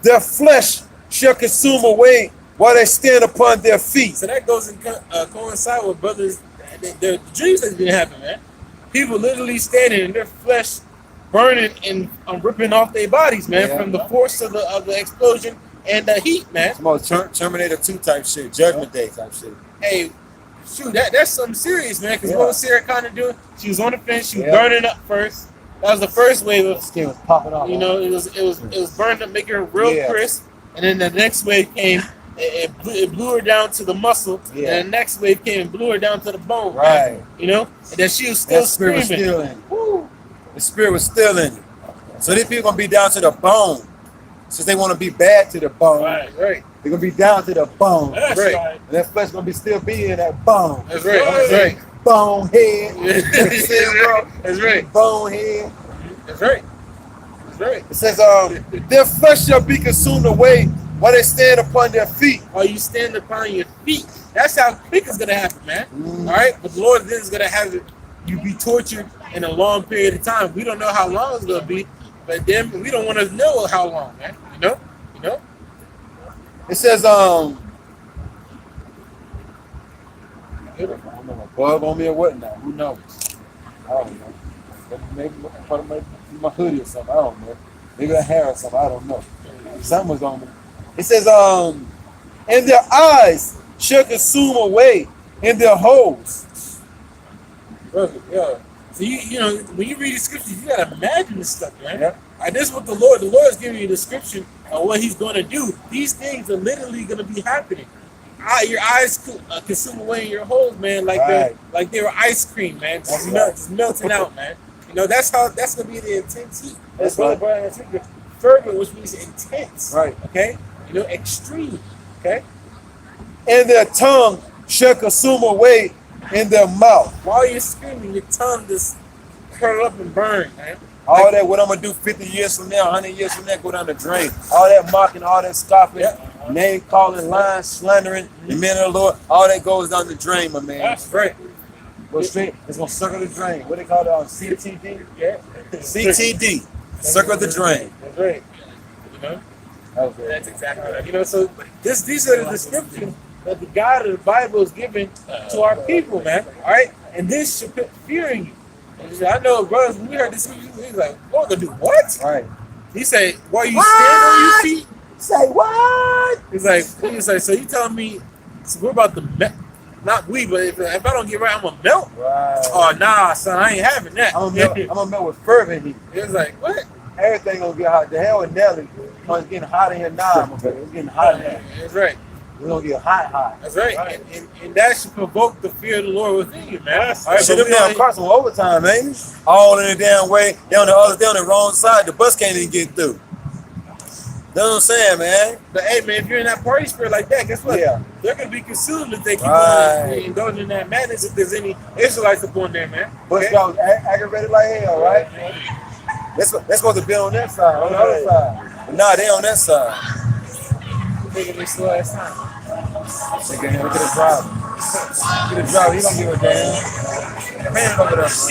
their flesh shall consume away while they stand upon their feet. So that goes and coincide with brothers. The dreams that's been happening, man. People literally standing in their flesh burning and ripping off their bodies, man, from the force of the explosion and the heat, man. Some more Terminator 2 type shit, Judgment Day type shit. Hey, shoot, that's something serious, man. Because what was Sarah Connor doing? She was on the fence. She was Yeah. burning up first. That was the first wave of, Skin was popping off. it was burned up, making her real crisp. And then the next wave came, it blew her down to the muscle, Yeah. and the next wave came and blew her down to the bone. Right. You know, and then she was still That spirit was screaming. still in you. The spirit was still in you. So these people gonna be down to the bone. Since they want to be bad to the bone, Right. Right. they're gonna be down to the bone. That's Right. right. And that flesh gonna be still be in that bone. That's right. That's right. Bonehead. That's right. That's right. Bonehead. That's right. That's right. It says, their flesh shall be consumed away while they stand upon their feet. Or you stand upon your feet. That's how quick it's gonna happen, man. Mm. All right, but the Lord then is gonna have you be tortured in a long period of time. We don't know how long it's gonna be, but then we don't want to know how long, man. You know. It says, I don't know, a bug on me or what now? Who knows? I don't know. Maybe my hoodie or something. I don't know. Maybe a hair or something. I don't know. Something was on me. It says, and their eyes shall consume away in their holes. Perfect. Yeah. So you know when you read the scriptures, you gotta imagine this stuff, man. Yep. And this is what the Lord is giving you a description of what He's going to do. These things are literally going to be happening. Your eyes consume away in your holes, man, like they were ice cream, man, just melting out, man. You know that's going to be the intense heat. That's Brother Brian said, fervent, which means intense. Right. Okay. You know, extreme. Okay. And their tongue shall consume away in their mouth. While you're screaming, your tongue just curl up and burn, man. All that, what I'm going to do 50 years from now, 100 years from now, go down the drain. All that mocking, all that scoffing, name calling, lying, slandering, the men of the Lord, all that goes down the drain, my man. That's right. Go straight, it's going to circle the drain. What they call it on CTD? Yeah. CTD, circle the drain. That's right. You know? That's exactly right. You know, so these are the descriptions that the God of the Bible is giving to our people, man. All right? And this should put fear in you. And I know, brothers, when we heard this, he's like, Lord, gonna do what? Right. He said, while you stand on your feet, Say what? he's like, so you telling me so we're about to melt? Not we, but if I don't get right, I'm gonna melt. Right. Oh nah, son, I ain't having that. I'm gonna melt with fervent heat. It's like, what? Everything gonna get hot. The hell with Nelly. It's getting hot in here now, my baby. It's getting hot in here. That's right. We're gonna get hot. That's right. And that should provoke the fear of the Lord within you, man. All right, Shit, them damn cars on overtime, man. All in the damn way. They on the other, they on the wrong side. The bus can't even get through. You know what I'm saying, man? But hey, man, if you're in that party spirit like that, guess what? Yeah. They're gonna be consumed if they keep Right. on indulging in that madness. If there's any Israelites up on there, man. Bus drivers aggravated like hell, right? That's supposed to be on that side, on the other side. But nah, they on that side. Taking this slow ass time. They get him, look at the driver. Look at the driver, he don't give a damn. Man, look at us.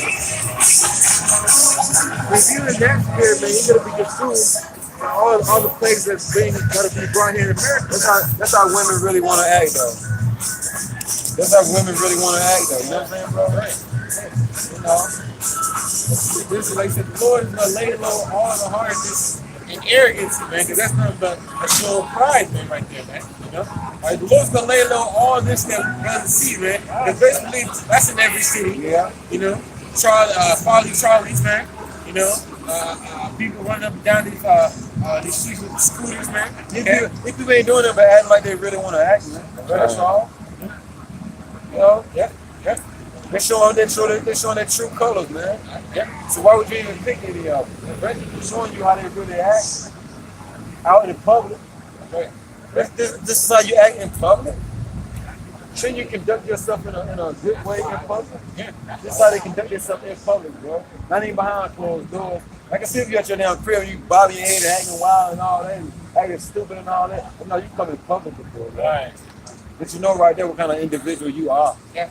If you're in that spirit, man, you're gonna be consumed by all the plagues that's gotta be brought here in America. That's how women really want to act, though. That's how women really want to act, though. You know what I'm saying, bro? Right. You know, this is like I said, the Lord is gonna lay low all the hardness and arrogance, man, because that's nothing but a show of pride, man, right there, man. You know, all right, the Lord's gonna lay low all this that we doesn't see, man. Because basically, that's in every city. Yeah. You know, Charlie's, man. You know, people running up and down these streets with scooters, man. These people ain't doing it, but acting like they really want to act, man. That's all. You know? Yeah. They're showing their true colors, man. Yeah. So why would you even pick any of them? They're showing you how they really act out in public. Right. This is how you act in public. Shouldn't you conduct yourself in a good way in public? Yeah. This is how they conduct themselves in public, bro. Not even behind closed doors. I can see if you at your damn crib, you bobbing your head and acting wild and all that, and acting stupid and all that. But no, you come in public before, bro. Right. But you know right there what kind of individual you are. Yeah.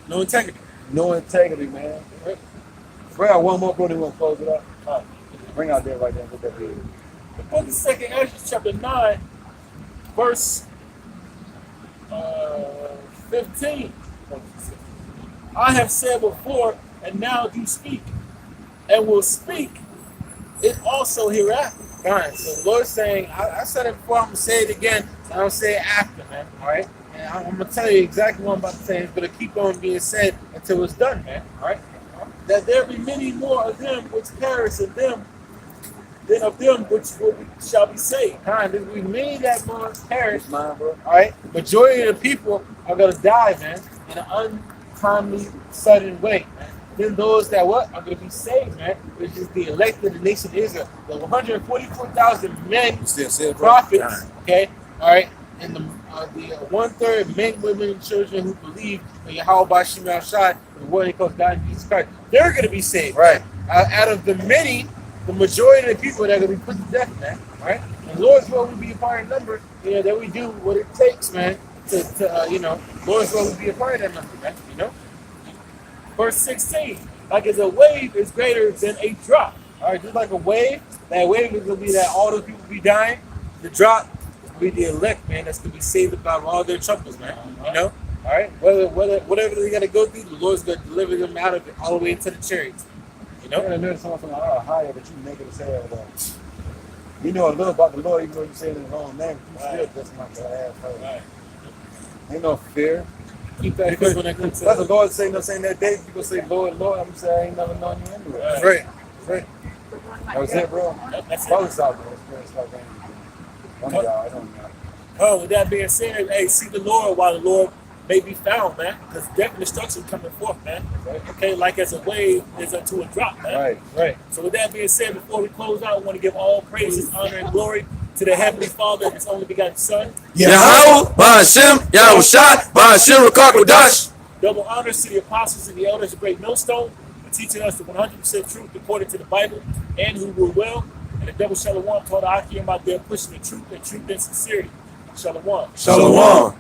No integrity. No integrity, man. Bring out one more, bro, then we're gonna close it up. All right. Bring out there right there. Put that video. The book of 2 Ezra, chapter 9, verse 15. I have said before, and now do speak, and will speak it also hereafter. All right. So the Lord's saying, I said it before, I'm gonna say it again, and I'll say it after, man. All right. And I'm gonna tell you exactly what I'm about to say. It's gonna keep on being said until it's done, man. All right. That there be many more of them which perish, of them then of them which shall be saved. We made that more perish. Mine, bro. All right, majority of the people are gonna die, man, in an untimely, sudden way. Man. Then those that are gonna be saved, man, which is the elect of the nation of Israel, the 144,000 men, You still see it, bro? prophets, okay, all right, and the 1/3 men, women, and children who believe in Yahweh Shem Shai, the word he calls God in Jesus Christ, they're gonna be saved, Right. Out of the many, the majority of the people that are gonna be put to death, man, all right. And Lord's will we be a part of the number, that we do what it takes, man, to Lord's will we be a part of that number, man, Verse 16, like as a wave is greater than a drop. All right, just like a wave, that wave is gonna be that all those people be dying. The drop will be the elect, man, that's gonna be saved about all their troubles, man. All right, whatever they gotta go through, the Lord's gonna deliver them out of it all the way into the chariots. And there's something higher, but you make it say that. You know a little about the Lord, even though you say it in his own name, you still just not gonna ask her. Right. Ain't no fear. Keep that Because when that comes that's to the Lord saying, saying that day, people say, Lord, Lord, I'm saying I ain't never known you anyway. That's right. That was it, bro. That's it. Both out there. It's like one of y'all, I don't know. Oh, with that being said, hey, seek the Lord while the Lord may be found, man. Because death and destruction coming forth, man. Okay, like as a wave is unto a drop, man. Right. So with that being said, before we close out, I want to give all praises, honor, and glory to the Heavenly Father and His only begotten Son. Yahweh, Ba'ashem, Yahushua, Ba'ashem, Rakakwadash. Double honors to the apostles and the elders of Great Millstone for teaching us the 100% truth according to the Bible and who rule well. And the double shalom taught Akim out there pushing the truth and sincerity. Shalom. Shalom.